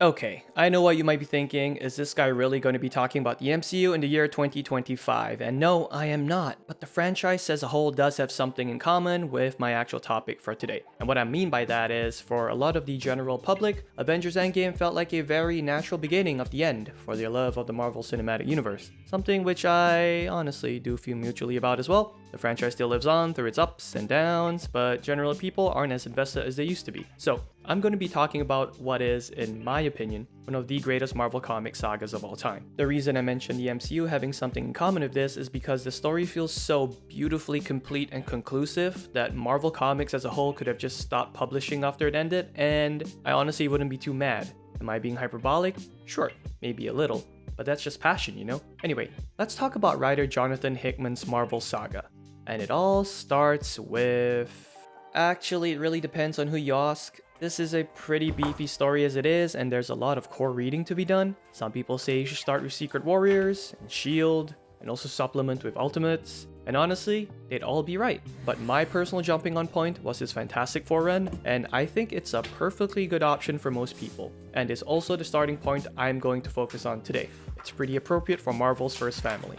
Okay, I know what you might be thinking. Is this guy really going to be talking about the MCU in the year 2025? And no, I am not. But the franchise as a whole does have something in common with my actual topic for today. And what I mean by that is, for a lot of the general public, Avengers Endgame felt like a very natural beginning of the end for their love of the Marvel Cinematic Universe. Something which I honestly do feel mutually about as well. The franchise still lives on through its ups and downs, but general people aren't as invested as they used to be. So, I'm going to be talking about what is, in my opinion, one of the greatest Marvel comic sagas of all time. The reason I mention the MCU having something in common with this is because the story feels so beautifully complete and conclusive that Marvel Comics as a whole could have just stopped publishing after it ended, and I honestly wouldn't be too mad. Am I being hyperbolic? Sure, maybe a little, but that's just passion, you know? Anyway, let's talk about writer Jonathan Hickman's Marvel saga. And it all starts with... Actually, it really depends on who you ask. This is a pretty beefy story as it is, and there's a lot of core reading to be done. Some people say you should start with Secret Warriors, and S.H.I.E.L.D., and also supplement with Ultimates. And honestly, they'd all be right. But my personal jumping on point was his Fantastic Four run, and I think it's a perfectly good option for most people. And is also the starting point I'm going to focus on today. It's pretty appropriate for Marvel's first family.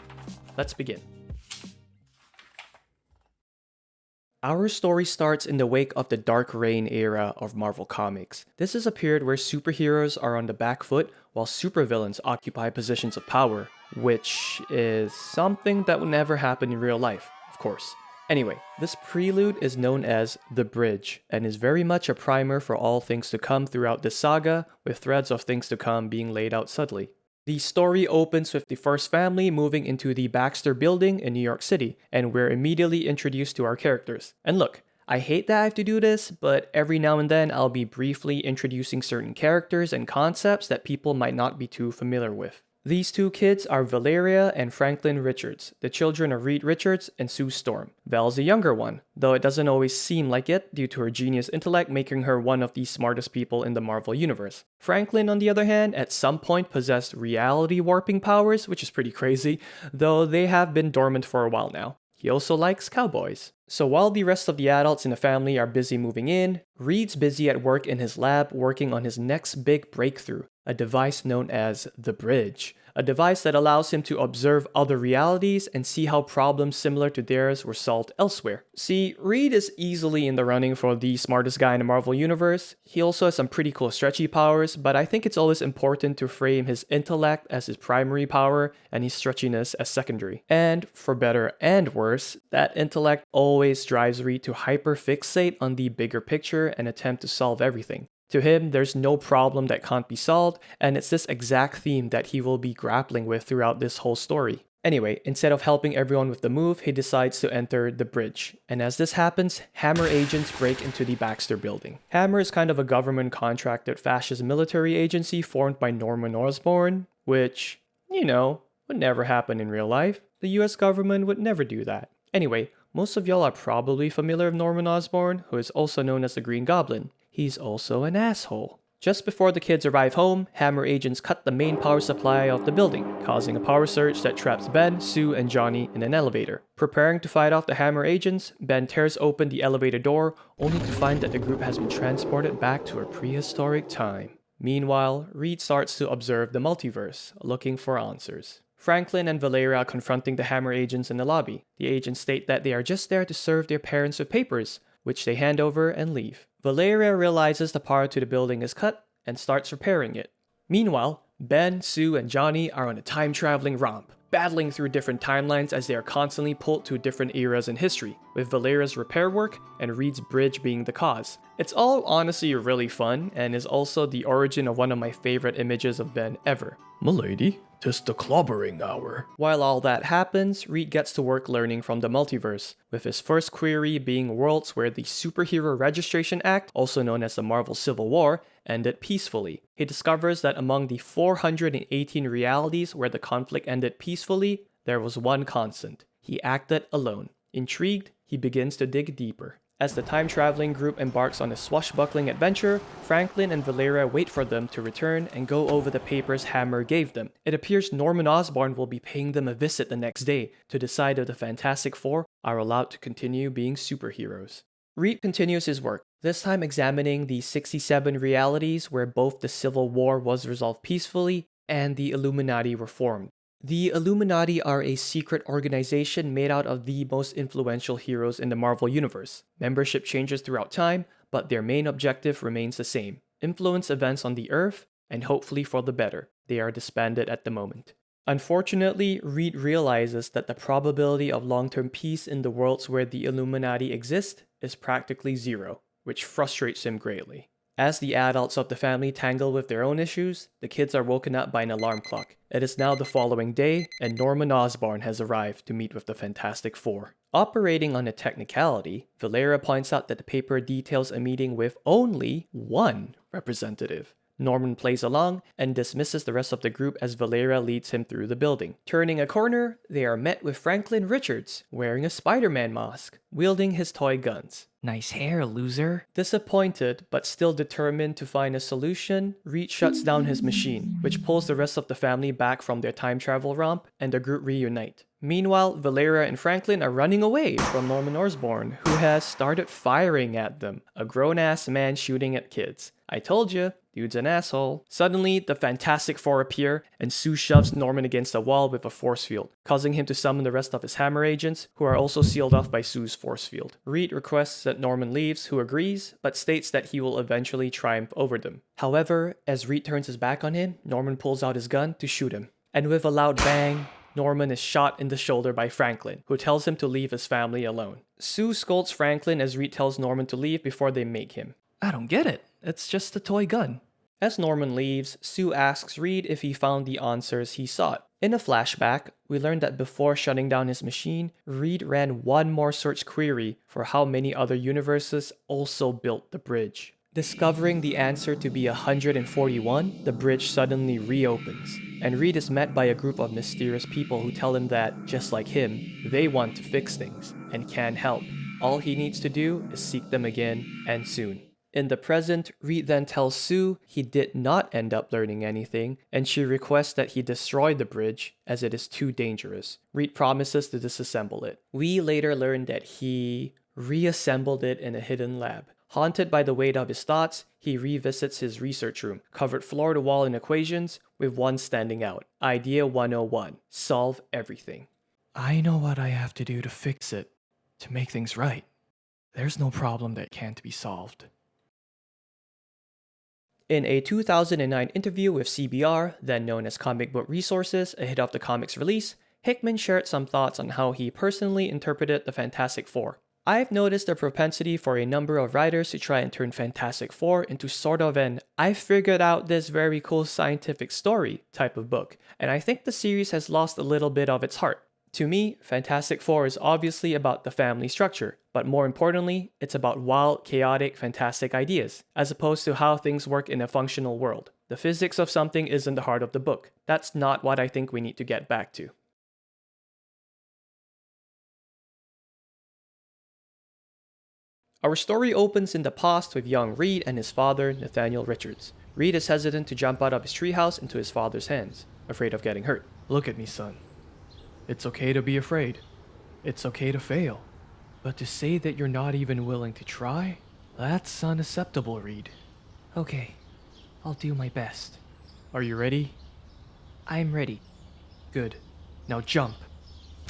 Let's begin. Our story starts in the wake of the Dark Reign era of Marvel Comics. This is a period where superheroes are on the back foot while supervillains occupy positions of power, which is something that would never happen in real life, of course. Anyway, this prelude is known as The Bridge, and is very much a primer for all things to come throughout this saga, with threads of things to come being laid out subtly. The story opens with the first family moving into the Baxter Building in New York City, and we're immediately introduced to our characters. And look, I hate that I have to do this, but every now and then I'll be briefly introducing certain characters and concepts that people might not be too familiar with. These two kids are Valeria and Franklin Richards, the children of Reed Richards and Sue Storm. Val's the younger one, though it doesn't always seem like it due to her genius intellect making her one of the smartest people in the Marvel Universe. Franklin, on the other hand, at some point possessed reality warping powers, which is pretty crazy, though they have been dormant for a while now. He also likes cowboys. So while the rest of the adults in the family are busy moving in, Reed's busy at work in his lab working on his next big breakthrough, a device known as the Bridge. A device that allows him to observe other realities and see how problems similar to theirs were solved elsewhere. See, Reed is easily in the running for the smartest guy in the Marvel Universe. He also has some pretty cool stretchy powers, but I think it's always important to frame his intellect as his primary power and his stretchiness as secondary. And, for better and worse, that intellect always drives Reed to hyperfixate on the bigger picture and attempt to solve everything. To him, there's no problem that can't be solved, and it's this exact theme that he will be grappling with throughout this whole story. Anyway, instead of helping everyone with the move, he decides to enter the bridge. And as this happens, Hammer agents break into the Baxter Building. Hammer is kind of a government-contracted fascist military agency formed by Norman Osborn, which, would never happen in real life. The US government would never do that. Anyway, most of y'all are probably familiar with Norman Osborn, who is also known as the Green Goblin. He's also an asshole. Just before the kids arrive home, Hammer agents cut the main power supply of the building, causing a power surge that traps Ben, Sue, and Johnny in an elevator. Preparing to fight off the Hammer agents, Ben tears open the elevator door, only to find that the group has been transported back to a prehistoric time. Meanwhile, Reed starts to observe the multiverse, looking for answers. Franklin and Valeria are confronting the Hammer agents in the lobby. The agents state that they are just there to serve their parents with papers, which they hand over and leave. Valeria realizes the power to the building is cut and starts repairing it. Meanwhile, Ben, Sue, and Johnny are on a time-traveling romp, battling through different timelines as they are constantly pulled to different eras in history, with Valeria's repair work and Reed's bridge being the cause. It's all honestly really fun, and is also the origin of one of my favorite images of Ben ever. "Milady, 'tis the clobbering hour." While all that happens, Reed gets to work learning from the multiverse, with his first query being worlds where the Superhero Registration Act, also known as the Marvel Civil War, ended peacefully. He discovers that among the 418 realities where the conflict ended peacefully, there was one constant. He acted alone. Intrigued, he begins to dig deeper. As the time-traveling group embarks on a swashbuckling adventure, Franklin and Valeria wait for them to return and go over the papers Hammer gave them. It appears Norman Osborn will be paying them a visit the next day to decide if the Fantastic Four are allowed to continue being superheroes. Reed continues his work, this time examining the 67 realities where both the Civil War was resolved peacefully and the Illuminati were formed. The Illuminati are a secret organization made out of the most influential heroes in the Marvel Universe. Membership changes throughout time, but their main objective remains the same: influence events on the Earth, and hopefully for the better. They are disbanded at the moment. Unfortunately, Reed realizes that the probability of long-term peace in the worlds where the Illuminati exist is practically zero, which frustrates him greatly. As the adults of the family tangle with their own issues, the kids are woken up by an alarm clock. It is now the following day, and Norman Osborn has arrived to meet with the Fantastic Four. Operating on a technicality, Valera points out that the paper details a meeting with only one representative. Norman plays along and dismisses the rest of the group as Valera leads him through the building. Turning a corner, they are met with Franklin Richards, wearing a Spider-Man mask, wielding his toy guns. Nice hair, loser. Disappointed, but still determined to find a solution, Reed shuts down his machine, which pulls the rest of the family back from their time travel romp, and the group reunite. Meanwhile, Valera and Franklin are running away from Norman Osborn, who has started firing at them. A grown-ass man shooting at kids. I told you, dude's an asshole. Suddenly, the Fantastic Four appear, and Sue shoves Norman against a wall with a force field, causing him to summon the rest of his Hammer agents, who are also sealed off by Sue's force field. Reed requests that Norman leaves, who agrees, but states that he will eventually triumph over them. However, as Reed turns his back on him, Norman pulls out his gun to shoot him. And with a loud bang, Norman is shot in the shoulder by Franklin, who tells him to leave his family alone. Sue scolds Franklin as Reed tells Norman to leave before they make him. I don't get it. It's just a toy gun. As Norman leaves, Sue asks Reed if he found the answers he sought. In a flashback, we learn that before shutting down his machine, Reed ran one more search query for how many other universes also built the bridge. Discovering the answer to be 141, the bridge suddenly reopens, and Reed is met by a group of mysterious people who tell him that, just like him, they want to fix things and can help. All he needs to do is seek them again, and soon. In the present, Reed then tells Sue he did not end up learning anything, and she requests that he destroy the bridge as it is too dangerous. Reed promises to disassemble it. We later learn that he reassembled it in a hidden lab. Haunted by the weight of his thoughts, he revisits his research room, covered floor to wall in equations, with one standing out. Idea 101. Solve everything. I know what I have to do to fix it, to make things right. There's no problem that can't be solved. In a 2009 interview with CBR, then known as Comic Book Resources, ahead of the comic's release, Hickman shared some thoughts on how he personally interpreted the Fantastic Four. I've noticed a propensity for a number of writers to try and turn Fantastic Four into sort of an "I figured out this very cool scientific story" type of book, and I think the series has lost a little bit of its heart. To me, Fantastic Four is obviously about the family structure, but more importantly, it's about wild, chaotic, fantastic ideas, as opposed to how things work in a functional world. The physics of something isn't the heart of the book. That's not what I think we need to get back to. Our story opens in the past with young Reed and his father, Nathaniel Richards. Reed is hesitant to jump out of his treehouse into his father's hands, afraid of getting hurt. Look at me, son. It's okay to be afraid. It's okay to fail. But to say that you're not even willing to try? That's unacceptable, Reed. Okay, I'll do my best. Are you ready? I'm ready. Good. Now jump.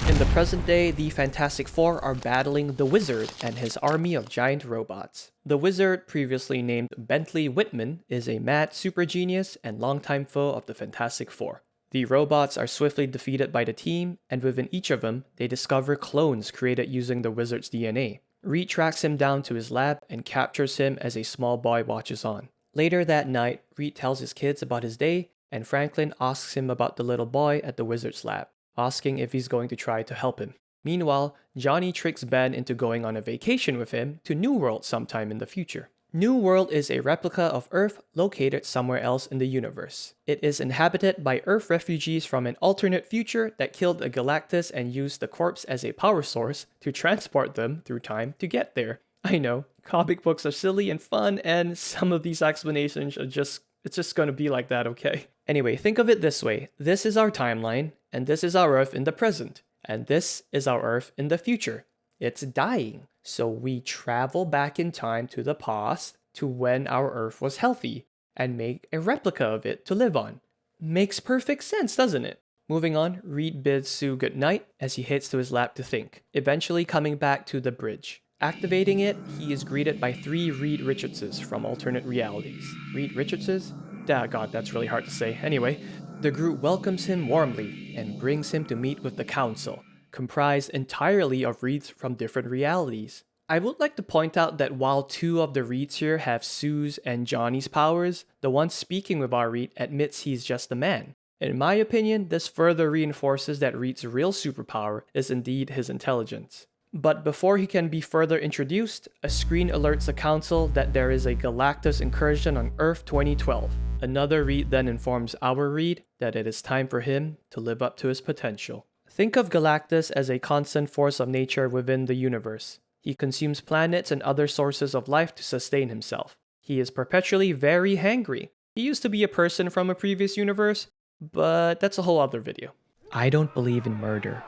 In the present day, the Fantastic Four are battling the Wizard and his army of giant robots. The Wizard, previously named Bentley Whitman, is a mad super genius and longtime foe of the Fantastic Four. The robots are swiftly defeated by the team, and within each of them, they discover clones created using the Wizard's DNA. Reed tracks him down to his lab and captures him as a small boy watches on. Later that night, Reed tells his kids about his day, and Franklin asks him about the little boy at the Wizard's lab, asking if he's going to try to help him. Meanwhile, Johnny tricks Ben into going on a vacation with him to New World sometime in the future. New World is a replica of Earth located somewhere else in the universe. It is inhabited by Earth refugees from an alternate future that killed a Galactus and used the corpse as a power source to transport them through time to get there. I know, comic books are silly and fun, and some of these explanations are it's just gonna be like that, okay? Anyway, think of it this way. This is our timeline, and this is our Earth in the present, and this is our Earth in the future. It's dying. So we travel back in time to the past to when our Earth was healthy and make a replica of it to live on. Makes perfect sense, doesn't it? Moving on, Reed bids Sue goodnight as he heads to his lab to think, eventually coming back to the bridge. Activating it, he is greeted by 3 Reed Richardses from alternate realities. Reed Richardses? God, that's really hard to say. Anyway, the group welcomes him warmly and brings him to meet with the council, comprised entirely of Reeds from different realities. I would like to point out that while 2 of the Reeds here have Sue's and Johnny's powers, the one speaking with our Reed admits he's just a man. In my opinion, this further reinforces that Reed's real superpower is indeed his intelligence. But before he can be further introduced, a screen alerts the council that there is a Galactus incursion on Earth 2012. Another Reed then informs our Reed that it is time for him to live up to his potential. Think of Galactus as a constant force of nature within the universe. He consumes planets and other sources of life to sustain himself. He is perpetually very hangry. He used to be a person from a previous universe, but that's a whole other video. I don't believe in murder,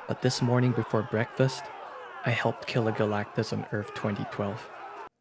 but this morning before breakfast, I helped kill a Galactus on Earth 2012.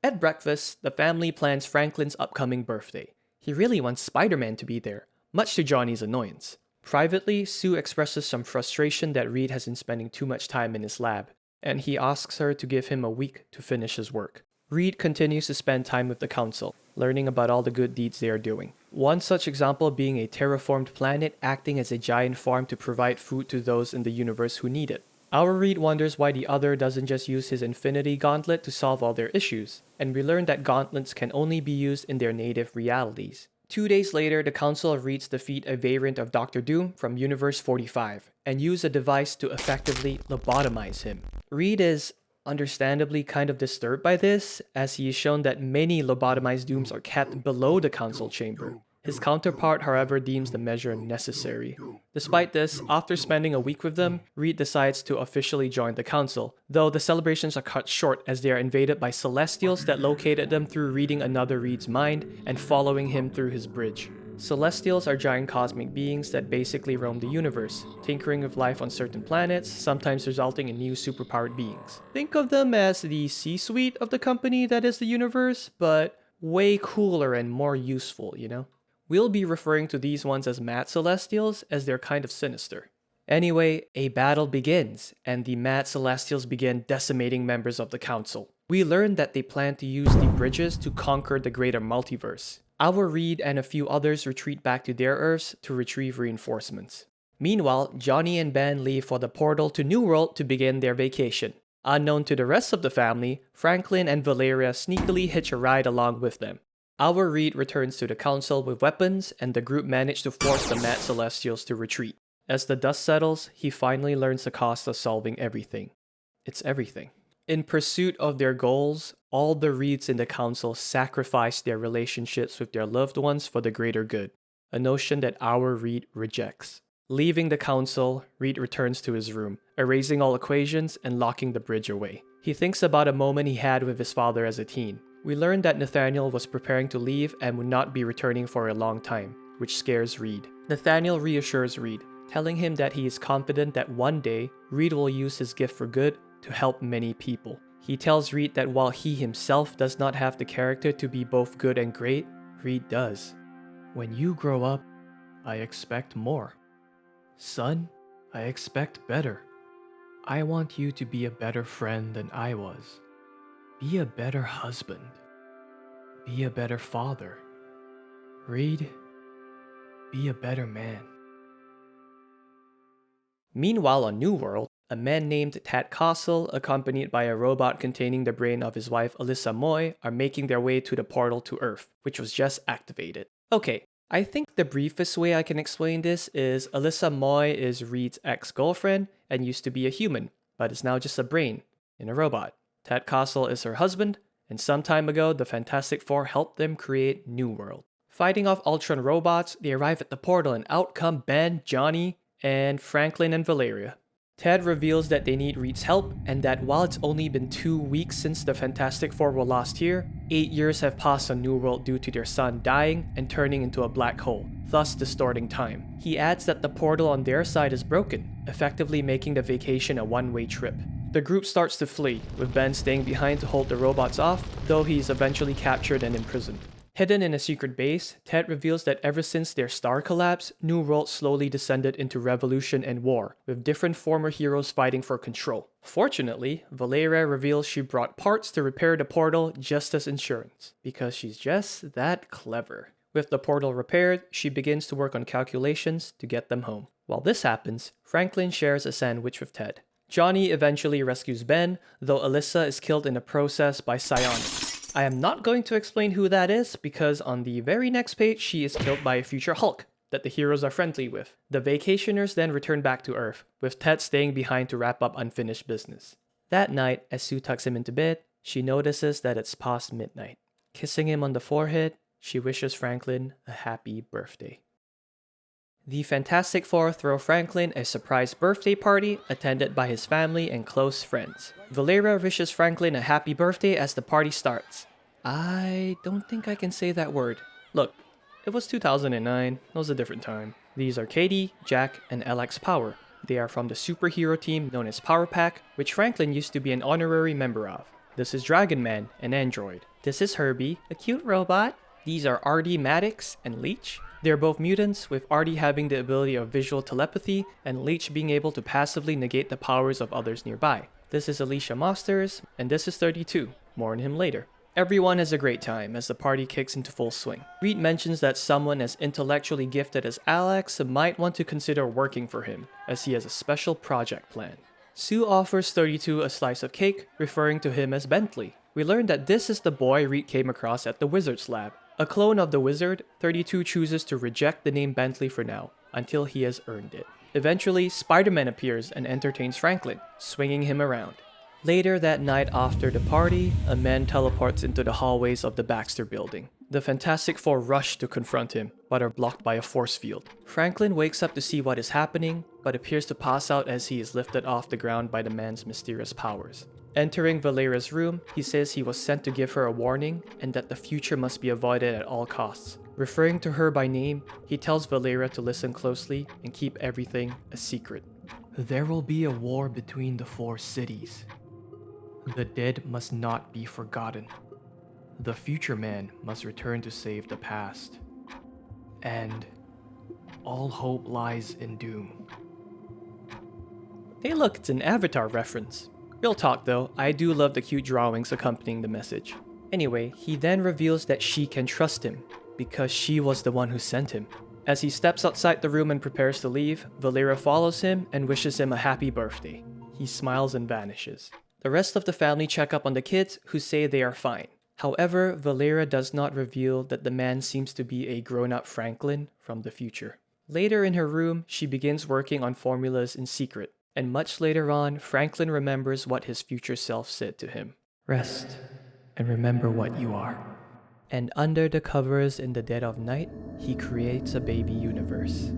At breakfast, the family plans Franklin's upcoming birthday. He really wants Spider-Man to be there, much to Johnny's annoyance. Privately, Sue expresses some frustration that Reed has been spending too much time in his lab, and he asks her to give him a week to finish his work. Reed continues to spend time with the council, learning about all the good deeds they are doing. One such example being a terraformed planet acting as a giant farm to provide food to those in the universe who need it. Our Reed wonders why the other doesn't just use his Infinity Gauntlet to solve all their issues, and we learn that gauntlets can only be used in their native realities. 2 days later, the Council of Reeds defeat a variant of Doctor Doom from Universe 45, and use a device to effectively lobotomize him. Reed is understandably kind of disturbed by this, as he is shown that many lobotomized Dooms are kept below the Council chamber. His counterpart, however, deems the measure necessary. Despite this, after spending a week with them, Reed decides to officially join the council, though the celebrations are cut short as they are invaded by Celestials that located them through reading another Reed's mind and following him through his bridge. Celestials are giant cosmic beings that basically roam the universe, tinkering with life on certain planets, sometimes resulting in new superpowered beings. Think of them as the C-suite of the company that is the universe, but way cooler and more useful, you know? We'll be referring to these ones as Mad Celestials, as they're kind of sinister. Anyway, a battle begins, and the Mad Celestials begin decimating members of the council. We learn that they plan to use the bridges to conquer the greater multiverse. Our Reed and a few others retreat back to their Earths to retrieve reinforcements. Meanwhile, Johnny and Ben leave for the portal to New World to begin their vacation. Unknown to the rest of the family, Franklin and Valeria sneakily hitch a ride along with them. Our Reed returns to the council with weapons, and the group manage to force the Mad Celestials to retreat. As the dust settles, he finally learns the cost of solving everything. It's everything. In pursuit of their goals, all the Reeds in the council sacrifice their relationships with their loved ones for the greater good, a notion that our Reed rejects. Leaving the council, Reed returns to his room, erasing all equations and locking the bridge away. He thinks about a moment he had with his father as a teen. We learn that Nathaniel was preparing to leave and would not be returning for a long time, which scares Reed. Nathaniel reassures Reed, telling him that he is confident that one day, Reed will use his gift for good to help many people. He tells Reed that while he himself does not have the character to be both good and great, Reed does. When you grow up, I expect more. Son, I expect better. I want you to be a better friend than I was. Be a better husband. Be a better father. Reed, be a better man. Meanwhile on New World, a man named Tad Castle, accompanied by a robot containing the brain of his wife Alyssa Moy, are making their way to the portal to Earth, which was just activated. Okay, I think the briefest way I can explain this is Alyssa Moy is Reed's ex-girlfriend and used to be a human, but is now just a brain in a robot. Tad Castle is her husband, and some time ago, the Fantastic Four helped them create New World. Fighting off Ultron robots, they arrive at the portal and out come Ben, Johnny, and Franklin and Valeria. Ted reveals that they need Reed's help, and that while it's only been 2 weeks since the Fantastic Four were last here, 8 years have passed on New World due to their son dying and turning into a black hole, thus distorting time. He adds that the portal on their side is broken, effectively making the vacation a one-way trip. The group starts to flee, with Ben staying behind to hold the robots off, though he's eventually captured and imprisoned. Hidden in a secret base, Ted reveals that ever since their star collapse, New World slowly descended into revolution and war, with different former heroes fighting for control. Fortunately, Valeria reveals she brought parts to repair the portal just as insurance, because she's just that clever. With the portal repaired, she begins to work on calculations to get them home. While this happens, Franklin shares a sandwich with Ted. Johnny eventually rescues Ben, though Alyssa is killed in the process by psionics. I am not going to explain who that is, because on the very next page she is killed by a future Hulk that the heroes are friendly with. The vacationers then return back to Earth, with Ted staying behind to wrap up unfinished business. That night, as Sue tucks him into bed, she notices that it's past midnight. Kissing him on the forehead, she wishes Franklin a happy birthday. The Fantastic Four throw Franklin a surprise birthday party attended by his family and close friends. Valeria wishes Franklin a happy birthday as the party starts. I don't think I can say that word. Look, it was 2009, it was a different time. These are Katie, Jack, and Alex Power. They are from the superhero team known as Power Pack, which Franklin used to be an honorary member of. This is Dragon Man, an android. This is Herbie, a cute robot. These are Artie, Maddox, and Leech. They're both mutants, with Artie having the ability of visual telepathy, and Leech being able to passively negate the powers of others nearby. This is Alicia Masters, and this is 32. More on him later. Everyone has a great time as the party kicks into full swing. Reed mentions that someone as intellectually gifted as Alex might want to consider working for him, as he has a special project plan. Sue offers 32 a slice of cake, referring to him as Bentley. We learn that this is the boy Reed came across at the Wizard's lab. A clone of the Wizard, 32 chooses to reject the name Bentley for now, until he has earned it. Eventually, Spider-Man appears and entertains Franklin, swinging him around. Later that night after the party, a man teleports into the hallways of the Baxter building. The Fantastic Four rush to confront him, but are blocked by a force field. Franklin wakes up to see what is happening, but appears to pass out as he is lifted off the ground by the man's mysterious powers. Entering Valeria's room, he says he was sent to give her a warning and that the future must be avoided at all costs. Referring to her by name, he tells Valeria to listen closely and keep everything a secret. There will be a war between the 4 cities. The dead must not be forgotten. The future man must return to save the past. And all hope lies in doom. Hey look, it's an Avatar reference. Real talk though, I do love the cute drawings accompanying the message. Anyway, he then reveals that she can trust him, because she was the one who sent him. As he steps outside the room and prepares to leave, Valeria follows him and wishes him a happy birthday. He smiles and vanishes. The rest of the family check up on the kids, who say they are fine. However, Valeria does not reveal that the man seems to be a grown-up Franklin from the future. Later in her room, she begins working on formulas in secret. And much later on, Franklin remembers what his future self said to him. Rest and remember what you are. And under the covers in the dead of night, he creates a baby universe.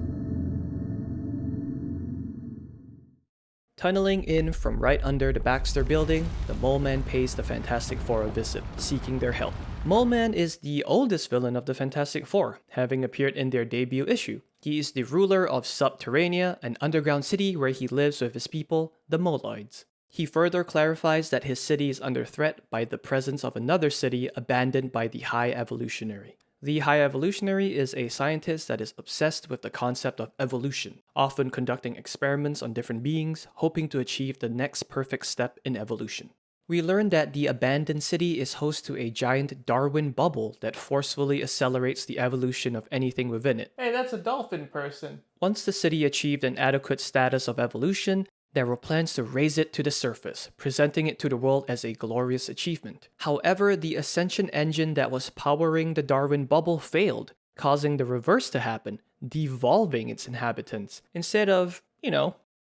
Tunneling in from right under the Baxter building, the Mole Man pays the Fantastic Four a visit, seeking their help. Mole Man is the oldest villain of the Fantastic Four, having appeared in their debut issue. He is the ruler of Subterranea, an underground city where he lives with his people, the Moloids. He further clarifies that his city is under threat by the presence of another city abandoned by the High Evolutionary. The High Evolutionary is a scientist that is obsessed with the concept of evolution, often conducting experiments on different beings, hoping to achieve the next perfect step in evolution. We learn that the abandoned city is host to a giant Darwin bubble that forcefully accelerates the evolution of anything within it. Hey, that's a dolphin person. Once the city achieved an adequate status of evolution, there were plans to raise it to the surface, presenting it to the world as a glorious achievement. However, the ascension engine that was powering the Darwin bubble failed, causing the reverse to happen, devolving its inhabitants. Instead of,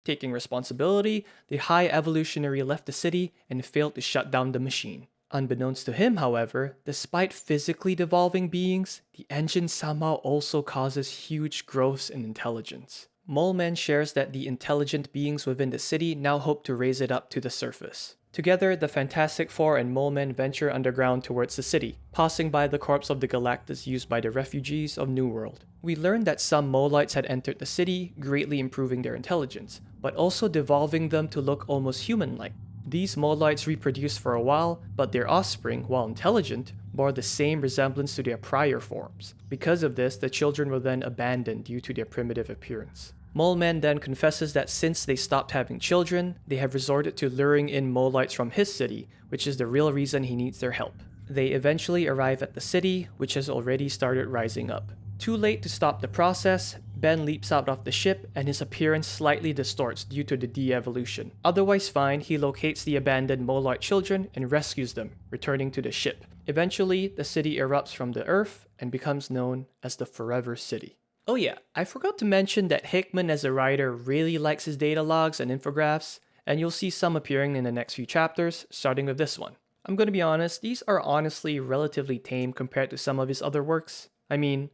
taking responsibility, the High Evolutionary left the city and failed to shut down the machine. Unbeknownst to him, however, despite physically devolving beings, the engine somehow also causes huge growths in intelligence. Mole Man shares that the intelligent beings within the city now hope to raise it up to the surface. Together, the Fantastic Four and Mole Man venture underground towards the city, passing by the corpse of the Galactus used by the refugees of New World. We learn that some Moloids had entered the city, greatly improving their intelligence, but also devolving them to look almost human-like. These moloids reproduced for a while, but their offspring, while intelligent, bore the same resemblance to their prior forms. Because of this, the children were then abandoned due to their primitive appearance. Mole Man then confesses that since they stopped having children, they have resorted to luring in moloids from his city, which is the real reason he needs their help. They eventually arrive at the city, which has already started rising up. Too late to stop the process, Ben leaps out of the ship and his appearance slightly distorts due to the de-evolution. Otherwise fine, he locates the abandoned moloid children and rescues them, returning to the ship. Eventually, the city erupts from the earth and becomes known as the Forever City. Oh yeah, I forgot to mention that Hickman as a writer really likes his data logs and infographics, and you'll see some appearing in the next few chapters, starting with this one. I'm gonna be honest, these are honestly relatively tame compared to some of his other works. I mean,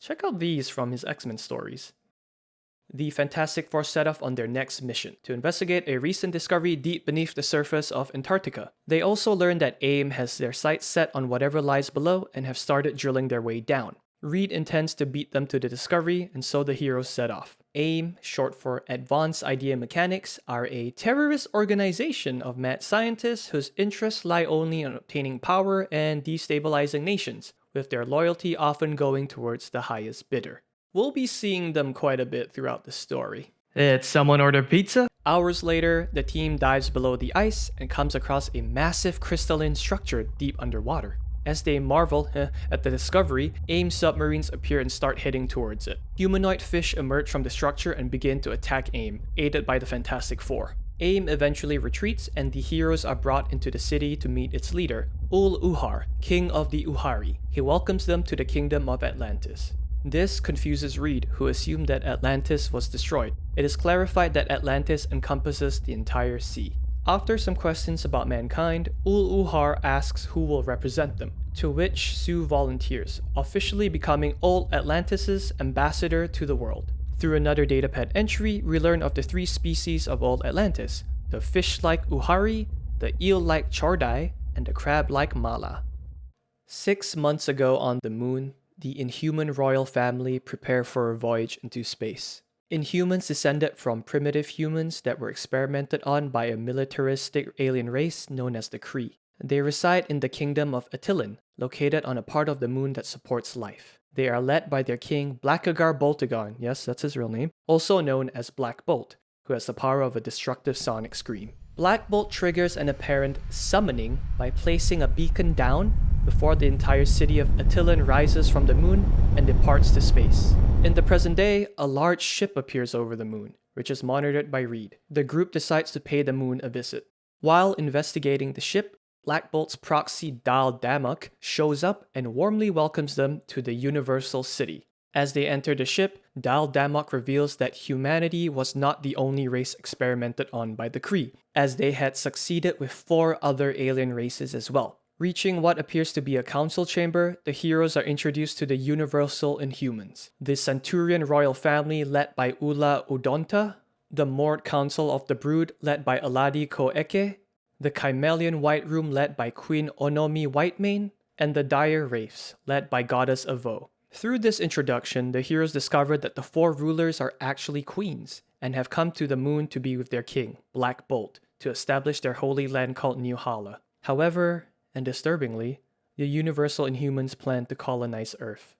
check out these from his X-Men stories. The Fantastic Four set off on their next mission to investigate a recent discovery deep beneath the surface of Antarctica. They also learn that AIM has their sights set on whatever lies below and have started drilling their way down. Reed intends to beat them to the discovery, and so the heroes set off. AIM, short for Advanced Idea Mechanics, are a terrorist organization of mad scientists whose interests lie only on obtaining power and destabilizing nations, with their loyalty often going towards the highest bidder. We'll be seeing them quite a bit throughout the story. Did someone order pizza? Hours later, the team dives below the ice and comes across a massive crystalline structure deep underwater. As they marvel at the discovery, AIM submarines appear and start heading towards it. Humanoid fish emerge from the structure and begin to attack AIM, aided by the Fantastic Four. AIM eventually retreats and the heroes are brought into the city to meet its leader, Ul-Uhar, king of the Uhari. He welcomes them to the kingdom of Atlantis. This confuses Reed, who assumed that Atlantis was destroyed. It is clarified that Atlantis encompasses the entire sea. After some questions about mankind, Ul-Uhar asks who will represent them, to which Sue volunteers, officially becoming Old Atlantis' ambassador to the world. Through another datapad entry, we learn of the three species of Old Atlantis, the fish-like Uhari, the eel-like Chordai, and the crab-like Mala. 6 months ago on the moon, the Inhuman royal family prepare for a voyage into space. Inhumans descended from primitive humans that were experimented on by a militaristic alien race known as the Kree. They reside in the kingdom of Attilan, located on a part of the moon that supports life. They are led by their king Blackagar Boltagon, yes, that's his real name, also known as Black Bolt, who has the power of a destructive sonic scream. Black Bolt triggers an apparent summoning by placing a beacon down before the entire city of Attilan rises from the moon and departs to space. In the present day, a large ship appears over the moon, which is monitored by Reed. The group decides to pay the moon a visit. While investigating the ship, Black Bolt's proxy Dal Damok shows up and warmly welcomes them to the Universal City. As they enter the ship, Dal Damok reveals that humanity was not the only race experimented on by the Kree, as they had succeeded with 4 other alien races as well. Reaching what appears to be a council chamber, the heroes are introduced to the Universal Inhumans, the Centurion royal family led by Ula Udonta, the Mort Council of the Brood led by Aladi Koeke, the Chimelian White Room led by Queen Onomi Whitemane, and the Dire Wraiths led by Goddess Avo. Through this introduction, the heroes discover that the 4 rulers are actually queens, and have come to the moon to be with their king, Black Bolt, to establish their holy land called New Hala. However, and disturbingly, the Universal Inhumans plan to colonize Earth.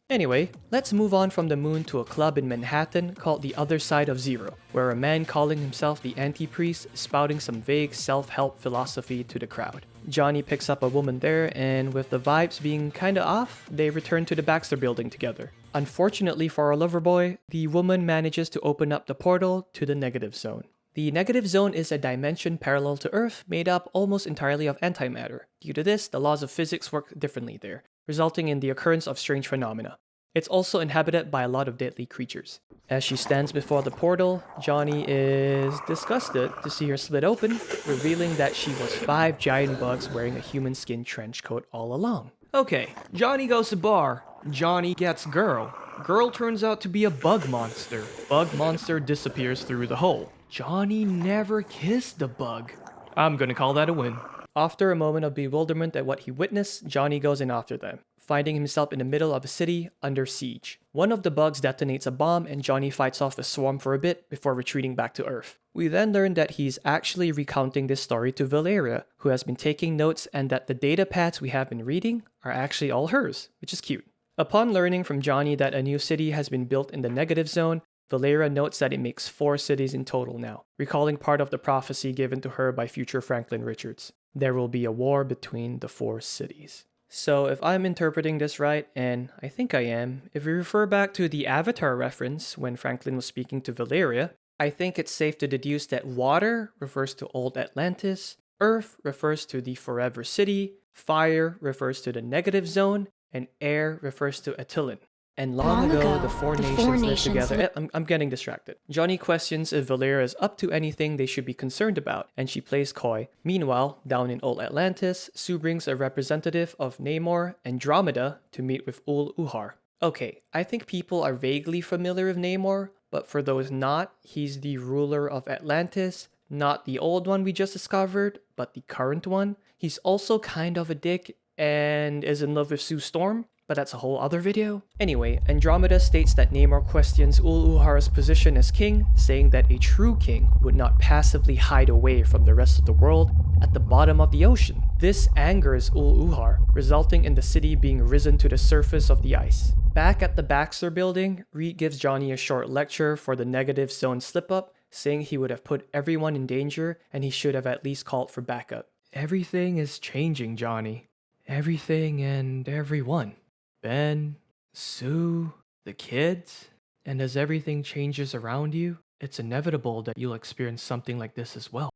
Anyway, let's move on from the moon to a club in Manhattan called the Other Side of Zero, where a man calling himself the Anti-Priest is spouting some vague self-help philosophy to the crowd. Johnny picks up a woman there, and with the vibes being kinda off, they return to the Baxter building together. Unfortunately for our lover boy, the woman manages to open up the portal to the Negative Zone. The Negative Zone is a dimension parallel to Earth made up almost entirely of antimatter. Due to this, the laws of physics work differently there, resulting in the occurrence of strange phenomena. It's also inhabited by a lot of deadly creatures. As she stands before the portal, Johnny is disgusted to see her split open, revealing that she was 5 giant bugs wearing a human skin trench coat all along. Okay, Johnny goes to bar. Johnny gets girl. Girl turns out to be a bug monster. Bug monster disappears through the hole. Johnny never kissed the bug. I'm gonna call that a win. After a moment of bewilderment at what he witnessed, Johnny goes in after them, finding himself in the middle of a city under siege. One of the bugs detonates a bomb and Johnny fights off the swarm for a bit before retreating back to Earth. We then learn that he's actually recounting this story to Valeria, who has been taking notes, and that the data pads we have been reading are actually all hers, which is cute. Upon learning from Johnny that a new city has been built in the negative zone, Valeria notes that it makes 4 cities in total now, recalling part of the prophecy given to her by future Franklin Richards. There will be a war between the 4 cities. So if I'm interpreting this right, and I think I am, if we refer back to the Avatar reference when Franklin was speaking to Valeria, I think it's safe to deduce that water refers to Old Atlantis, earth refers to the Forever City, fire refers to the negative zone, and air refers to Attilan. And long ago, the four nations lived together. I'm getting distracted. Johnny questions if Valeria is up to anything they should be concerned about, and she plays coy. Meanwhile, down in Old Atlantis, Sue brings a representative of Namor, Andromeda, to meet with Ul-Uhar. Okay, I think people are vaguely familiar with Namor, but for those not, he's the ruler of Atlantis, not the old one we just discovered, but the current one. He's also kind of a dick and is in love with Sue Storm, but that's a whole other video. Anyway, Andromeda states that Namor questions Ul-Uhar's position as king, saying that a true king would not passively hide away from the rest of the world at the bottom of the ocean. This angers Ul-Uhar, resulting in the city being risen to the surface of the ice. Back at the Baxter building, Reed gives Johnny a short lecture for the negative zone slip-up, saying he would have put everyone in danger and he should have at least called for backup. Everything is changing, Johnny. Everything and everyone. Ben, Sue, the kids. And as everything changes around you, it's inevitable that you'll experience something like this as well.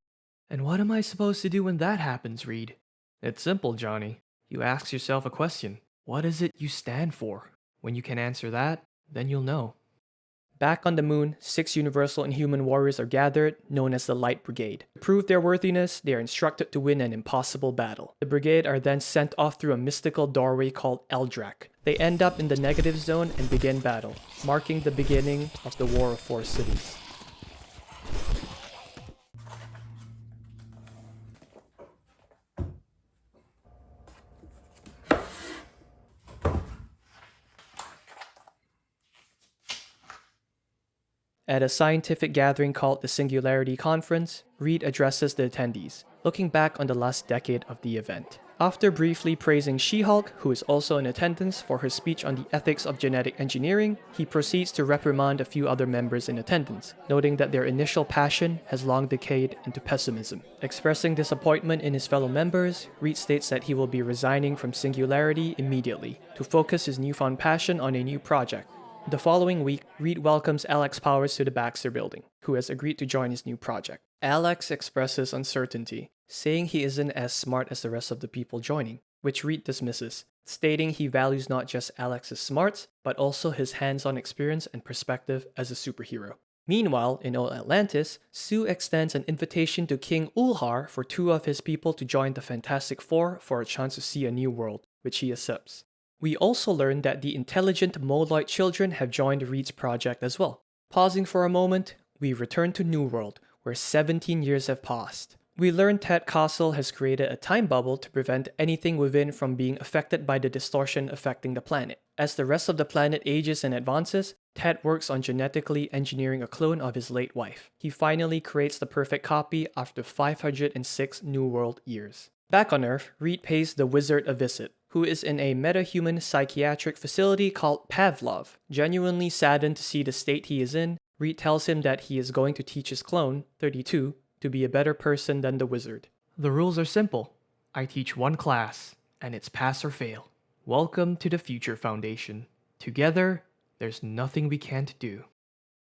And what am I supposed to do when that happens, Reed? It's simple, Johnny. You ask yourself a question. What is it you stand for? When you can answer that, then you'll know. Back on the moon, 6 Universal and human warriors are gathered, known as the Light Brigade. To prove their worthiness, they are instructed to win an impossible battle. The brigade are then sent off through a mystical doorway called Eldrak. They end up in the negative zone and begin battle, marking the beginning of the War of 4 Cities. At a scientific gathering called the Singularity Conference, Reed addresses the attendees, looking back on the last decade of the event. After briefly praising She-Hulk, who is also in attendance, for her speech on the ethics of genetic engineering, he proceeds to reprimand a few other members in attendance, noting that their initial passion has long decayed into pessimism. Expressing disappointment in his fellow members, Reed states that he will be resigning from Singularity immediately, to focus his newfound passion on a new project. The following week, Reed welcomes Alex Powers to the Baxter building, who has agreed to join his new project. Alex expresses uncertainty, saying he isn't as smart as the rest of the people joining, which Reed dismisses, stating he values not just Alex's smarts, but also his hands-on experience and perspective as a superhero. Meanwhile, in Old Atlantis, Sue extends an invitation to King Ulhar for 2 of his people to join the Fantastic Four for a chance to see a new world, which he accepts. We also learn that the intelligent Moloid children have joined Reed's project as well. Pausing for a moment, we return to New World, where 17 years have passed. We learn Ted Castle has created a time bubble to prevent anything within from being affected by the distortion affecting the planet. As the rest of the planet ages and advances, Ted works on genetically engineering a clone of his late wife. He finally creates the perfect copy after 506 New World years. Back on Earth, Reed pays the wizard a visit, who is in a metahuman psychiatric facility called Pavlov. Genuinely saddened to see the state he is in, Reed tells him that he is going to teach his clone, 32, to be a better person than the wizard. The rules are simple. I teach one class, and it's pass or fail. Welcome to the Future Foundation. Together, there's nothing we can't do.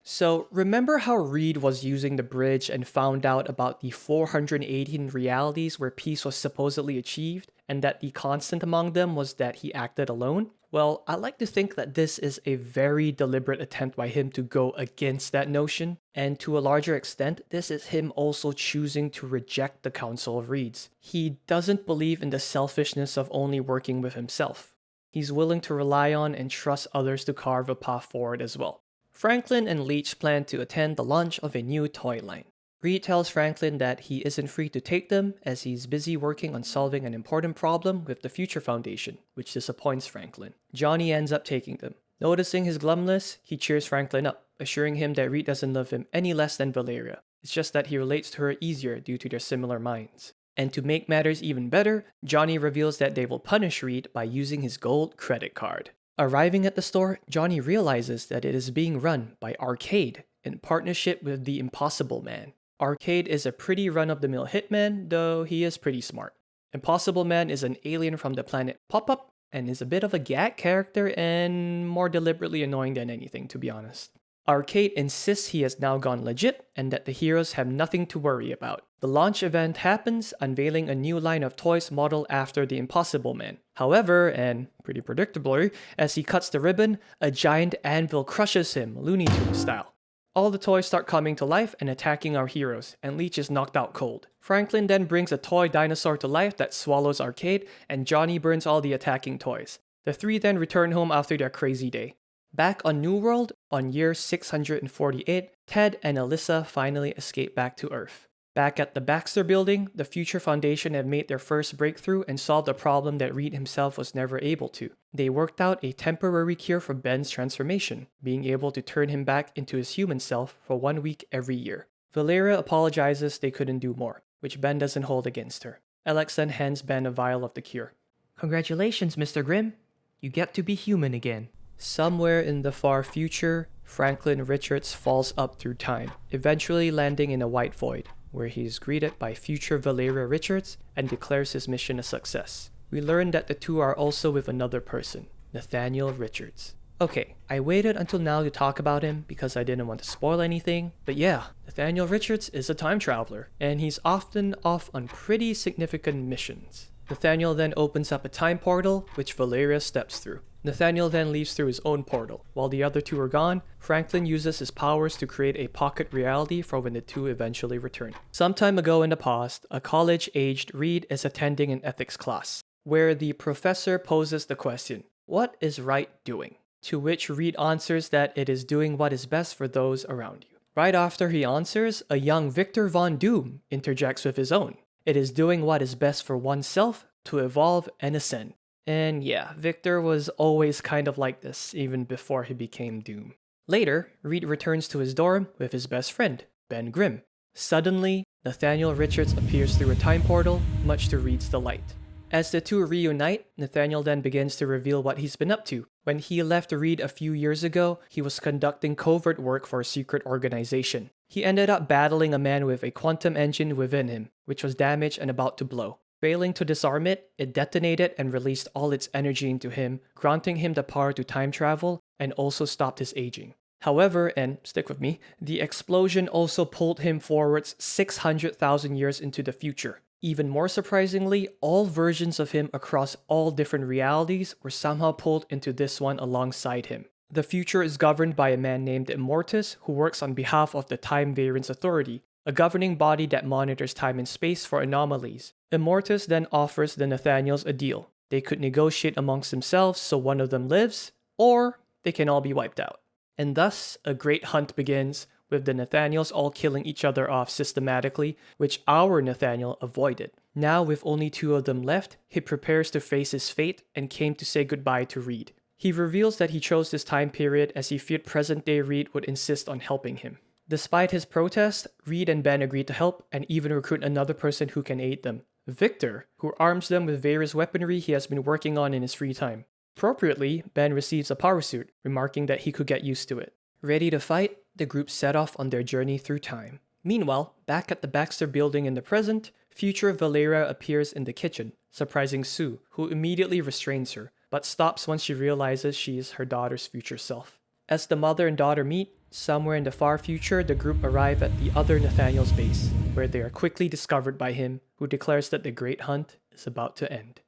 So, remember how Reed was using the bridge and found out about the 418 realities where peace was supposedly achieved, and that the constant among them was that he acted alone? Well, I like to think that this is a very deliberate attempt by him to go against that notion, and to a larger extent, this is him also choosing to reject the Council of Reeds. He doesn't believe in the selfishness of only working with himself. He's willing to rely on and trust others to carve a path forward as well. Franklin and Leech plan to attend the launch of a new toy line. Reed tells Franklin that he isn't free to take them as he's busy working on solving an important problem with the Future Foundation, which disappoints Franklin. Johnny ends up taking them. Noticing his glumness, he cheers Franklin up, assuring him that Reed doesn't love him any less than Valeria. It's just that he relates to her easier due to their similar minds. And to make matters even better, Johnny reveals that they will punish Reed by using his gold credit card. Arriving at the store, Johnny realizes that it is being run by Arcade in partnership with the Impossible Man. Arcade is a pretty run-of-the-mill hitman, though he is pretty smart. Impossible Man is an alien from the planet Pop-Up and is a bit of a gag character and more deliberately annoying than anything, to be honest. Arcade insists he has now gone legit and that the heroes have nothing to worry about. The launch event happens, unveiling a new line of toys modeled after the Impossible Man. However, and pretty predictably, as he cuts the ribbon, a giant anvil crushes him, Looney Tunes style. All the toys start coming to life and attacking our heroes, and Leech is knocked out cold. Franklin then brings a toy dinosaur to life that swallows Arcade, and Johnny burns all the attacking toys. The three then return home after their crazy day. Back on New World, on year 648, Ted and Alyssa finally escape back to Earth. Back at the Baxter Building, the Future Foundation have made their first breakthrough and solved a problem that Reed himself was never able to. They worked out a temporary cure for Ben's transformation, being able to turn him back into his human self for 1 week every year. Valeria apologizes they couldn't do more, which Ben doesn't hold against her. Alex then hands Ben a vial of the cure. Congratulations, Mr. Grimm. You get to be human again. Somewhere in the far future, Franklin Richards falls up through time, eventually landing in a white void, where he is greeted by future Valeria Richards and declares his mission a success. We learn that the two are also with another person, Nathaniel Richards. Okay, I waited until now to talk about him because I didn't want to spoil anything, but yeah, Nathaniel Richards is a time traveler, and he's often off on pretty significant missions. Nathaniel then opens up a time portal, which Valeria steps through. Nathaniel then leaves through his own portal. While the other two are gone, Franklin uses his powers to create a pocket reality for when the two eventually return. Some time ago in the past, a college-aged Reed is attending an ethics class, where the professor poses the question, "What is right doing?" To which Reed answers that it is doing what is best for those around you. Right after he answers, a young Victor Von Doom interjects with his own. It is doing what is best for oneself to evolve and ascend. And yeah, Victor was always kind of like this, even before he became Doom. Later, Reed returns to his dorm with his best friend, Ben Grimm. Suddenly, Nathaniel Richards appears through a time portal, much to Reed's delight. As the two reunite, Nathaniel then begins to reveal what he's been up to. When he left Reed a few years ago, he was conducting covert work for a secret organization. He ended up battling a man with a quantum engine within him, which was damaged and about to blow. Failing to disarm it, it detonated and released all its energy into him, granting him the power to time travel and also stopped his aging. However, and stick with me, the explosion also pulled him forwards 600,000 years into the future. Even more surprisingly, all versions of him across all different realities were somehow pulled into this one alongside him. The future is governed by a man named Immortus who works on behalf of the Time Variance Authority, a governing body that monitors time and space for anomalies. Immortus then offers the Nathaniels a deal. They could negotiate amongst themselves so one of them lives, or they can all be wiped out. And thus, a great hunt begins, with the Nathaniels all killing each other off systematically, which our Nathaniel avoided. Now with only two of them left, he prepares to face his fate and came to say goodbye to Reed. He reveals that he chose this time period as he feared present-day Reed would insist on helping him. Despite his protest, Reed and Ben agree to help and even recruit another person who can aid them, Victor, who arms them with various weaponry he has been working on in his free time. Appropriately, Ben receives a power suit, remarking that he could get used to it. Ready to fight, the group set off on their journey through time. Meanwhile, back at the Baxter Building in the present, future Valeria appears in the kitchen, surprising Sue, who immediately restrains her, but stops once she realizes she is her daughter's future self. As the mother and daughter meet, somewhere in the far future, the group arrive at the other Nathaniel's base, where they are quickly discovered by him, who declares that the Great Hunt is about to end.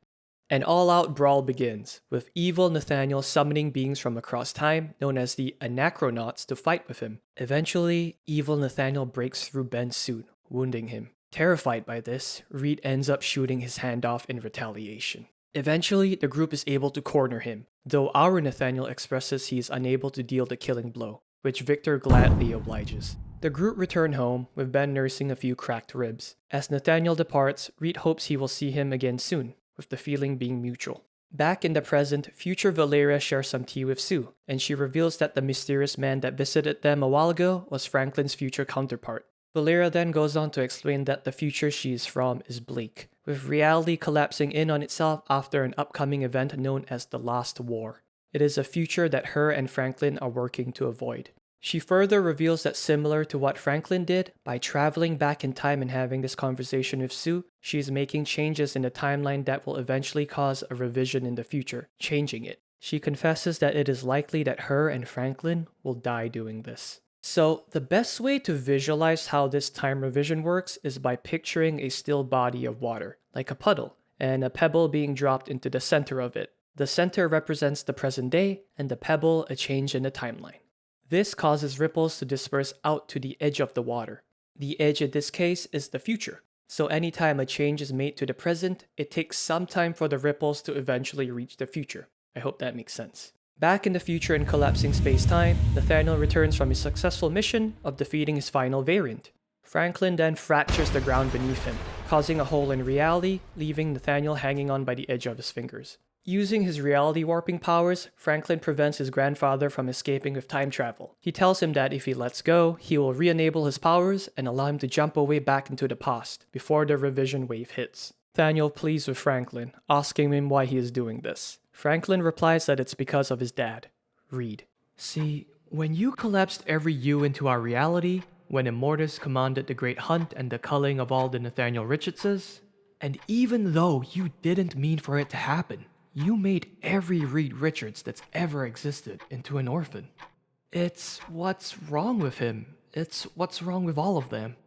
An all-out brawl begins, with evil Nathaniel summoning beings from across time, known as the Anachronauts, to fight with him. Eventually, evil Nathaniel breaks through Ben's suit, wounding him. Terrified by this, Reed ends up shooting his hand off in retaliation. Eventually, the group is able to corner him, though our Nathaniel expresses he is unable to deal the killing blow, which Victor gladly obliges. The group return home, with Ben nursing a few cracked ribs. As Nathaniel departs, Reed hopes he will see him again soon, with the feeling being mutual. Back in the present, future Valeria shares some tea with Sue, and she reveals that the mysterious man that visited them a while ago was Franklin's future counterpart. Valeria then goes on to explain that the future she is from is bleak, with reality collapsing in on itself after an upcoming event known as the Last War. It is a future that her and Franklin are working to avoid. She further reveals that similar to what Franklin did, by traveling back in time and having this conversation with Sue, she is making changes in the timeline that will eventually cause a revision in the future, changing it. She confesses that it is likely that her and Franklin will die doing this. So, the best way to visualize how this time revision works is by picturing a still body of water, like a puddle, and a pebble being dropped into the center of it. The center represents the present day, and the pebble a change in the timeline. This causes ripples to disperse out to the edge of the water. The edge in this case is the future. So anytime a change is made to the present, it takes some time for the ripples to eventually reach the future. I hope that makes sense. Back in the future in collapsing space-time, Nathaniel returns from his successful mission of defeating his final variant. Franklin then fractures the ground beneath him, causing a hole in reality, leaving Nathaniel hanging on by the edge of his fingers. Using his reality warping powers, Franklin prevents his grandfather from escaping with time travel. He tells him that if he lets go, he will re-enable his powers and allow him to jump away back into the past before the revision wave hits. Nathaniel pleads with Franklin, asking him why he is doing this. Franklin replies that it's because of his dad, Reed. See, when you collapsed every you into our reality, when Immortus commanded the Great Hunt and the culling of all the Nathaniel Richardses, and even though you didn't mean for it to happen, you made every Reed Richards that's ever existed into an orphan. It's what's wrong with him. It's what's wrong with all of them.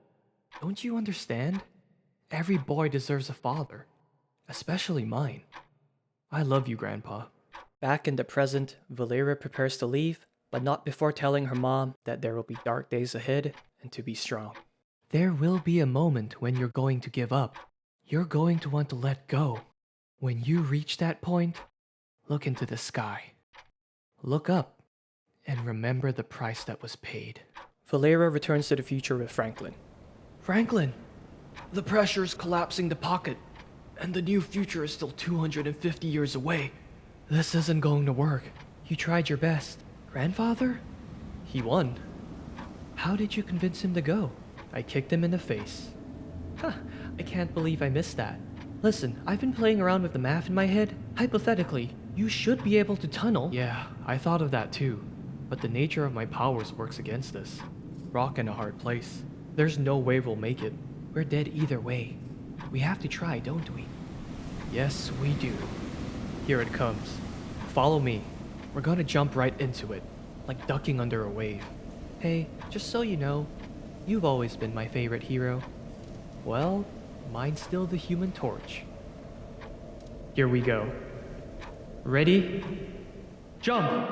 Don't you understand? Every boy deserves a father. Especially mine. I love you, Grandpa. Back in the present, Valeria prepares to leave, but not before telling her mom that there will be dark days ahead and to be strong. There will be a moment when you're going to give up. You're going to want to let go. When you reach that point, look into the sky. Look up and remember the price that was paid. Valeria returns to the future with Franklin. Franklin, the pressure's collapsing the pocket, and the new future is still 250 years away. This isn't going to work. You tried your best. Grandfather? He won. How did you convince him to go? I kicked him in the face. I can't believe I missed that. Listen, I've been playing around with the math in my head. Hypothetically, you should be able to tunnel. Yeah, I thought of that too. But the nature of my powers works against this. Rock in a hard place. There's no way we'll make it. We're dead either way. We have to try, don't we? Yes, we do. Here it comes. Follow me. We're gonna jump right into it, like ducking under a wave. Hey, just so you know, you've always been my favorite hero. Well, mine's still the Human Torch. Here we go. Ready? Jump!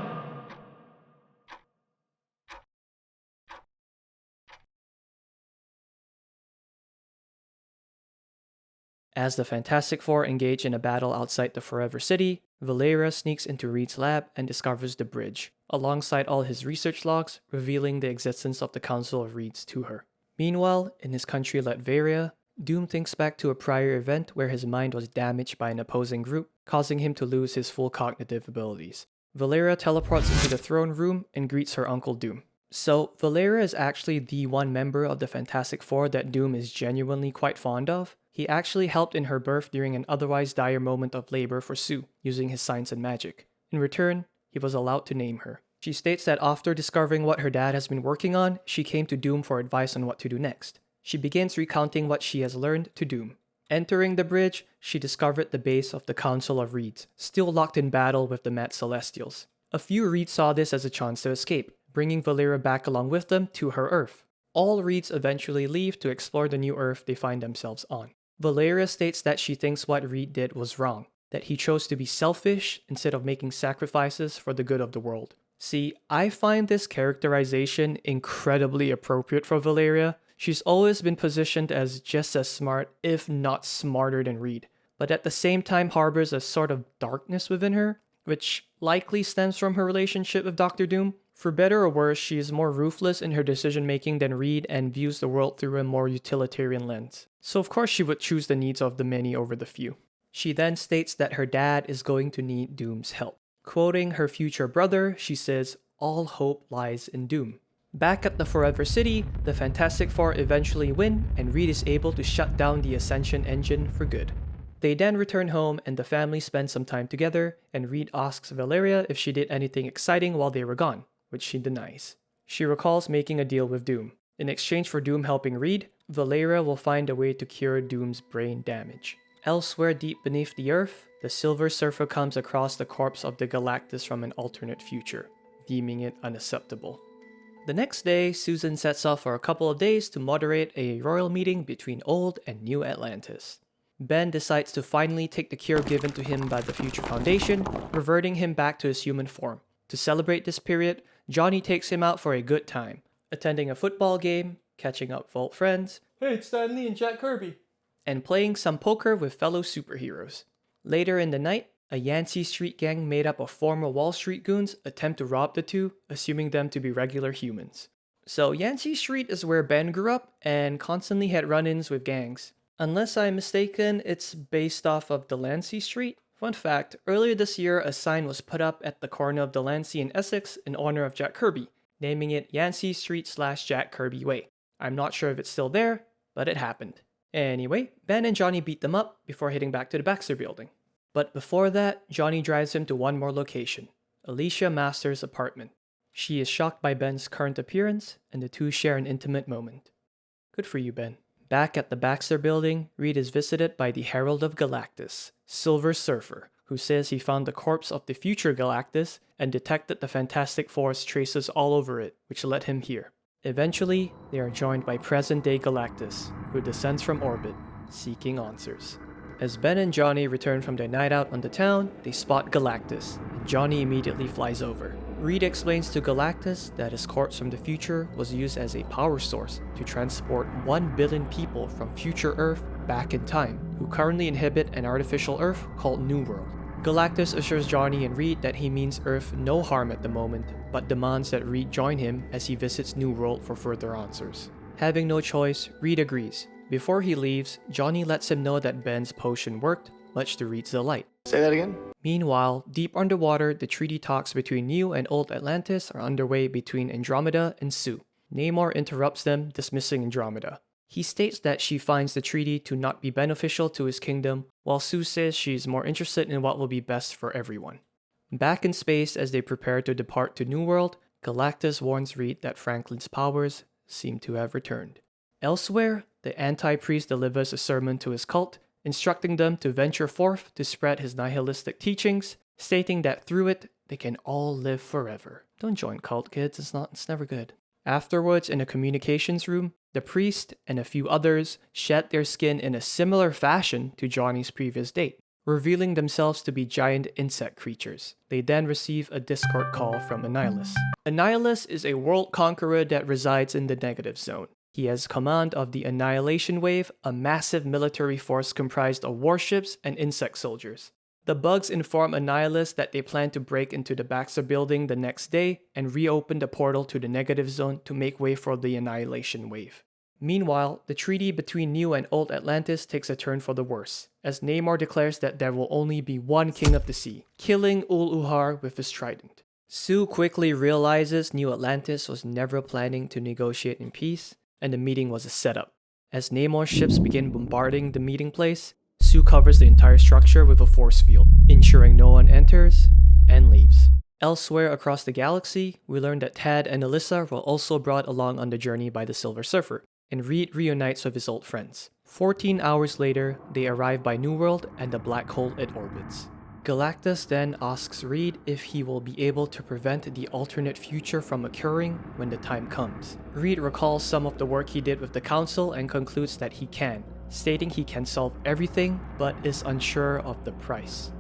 As the Fantastic Four engage in a battle outside the Forever City, Valeria sneaks into Reed's lab and discovers the bridge, alongside all his research logs, revealing the existence of the Council of Reeds to her. Meanwhile, in his country Latveria, Doom thinks back to a prior event where his mind was damaged by an opposing group, causing him to lose his full cognitive abilities. Valeria teleports into the throne room and greets her Uncle Doom. So, Valeria is actually the one member of the Fantastic Four that Doom is genuinely quite fond of. He actually helped in her birth during an otherwise dire moment of labor for Sue, using his science and magic. In return, he was allowed to name her. She states that after discovering what her dad has been working on, she came to Doom for advice on what to do next. She begins recounting what she has learned to Doom. Entering the bridge, she discovered the base of the Council of Reeds, still locked in battle with the Mad Celestials. A few Reeds saw this as a chance to escape, bringing Valeria back along with them to her Earth. All Reeds eventually leave to explore the new Earth they find themselves on. Valeria states that she thinks what Reed did was wrong, that he chose to be selfish instead of making sacrifices for the good of the world. See, I find this characterization incredibly appropriate for Valeria. She's always been positioned as just as smart, if not smarter than Reed, but at the same time harbors a sort of darkness within her, which likely stems from her relationship with Dr. Doom. For better or worse, she is more ruthless in her decision making than Reed and views the world through a more utilitarian lens. So of course she would choose the needs of the many over the few. She then states that her dad is going to need Doom's help. Quoting her future brother, she says, "All hope lies in Doom." Back at the Forever City, the Fantastic Four eventually win, and Reed is able to shut down the Ascension engine for good. They then return home, and the family spends some time together, and Reed asks Valeria if she did anything exciting while they were gone, which she denies. She recalls making a deal with Doom. In exchange for Doom helping Reed, Valeria will find a way to cure Doom's brain damage. Elsewhere deep beneath the Earth, the Silver Surfer comes across the corpse of the Galactus from an alternate future, deeming it unacceptable. The next day, Susan sets off for a couple of days to moderate a royal meeting between Old and New Atlantis. Ben decides to finally take the cure given to him by the Future Foundation, reverting him back to his human form. To celebrate this period, Johnny takes him out for a good time, attending a football game, catching up with old friends, "Hey, it's Stan Lee and Jack Kirby," and playing some poker with fellow superheroes. Later in the night, a Yancey Street gang made up of former Wall Street goons attempt to rob the two, assuming them to be regular humans. So Yancey Street is where Ben grew up and constantly had run-ins with gangs. Unless I'm mistaken, it's based off of Delancey Street. Fun fact, earlier this year a sign was put up at the corner of Delancey and Essex in honor of Jack Kirby, naming it Yancey Street / Jack Kirby Way. I'm not sure if it's still there, but it happened. Anyway, Ben and Johnny beat them up before heading back to the Baxter building. But before that, Johnny drives him to one more location, Alicia Masters' apartment. She is shocked by Ben's current appearance, and the two share an intimate moment. Good for you, Ben. Back at the Baxter building, Reed is visited by the Herald of Galactus, Silver Surfer, who says he found the corpse of the future Galactus and detected the Fantastic Four's traces all over it, which led him here. Eventually, they are joined by present-day Galactus, who descends from orbit, seeking answers. As Ben and Johnny return from their night out on the town, they spot Galactus, and Johnny immediately flies over. Reed explains to Galactus that his corpse from the future was used as a power source to transport 1 billion people from future Earth back in time, who currently inhabit an artificial Earth called New World. Galactus assures Johnny and Reed that he means Earth no harm at the moment, but demands that Reed join him as he visits New World for further answers. Having no choice, Reed agrees. Before he leaves, Johnny lets him know that Ben's potion worked, much to Reed's delight. Say that again? Meanwhile, deep underwater, the treaty talks between New and Old Atlantis are underway between Andromeda and Sue. Namor interrupts them, dismissing Andromeda. He states that she finds the treaty to not be beneficial to his kingdom, while Sue says she's more interested in what will be best for everyone. Back in space as they prepare to depart to New World, Galactus warns Reed that Franklin's powers seem to have returned. Elsewhere, the anti-priest delivers a sermon to his cult, instructing them to venture forth to spread his nihilistic teachings, stating that through it, they can all live forever. Don't join cult, kids. It's never good. Afterwards, in a communications room, the priest and a few others shed their skin in a similar fashion to Johnny's previous date, revealing themselves to be giant insect creatures. They then receive a Discord call from Annihilus. Annihilus is a world conqueror that resides in the negative zone. He has command of the Annihilation Wave, a massive military force comprised of warships and insect soldiers. The bugs inform Annihilus that they plan to break into the Baxter building the next day and reopen the portal to the negative zone to make way for the Annihilation Wave. Meanwhile, the treaty between New and Old Atlantis takes a turn for the worse, as Namor declares that there will only be one King of the Sea, killing Ul-Uhar with his trident. Sue quickly realizes New Atlantis was never planning to negotiate in peace, and the meeting was a setup. As Namor's ships begin bombarding the meeting place, Sue covers the entire structure with a force field, ensuring no one enters and leaves. Elsewhere across the galaxy, we learn that Tad and Alyssa were also brought along on the journey by the Silver Surfer, and Reed reunites with his old friends. 14 hours later, they arrive by New World and the black hole it orbits. Galactus then asks Reed if he will be able to prevent the alternate future from occurring when the time comes. Reed recalls some of the work he did with the Council and concludes that he can, stating he can solve everything but is unsure of the price.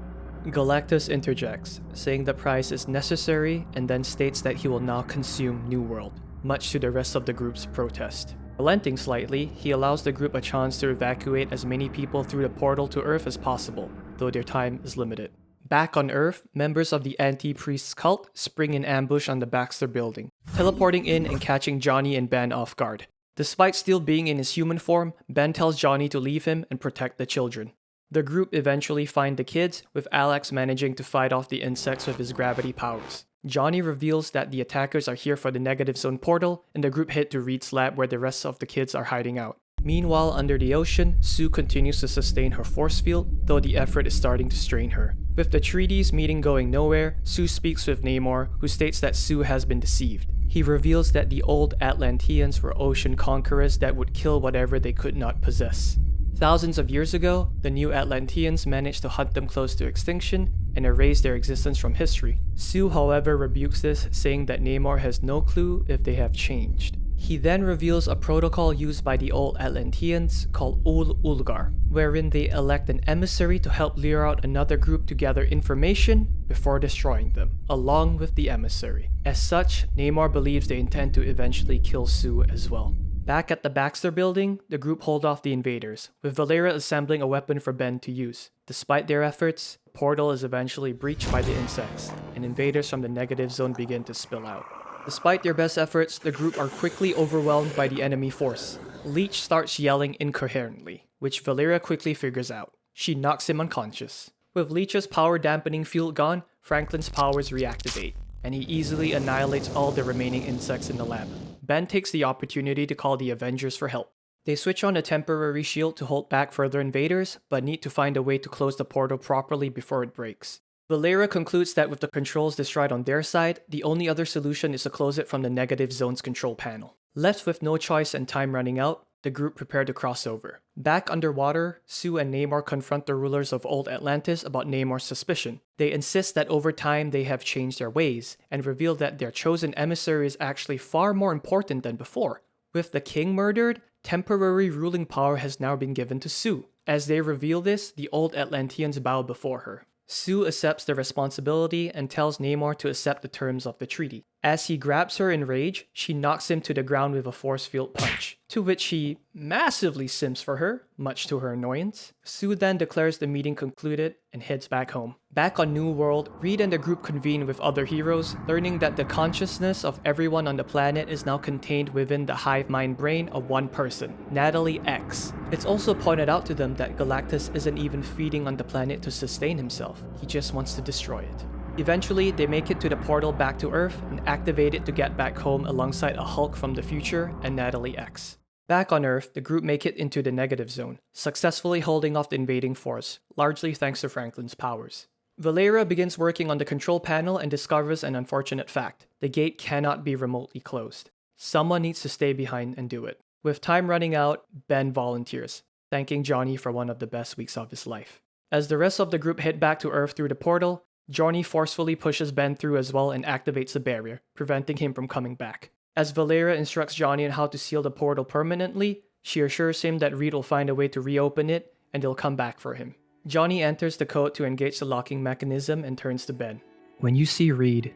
Galactus interjects, saying the price is necessary, and then states that he will now consume New World, much to the rest of the group's protest. Relenting slightly, he allows the group a chance to evacuate as many people through the portal to Earth as possible, though their time is limited. Back on Earth, members of the Anti-Priest's cult spring in ambush on the Baxter building, teleporting in and catching Johnny and Ben off guard. Despite still being in his human form, Ben tells Johnny to leave him and protect the children. The group eventually find the kids, with Alex managing to fight off the insects with his gravity powers. Johnny reveals that the attackers are here for the negative zone portal, and the group head to Reed's lab where the rest of the kids are hiding out. Meanwhile, under the ocean, Sue continues to sustain her force field, though the effort is starting to strain her. With the treaties meeting going nowhere, Sue speaks with Namor, who states that Sue has been deceived. He reveals that the old Atlanteans were ocean conquerors that would kill whatever they could not possess. Thousands of years ago, the new Atlanteans managed to hunt them close to extinction and erase their existence from history. Sue, however, rebukes this, saying that Namor has no clue if they have changed. He then reveals a protocol used by the old Atlanteans called Ul Ulgar, wherein they elect an emissary to help lure out another group to gather information before destroying them, along with the emissary. As such, Namor believes they intend to eventually kill Sue as well. Back at the Baxter building, the group hold off the invaders, with Valera assembling a weapon for Ben to use. Despite their efforts, the portal is eventually breached by the insects, and invaders from the negative zone begin to spill out. Despite their best efforts, the group are quickly overwhelmed by the enemy force. Leech starts yelling incoherently, which Valera quickly figures out. She knocks him unconscious. With Leech's power dampening field gone, Franklin's powers reactivate, and he easily annihilates all the remaining insects in the lab. Ben takes the opportunity to call the Avengers for help. They switch on a temporary shield to hold back further invaders, but need to find a way to close the portal properly before it breaks. Valera concludes that with the controls destroyed on their side, the only other solution is to close it from the negative zone's control panel. Left with no choice and time running out, the group prepare to cross over. Back underwater, Sue and Namor confront the rulers of old Atlantis about Namor's suspicion. They insist that over time they have changed their ways, and reveal that their chosen emissary is actually far more important than before. With the king murdered, temporary ruling power has now been given to Sue. As they reveal this, the old Atlanteans bow before her. Sue accepts the responsibility and tells Namor to accept the terms of the treaty. As he grabs her in rage, she knocks him to the ground with a force field punch, to which he massively simps for her, much to her annoyance. Sue then declares the meeting concluded and heads back home. Back on New World, Reed and the group convene with other heroes, learning that the consciousness of everyone on the planet is now contained within the hive mind brain of one person, Natalie X. It's also pointed out to them that Galactus isn't even feeding on the planet to sustain himself, he just wants to destroy it. Eventually, they make it to the portal back to Earth and activate it to get back home alongside a Hulk from the future and Natalie X. Back on Earth, the group make it into the negative zone, successfully holding off the invading force, largely thanks to Franklin's powers. Valera begins working on the control panel and discovers an unfortunate fact: the gate cannot be remotely closed. Someone needs to stay behind and do it. With time running out, Ben volunteers, thanking Johnny for one of the best weeks of his life. As the rest of the group head back to Earth through the portal, Johnny forcefully pushes Ben through as well and activates the barrier, preventing him from coming back. As Valera instructs Johnny on how to seal the portal permanently, she assures him that Reed will find a way to reopen it and they'll come back for him. Johnny enters the code to engage the locking mechanism and turns to Ben. When you see Reed,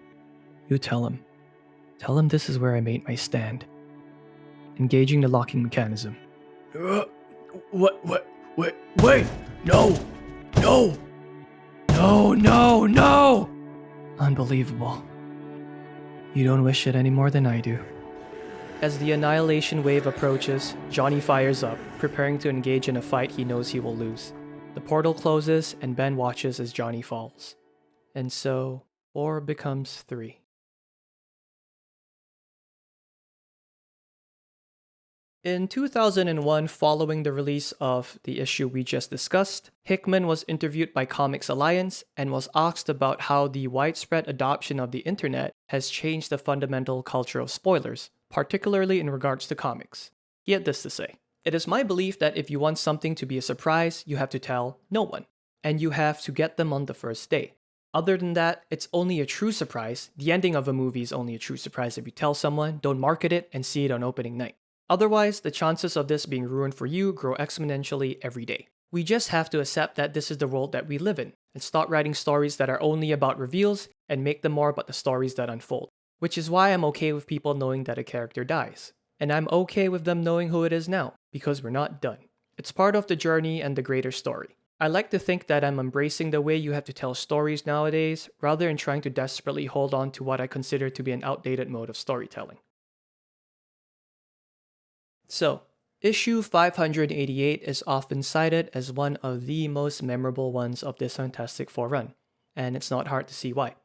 you tell him. Tell him this is where I made my stand. Engaging the locking mechanism. Wait! No! No! Unbelievable. You don't wish it any more than I do. As the annihilation wave approaches, Johnny fires up, preparing to engage in a fight he knows he will lose. The portal closes and Ben watches as Johnny falls. And so, 4 becomes 3. In 2001, following the release of the issue we just discussed, Hickman was interviewed by Comics Alliance and was asked about how the widespread adoption of the internet has changed the fundamental culture of spoilers, particularly in regards to comics. He had this to say: "It is my belief that if you want something to be a surprise, you have to tell no one, and you have to get them on the first day. Other than that, it's only a true surprise. The ending of a movie is only a true surprise if you tell someone, don't market it, and see it on opening night. Otherwise, the chances of this being ruined for you grow exponentially every day. We just have to accept that this is the world that we live in, and stop writing stories that are only about reveals and make them more about the stories that unfold. Which is why I'm okay with people knowing that a character dies. And I'm okay with them knowing who it is now, because we're not done. It's part of the journey and the greater story. I like to think that I'm embracing the way you have to tell stories nowadays, rather than trying to desperately hold on to what I consider to be an outdated mode of storytelling. So, issue 588 is often cited as one of the most memorable ones of this Fantastic Four run, and it's not hard to see why.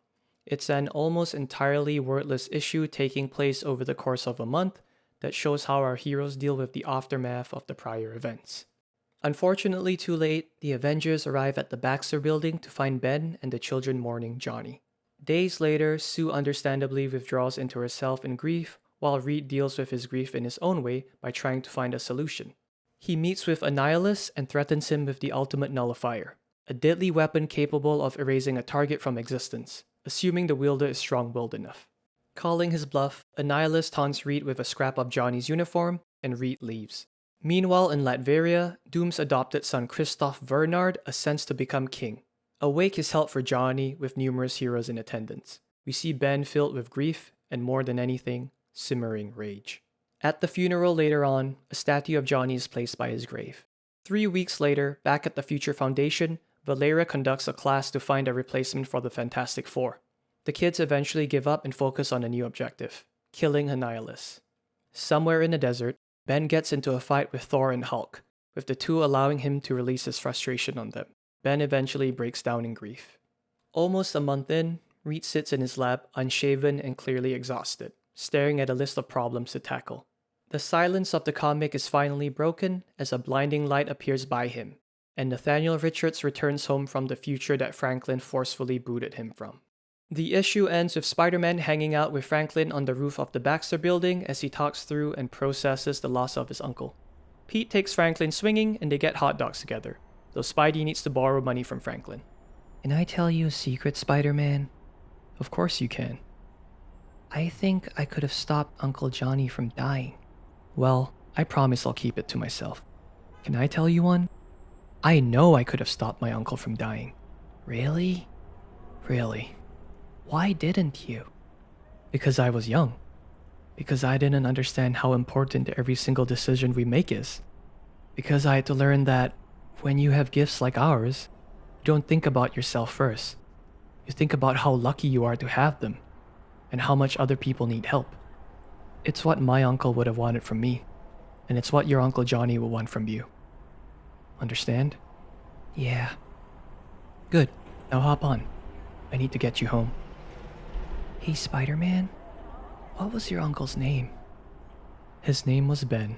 It's an almost entirely wordless issue taking place over the course of a month that shows how our heroes deal with the aftermath of the prior events. Unfortunately, too late, the Avengers arrive at the Baxter building to find Ben and the children mourning Johnny. Days later, Sue understandably withdraws into herself in grief, while Reed deals with his grief in his own way by trying to find a solution. He meets with Annihilus and threatens him with the ultimate nullifier, a deadly weapon capable of erasing a target from existence, assuming the wielder is strong-willed enough. Calling his bluff, Annihilus taunts Reed with a scrap of Johnny's uniform, and Reed leaves. Meanwhile, in Latveria, Doom's adopted son Christoph Bernard ascends to become king. A wake is held for Johnny with numerous heroes in attendance. We see Ben filled with grief and, more than anything, simmering rage. At the funeral later on, a statue of Johnny is placed by his grave. 3 weeks later, back at the Future Foundation, Valeria conducts a class to find a replacement for the Fantastic Four. The kids eventually give up and focus on a new objective, killing Annihilus. Somewhere in the desert, Ben gets into a fight with Thor and Hulk, with the two allowing him to release his frustration on them. Ben eventually breaks down in grief. Almost a month in, Reed sits in his lab, unshaven and clearly exhausted, staring at a list of problems to tackle. The silence of the comic is finally broken as a blinding light appears by him, and Nathaniel Richards returns home from the future that Franklin forcefully booted him from. The issue ends with Spider-Man hanging out with Franklin on the roof of the Baxter building as he talks through and processes the loss of his uncle. Pete takes Franklin swinging and they get hot dogs together, though Spidey needs to borrow money from Franklin. Can I tell you a secret, Spider-Man? Of course you can. I think I could have stopped Uncle Johnny from dying. Well, I promise I'll keep it to myself. Can I tell you one? I know I could have stopped my uncle from dying. Really? Really. Why didn't you? Because I was young. Because I didn't understand how important every single decision we make is. Because I had to learn that when you have gifts like ours, you don't think about yourself first. You think about how lucky you are to have them, and how much other people need help. It's what my uncle would have wanted from me, and it's what your Uncle Johnny will want from you. Understand? Yeah. Good. Now hop on. I need to get you home. Hey, Spider-Man. What was your uncle's name? His name was Ben.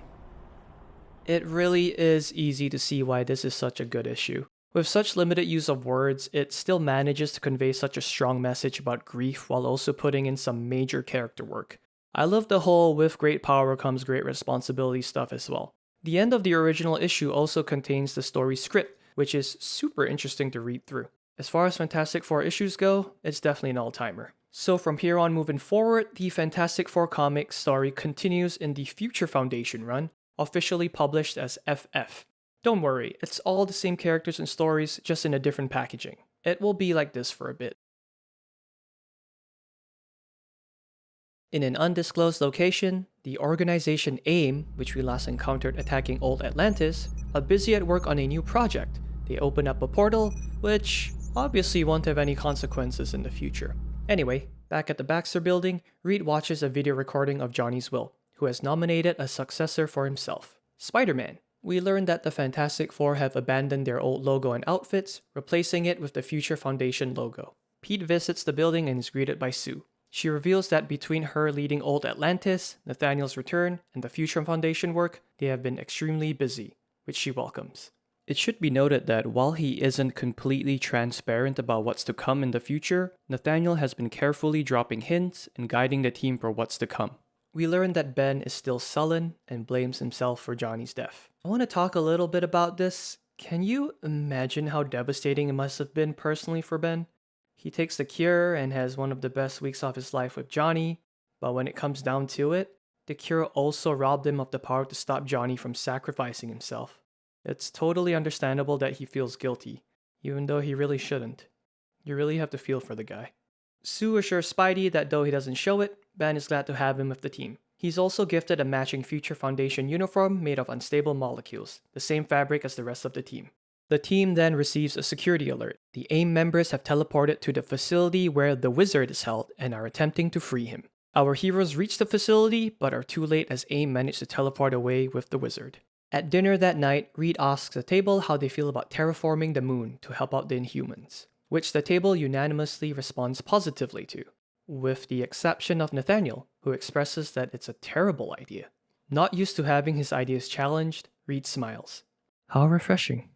It really is easy to see why this is such a good issue. With such limited use of words, it still manages to convey such a strong message about grief while also putting in some major character work. I love the whole with great power comes great responsibility stuff as well. The end of the original issue also contains the story script, which is super interesting to read through. As far as Fantastic Four issues go, it's definitely an all-timer. So from here on moving forward, the Fantastic Four comic story continues in the Future Foundation run, officially published as FF. Don't worry, it's all the same characters and stories, just in a different packaging. It will be like this for a bit. In an undisclosed location, the organization AIM, which we last encountered attacking old Atlantis, are busy at work on a new project. They open up a portal, which obviously won't have any consequences in the future. Anyway, back at the Baxter building, Reed watches a video recording of Johnny's will, who has nominated a successor for himself, Spider-Man. We learn that the Fantastic Four have abandoned their old logo and outfits, replacing it with the Future Foundation logo. Pete visits the building and is greeted by Sue. She reveals that between her leading old Atlantis, Nathaniel's return, and the Future Foundation work, they have been extremely busy, which she welcomes. It should be noted that while he isn't completely transparent about what's to come in the future, Nathaniel has been carefully dropping hints and guiding the team for what's to come. We learn that Ben is still sullen and blames himself for Johnny's death. I want to talk a little bit about this. Can you imagine how devastating it must have been personally for Ben? He takes the cure and has one of the best weeks of his life with Johnny, but when it comes down to it, the cure also robbed him of the power to stop Johnny from sacrificing himself. It's totally understandable that he feels guilty, even though he really shouldn't. You really have to feel for the guy. Sue assures Spidey that though he doesn't show it, Ben is glad to have him with the team. He's also gifted a matching Future Foundation uniform made of unstable molecules, the same fabric as the rest of the team. The team then receives a security alert. The AIM members have teleported to the facility where the wizard is held and are attempting to free him. Our heroes reach the facility, but are too late as AIM managed to teleport away with the wizard. At dinner that night, Reed asks the table how they feel about terraforming the moon to help out the Inhumans, which the table unanimously responds positively to, with the exception of Nathaniel, who expresses that it's a terrible idea. Not used to having his ideas challenged, Reed smiles. How refreshing.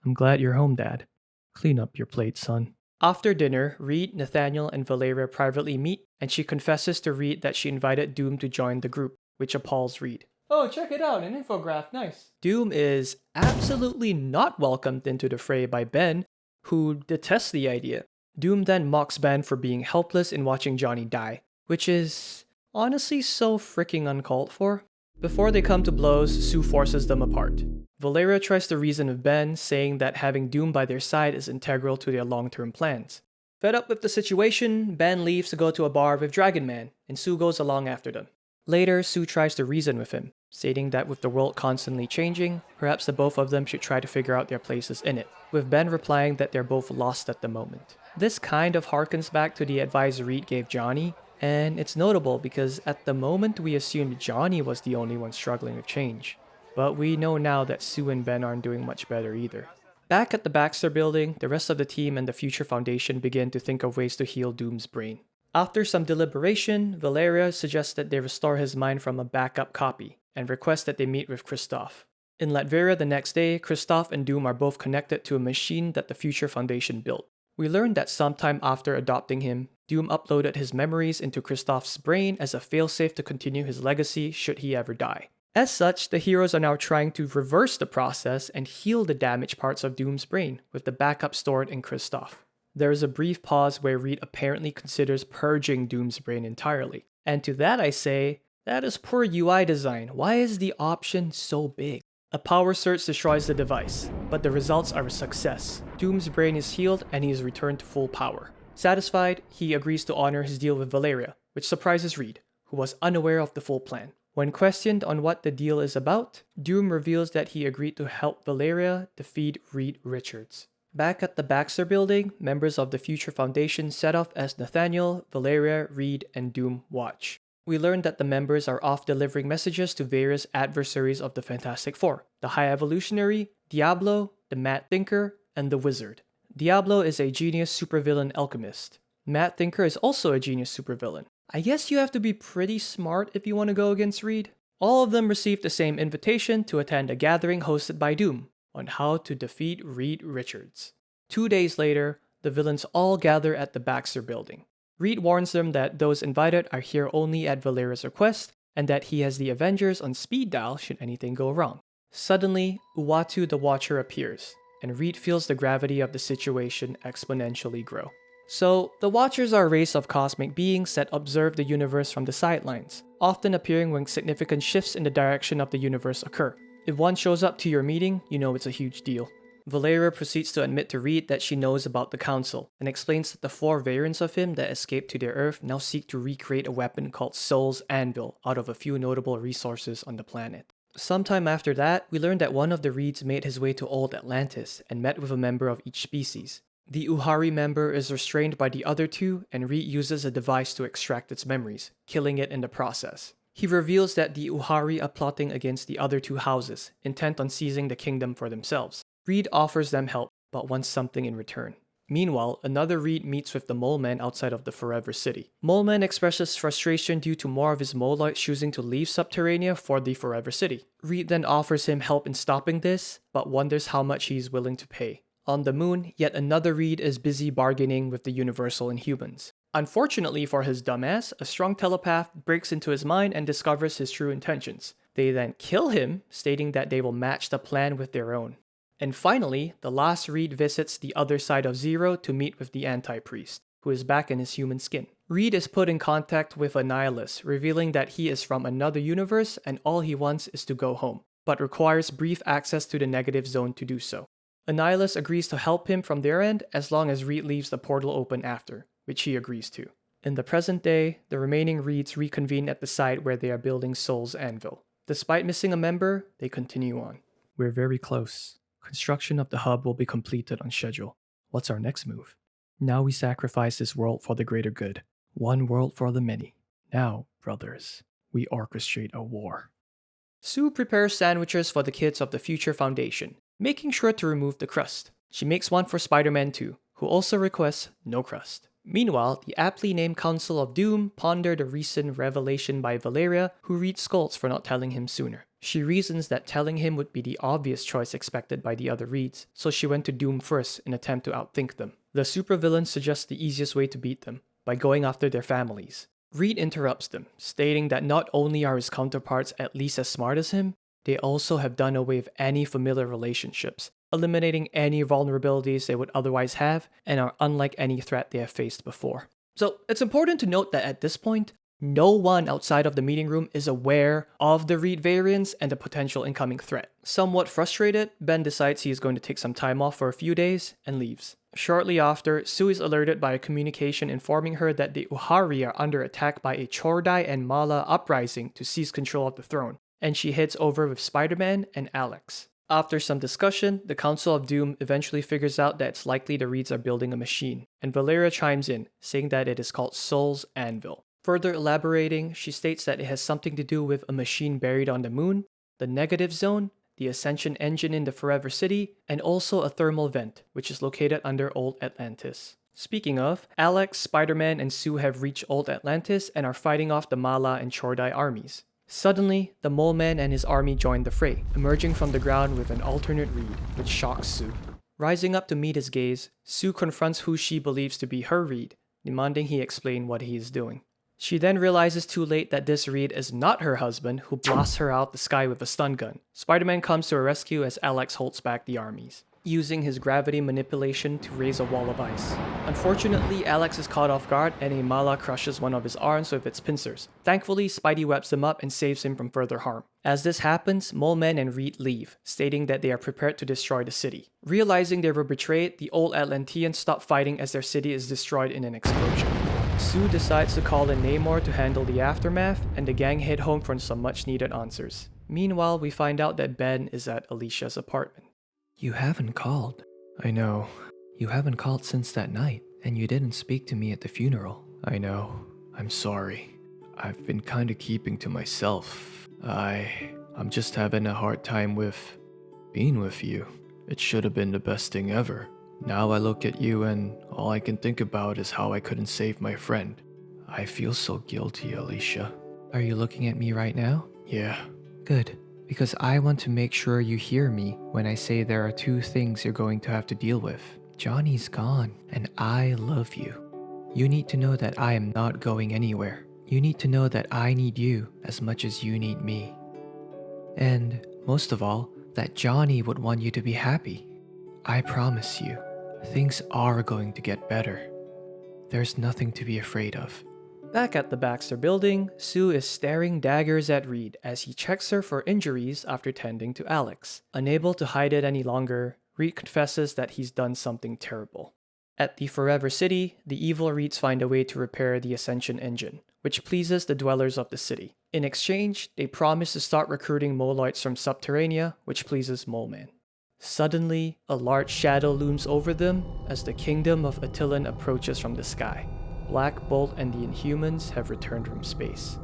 I'm glad you're home, Dad. Clean up your plate, son. After dinner, Reed, Nathaniel, and Valeria privately meet, and she confesses to Reed that she invited Doom to join the group, which appalls Reed. Oh, check it out, an infograph, nice. Doom is absolutely not welcomed into the fray by Ben, who detests the idea. Doom then mocks Ben for being helpless in watching Johnny die, which is honestly so freaking uncalled for. Before they come to blows, Sue forces them apart. Valeria tries to reason with Ben, saying that having Doom by their side is integral to their long-term plans. Fed up with the situation, Ben leaves to go to a bar with Dragon Man, and Sue goes along after them. Later, Sue tries to reason with him, stating that with the world constantly changing, perhaps the both of them should try to figure out their places in it, with Ben replying that they're both lost at the moment. This kind of harkens back to the advice Reed gave Johnny, and it's notable because at the moment we assumed Johnny was the only one struggling with change. But we know now that Sue and Ben aren't doing much better either. Back at the Baxter building, the rest of the team and the Future Foundation begin to think of ways to heal Doom's brain. After some deliberation, Valeria suggests that they restore his mind from a backup copy, and requests that they meet with Christoph. In Latveria the next day, Christoph and Doom are both connected to a machine that the Future Foundation built. We learned that sometime after adopting him, Doom uploaded his memories into Christoph's brain as a failsafe to continue his legacy should he ever die. As such, the heroes are now trying to reverse the process and heal the damaged parts of Doom's brain, with the backup stored in Christoph. There is a brief pause where Reed apparently considers purging Doom's brain entirely. And to that I say, that is poor UI design. Why is the option so big? A power surge destroys the device, but the results are a success. Doom's brain is healed and he is returned to full power. Satisfied, he agrees to honor his deal with Valeria, which surprises Reed, who was unaware of the full plan. When questioned on what the deal is about, Doom reveals that he agreed to help Valeria defeat Reed Richards. Back at the Baxter building, members of the Future Foundation set off as Nathaniel, Valeria, Reed, and Doom watch. We learn that the members are off delivering messages to various adversaries of the Fantastic Four: the High Evolutionary, Diablo, the Mad Thinker, and the Wizard. Diablo is a genius supervillain alchemist. Mad Thinker is also a genius supervillain. I guess you have to be pretty smart if you want to go against Reed. All of them received the same invitation to attend a gathering hosted by Doom on how to defeat Reed Richards. 2 days later, the villains all gather at the Baxter building. Reed warns them that those invited are here only at Valeria's request, and that he has the Avengers on speed dial should anything go wrong. Suddenly, Uatu the Watcher appears, and Reed feels the gravity of the situation exponentially grow. So, the Watchers are a race of cosmic beings that observe the universe from the sidelines, often appearing when significant shifts in the direction of the universe occur. If one shows up to your meeting, you know it's a huge deal. Valeria proceeds to admit to Reed that she knows about the Council, and explains that the 4 variants of him that escaped to their Earth now seek to recreate a weapon called Soul's Anvil out of a few notable resources on the planet. Sometime after that, we learned that one of the Reeds made his way to Old Atlantis and met with a member of each species. The Uhari member is restrained by the other 2, and Reed uses a device to extract its memories, killing it in the process. He reveals that the Uhari are plotting against the other 2 houses, intent on seizing the kingdom for themselves. Reed offers them help, but wants something in return. Meanwhile, another Reed meets with the Mole Man outside of the Forever City. Mole Man expresses frustration due to more of his Moloids choosing to leave Subterranea for the Forever City. Reed then offers him help in stopping this, but wonders how much he is willing to pay. On the moon, yet another Reed is busy bargaining with the Universal Inhumans. Unfortunately for his dumbass, a strong telepath breaks into his mind and discovers his true intentions. They then kill him, stating that they will match the plan with their own. And finally, the last Reed visits the other side of Zero to meet with the Anti-Priest, who is back in his human skin. Reed is put in contact with a Nihilus, revealing that he is from another universe and all he wants is to go home, but requires brief access to the negative zone to do so. Annihilus agrees to help him from their end as long as Reed leaves the portal open after, which he agrees to. In the present day, the remaining Reeds reconvene at the site where they are building Soul's Anvil. Despite missing a member, they continue on. We're very close. Construction of the hub will be completed on schedule. What's our next move? Now we sacrifice this world for the greater good. One world for the many. Now, brothers, we orchestrate a war. Sue prepares sandwiches for the kids of the Future Foundation, making sure to remove the crust. She makes one for Spider-Man too, who also requests no crust. Meanwhile, the aptly named Council of Doom ponder the recent revelation by Valeria, who Reed scolds for not telling him sooner. She reasons that telling him would be the obvious choice expected by the other Reeds, so she went to Doom first in an attempt to outthink them. The supervillains suggest the easiest way to beat them, by going after their families. Reed interrupts them, stating that not only are his counterparts at least as smart as him, they also have done away with any familiar relationships, eliminating any vulnerabilities they would otherwise have, and are unlike any threat they have faced before. So it's important to note that at this point, no one outside of the meeting room is aware of the Reed variants and the potential incoming threat. Somewhat frustrated, Ben decides he is going to take some time off for a few days and leaves. Shortly after, Sue is alerted by a communication informing her that the Uhari are under attack by a Chordai and Mala uprising to seize control of the throne, and she heads over with Spider-Man and Alex. After some discussion, the Council of Doom eventually figures out that it's likely the Reeds are building a machine, and Valeria chimes in, saying that it is called Soul's Anvil. Further elaborating, she states that it has something to do with a machine buried on the moon, the negative zone, the Ascension engine in the Forever City, and also a thermal vent, which is located under Old Atlantis. Speaking of, Alex, Spider-Man, and Sue have reached Old Atlantis and are fighting off the Mala and Chordai armies. Suddenly, the Mole Man and his army join the fray, emerging from the ground with an alternate Reed, which shocks Sue. Rising up to meet his gaze, Sue confronts who she believes to be her Reed, demanding he explain what he is doing. She then realizes too late that this Reed is not her husband, who blasts her out the sky with a stun gun. Spider-Man comes to her rescue as Alex holds back the armies, using his gravity manipulation to raise a wall of ice. Unfortunately, Alex is caught off guard and a Mala crushes one of his arms with its pincers. Thankfully, Spidey webs him up and saves him from further harm. As this happens, Mole Man and Reed leave, stating that they are prepared to destroy the city. Realizing they were betrayed, the old Atlanteans stop fighting as their city is destroyed in an explosion. Sue decides to call in Namor to handle the aftermath, and the gang head home for some much needed answers. Meanwhile, we find out that Ben is at Alicia's apartment. You haven't called. I know. You haven't called since that night, and you didn't speak to me at the funeral. I know. I'm sorry. I've been kinda keeping to myself. I'm just having a hard time with being with you. It should have been the best thing ever. Now I look at you and all I can think about is how I couldn't save my friend. I feel so guilty, Alicia. Are you looking at me right now? Yeah. Good, because I want to make sure you hear me when I say there are two things you're going to have to deal with. Johnny's gone, and I love you. You need to know that I am not going anywhere. You need to know that I need you as much as you need me. And, most of all, that Johnny would want you to be happy. I promise you, things are going to get better. There's nothing to be afraid of. Back at the Baxter building, Sue is staring daggers at Reed as he checks her for injuries after tending to Alex. Unable to hide it any longer, Reed confesses that he's done something terrible. At the Forever City, the evil Reeds find a way to repair the Ascension engine, which pleases the dwellers of the city. In exchange, they promise to start recruiting Moloids from Subterranea, which pleases Mole Man. Suddenly, a large shadow looms over them as the kingdom of Attilan approaches from the sky. Black Bolt and the Inhumans have returned from space.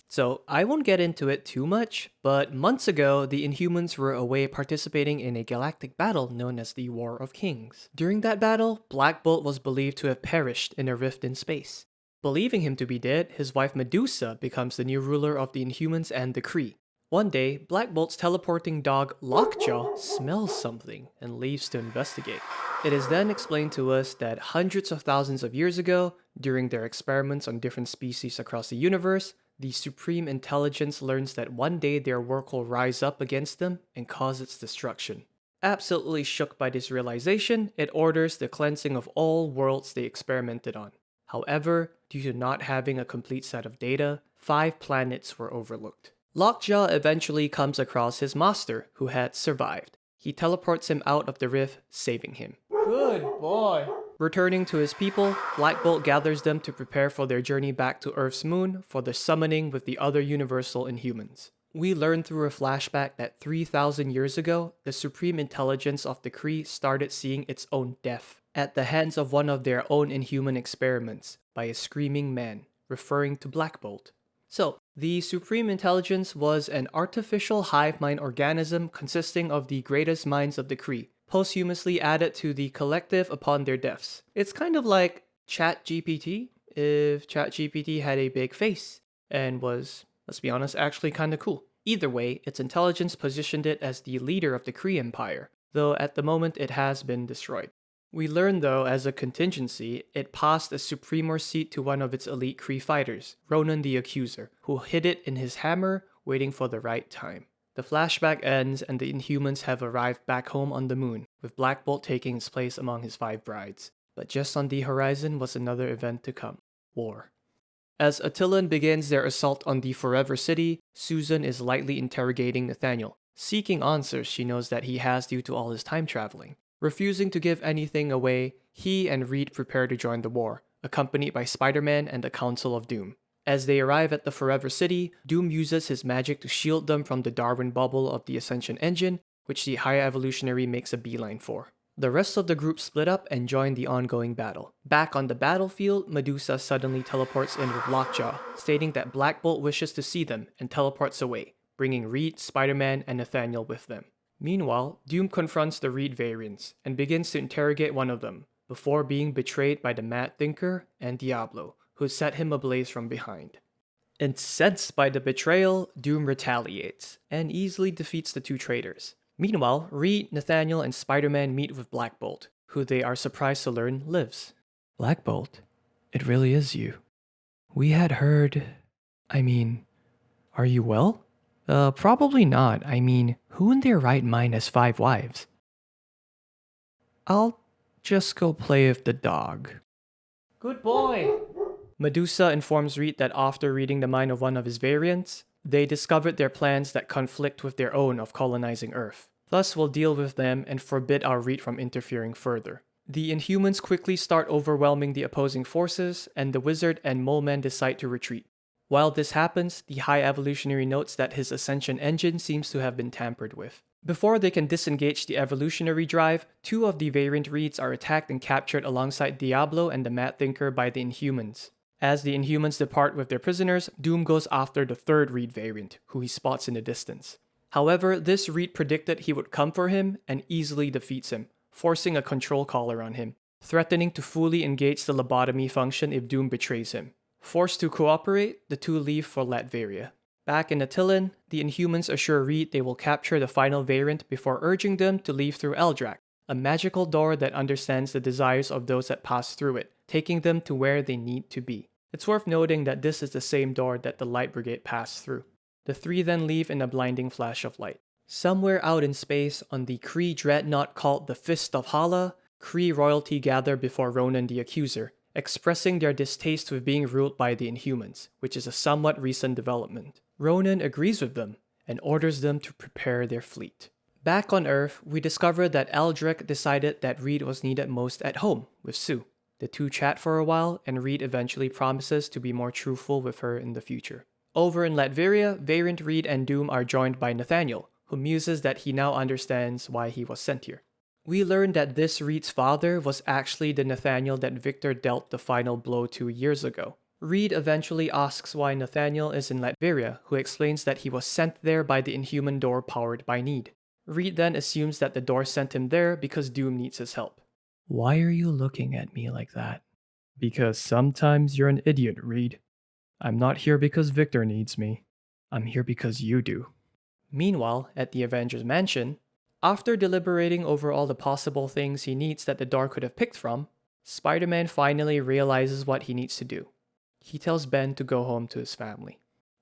So, I won't get into it too much, but months ago, the Inhumans were away participating in a galactic battle known as the War of Kings. During that battle, Black Bolt was believed to have perished in a rift in space. Believing him to be dead, his wife Medusa becomes the new ruler of the Inhumans and the Kree. One day, Black Bolt's teleporting dog Lockjaw smells something and leaves to investigate. It is then explained to us that hundreds of thousands of years ago, during their experiments on different species across the universe, the Supreme Intelligence learns that one day their work will rise up against them and cause its destruction. Absolutely shook by this realization, it orders the cleansing of all worlds they experimented on. However, due to not having a complete set of data, 5 planets were overlooked. Lockjaw eventually comes across his master, who had survived. He teleports him out of the rift, saving him. Good boy. Returning to his people, Black Bolt gathers them to prepare for their journey back to Earth's moon for the summoning with the other Universal Inhumans. We learn through a flashback that 3,000 years ago, the supreme intelligence of the Kree started seeing its own death at the hands of one of their own inhuman experiments by a screaming man, referring to Black Bolt. So, the supreme intelligence was an artificial hive mind organism consisting of the greatest minds of the Kree, posthumously added to the collective upon their deaths. It's kind of like ChatGPT if ChatGPT had a big face and was, let's be honest, actually kinda cool. Either way, its intelligence positioned it as the leader of the Kree Empire, though at the moment it has been destroyed. We learn though, as a contingency, it passed a Supremor seat to one of its elite Kree fighters, Ronan the Accuser, who hid it in his hammer, waiting for the right time. The flashback ends and the Inhumans have arrived back home on the moon, with Black Bolt taking his place among his 5 brides. But just on the horizon was another event to come: war. As Attilan begins their assault on the Forever City, Susan is lightly interrogating Nathaniel, seeking answers she knows that he has due to all his time traveling. Refusing to give anything away, he and Reed prepare to join the war, accompanied by Spider-Man and the Council of Doom. As they arrive at the Forever City, Doom uses his magic to shield them from the Darwin bubble of the Ascension engine, which the High Evolutionary makes a beeline for. The rest of the group split up and join the ongoing battle. Back on the battlefield, Medusa suddenly teleports in with Lockjaw, stating that Black Bolt wishes to see them and teleports away, bringing Reed, Spider-Man, and Nathaniel with them. Meanwhile, Doom confronts the Reed variants and begins to interrogate one of them, before being betrayed by the Mad Thinker and Diablo, who set him ablaze from behind. Incensed by the betrayal, Doom retaliates, and easily defeats the 2 traitors. Meanwhile, Reed, Nathaniel, and Spider-Man meet with Black Bolt, who they are surprised to learn lives. Black Bolt, it really is you. We had heard... are you well? Probably not. Who in their right mind has 5 wives? I'll just go play with the dog. Good boy! Medusa informs Reed that after reading the mind of one of his variants, they discovered their plans that conflict with their own of colonizing Earth. Thus, we'll deal with them and forbid our Reed from interfering further. The Inhumans quickly start overwhelming the opposing forces, and the Wizard and Mole Man decide to retreat. While this happens, the High Evolutionary notes that his Ascension engine seems to have been tampered with. Before they can disengage the evolutionary drive, 2 of the variant Reeds are attacked and captured alongside Diablo and the Mad Thinker by the Inhumans. As the Inhumans depart with their prisoners, Doom goes after the 3rd Reed variant, who he spots in the distance. However, this Reed predicted he would come for him and easily defeats him, forcing a control collar on him, threatening to fully engage the lobotomy function if Doom betrays him. Forced to cooperate, the 2 leave for Latveria. Back in Attilan, the Inhumans assure Reed they will capture the final variant before urging them to leave through Eldrak, a magical door that understands the desires of those that pass through it, taking them to where they need to be. It's worth noting that this is the same door that the Light Brigade passed through. The 3 then leave in a blinding flash of light. Somewhere out in space, on the Kree dreadnought called the Fist of Hala, Kree royalty gather before Ronan the Accuser, expressing their distaste with being ruled by the Inhumans, which is a somewhat recent development. Ronan agrees with them and orders them to prepare their fleet. Back on Earth, we discover that Eldrak decided that Reed was needed most at home with Sue. The 2 chat for a while, and Reed eventually promises to be more truthful with her in the future. Over in Latveria, Variant Reed and Doom are joined by Nathaniel, who muses that he now understands why he was sent here. We learn that this Reed's father was actually the Nathaniel that Victor dealt the final blow 2 years ago. Reed eventually asks why Nathaniel is in Latveria, who explains that he was sent there by the Inhuman door powered by need. Reed then assumes that the door sent him there because Doom needs his help. Why are you looking at me like that? Because sometimes you're an idiot, Reed. I'm not here because Victor needs me. I'm here because you do. Meanwhile, at the Avengers Mansion, after deliberating over all the possible things he needs that the door could have picked from, Spider-Man finally realizes what he needs to do. He tells Ben to go home to his family.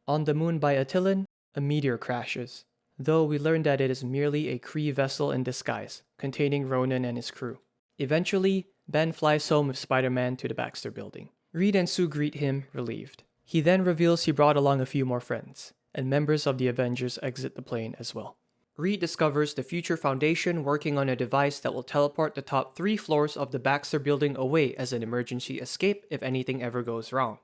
On the moon by Attilan, a meteor crashes, though we learn that it is merely a Kree vessel in disguise, containing Ronan and his crew. Eventually, Ben flies home with Spider-Man to the Baxter building. Reed and Sue greet him, relieved. He then reveals he brought along a few more friends, and members of the Avengers exit the plane as well. Reed discovers the Future Foundation working on a device that will teleport the top 3 floors of the Baxter building away as an emergency escape if anything ever goes wrong.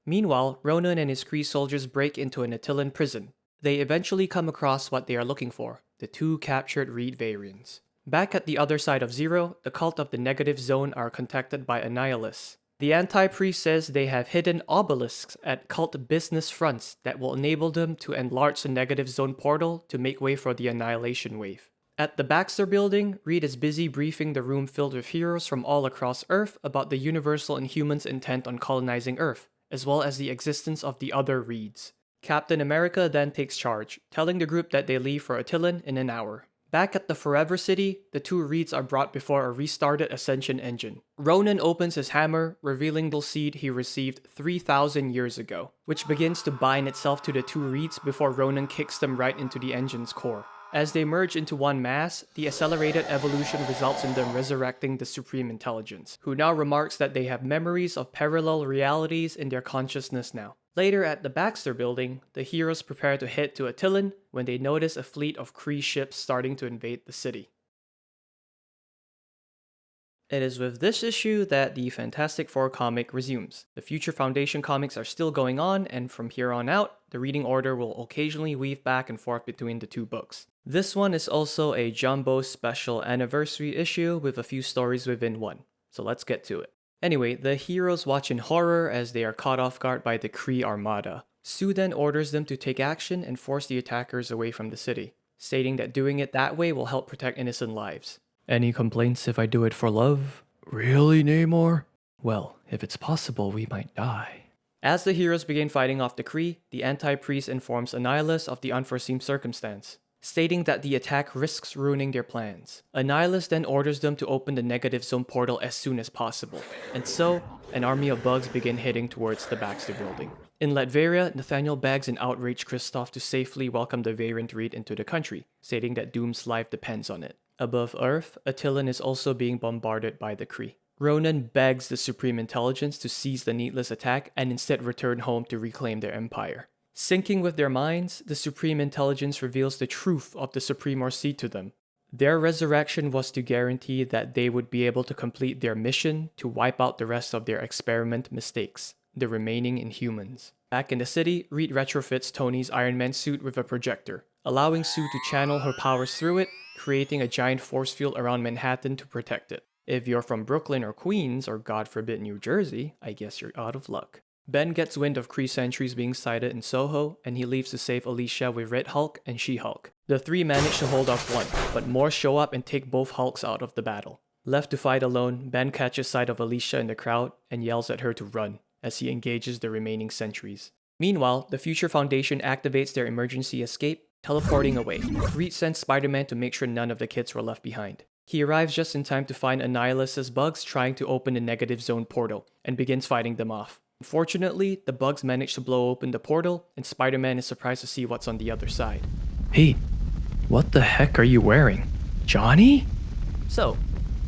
Meanwhile, Ronan and his Kree soldiers break into an Attilan prison. They eventually come across what they are looking for, the 2 captured Reed variants. Back at the other side of Zero, the cult of the Negative Zone are contacted by Annihilus. The Anti-Priest says they have hidden obelisks at cult business fronts that will enable them to enlarge the Negative Zone portal to make way for the Annihilation Wave. At the Baxter building, Reed is busy briefing the room filled with heroes from all across Earth about the Universal Inhumans' intent on colonizing Earth, as well as the existence of the other Reeds. Captain America then takes charge, telling the group that they leave for Attilan in an hour. Back at the Forever City, the 2 Reeds are brought before a restarted Ascension engine. Ronan opens his hammer, revealing the seed he received 3,000 years ago, which begins to bind itself to the 2 Reeds before Ronan kicks them right into the engine's core. As they merge into one mass, the accelerated evolution results in them resurrecting the Supreme Intelligence, who now remarks that they have memories of parallel realities in their consciousness now. Later at the Baxter building, the heroes prepare to head to Attilan when they notice a fleet of Kree ships starting to invade the city. It is with this issue that the Fantastic Four comic resumes. The Future Foundation comics are still going on, and from here on out, the reading order will occasionally weave back and forth between the 2 books. This one is also a jumbo special anniversary issue with a few stories within one, so let's get to it. Anyway, the heroes watch in horror as they are caught off guard by the Kree Armada. Sue then orders them to take action and force the attackers away from the city, stating that doing it that way will help protect innocent lives. Any complaints if I do it for love? Really, Namor? Well, if it's possible, we might die. As the heroes begin fighting off the Kree, the Anti-Priest informs Annihilus of the unforeseen circumstance, stating that the attack risks ruining their plans. Annihilus then orders them to open the Negative Zone portal as soon as possible, and so, an army of bugs begin heading towards the Baxter building. In Latveria, Nathaniel begs an outraged Kristoff to safely welcome the variant Reed into the country, stating that Doom's life depends on it. Above Earth, Attilan is also being bombarded by the Kree. Ronan begs the Supreme Intelligence to cease the needless attack and instead return home to reclaim their empire. Syncing with their minds, the Supreme Intelligence reveals the truth of the Supremor seed to them. Their resurrection was to guarantee that they would be able to complete their mission to wipe out the rest of their experiment mistakes, the remaining Inhumans. Back in the city, Reed retrofits Tony's Iron Man suit with a projector, allowing Sue to channel her powers through it, creating a giant force field around Manhattan to protect it. If you're from Brooklyn or Queens, or God forbid New Jersey, I guess you're out of luck. Ben gets wind of Kree sentries being sighted in Soho, and he leaves to save Alicia with Red Hulk and She-Hulk. The 3 manage to hold off one, but more show up and take both Hulks out of the battle. Left to fight alone, Ben catches sight of Alicia in the crowd and yells at her to run, as he engages the remaining sentries. Meanwhile, the Future Foundation activates their emergency escape, teleporting away. Reed sends Spider-Man to make sure none of the kids were left behind. He arrives just in time to find Annihilus's bugs trying to open the Negative Zone portal, and begins fighting them off. Unfortunately, the bugs manage to blow open the portal, and Spider-Man is surprised to see what's on the other side. Pete, what the heck are you wearing? Johnny? So,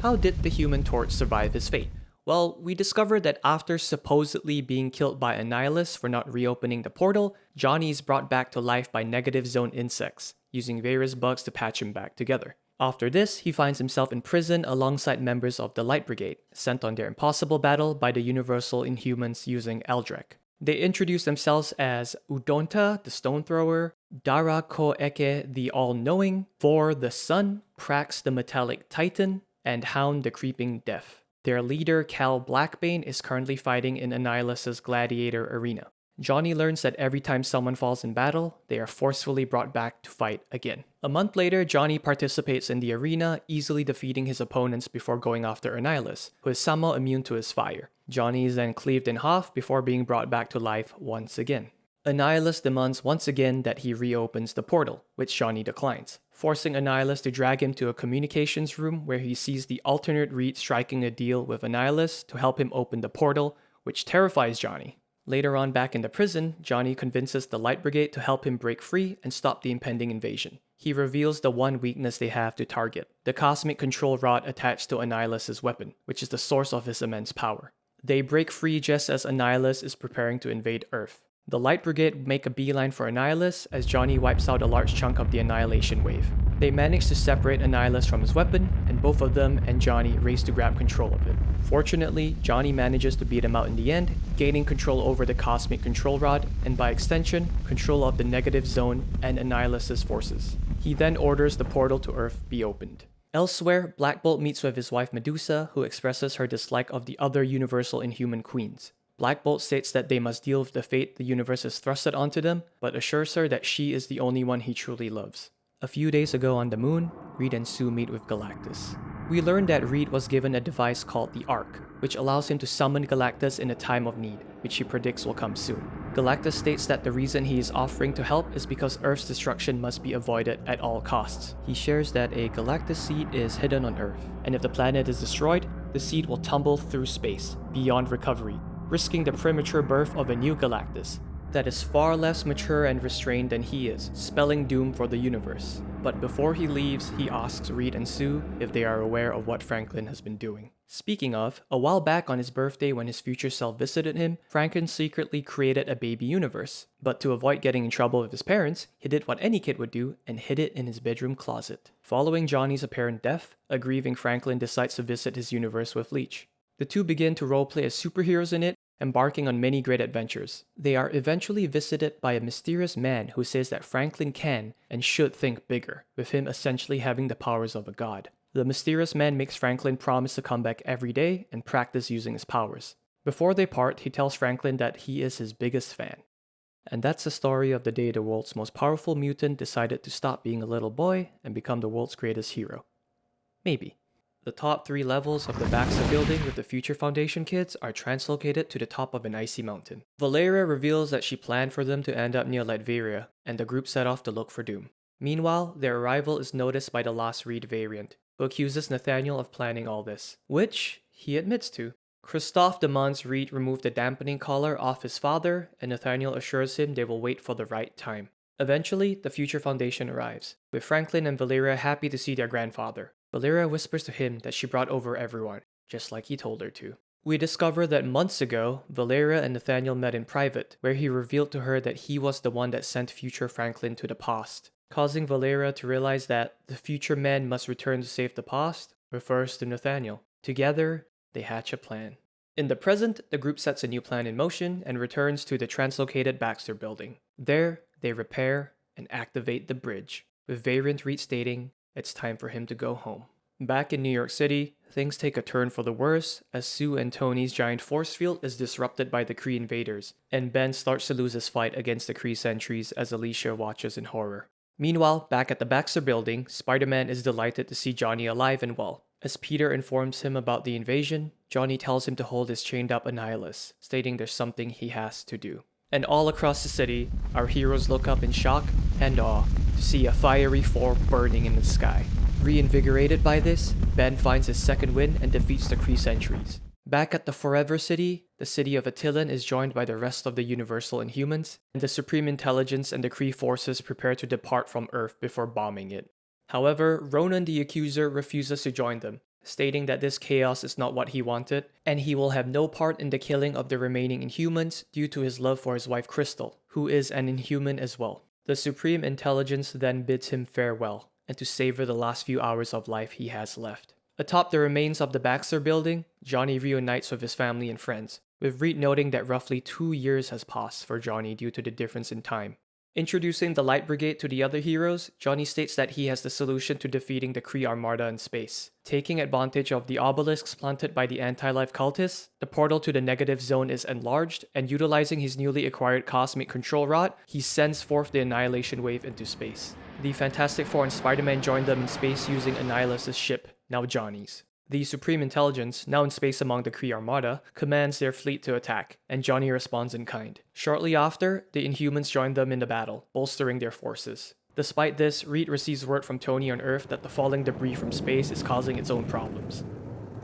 how did the Human Torch survive his fate? Well, we discovered that after supposedly being killed by Annihilus for not reopening the portal, Johnny is brought back to life by Negative Zone insects, using various bugs to patch him back together. After this, he finds himself in prison alongside members of the Light Brigade, sent on their impossible battle by the Universal Inhumans using Aldrich. They introduce themselves as Udonta, the Stone Thrower, Dara Ko'eke, the All-Knowing, Vor, the Sun, Prax, the Metallic Titan, and Hound, the Creeping Death. Their leader, Cal Blackbane, is currently fighting in Annihilus's Gladiator Arena. Johnny learns that every time someone falls in battle, they are forcefully brought back to fight again. A month later, Johnny participates in the arena, easily defeating his opponents before going after Annihilus, who is somehow immune to his fire. Johnny is then cleaved in half before being brought back to life once again. Annihilus demands once again that he reopens the portal, which Johnny declines, forcing Annihilus to drag him to a communications room where he sees the alternate Reed striking a deal with Annihilus to help him open the portal, which terrifies Johnny. Later on, back in the prison, Johnny convinces the Light Brigade to help him break free and stop the impending invasion. He reveals the one weakness they have to target, the cosmic control rod attached to Annihilus's weapon, which is the source of his immense power. They break free just as Annihilus is preparing to invade Earth. The Light Brigade make a beeline for Annihilus as Johnny wipes out a large chunk of the Annihilation Wave. They manage to separate Annihilus from his weapon, and both of them and Johnny race to grab control of it. Fortunately, Johnny manages to beat him out in the end, gaining control over the Cosmic Control Rod, and by extension, control of the Negative Zone and Annihilus's forces. He then orders the portal to Earth be opened. Elsewhere, Black Bolt meets with his wife Medusa, who expresses her dislike of the other Universal Inhuman Queens. Black Bolt states that they must deal with the fate the universe has thrusted onto them, but assures her that she is the only one he truly loves. A few days ago on the moon, Reed and Sue meet with Galactus. We learned that Reed was given a device called the Ark, which allows him to summon Galactus in a time of need, which he predicts will come soon. Galactus states that the reason he is offering to help is because Earth's destruction must be avoided at all costs. He shares that a Galactus seed is hidden on Earth, and if the planet is destroyed, the seed will tumble through space, beyond recovery, risking the premature birth of a new Galactus that is far less mature and restrained than he is, spelling doom for the universe. But before he leaves, he asks Reed and Sue if they are aware of what Franklin has been doing. Speaking of, a while back on his birthday when his future self visited him, Franklin secretly created a baby universe. But to avoid getting in trouble with his parents, he did what any kid would do and hid it in his bedroom closet. Following Johnny's apparent death, a grieving Franklin decides to visit his universe with Leech. The two begin to roleplay as superheroes in it, embarking on many great adventures. They are eventually visited by a mysterious man who says that Franklin can and should think bigger, with him essentially having the powers of a god. The mysterious man makes Franklin promise to come back every day and practice using his powers. Before they part, he tells Franklin that he is his biggest fan. And that's the story of the day the world's most powerful mutant decided to stop being a little boy and become the world's greatest hero. Maybe. The top 3 levels of the Baxter building with the Future Foundation kids are translocated to the top of an icy mountain. Valeria reveals that she planned for them to end up near Latveria, and the group set off to look for Doom. Meanwhile, their arrival is noticed by the Last Reed variant, who accuses Nathaniel of planning all this, which he admits to. Christoph demands Reed remove the dampening collar off his father, and Nathaniel assures him they will wait for the right time. Eventually, the Future Foundation arrives, with Franklin and Valeria happy to see their grandfather. Valeria whispers to him that she brought over everyone, just like he told her to. We discover that months ago, Valeria and Nathaniel met in private, where he revealed to her that he was the one that sent future Franklin to the past, causing Valeria to realize that the future man must return to save the past refers to Nathaniel. Together, they hatch a plan. In the present, the group sets a new plan in motion and returns to the translocated Baxter building. There, they repair and activate the bridge, with Variant Reed stating it's time for him to go home. Back in New York City, things take a turn for the worse as Sue and Tony's giant force field is disrupted by the Kree invaders, and Ben starts to lose his fight against the Kree sentries as Alicia watches in horror. Meanwhile, back at the Baxter building, Spider-Man is delighted to see Johnny alive and well. As Peter informs him about the invasion, Johnny tells him to hold his chained up Annihilus, stating there's something he has to do. And all across the city, our heroes look up in shock and awe to see a fiery form burning in the sky. Reinvigorated by this, Ben finds his second win and defeats the Kree sentries. Back at the Forever City, the city of Attilan is joined by the rest of the Universal Inhumans, and the Supreme Intelligence and the Kree forces prepare to depart from Earth before bombing it. However, Ronan the Accuser refuses to join them, stating that this chaos is not what he wanted, and he will have no part in the killing of the remaining Inhumans due to his love for his wife Crystal, who is an Inhuman as well. The Supreme Intelligence then bids him farewell, and to savor the last few hours of life he has left. Atop the remains of the Baxter building, Johnny reunites with his family and friends, with Reed noting that roughly 2 years has passed for Johnny due to the difference in time. Introducing the Light Brigade to the other heroes, Johnny states that he has the solution to defeating the Kree Armada in space. Taking advantage of the obelisks planted by the anti-life cultists, the portal to the negative zone is enlarged, and utilizing his newly acquired cosmic control rod, he sends forth the Annihilation Wave into space. The Fantastic Four and Spider-Man join them in space using Annihilus' ship, now Johnny's. The Supreme Intelligence, now in space among the Kree Armada, commands their fleet to attack, and Johnny responds in kind. Shortly after, the Inhumans join them in the battle, bolstering their forces. Despite this, Reed receives word from Tony on Earth that the falling debris from space is causing its own problems.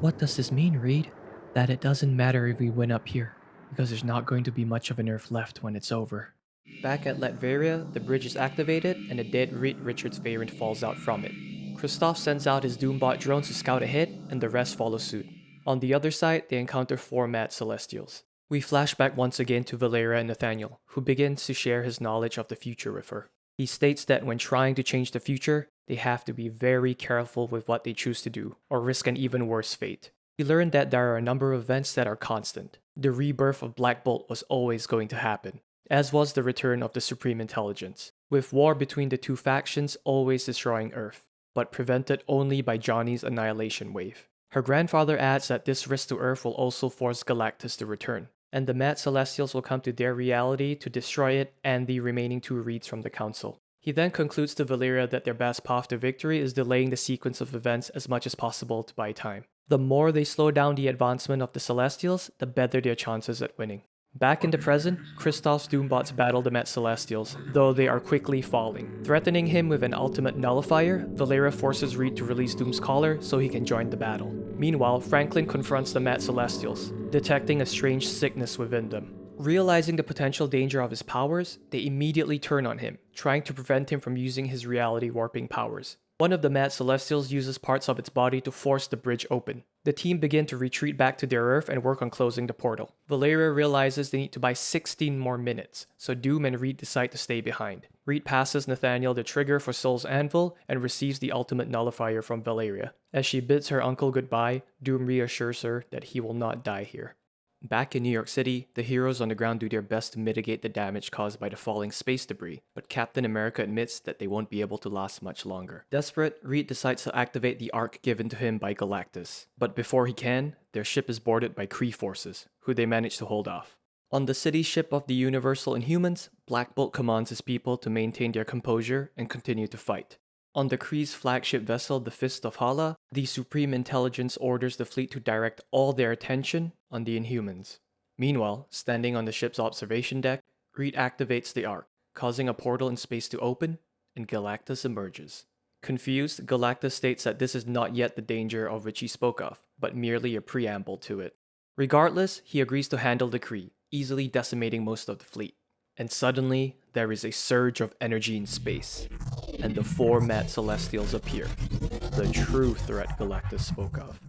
What does this mean, Reed? That it doesn't matter if we win up here, because there's not going to be much of an Earth left when it's over. Back at Latveria, the bridge is activated, and a dead Reed Richards variant falls out from it. Christoph sends out his Doombot drones to scout ahead, and the rest follow suit. On the other side, they encounter 4 mad Celestials. We flash back once again to Valeria and Nathaniel, who begins to share his knowledge of the future with her. He states that when trying to change the future, they have to be very careful with what they choose to do, or risk an even worse fate. He learned that there are a number of events that are constant. The rebirth of Black Bolt was always going to happen, as was the return of the Supreme Intelligence, with war between the two factions always destroying Earth, but prevented only by Johnny's annihilation wave. Her grandfather adds that this risk to Earth will also force Galactus to return, and the Mad Celestials will come to their reality to destroy it and the remaining two Reeds from the Council. He then concludes to Valeria that their best path to victory is delaying the sequence of events as much as possible to buy time. The more they slow down the advancement of the Celestials, the better their chances at winning. Back in the present, Kristoff's Doombots battle the Mad Celestials, though they are quickly falling. Threatening him with an ultimate nullifier, Valeria forces Reed to release Doom's collar so he can join the battle. Meanwhile, Franklin confronts the Mad Celestials, detecting a strange sickness within them. Realizing the potential danger of his powers, they immediately turn on him, trying to prevent him from using his reality warping powers. One of the Mad Celestials uses parts of its body to force the bridge open. The team begin to retreat back to their Earth and work on closing the portal. Valeria realizes they need to buy 16 more minutes, so Doom and Reed decide to stay behind. Reed passes Nathaniel the trigger for Soul's Anvil and receives the ultimate nullifier from Valeria. As she bids her uncle goodbye, Doom reassures her that he will not die here. Back in New York City, the heroes on the ground do their best to mitigate the damage caused by the falling space debris, but Captain America admits that they won't be able to last much longer. Desperate, Reed decides to activate the arc given to him by Galactus, but before he can, their ship is boarded by Kree forces, who they manage to hold off. On the city ship of the Universal Inhumans, Black Bolt commands his people to maintain their composure and continue to fight. On the Kree's flagship vessel, the Fist of Hala, the Supreme Intelligence orders the fleet to direct all their attention on the Inhumans. Meanwhile, standing on the ship's observation deck, Reed activates the arc, causing a portal in space to open, and Galactus emerges. Confused, Galactus states that this is not yet the danger of which he spoke of, but merely a preamble to it. Regardless, he agrees to handle the Kree, easily decimating most of the fleet. And suddenly, there is a surge of energy in space, and the four Mad Celestials appear, the true threat Galactus spoke of.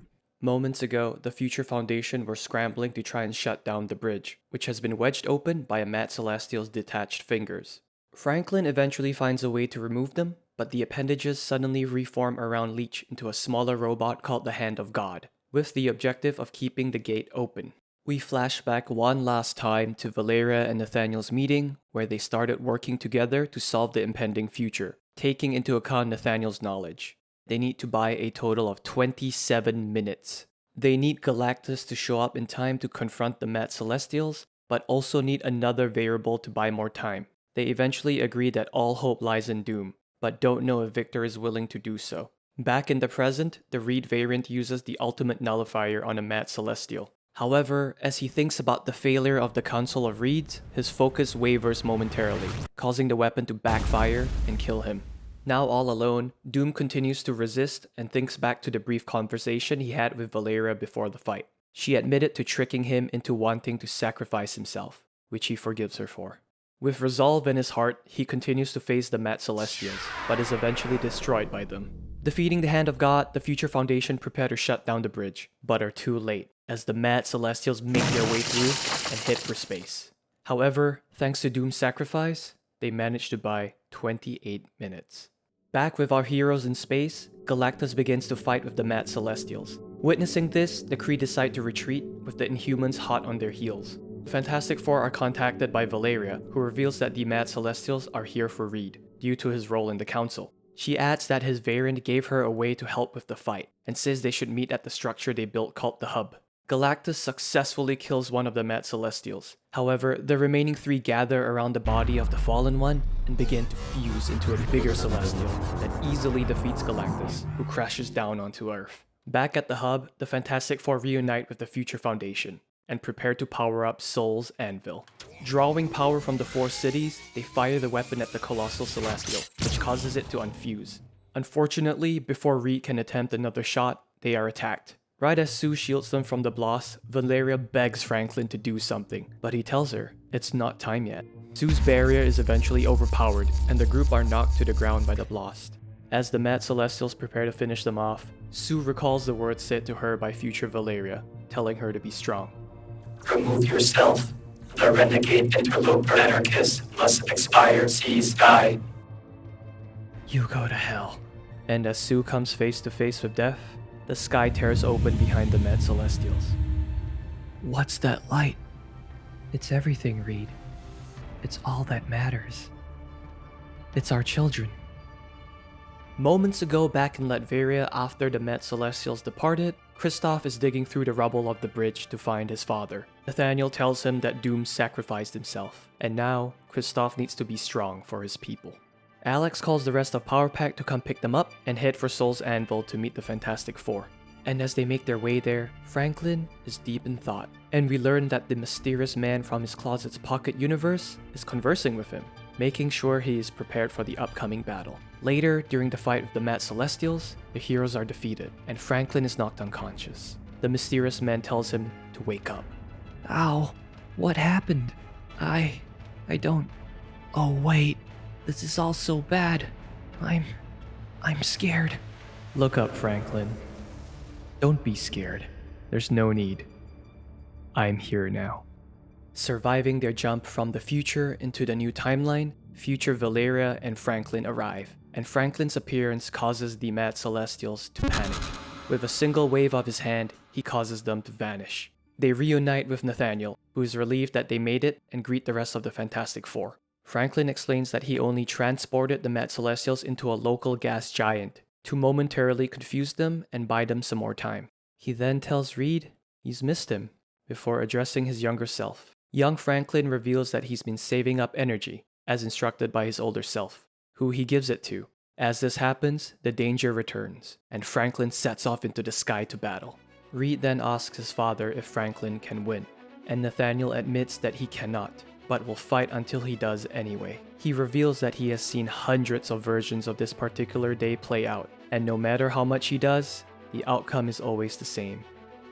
Moments ago, the Future Foundation were scrambling to try and shut down the bridge, which has been wedged open by a Mad Celestial's detached fingers. Franklin eventually finds a way to remove them, but the appendages suddenly reform around Leech into a smaller robot called the Hand of God, with the objective of keeping the gate open. We flash back one last time to Valeria and Nathaniel's meeting, where they started working together to solve the impending future, taking into account Nathaniel's knowledge. They need to buy a total of 27 minutes. They need Galactus to show up in time to confront the Mad Celestials, but also need another variable to buy more time. They eventually agree that all hope lies in Doom, but don't know if Victor is willing to do so. Back in the present, the Reed variant uses the ultimate nullifier on a Mad Celestial. However, as he thinks about the failure of the Council of Reeds, his focus wavers momentarily, causing the weapon to backfire and kill him. Now all alone, Doom continues to resist and thinks back to the brief conversation he had with Valeria before the fight. She admitted to tricking him into wanting to sacrifice himself, which he forgives her for. With resolve in his heart, he continues to face the Mad Celestials, but is eventually destroyed by them. Defeating the Hand of God, the Future Foundation prepare to shut down the bridge, but are too late, as the Mad Celestials make their way through and head for space. However, thanks to Doom's sacrifice, they manage to buy 28 minutes. Back with our heroes in space, Galactus begins to fight with the Mad Celestials. Witnessing this, the Kree decide to retreat, with the Inhumans hot on their heels. The Fantastic Four are contacted by Valeria, who reveals that the Mad Celestials are here for Reed, due to his role in the Council. She adds that his variant gave her a way to help with the fight, and says they should meet at the structure they built called the Hub. Galactus successfully kills one of the Mad Celestials. However, the remaining three gather around the body of the fallen one and begin to fuse into a bigger Celestial that easily defeats Galactus, who crashes down onto Earth. Back at the Hub, the Fantastic Four reunite with the Future Foundation and prepare to power up Soul's Anvil. Drawing power from the four cities, they fire the weapon at the Colossal Celestial, which causes it to unfuse. Unfortunately, before Reed can attempt another shot, they are attacked. Right as Sue shields them from the blast, Valeria begs Franklin to do something, but he tells her it's not time yet. Sue's barrier is eventually overpowered, and the group are knocked to the ground by the blast. As the Mad Celestials prepare to finish them off, Sue recalls the words said to her by future Valeria, telling her to be strong. Remove yourself. The renegade interloper anarchist must expire, seize, die. You go to hell. And as Sue comes face to face with death, the sky tears open behind the Mad Celestials. What's that light? It's everything, Reed. It's all that matters. It's our children. Moments ago back in Latveria after the Met Celestials departed, Kristoff is digging through the rubble of the bridge to find his father. Nathaniel tells him that Doom sacrificed himself, and now Kristoff needs to be strong for his people. Alex calls the rest of Power Pack to come pick them up and head for Soul's Anvil to meet the Fantastic Four. And as they make their way there, Franklin is deep in thought, and we learn that the mysterious man from his closet's pocket universe is conversing with him, making sure he is prepared for the upcoming battle. Later, during the fight with the Mad Celestials, the heroes are defeated, and Franklin is knocked unconscious. The mysterious man tells him to wake up. Ow, what happened? I don't... Oh wait, this is all so bad. I'm scared. Look up, Franklin. Don't be scared. There's no need. I'm here now. Surviving their jump from the future into the new timeline, future Valeria and Franklin arrive, and Franklin's appearance causes the Mad Celestials to panic. With a single wave of his hand, he causes them to vanish. They reunite with Nathaniel, who is relieved that they made it, and greet the rest of the Fantastic Four. Franklin explains that he only transported the Mad Celestials into a local gas giant to momentarily confuse them and buy them some more time. He then tells Reed he's missed him before addressing his younger self. Young Franklin reveals that he's been saving up energy, as instructed by his older self, who he gives it to. As this happens, the danger returns, and Franklin sets off into the sky to battle. Reed then asks his father if Franklin can win, and Nathaniel admits that he cannot, but will fight until he does anyway. He reveals that he has seen hundreds of versions of this particular day play out, and no matter how much he does, the outcome is always the same.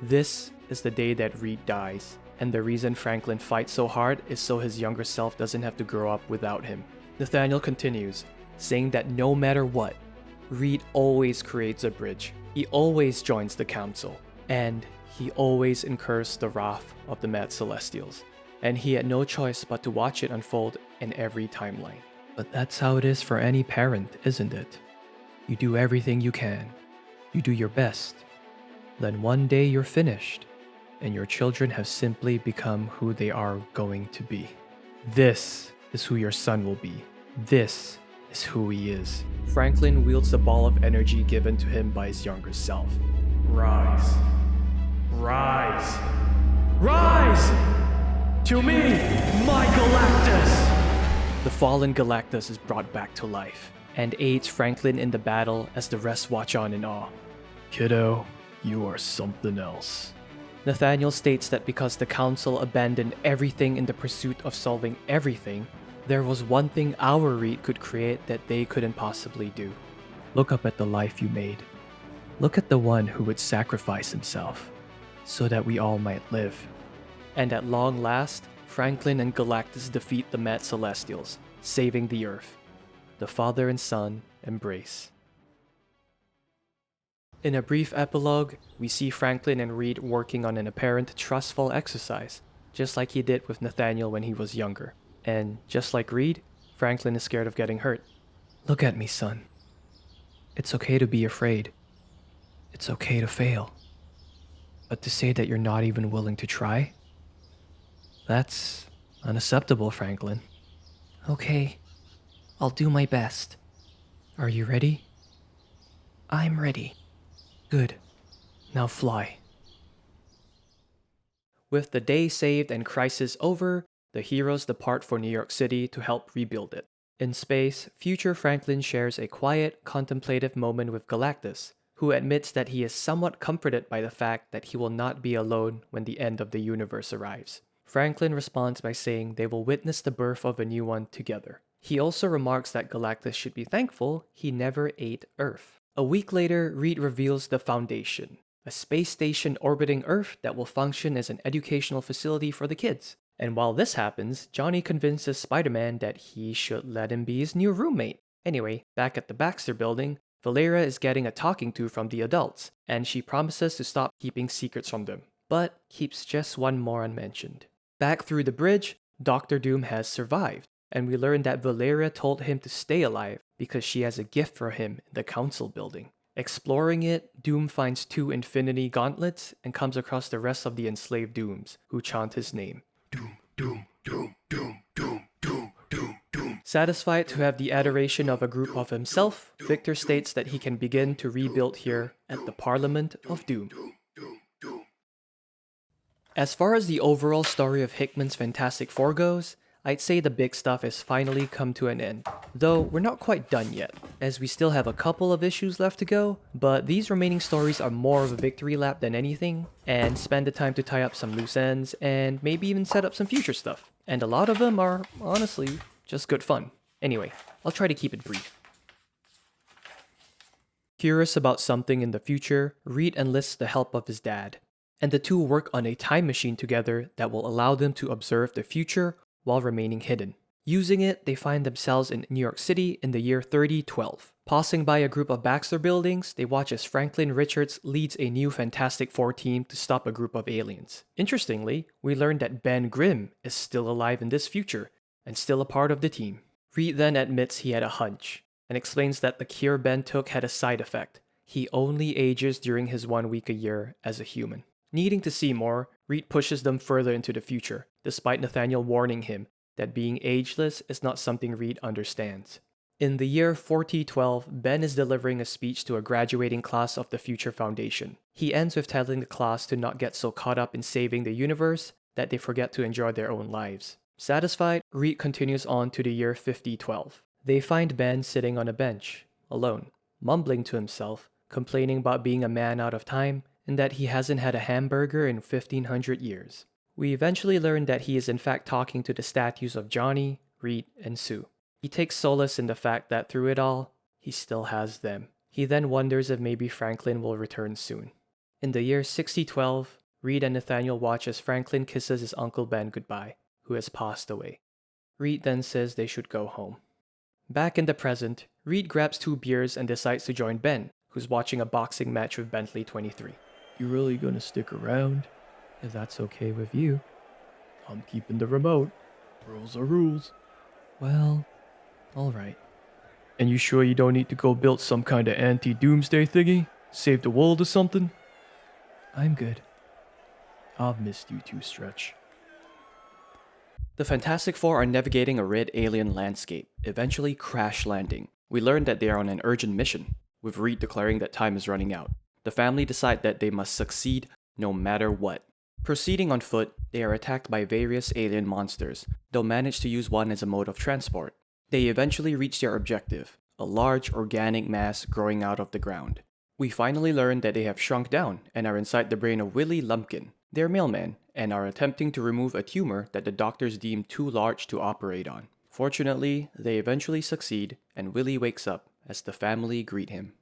This is the day that Reed dies, and the reason Franklin fights so hard is so his younger self doesn't have to grow up without him. Nathaniel continues, saying that no matter what, Reed always creates a bridge. He always joins the council, and he always incurs the wrath of the Mad Celestials. And he had no choice but to watch it unfold in every timeline. But that's how it is for any parent, isn't it? You do everything you can. You do your best. Then one day you're finished, and your children have simply become who they are going to be. This is who your son will be. This is who he is. Franklin wields the ball of energy given to him by his younger self. Rise. Rise. Rise! To me, my Galactus! The fallen Galactus is brought back to life, and aids Franklin in the battle as the rest watch on in awe. Kiddo, you are something else. Nathaniel states that because the Council abandoned everything in the pursuit of solving everything, there was one thing our Reed could create that they couldn't possibly do. Look up at the life you made. Look at the one who would sacrifice himself, so that we all might live. And at long last, Franklin and Galactus defeat the Mad Celestials, saving the Earth. The father and son embrace. In a brief epilogue, we see Franklin and Reed working on an apparent trustful exercise, just like he did with Nathaniel when he was younger. And just like Reed, Franklin is scared of getting hurt. Look at me, son. It's okay to be afraid. It's okay to fail. But to say that you're not even willing to try? That's unacceptable, Franklin. Okay, I'll do my best. Are you ready? I'm ready. Good. Now fly. With the day saved and crisis over, the heroes depart for New York City to help rebuild it. In space, future Franklin shares a quiet, contemplative moment with Galactus, who admits that he is somewhat comforted by the fact that he will not be alone when the end of the universe arrives. Franklin responds by saying they will witness the birth of a new one together. He also remarks that Galactus should be thankful he never ate Earth. A week later, Reed reveals the Foundation, a space station orbiting Earth that will function as an educational facility for the kids. And while this happens, Johnny convinces Spider-Man that he should let him be his new roommate. Anyway, back at the Baxter building, Valeria is getting a talking to from the adults, and she promises to stop keeping secrets from them, but keeps just one more unmentioned. Back through the bridge, Doctor Doom has survived, and we learn that Valeria told him to stay alive because she has a gift for him in the council building. Exploring it, Doom finds 2 infinity gauntlets and comes across the rest of the enslaved Dooms, who chant his name. Doom, doom, doom, doom, doom, doom, doom, doom. Satisfied to have the adoration of a group of himself, Victor states that he can begin to rebuild here at the Parliament of Doom. As far as the overall story of Hickman's Fantastic Four goes, I'd say the big stuff has finally come to an end. Though we're not quite done yet, as we still have a couple of issues left to go, but these remaining stories are more of a victory lap than anything, and spend the time to tie up some loose ends, and maybe even set up some future stuff. And a lot of them are, honestly, just good fun. Anyway, I'll try to keep it brief. Curious about something in the future, Reed enlists the help of his dad, and the two work on a time machine together that will allow them to observe the future while remaining hidden. Using it, they find themselves in New York City in the year 3012. Passing by a group of Baxter buildings, they watch as Franklin Richards leads a new Fantastic Four team to stop a group of aliens. Interestingly, we learn that Ben Grimm is still alive in this future, and still a part of the team. Reed then admits he had a hunch, and explains that the cure Ben took had a side effect. He only ages during his 1 week a year as a human. Needing to see more, Reed pushes them further into the future, despite Nathaniel warning him that being ageless is not something Reed understands. In the year 4012, Ben is delivering a speech to a graduating class of the Future Foundation. He ends with telling the class to not get so caught up in saving the universe that they forget to enjoy their own lives. Satisfied, Reed continues on to the year 5012. They find Ben sitting on a bench, alone, mumbling to himself, complaining about being a man out of time, and that he hasn't had a hamburger in 1500 years. We eventually learn that he is in fact talking to the statues of Johnny, Reed, and Sue. He takes solace in the fact that through it all, he still has them. He then wonders if maybe Franklin will return soon. In the year 6012, Reed and Nathaniel watch as Franklin kisses his Uncle Ben goodbye, who has passed away. Reed then says they should go home. Back in the present, Reed grabs 2 beers and decides to join Ben, who's watching a boxing match with Bentley 23. You really gonna stick around? If that's okay with you. I'm keeping the remote. Rules are rules. Well, alright. And you sure you don't need to go build some kind of anti-doomsday thingy? Save the world or something? I'm good. I've missed you too, Stretch. The Fantastic Four are navigating a red alien landscape, eventually crash landing. We learn that they are on an urgent mission, with Reed declaring that time is running out. The family decide that they must succeed no matter what. Proceeding on foot, they are attacked by various alien monsters, though manage to use one as a mode of transport. They eventually reach their objective, a large organic mass growing out of the ground. We finally learn that they have shrunk down and are inside the brain of Willie Lumpkin, their mailman, and are attempting to remove a tumor that the doctors deem too large to operate on. Fortunately, they eventually succeed, and Willie wakes up as the family greet him.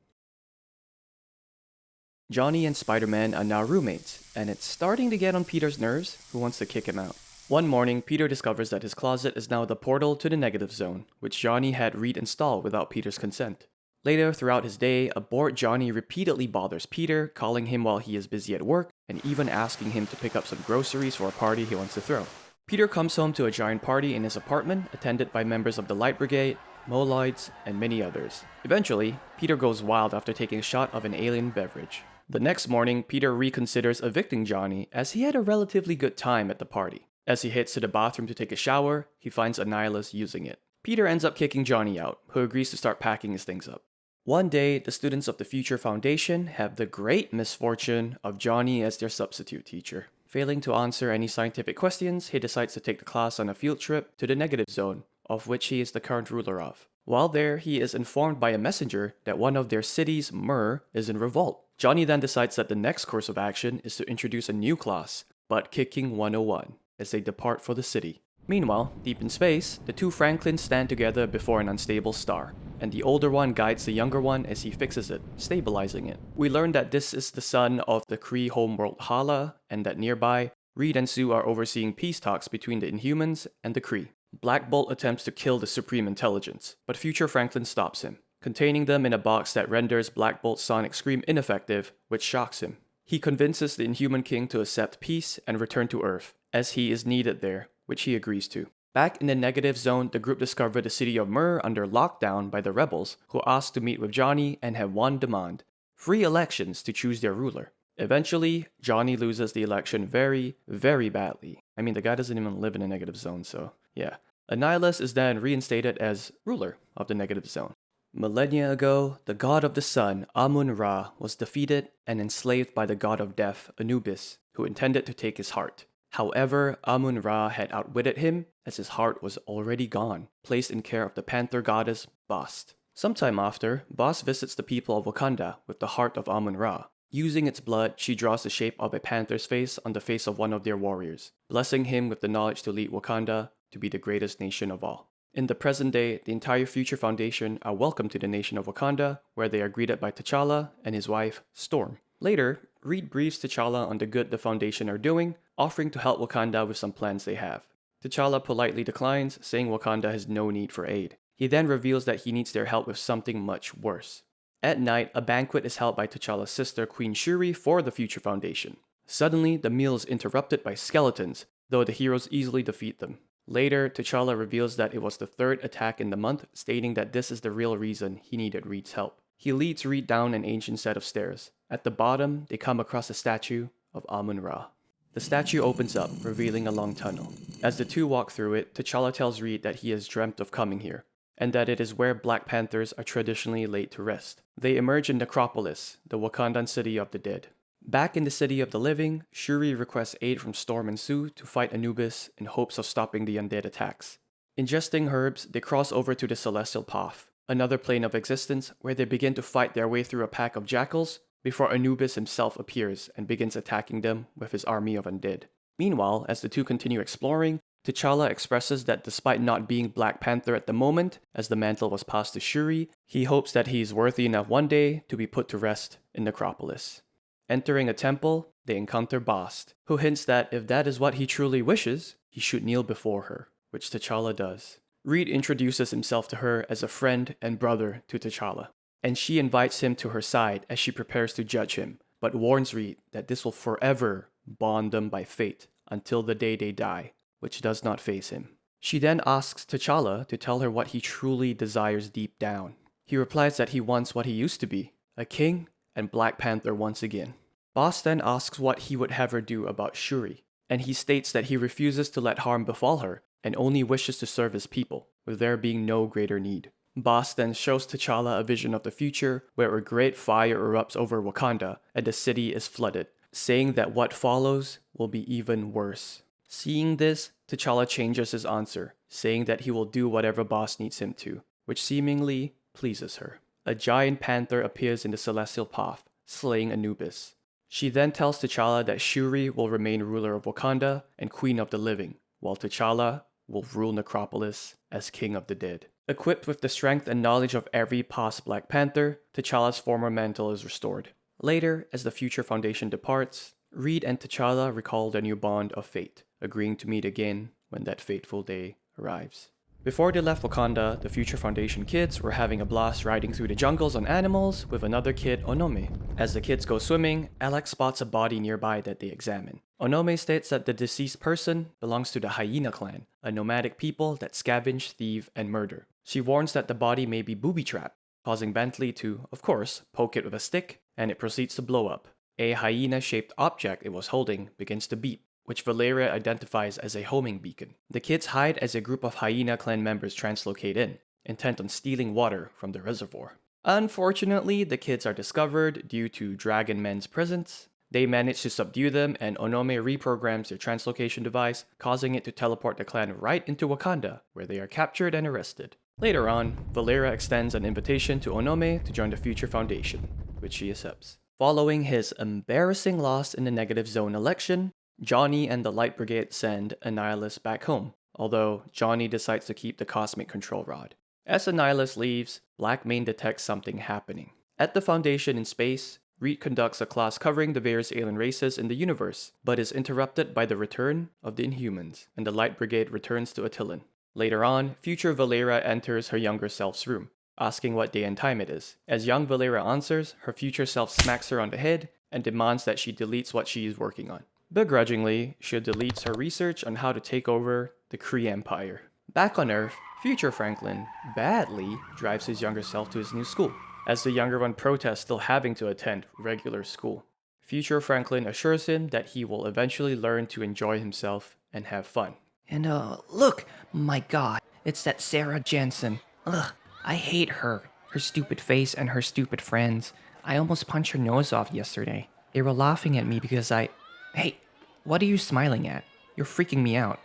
Johnny and Spider-Man are now roommates, and it's starting to get on Peter's nerves, who wants to kick him out. One morning, Peter discovers that his closet is now the portal to the negative zone, which Johnny had Reed install without Peter's consent. Later, throughout his day, a bored Johnny repeatedly bothers Peter, calling him while he is busy at work, and even asking him to pick up some groceries for a party he wants to throw. Peter comes home to a giant party in his apartment, attended by members of the Light Brigade, Moloids, and many others. Eventually, Peter goes wild after taking a shot of an alien beverage. The next morning, Peter reconsiders evicting Johnny as he had a relatively good time at the party. As he heads to the bathroom to take a shower, he finds Annihilus using it. Peter ends up kicking Johnny out, who agrees to start packing his things up. One day, the students of the Future Foundation have the great misfortune of Johnny as their substitute teacher. Failing to answer any scientific questions, he decides to take the class on a field trip to the negative zone, of which he is the current ruler of. While there, he is informed by a messenger that one of their cities, Mur, is in revolt. Johnny then decides that the next course of action is to introduce a new class, Butt Kicking 101, as they depart for the city. Meanwhile, deep in space, the 2 Franklins stand together before an unstable star, and the older one guides the younger one as he fixes it, stabilizing it. We learn that this is the son of the Kree homeworld Hala, and that nearby, Reed and Sue are overseeing peace talks between the Inhumans and the Kree. Black Bolt attempts to kill the Supreme Intelligence, but future Franklin stops him, containing them in a box that renders Black Bolt's sonic scream ineffective, which shocks him. He convinces the Inhuman King to accept peace and return to Earth, as he is needed there, which he agrees to. Back in the negative zone, the group discovered the city of Mur under lockdown by the rebels, who asked to meet with Johnny and have one demand: free elections to choose their ruler. Eventually, Johnny loses the election very, very badly. I mean, the guy doesn't even live in a negative zone, so yeah. Annihilus is then reinstated as ruler of the negative zone. Millennia ago, the god of the sun, Amun-Ra, was defeated and enslaved by the god of death, Anubis, who intended to take his heart. However, Amun-Ra had outwitted him, as his heart was already gone, placed in care of the panther goddess, Bast. Sometime after, Bast visits the people of Wakanda with the heart of Amun-Ra. Using its blood, she draws the shape of a panther's face on the face of one of their warriors, blessing him with the knowledge to lead Wakanda to be the greatest nation of all. In the present day, the entire Future Foundation are welcomed to the nation of Wakanda, where they are greeted by T'Challa and his wife, Storm. Later, Reed briefs T'Challa on the good the Foundation are doing, offering to help Wakanda with some plans they have. T'Challa politely declines, saying Wakanda has no need for aid. He then reveals that he needs their help with something much worse. At night, a banquet is held by T'Challa's sister, Queen Shuri, for the Future Foundation. Suddenly, the meal is interrupted by skeletons, though the heroes easily defeat them. Later, T'Challa reveals that it was the third attack in the month, stating that this is the real reason he needed Reed's help. He leads Reed down an ancient set of stairs. At the bottom, they come across a statue of Amun-Ra. The statue opens up, revealing a long tunnel. As the two walk through it, T'Challa tells Reed that he has dreamt of coming here, and that it is where Black Panthers are traditionally laid to rest. They emerge in Necropolis, the Wakandan city of the dead. Back in the city of the living, Shuri requests aid from Storm and Sue to fight Anubis in hopes of stopping the undead attacks. Ingesting herbs, they cross over to the Celestial Path, another plane of existence where they begin to fight their way through a pack of jackals before Anubis himself appears and begins attacking them with his army of undead. Meanwhile, as the two continue exploring, T'Challa expresses that despite not being Black Panther at the moment, as the mantle was passed to Shuri, he hopes that he is worthy enough one day to be put to rest in Necropolis. Entering a temple, they encounter Bast, who hints that if that is what he truly wishes, he should kneel before her, which T'Challa does. Reed introduces himself to her as a friend and brother to T'Challa, and she invites him to her side as she prepares to judge him, but warns Reed that this will forever bond them by fate until the day they die, which does not faze him. She then asks T'Challa to tell her what he truly desires deep down. He replies that he wants what he used to be, a king and Black Panther once again. Bast then asks what he would have her do about Shuri, and he states that he refuses to let harm befall her and only wishes to serve his people, with there being no greater need. Bast then shows T'Challa a vision of the future where a great fire erupts over Wakanda and the city is flooded, saying that what follows will be even worse. Seeing this, T'Challa changes his answer, saying that he will do whatever Bast needs him to, which seemingly pleases her. A giant panther appears in the Celestial Path, slaying Anubis. She then tells T'Challa that Shuri will remain ruler of Wakanda and queen of the living, while T'Challa will rule Necropolis as king of the dead. Equipped with the strength and knowledge of every past Black Panther, T'Challa's former mantle is restored. Later, as the Future Foundation departs, Reed and T'Challa recall their new bond of fate, agreeing to meet again when that fateful day arrives. Before they left Wakanda, the Future Foundation kids were having a blast riding through the jungles on animals with another kid, Onome. As the kids go swimming, Alex spots a body nearby that they examine. Onome states that the deceased person belongs to the Hyena clan, a nomadic people that scavenge, thieve, and murder. She warns that the body may be booby-trapped, causing Bentley to, of course, poke it with a stick, and it proceeds to blow up. A hyena-shaped object it was holding begins to beep, which Valeria identifies as a homing beacon. The kids hide as a group of Hyena clan members translocate in, intent on stealing water from the reservoir. Unfortunately, the kids are discovered due to Dragon Men's presence. They manage to subdue them, and Onome reprograms their translocation device, causing it to teleport the clan right into Wakanda, where they are captured and arrested. Later on, Valeria extends an invitation to Onome to join the Future Foundation, which she accepts. Following his embarrassing loss in the Negative Zone election, Johnny and the Light Brigade send Annihilus back home, although Johnny decides to keep the Cosmic Control Rod. As Annihilus leaves, Blackmane detects something happening. At the Foundation in space, Reed conducts a class covering the various alien races in the universe, but is interrupted by the return of the Inhumans, and the Light Brigade returns to Attilan. Later on, future Valeria enters her younger self's room, asking what day and time it is. As young Valeria answers, her future self smacks her on the head and demands that she deletes what she is working on. Begrudgingly, she deletes her research on how to take over the Kree Empire. Back on Earth, future Franklin badly drives his younger self to his new school, as the younger one protests still having to attend regular school. Future Franklin assures him that he will eventually learn to enjoy himself and have fun. And look, my god, it's that Sarah Jensen. Ugh, I hate her. Her stupid face and her stupid friends. I almost punched her nose off yesterday. They were laughing at me because Hey, what are you smiling at? You're freaking me out.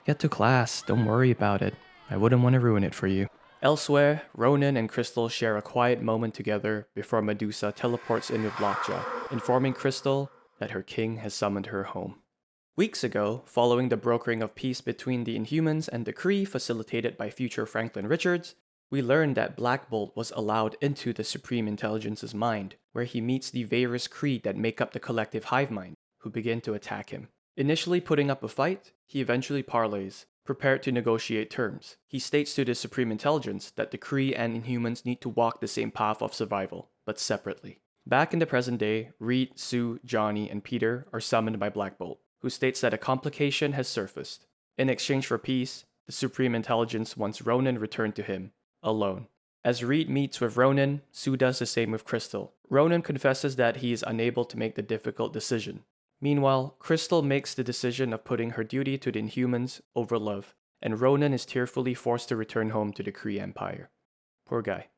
Get to class, don't worry about it. I wouldn't want to ruin it for you. Elsewhere, Ronan and Crystal share a quiet moment together before Medusa teleports in with Lockjaw, informing Crystal that her king has summoned her home. Weeks ago, following the brokering of peace between the Inhumans and the Kree facilitated by future Franklin Richards, we learned that Black Bolt was allowed into the Supreme Intelligence's mind, where he meets the various Kree that make up the collective hive mind, who begin to attack him. Initially putting up a fight, he eventually parleys, prepared to negotiate terms. He states to the Supreme Intelligence that the Kree and Inhumans need to walk the same path of survival, but separately. Back in the present day, Reed, Sue, Johnny, and Peter are summoned by Black Bolt, who states that a complication has surfaced. In exchange for peace, the Supreme Intelligence wants Ronan returned to him, alone. As Reed meets with Ronan, Sue does the same with Crystal. Ronan confesses that he is unable to make the difficult decision. Meanwhile, Crystal makes the decision of putting her duty to the Inhumans over love, and Ronan is tearfully forced to return home to the Kree Empire. Poor guy.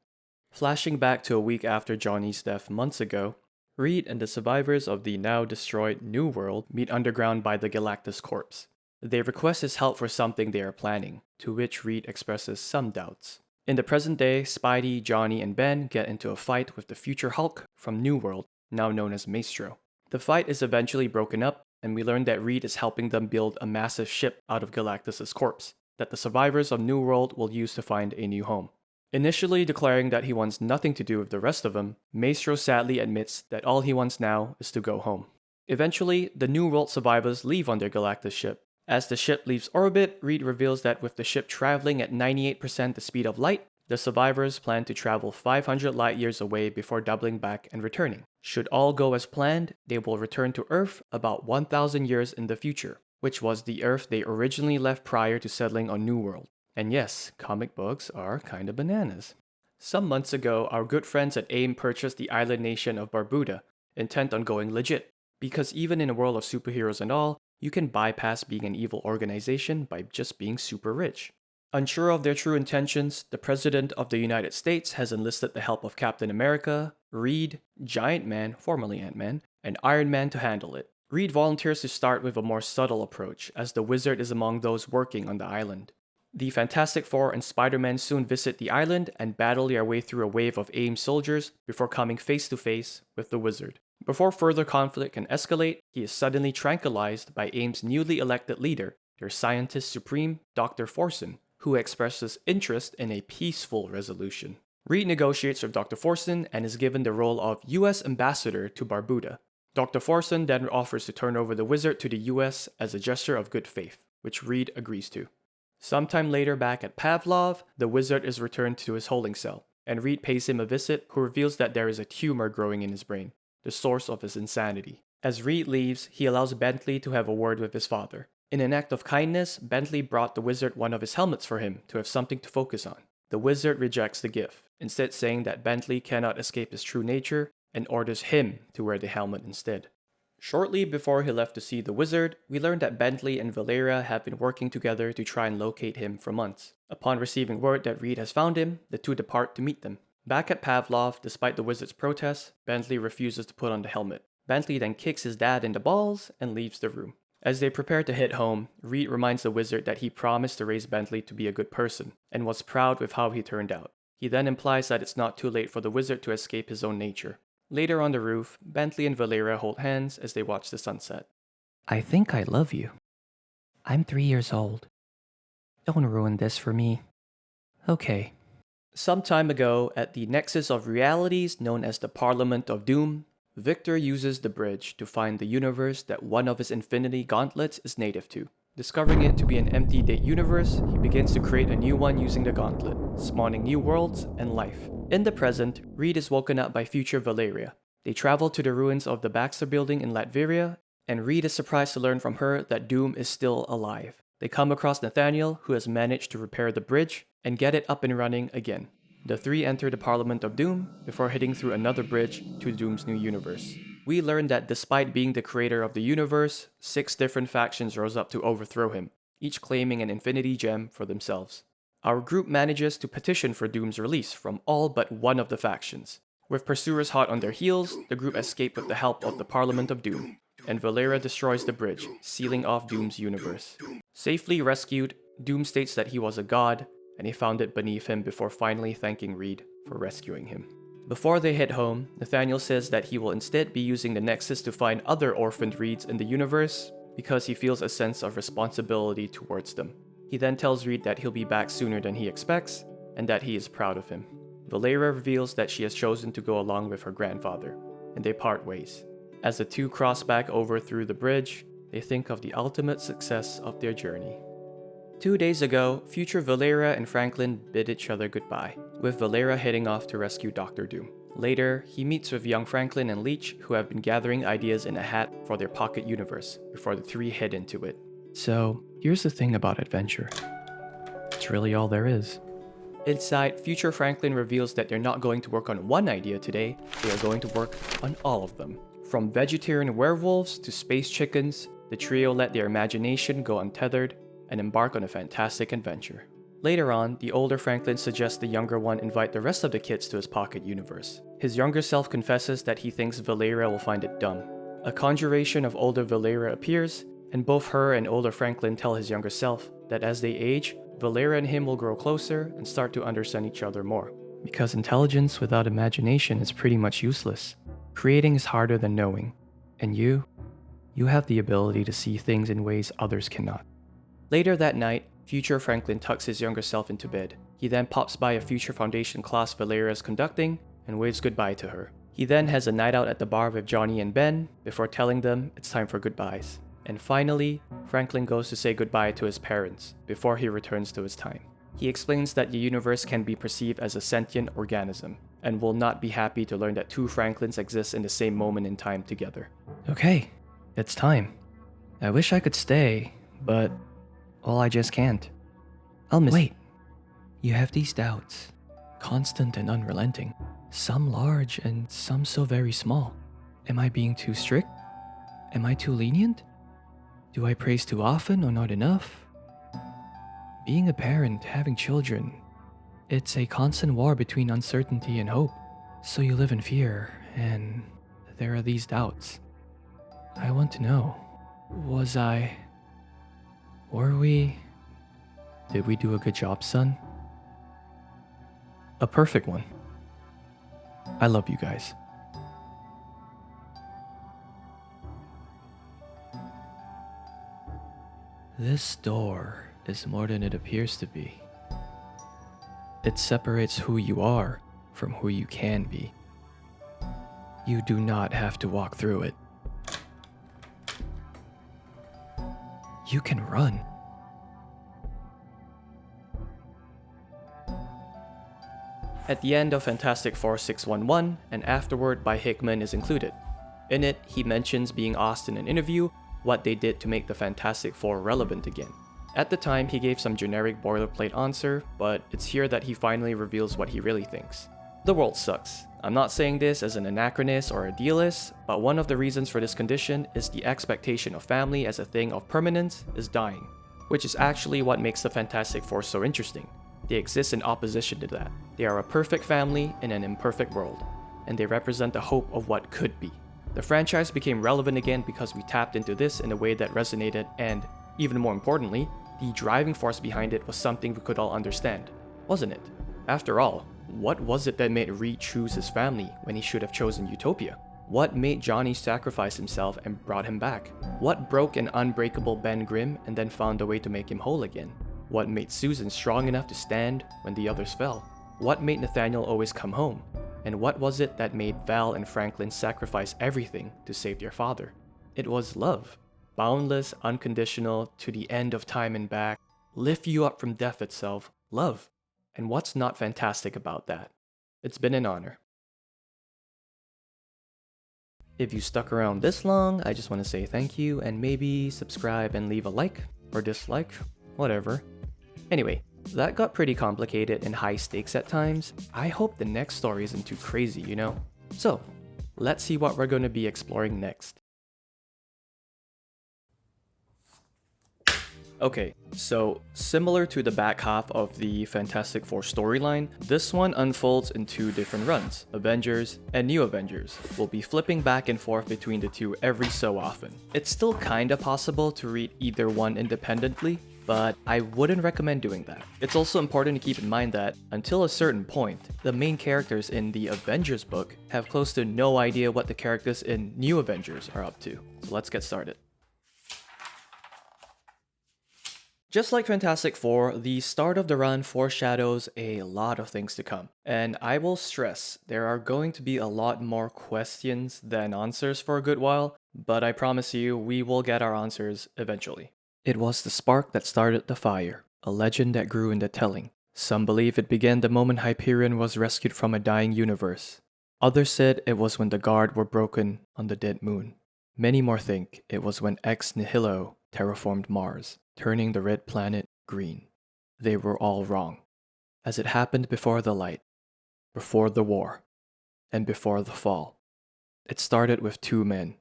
Flashing back to a week after Johnny's death months ago, Reed and the survivors of the now destroyed New World meet underground by the Galactus corpse. They request his help for something they are planning, to which Reed expresses some doubts. In the present day, Spidey, Johnny, and Ben get into a fight with the future Hulk from New World, now known as Maestro. The fight is eventually broken up, and we learn that Reed is helping them build a massive ship out of Galactus' corpse, that the survivors of New World will use to find a new home. Initially declaring that he wants nothing to do with the rest of them, Maestro sadly admits that all he wants now is to go home. Eventually, the New World survivors leave on their Galactus ship. As the ship leaves orbit, Reed reveals that with the ship traveling at 98% the speed of light, the survivors plan to travel 500 light years away before doubling back and returning. Should all go as planned, they will return to Earth about 1,000 years in the future, which was the Earth they originally left prior to settling on New World. And yes, comic books are kinda bananas. Some months ago, our good friends at AIM purchased the island nation of Barbuda, intent on going legit, because even in a world of superheroes and all, you can bypass being an evil organization by just being super rich. Unsure of their true intentions, the President of the United States has enlisted the help of Captain America, Reed, Giant Man, formerly Ant-Man, and Iron Man to handle it. Reed volunteers to start with a more subtle approach, as the Wizard is among those working on the island. The Fantastic Four and Spider-Man soon visit the island and battle their way through a wave of AIM soldiers before coming face to face with the Wizard. Before further conflict can escalate, he is suddenly tranquilized by AIM's newly elected leader, their Scientist Supreme, Dr. Forson, who expresses interest in a peaceful resolution. Reed negotiates with Dr. Forson and is given the role of U.S. Ambassador to Barbuda. Dr. Forson then offers to turn over the Wizard to the U.S. as a gesture of good faith, which Reed agrees to. Sometime later back at Pavlov, the Wizard is returned to his holding cell, and Reed pays him a visit who reveals that there is a tumor growing in his brain, the source of his insanity. As Reed leaves, he allows Bentley to have a word with his father. In an act of kindness, Bentley brought the Wizard one of his helmets for him to have something to focus on. The Wizard rejects the gift, instead saying that Bentley cannot escape his true nature and orders him to wear the helmet instead. Shortly before he left to see the Wizard, we learned that Bentley and Valeria have been working together to try and locate him for months. Upon receiving word that Reed has found him, the two depart to meet them. Back at Pavlov, despite the Wizard's protests, Bentley refuses to put on the helmet. Bentley then kicks his dad in the balls and leaves the room. As they prepare to head home, Reed reminds the Wizard that he promised to raise Bentley to be a good person, and was proud with how he turned out. He then implies that it's not too late for the Wizard to escape his own nature. Later on the roof, Bentley and Valeria hold hands as they watch the sunset. I think I love you. I'm 3 years old. Don't ruin this for me. Okay. Some time ago, at the nexus of realities known as the Parliament of Doom, Victor uses the bridge to find the universe that one of his Infinity Gauntlets is native to. Discovering it to be an empty date universe, he begins to create a new one using the gauntlet, spawning new worlds and life. In the present, Reed is woken up by future Valeria. They travel to the ruins of the Baxter building in Latveria, and Reed is surprised to learn from her that Doom is still alive. They come across Nathaniel, who has managed to repair the bridge and get it up and running again. The three enter the Parliament of Doom before heading through another bridge to Doom's new universe. We learn that despite being the creator of the universe, 6 different factions rose up to overthrow him, each claiming an infinity gem for themselves. Our group manages to petition for Doom's release from all but one of the factions. With pursuers hot on their heels, the group escape with the help of the Parliament of Doom, and Valera destroys the bridge, sealing off Doom's universe. Safely rescued, Doom states that he was a god, and he found it beneath him before finally thanking Reed for rescuing him. Before they head home, Nathaniel says that he will instead be using the Nexus to find other orphaned Reeds in the universe because he feels a sense of responsibility towards them. He then tells Reed that he'll be back sooner than he expects, and that he is proud of him. Valera reveals that she has chosen to go along with her grandfather, and they part ways. As the two cross back over through the bridge, they think of the ultimate success of their journey. 2 days ago, future Valera and Franklin bid each other goodbye, with Valera heading off to rescue Dr. Doom. Later, he meets with young Franklin and Leech, who have been gathering ideas in a hat for their pocket universe before the three head into it. So, here's the thing about adventure. It's really all there is. Inside, future Franklin reveals that they're not going to work on one idea today, they are going to work on all of them. From vegetarian werewolves to space chickens, the trio let their imagination go untethered and embark on a fantastic adventure. Later on, the older Franklin suggests the younger one invite the rest of the kids to his pocket universe. His younger self confesses that he thinks Valera will find it dumb. A conjuration of older Valera appears, and both her and older Franklin tell his younger self that as they age, Valera and him will grow closer and start to understand each other more. Because intelligence without imagination is pretty much useless. Creating is harder than knowing, and you have the ability to see things in ways others cannot. Later that night, future Franklin tucks his younger self into bed. He then pops by a future Foundation class Valera is conducting and waves goodbye to her. He then has a night out at the bar with Johnny and Ben before telling them it's time for goodbyes. And finally, Franklin goes to say goodbye to his parents before he returns to his time. He explains that the universe can be perceived as a sentient organism and will not be happy to learn that 2 Franklins exist in the same moment in time together. Okay, it's time. I wish I could stay, but well, I just can't. I'll miss. Wait, you have these doubts, constant and unrelenting, some large and some so very small. Am I being too strict? Am I too lenient? Do I praise too often or not enough? Being a parent, having children, it's a constant war between uncertainty and hope. So you live in fear, and there are these doubts. I want to know, did we do a good job, son? A perfect one. I love you guys. This door is more than it appears to be. It separates who you are from who you can be. You do not have to walk through it. You can run. At the end of Fantastic Four 611, an Afterword by Hickman is included. In it, he mentions being asked in an interview what they did to make the Fantastic Four relevant again. At the time, he gave some generic boilerplate answer, but it's here that he finally reveals what he really thinks. The world sucks. I'm not saying this as an anachronist or idealist, but one of the reasons for this condition is the expectation of family as a thing of permanence is dying, which is actually what makes the Fantastic Four so interesting. They exist in opposition to that. They are a perfect family in an imperfect world, and they represent the hope of what could be. The franchise became relevant again because we tapped into this in a way that resonated and, even more importantly, the driving force behind it was something we could all understand, wasn't it? After all, what was it that made Reed choose his family when he should have chosen Utopia? What made Johnny sacrifice himself and brought him back? What broke an unbreakable Ben Grimm and then found a way to make him whole again? What made Susan strong enough to stand when the others fell? What made Nathaniel always come home? And what was it that made Val and Franklin sacrifice everything to save their father? It was love. Boundless, unconditional, to the end of time and back, lift you up from death itself, love. And what's not fantastic about that? It's been an honor. If you stuck around this long, I just want to say thank you and maybe subscribe and leave a like. or dislike, whatever. Anyway, that got pretty complicated and high stakes at times. I hope the next story isn't too crazy, you know? So, let's see what we're going to be exploring next. Okay, so similar to the back half of the Fantastic Four storyline, this one unfolds in two different runs, Avengers and New Avengers. We'll be flipping back and forth between the two every so often. It's still kinda possible to read either one independently, but I wouldn't recommend doing that. It's also important to keep in mind that, until a certain point, the main characters in the Avengers book have close to no idea what the characters in New Avengers are up to. So let's get started. Just like Fantastic Four, the start of the run foreshadows a lot of things to come. And I will stress, there are going to be a lot more questions than answers for a good while, but I promise you, we will get our answers eventually. It was the spark that started the fire, a legend that grew in the telling. Some believe it began the moment Hyperion was rescued from a dying universe. Others said it was when the guard were broken on the dead moon. Many more think it was when Ex Nihilo terraformed Mars, turning the red planet green. They were all wrong, as it happened before the light, before the war, and before the fall. It started with two men.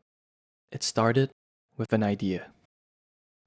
It started with an idea.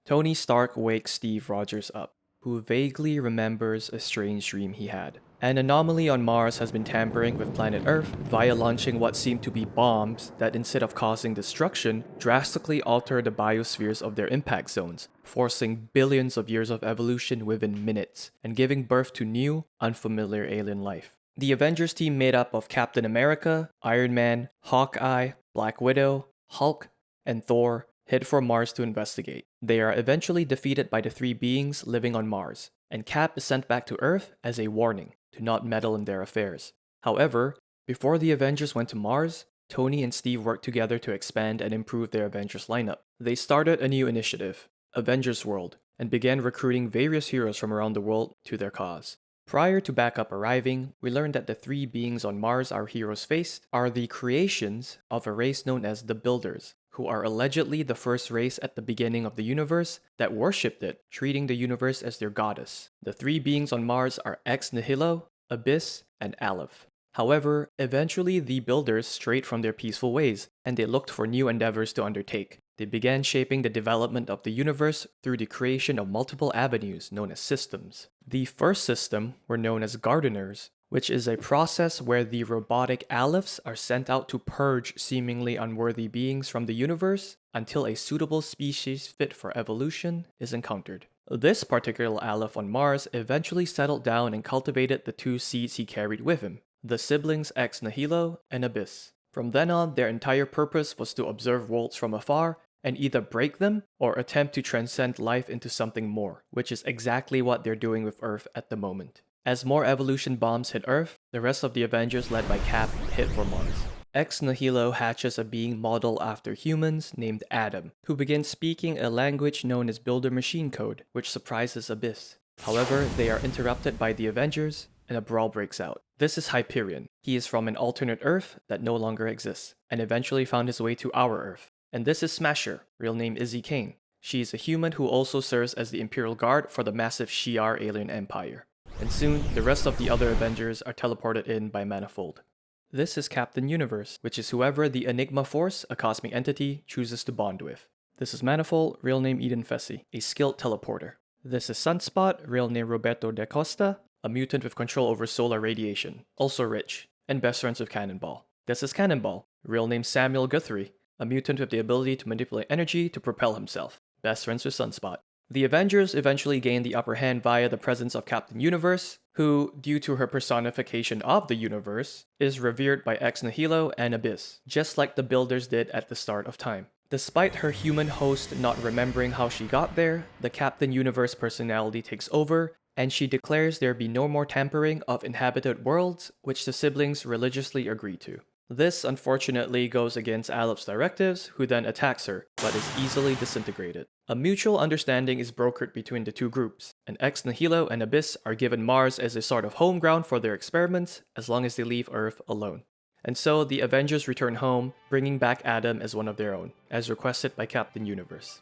Tony Stark wakes Steve Rogers up, who vaguely remembers a strange dream he had. An anomaly on Mars has been tampering with planet Earth via launching what seemed to be bombs that, instead of causing destruction, drastically alter the biospheres of their impact zones, forcing billions of years of evolution within minutes, and giving birth to new, unfamiliar alien life. The Avengers team, made up of Captain America, Iron Man, Hawkeye, Black Widow, Hulk, and Thor, head for Mars to investigate. They are eventually defeated by the three beings living on Mars, and Cap is sent back to Earth as a warning to not meddle in their affairs. However, before the Avengers went to Mars, Tony and Steve worked together to expand and improve their Avengers lineup. They started a new initiative, Avengers World, and began recruiting various heroes from around the world to their cause. Prior to backup arriving, we learned that the three beings on Mars our heroes faced are the creations of a race known as the Builders, who are allegedly the first race at the beginning of the universe that worshipped it, treating the universe as their goddess. The three beings on Mars are Ex Nihilo, Abyss, and Aleph. However, eventually the Builders strayed from their peaceful ways, and they looked for new endeavors to undertake. They began shaping the development of the universe through the creation of multiple avenues known as systems. The first system were known as Gardeners, which is a process where the robotic Alephs are sent out to purge seemingly unworthy beings from the universe until a suitable species fit for evolution is encountered. This particular Aleph on Mars eventually settled down and cultivated the two seeds he carried with him, the siblings Ex Nihilo and Abyss. From then on, their entire purpose was to observe worlds from afar and either break them or attempt to transcend life into something more, which is exactly what they're doing with Earth at the moment. As more evolution bombs hit Earth, the rest of the Avengers, led by Cap, hit for Mars. Ex Nihilo hatches a being modeled after humans named Adam, who begins speaking a language known as Builder Machine Code, which surprises Abyss. However, they are interrupted by the Avengers, and a brawl breaks out. This is Hyperion. He is from an alternate Earth that no longer exists, and eventually found his way to our Earth. And this is Smasher, real name Izzy Kane. She is a human who also serves as the Imperial Guard for the massive Shi'ar alien empire. And soon, the rest of the other Avengers are teleported in by Manifold. This is Captain Universe, which is whoever the Enigma Force, a cosmic entity, chooses to bond with. This is Manifold, real name Eden Fessy, a skilled teleporter. This is Sunspot, real name Roberto da Costa, a mutant with control over solar radiation, also rich, and best friends with Cannonball. This is Cannonball, real name Samuel Guthrie, a mutant with the ability to manipulate energy to propel himself, best friends with Sunspot. The Avengers eventually gain the upper hand via the presence of Captain Universe, who, due to her personification of the universe, is revered by Ex Nihilo and Abyss, just like the Builders did at the start of time. Despite her human host not remembering how she got there, the Captain Universe personality takes over, and she declares there be no more tampering of inhabited worlds, which the siblings religiously agree to. This unfortunately goes against Aleph's directives, who then attacks her, but is easily disintegrated. A mutual understanding is brokered between the two groups, and Ex Nihilo and Abyss are given Mars as a sort of home ground for their experiments as long as they leave Earth alone. And so the Avengers return home, bringing back Adam as one of their own, as requested by Captain Universe.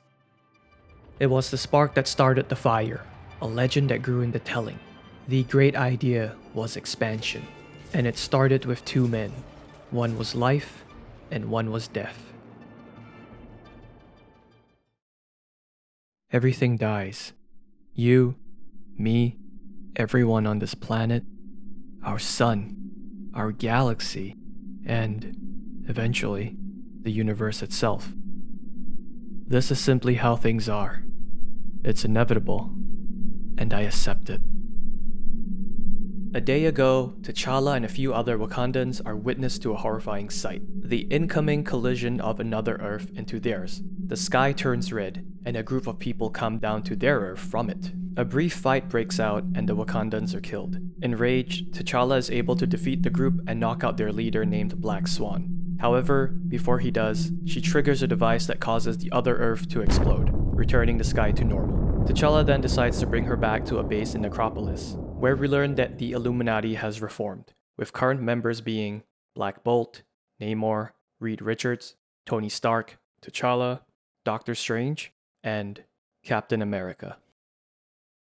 It was the spark that started the fire, a legend that grew in the telling. The great idea was expansion, and it started with two men. One was life, and one was death. Everything dies. You, me, everyone on this planet, our sun, our galaxy, and, eventually, the universe itself. This is simply how things are. It's inevitable, and I accept it. A day ago, T'Challa and a few other Wakandans are witness to a horrifying sight. The incoming collision of another Earth into theirs. The sky turns red, and a group of people come down to their Earth from it. A brief fight breaks out, and the Wakandans are killed. Enraged, T'Challa is able to defeat the group and knock out their leader named Black Swan. However, before he does, she triggers a device that causes the other Earth to explode, returning the sky to normal. T'Challa then decides to bring her back to a base in Necropolis, where we learn that the Illuminati has reformed, with current members being Black Bolt, Namor, Reed Richards, Tony Stark, T'Challa, Doctor Strange, and Captain America.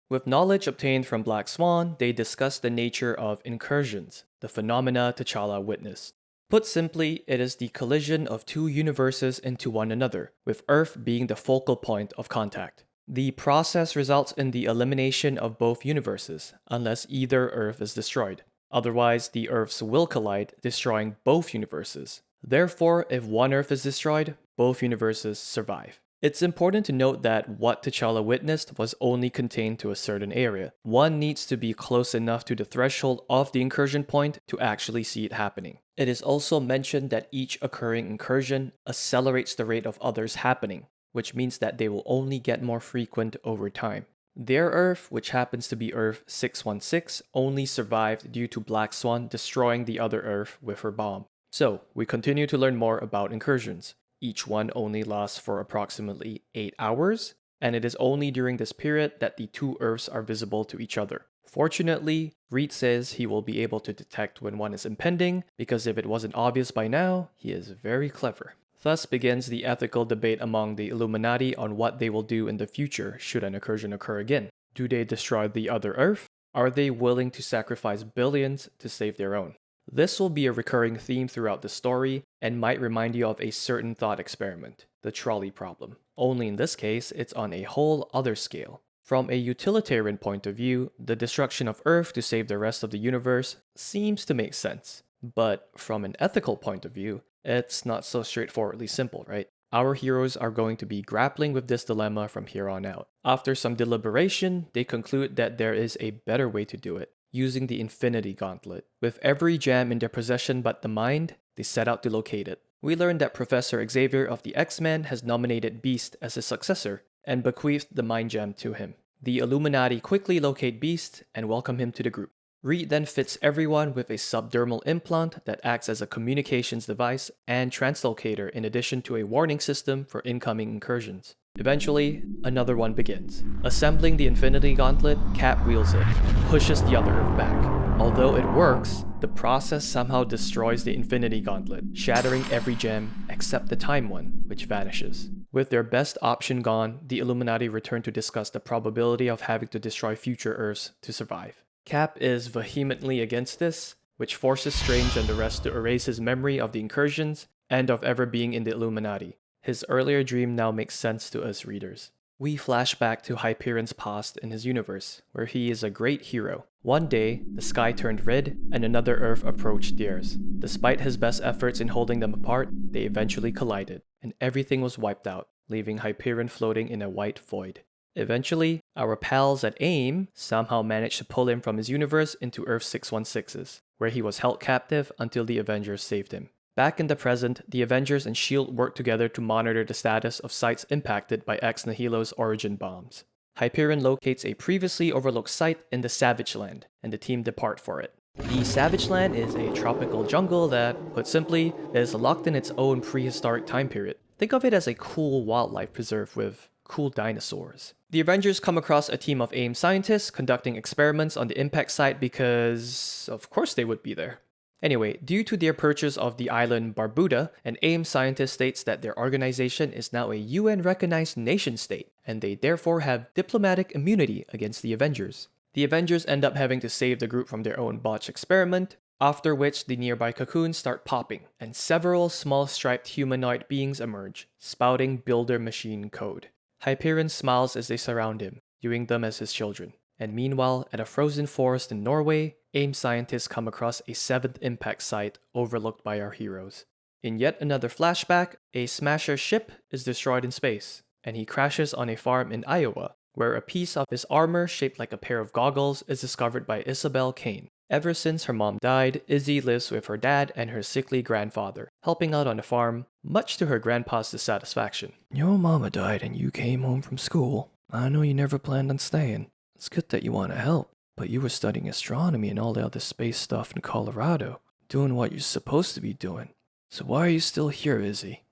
With knowledge obtained from Black Swan, they discuss the nature of incursions, the phenomena T'Challa witnessed. Put simply, it is the collision of two universes into one another, with Earth being the focal point of contact. The process results in the elimination of both universes, unless either Earth is destroyed. Otherwise, the Earths will collide, destroying both universes. Therefore, if one Earth is destroyed, both universes survive. It's important to note that what T'Challa witnessed was only contained to a certain area. One needs to be close enough to the threshold of the incursion point to actually see it happening. It is also mentioned that each occurring incursion accelerates the rate of others happening, which means that they will only get more frequent over time. Their Earth, which happens to be Earth 616, only survived due to Black Swan destroying the other Earth with her bomb. So, we continue to learn more about incursions. Each one only lasts for approximately 8 hours, and it is only during this period that the two Earths are visible to each other. Fortunately, Reed says he will be able to detect when one is impending, because if it wasn't obvious by now, he is very clever. Thus begins the ethical debate among the Illuminati on what they will do in the future should an incursion occur again. Do they destroy the other Earth? Are they willing to sacrifice billions to save their own? This will be a recurring theme throughout the story and might remind you of a certain thought experiment, the trolley problem. Only in this case, it's on a whole other scale. From a utilitarian point of view, the destruction of Earth to save the rest of the universe seems to make sense. But from an ethical point of view, it's not so straightforwardly simple, right? Our heroes are going to be grappling with this dilemma from here on out. After some deliberation, they conclude that there is a better way to do it, using the Infinity Gauntlet. With every gem in their possession but the mind, they set out to locate it. We learn that Professor Xavier of the X-Men has nominated Beast as his successor and bequeathed the mind gem to him. The Illuminati quickly locate Beast and welcome him to the group. Reed then fits everyone with a subdermal implant that acts as a communications device and translocator in addition to a warning system for incoming incursions. Eventually, another one begins. Assembling the Infinity Gauntlet, Cap wields it, pushes the other Earth back. Although it works, the process somehow destroys the Infinity Gauntlet, shattering every gem except the Time one, which vanishes. With their best option gone, the Illuminati return to discuss the probability of having to destroy future Earths to survive. Cap is vehemently against this, which forces Strange and the rest to erase his memory of the incursions and of ever being in the Illuminati. His earlier dream now makes sense to us readers. We flash back to Hyperion's past in his universe, where he is a great hero. One day, the sky turned red and another Earth approached theirs. Despite his best efforts in holding them apart, they eventually collided, and everything was wiped out, leaving Hyperion floating in a white void. Eventually, our pals at AIM somehow managed to pull him from his universe into Earth 616's, where he was held captive until the Avengers saved him. Back in the present, the Avengers and S.H.I.E.L.D. work together to monitor the status of sites impacted by Ex Nihilo's origin bombs. Hyperion locates a previously overlooked site in the Savage Land, and the team depart for it. The Savage Land is a tropical jungle that, put simply, is locked in its own prehistoric time period. Think of it as a cool wildlife preserve with cool dinosaurs. The Avengers come across a team of AIM scientists conducting experiments on the impact site because, of course, they would be there. Anyway, due to their purchase of the island Barbuda, an AIM scientist states that their organization is now a UN-recognized nation-state, and they therefore have diplomatic immunity against the Avengers. The Avengers end up having to save the group from their own botched experiment, after which the nearby cocoons start popping, and several small striped humanoid beings emerge, spouting builder machine code. Hyperion smiles as they surround him, viewing them as his children. And meanwhile, at a frozen forest in Norway, AIM scientists come across a 7th impact site overlooked by our heroes. In yet another flashback, a Smasher ship is destroyed in space, and he crashes on a farm in Iowa, where a piece of his armor shaped like a pair of goggles is discovered by Isabel Kane. Ever since her mom died, Izzy lives with her dad and her sickly grandfather, helping out on the farm, much to her grandpa's dissatisfaction. Your mama died and you came home from school. I know you never planned on staying. It's good that you want to help, but you were studying astronomy and all the other space stuff in Colorado, doing what you're supposed to be doing. So why are you still here, Izzy?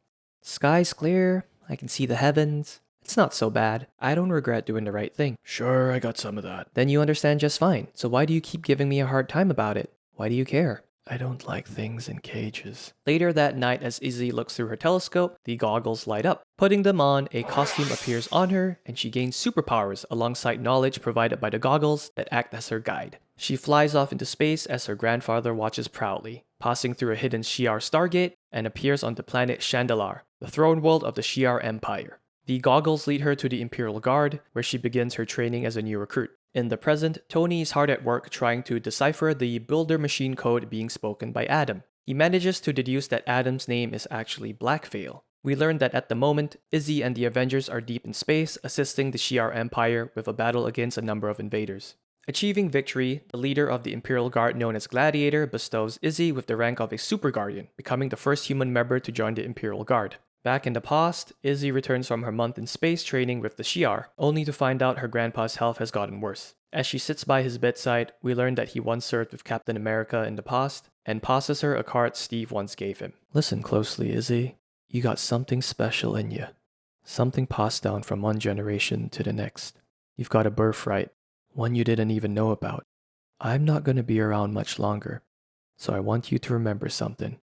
Sky's clear, I can see the heavens. It's not so bad. I don't regret doing the right thing. Sure, I got some of that. Then you understand just fine. So why do you keep giving me a hard time about it? Why do you care? I don't like things in cages. Later that night, as Izzy looks through her telescope, the goggles light up. Putting them on, a costume appears on her, and she gains superpowers alongside knowledge provided by the goggles that act as her guide. She flies off into space as her grandfather watches proudly, passing through a hidden Shi'ar stargate, and appears on the planet Chandalar, the throne world of the Shi'ar Empire. The goggles lead her to the Imperial Guard, where she begins her training as a new recruit. In the present, Tony is hard at work trying to decipher the builder machine code being spoken by Adam. He manages to deduce that Adam's name is actually Blackveil. We learn that at the moment, Izzy and the Avengers are deep in space, assisting the Shi'ar Empire with a battle against a number of invaders. Achieving victory, the leader of the Imperial Guard known as Gladiator bestows Izzy with the rank of a Super Guardian, becoming the first human member to join the Imperial Guard. Back in the past, Izzy returns from her month in space training with the Shi'ar, only to find out her grandpa's health has gotten worse. As she sits by his bedside, we learn that he once served with Captain America in the past, and passes her a card Steve once gave him. Listen closely, Izzy. You got something special in you. Something passed down from one generation to the next. You've got a birthright, one you didn't even know about. I'm not going to be around much longer, so I want you to remember something.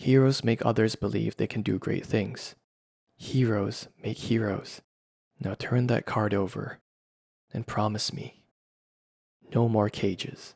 Heroes make others believe they can do great things. Heroes make heroes. Now turn that card over and promise me, no more cages.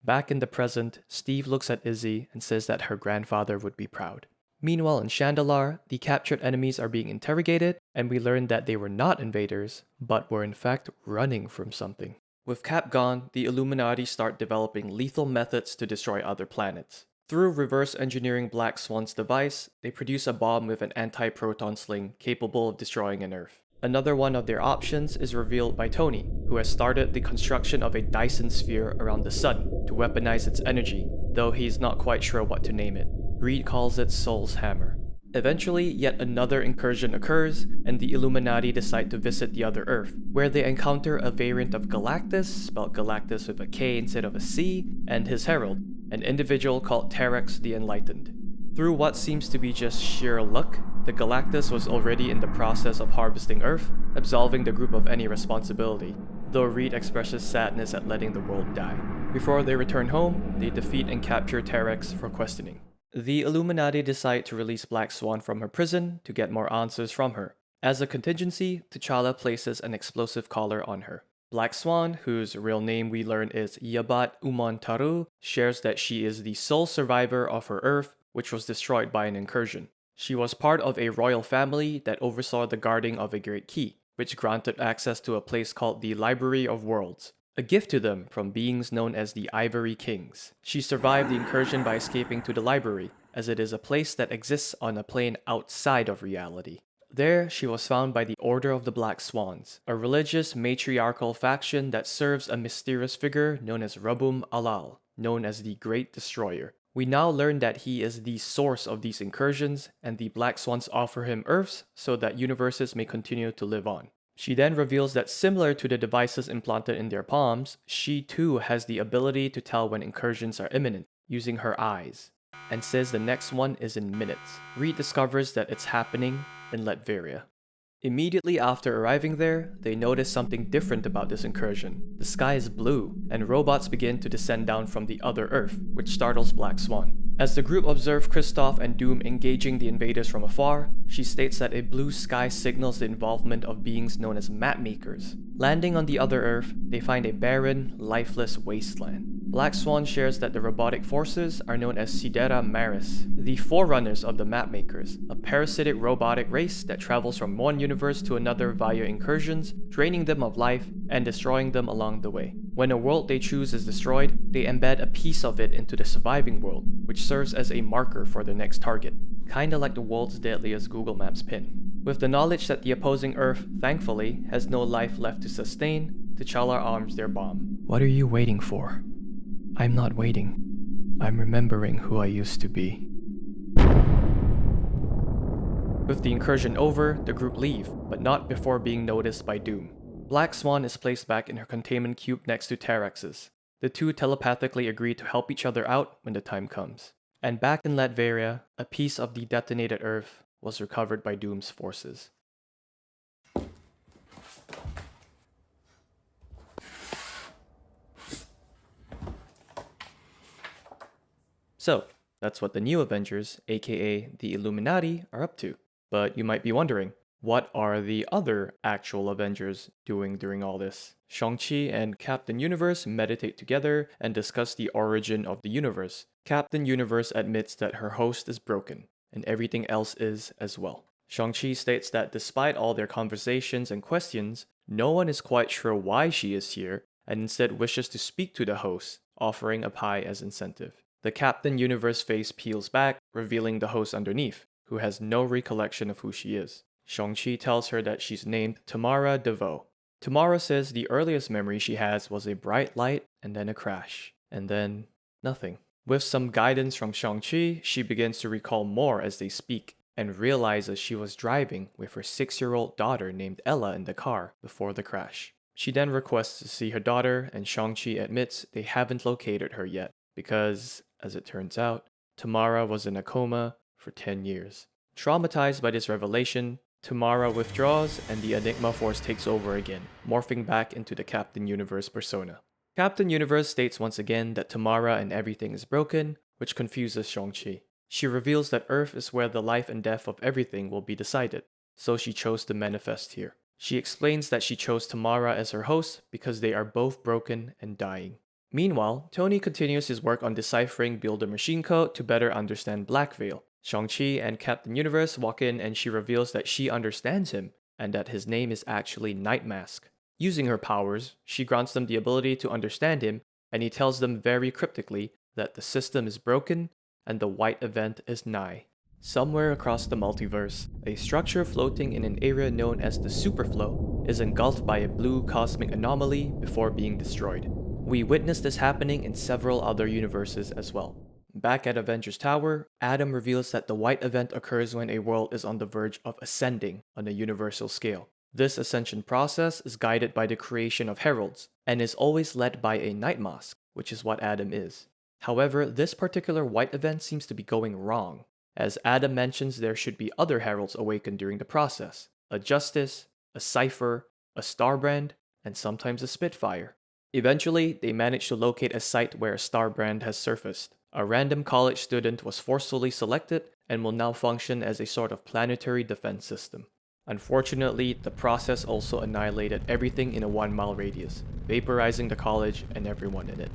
Back in the present, Steve looks at Izzy and says that her grandfather would be proud. Meanwhile in Chandalar, the captured enemies are being interrogated, and we learn that they were not invaders, but were in fact running from something. With Cap gone, the Illuminati start developing lethal methods to destroy other planets. Through reverse engineering Black Swan's device, they produce a bomb with an anti-proton sling capable of destroying an Earth. Another one of their options is revealed by Tony, who has started the construction of a Dyson sphere around the sun to weaponize its energy, though he's not quite sure what to name it. Reed calls it Soul's Hammer. Eventually, yet another incursion occurs, and the Illuminati decide to visit the other Earth, where they encounter a variant of Galactus, spelled Galactus with a K instead of a C, and his herald, an individual called Terex the Enlightened. Through what seems to be just sheer luck, the Galactus was already in the process of harvesting Earth, absolving the group of any responsibility, though Reed expresses sadness at letting the world die. Before they return home, they defeat and capture Terex for questioning. The Illuminati decide to release Black Swan from her prison to get more answers from her. As a contingency, T'Challa places an explosive collar on her. Black Swan, whose real name we learn is Yabat Umontaru, shares that she is the sole survivor of her Earth, which was destroyed by an incursion. She was part of a royal family that oversaw the guarding of a great key, which granted access to a place called the Library of Worlds, a gift to them from beings known as the Ivory Kings. She survived the incursion by escaping to the library, as it is a place that exists on a plane outside of reality. There, she was found by the Order of the Black Swans, a religious matriarchal faction that serves a mysterious figure known as Rabum Alal, known as the Great Destroyer. We now learn that he is the source of these incursions, and the Black Swans offer him Earths so that universes may continue to live on. She then reveals that similar to the devices implanted in their palms, she too has the ability to tell when incursions are imminent, using her eyes, and says the next one is in minutes. Reed discovers that it's happening in Latveria. Immediately after arriving there, they notice something different about this incursion. The sky is blue, and robots begin to descend down from the other Earth, which startles Black Swan. As the group observe Kristoff and Doom engaging the invaders from afar, she states that a blue sky signals the involvement of beings known as mapmakers. Landing on the other Earth, they find a barren, lifeless wasteland. Black Swan shares that the robotic forces are known as Sidera Maris, the forerunners of the mapmakers, a parasitic robotic race that travels from one universe to another via incursions, draining them of life and destroying them along the way. When a world they choose is destroyed, they embed a piece of it into the surviving world, which serves as a marker for their next target, kinda like the world's deadliest Google Maps pin. With the knowledge that the opposing Earth, thankfully, has no life left to sustain, T'Challa arms their bomb. What are you waiting for? I'm not waiting. I'm remembering who I used to be. With the incursion over, the group leave, but not before being noticed by Doom. Black Swan is placed back in her containment cube next to Terrex's. The two telepathically agree to help each other out when the time comes. And back in Latveria, a piece of the detonated Earth was recovered by Doom's forces. So, that's what the new Avengers, aka the Illuminati, are up to. But you might be wondering, what are the other actual Avengers doing during all this? Shang-Chi and Captain Universe meditate together and discuss the origin of the universe. Captain Universe admits that her host is broken, and everything else is as well. Shang-Chi states that despite all their conversations and questions, no one is quite sure why she is here, and instead wishes to speak to the host, offering a pie as incentive. The Captain Universe face peels back, revealing the host underneath, who has no recollection of who she is. Shang-Chi tells her that she's named Tamara DeVoe. Tamara says the earliest memory she has was a bright light and then a crash, and then nothing. With some guidance from Shang-Chi, she begins to recall more as they speak, and realizes she was driving with her 6-year-old daughter named Ella in the car before the crash. She then requests to see her daughter, and Shang-Chi admits they haven't located her yet, because, as it turns out, Tamara was in a coma for 10 years. Traumatized by this revelation, Tamara withdraws and the Enigma Force takes over again, morphing back into the Captain Universe persona. Captain Universe states once again that Tamara and everything is broken, which confuses Shang-Chi. She reveals that Earth is where the life and death of everything will be decided, so she chose to manifest here. She explains that she chose Tamara as her host because they are both broken and dying. Meanwhile, Tony continues his work on deciphering Builder machine code to better understand Black Veil. Shang-Chi and Captain Universe walk in and she reveals that she understands him and that his name is actually Night Mask. Using her powers, she grants them the ability to understand him, and he tells them very cryptically that the system is broken and the white event is nigh. Somewhere across the multiverse, a structure floating in an area known as the Superflow is engulfed by a blue cosmic anomaly before being destroyed. We witness this happening in several other universes as well. Back at Avengers Tower, Adam reveals that the white event occurs when a world is on the verge of ascending on a universal scale. This ascension process is guided by the creation of heralds, and is always led by a Night Mask, which is what Adam is. However, this particular white event seems to be going wrong, as Adam mentions there should be other heralds awakened during the process: a Justice, a Cypher, a Starbrand, and sometimes a Spitfire. Eventually, they manage to locate a site where a Starbrand has surfaced. A random college student was forcefully selected and will now function as a sort of planetary defense system. Unfortunately, the process also annihilated everything in a 1-mile radius, vaporizing the college and everyone in it.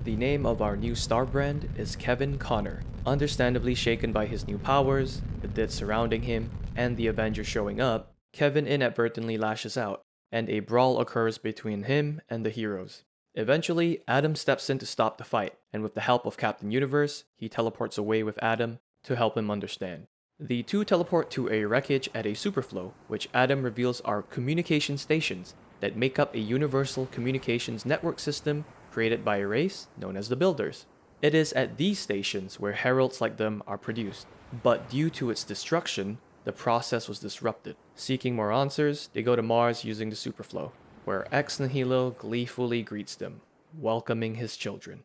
The name of our new Starbrand is Kevin Connor. Understandably shaken by his new powers, the dead surrounding him, and the Avengers showing up, Kevin inadvertently lashes out, and a brawl occurs between him and the heroes. Eventually, Adam steps in to stop the fight, and with the help of Captain Universe, he teleports away with Adam to help him understand. The two teleport to a wreckage at a superflow, which Adam reveals are communication stations that make up a universal communications network system created by a race known as the Builders. It is at these stations where heralds like them are produced, but due to its destruction, the process was disrupted. Seeking more answers, they go to Mars using the superflow, where Ex Nihilo gleefully greets them, welcoming his children.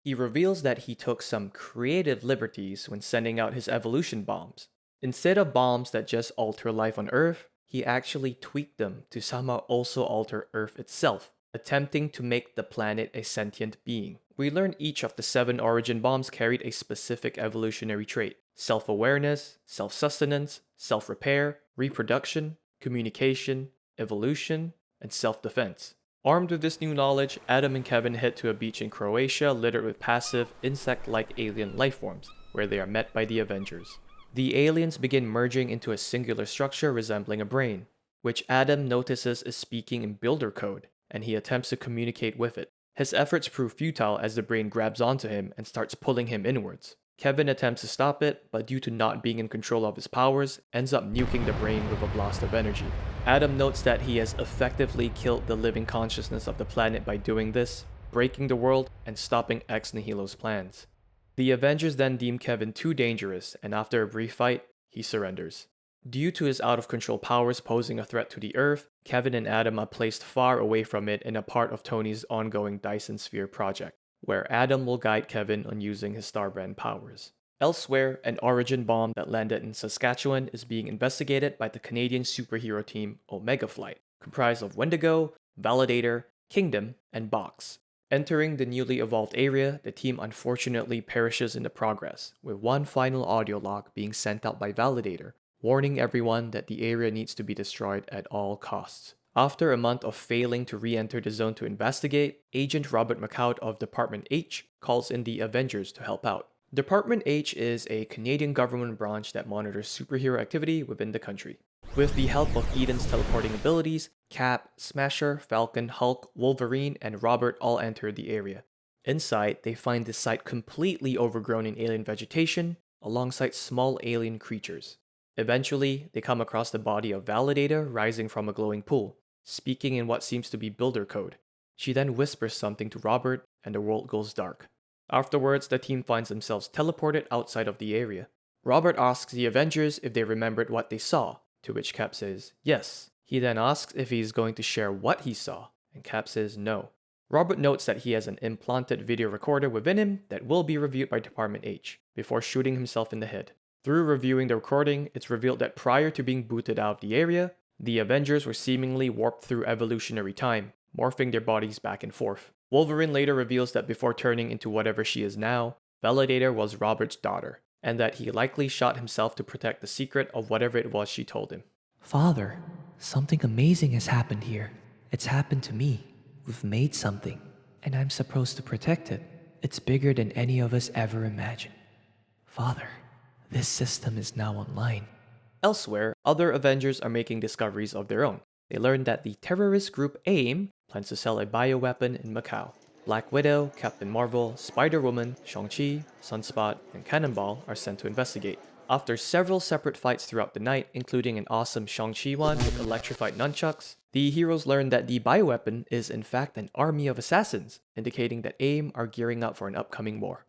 He reveals that he took some creative liberties when sending out his evolution bombs. Instead of bombs that just alter life on Earth, he actually tweaked them to somehow also alter Earth itself, attempting to make the planet a sentient being. We learn each of the 7 origin bombs carried a specific evolutionary trait: self-awareness, self-sustenance, self-repair, reproduction, communication, evolution, and self-defense. Armed with this new knowledge, Adam and Kevin head to a beach in Croatia littered with passive, insect-like alien lifeforms, where they are met by the Avengers. The aliens begin merging into a singular structure resembling a brain, which Adam notices is speaking in builder code, and he attempts to communicate with it. His efforts prove futile as the brain grabs onto him and starts pulling him inwards. Kevin attempts to stop it, but due to not being in control of his powers, ends up nuking the brain with a blast of energy. Adam notes that he has effectively killed the living consciousness of the planet by doing this, breaking the world and stopping Ex Nihilo's plans. The Avengers then deem Kevin too dangerous, and after a brief fight, he surrenders. Due to his out-of-control powers posing a threat to the Earth, Kevin and Adam are placed far away from it and a part of Tony's ongoing Dyson Sphere project, where Adam will guide Kevin on using his Starbrand powers. Elsewhere, an origin bomb that landed in Saskatchewan is being investigated by the Canadian superhero team Omega Flight, comprised of Wendigo, Validator, Kingdom, and Box. Entering the newly evolved area, the team unfortunately perishes in the progress, with one final audio log being sent out by Validator, warning everyone that the area needs to be destroyed at all costs. After a month of failing to re-enter the zone to investigate, Agent Robert McCoud of Department H calls in the Avengers to help out. Department H is a Canadian government branch that monitors superhero activity within the country. With the help of Eden's teleporting abilities, Cap, Smasher, Falcon, Hulk, Wolverine, and Robert all enter the area. Inside, they find the site completely overgrown in alien vegetation, alongside small alien creatures. Eventually, they come across the body of Validator rising from a glowing pool, speaking in what seems to be builder code. She then whispers something to Robert, and the world goes dark. Afterwards, the team finds themselves teleported outside of the area. Robert asks the Avengers if they remembered what they saw, to which Cap says yes. He then asks if he is going to share what he saw, and Cap says no. Robert notes that he has an implanted video recorder within him that will be reviewed by Department H, before shooting himself in the head. Through reviewing the recording, it's revealed that prior to being booted out of the area, the Avengers were seemingly warped through evolutionary time, morphing their bodies back and forth. Wolverine later reveals that before turning into whatever she is now, Validator was Robert's daughter, and that he likely shot himself to protect the secret of whatever it was she told him. Father, something amazing has happened here. It's happened to me. We've made something, and I'm supposed to protect it. It's bigger than any of us ever imagined. Father, this system is now online. Elsewhere, other Avengers are making discoveries of their own. They learn that the terrorist group AIM plans to sell a bioweapon in Macau. Black Widow, Captain Marvel, Spider-Woman, Shang-Chi, Sunspot, and Cannonball are sent to investigate. After several separate fights throughout the night, including an awesome Shang-Chi one with electrified nunchucks, the heroes learn that the bioweapon is in fact an army of assassins, indicating that AIM are gearing up for an upcoming war.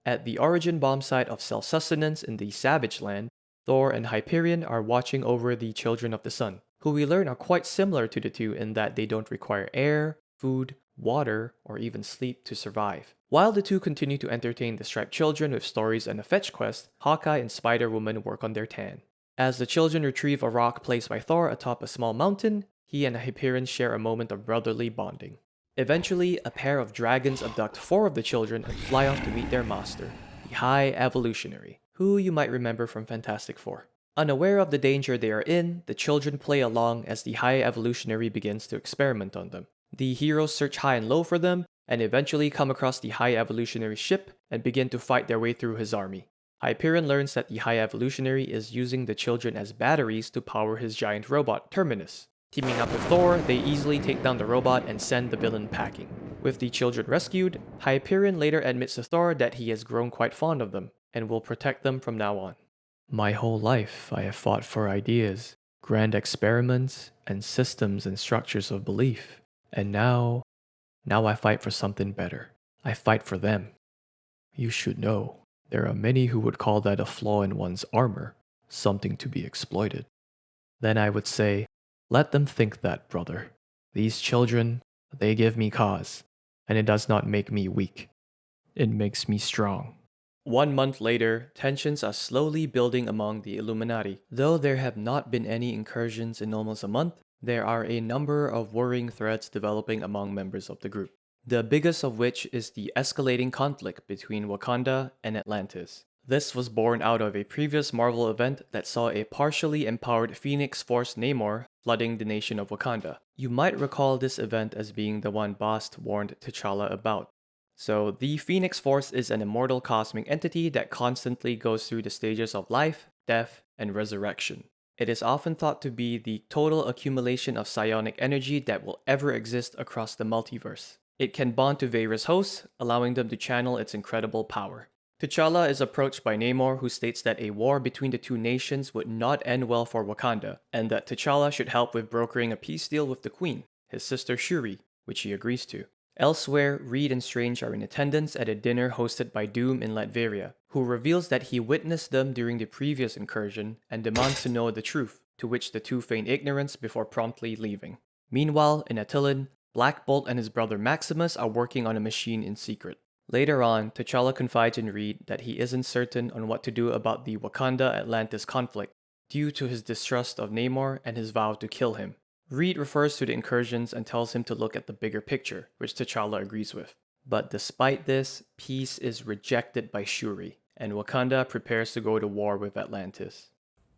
At the origin bomb site of self-sustenance in the Savage Land, Thor and Hyperion are watching over the Children of the Sun, who we learn are quite similar to the two in that they don't require air, food, water, or even sleep to survive. While the two continue to entertain the Striped Children with stories and a fetch quest, Hawkeye and Spider-Woman work on their tan. As the children retrieve a rock placed by Thor atop a small mountain, he and Hyperion share a moment of brotherly bonding. Eventually, a pair of dragons abduct 4 of the children and fly off to meet their master, the High Evolutionary, who you might remember from Fantastic Four. Unaware of the danger they are in, the children play along as the High Evolutionary begins to experiment on them. The heroes search high and low for them, and eventually come across the High Evolutionary ship and begin to fight their way through his army. Hyperion learns that the High Evolutionary is using the children as batteries to power his giant robot, Terminus. Teaming up with Thor, they easily take down the robot and send the villain packing. With the children rescued, Hyperion later admits to Thor that he has grown quite fond of them, and will protect them from now on. My whole life I have fought for ideas, grand experiments, and systems and structures of belief. And now I fight for something better. I fight for them. You should know, there are many who would call that a flaw in one's armor, something to be exploited. Then I would say, let them think that, brother. These children, they give me cause, and it does not make me weak. It makes me strong. 1 month later, tensions are slowly building among the Illuminati. Though there have not been any incursions in almost a month, There are a number of worrying threads developing among members of the group, the biggest of which is the escalating conflict between Wakanda and Atlantis. This was born out of a previous Marvel event that saw a partially empowered Phoenix Force Namor flooding the nation of Wakanda. You might recall this event as being the one Bast warned T'Challa about. So, the Phoenix Force is an immortal cosmic entity that constantly goes through the stages of life, death, and resurrection. It is often thought to be the total accumulation of psionic energy that will ever exist across the multiverse. It can bond to various hosts, allowing them to channel its incredible power. T'Challa is approached by Namor, who states that a war between the two nations would not end well for Wakanda, and that T'Challa should help with brokering a peace deal with the Queen, his sister Shuri, which he agrees to. Elsewhere, Reed and Strange are in attendance at a dinner hosted by Doom in Latveria, who reveals that he witnessed them during the previous incursion and demands to know the truth, to which the two feign ignorance before promptly leaving. Meanwhile, in Attilan, Black Bolt and his brother Maximus are working on a machine in secret. Later on, T'Challa confides in Reed that he isn't certain on what to do about the Wakanda-Atlantis conflict due to his distrust of Namor and his vow to kill him. Reed refers to the incursions and tells him to look at the bigger picture, which T'Challa agrees with. But despite this, peace is rejected by Shuri, and Wakanda prepares to go to war with Atlantis.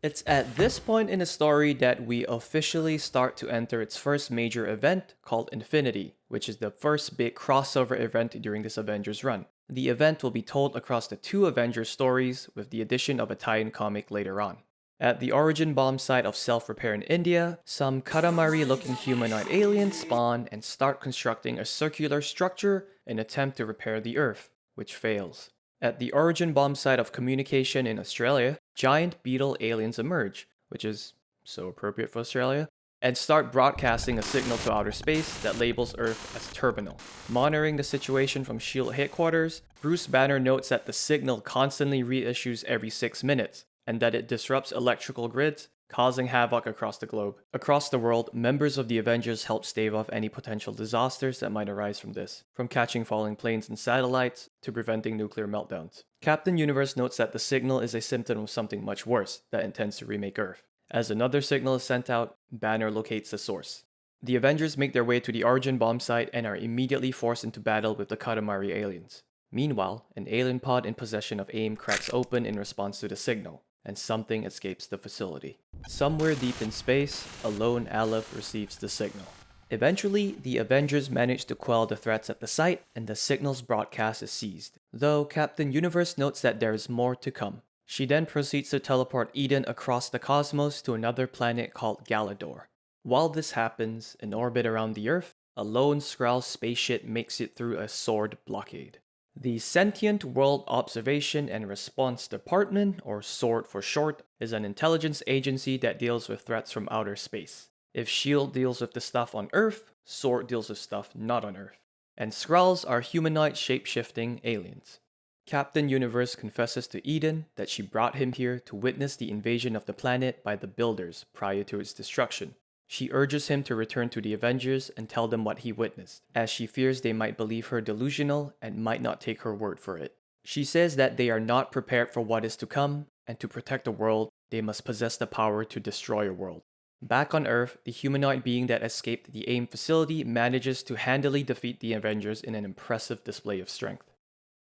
It's at this point in the story that we officially start to enter its first major event called Infinity, which is the first big crossover event during this Avengers run. The event will be told across the two Avengers stories with the addition of a tie-in comic later on. At the origin bomb site of Self-Repair in India, some Katamari-looking humanoid aliens spawn and start constructing a circular structure in an attempt to repair the Earth, which fails. At the origin bomb site of Communication in Australia, giant beetle aliens emerge, which is so appropriate for Australia, and start broadcasting a signal to outer space that labels Earth as terminal. Monitoring the situation from S.H.I.E.L.D. headquarters, Bruce Banner notes that the signal constantly reissues every 6 minutes, and that it disrupts electrical grids, causing havoc across the globe. Across the world, members of the Avengers help stave off any potential disasters that might arise from this, from catching falling planes and satellites to preventing nuclear meltdowns. Captain Universe notes that the signal is a symptom of something much worse that intends to remake Earth. As another signal is sent out, Banner locates the source. The Avengers make their way to the origin bomb site and are immediately forced into battle with the Katamari aliens. Meanwhile, an alien pod in possession of AIM cracks open in response to the signal, and something escapes the facility. Somewhere deep in space, a lone Aleph receives the signal. Eventually, the Avengers manage to quell the threats at the site, and the signal's broadcast is seized, though Captain Universe notes that there is more to come. She then proceeds to teleport Eden across the cosmos to another planet called Galador. While this happens, in orbit around the Earth, a lone Skrull spaceship makes it through a sword blockade. The Sentient World Observation and Response Department, or SWORD for short, is an intelligence agency that deals with threats from outer space. If S.H.I.E.L.D. deals with the stuff on Earth, SWORD deals with stuff not on Earth. And Skrulls are humanoid shape-shifting aliens. Captain Universe confesses to Eden that she brought him here to witness the invasion of the planet by the Builders prior to its destruction. She urges him to return to the Avengers and tell them what he witnessed, as she fears they might believe her delusional and might not take her word for it. She says that they are not prepared for what is to come, and to protect the world, they must possess the power to destroy a world. Back on Earth, the humanoid being that escaped the AIM facility manages to handily defeat the Avengers in an impressive display of strength.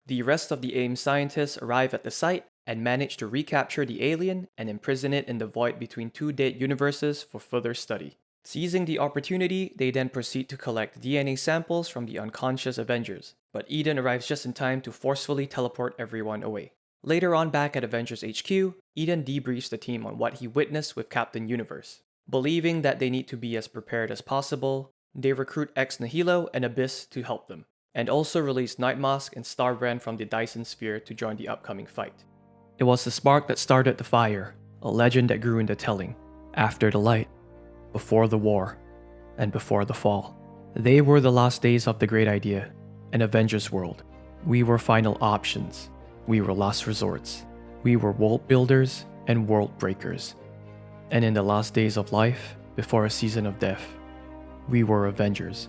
The rest of the AIM scientists arrive at the site and manage to recapture the alien and imprison it in the void between two dead universes for further study. Seizing the opportunity, they then proceed to collect DNA samples from the unconscious Avengers, but Eden arrives just in time to forcefully teleport everyone away. Later on back at Avengers HQ, Eden debriefs the team on what he witnessed with Captain Universe. Believing that they need to be as prepared as possible, they recruit Ex Nihilo and Abyss to help them, and also release Nightmask and Starbrand from the Dyson Sphere to join the upcoming fight. It was the spark that started the fire, a legend that grew in the telling. After the light, before the war, and before the fall. They were the last days of the great idea, an Avengers world. We were final options. We were last resorts. We were world builders and world breakers. And in the last days of life, before a season of death, we were Avengers.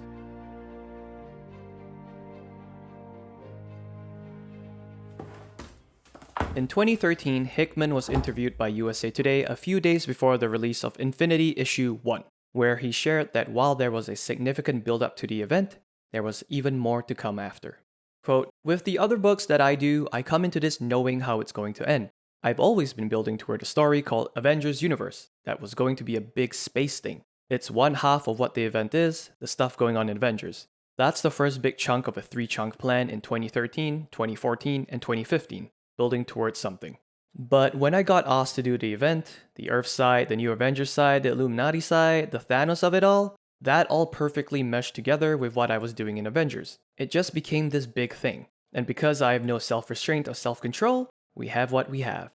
In 2013, Hickman was interviewed by USA Today a few days before the release of Infinity Issue 1. where he shared that while there was a significant build-up to the event, there was even more to come after. Quote, "With the other books that I do, I come into this knowing how it's going to end. I've always been building toward a story called Avengers Universe that was going to be a big space thing. It's one half of what the event is, the stuff going on in Avengers. That's the first big chunk of a 3-chunk plan in 2013, 2014, and 2015, building towards something. But when I got asked to do the event, the Earth side, the New Avengers side, the Illuminati side, the Thanos of it all, that all perfectly meshed together with what I was doing in Avengers. It just became this big thing. And because I have no self-restraint or self-control, we have what we have."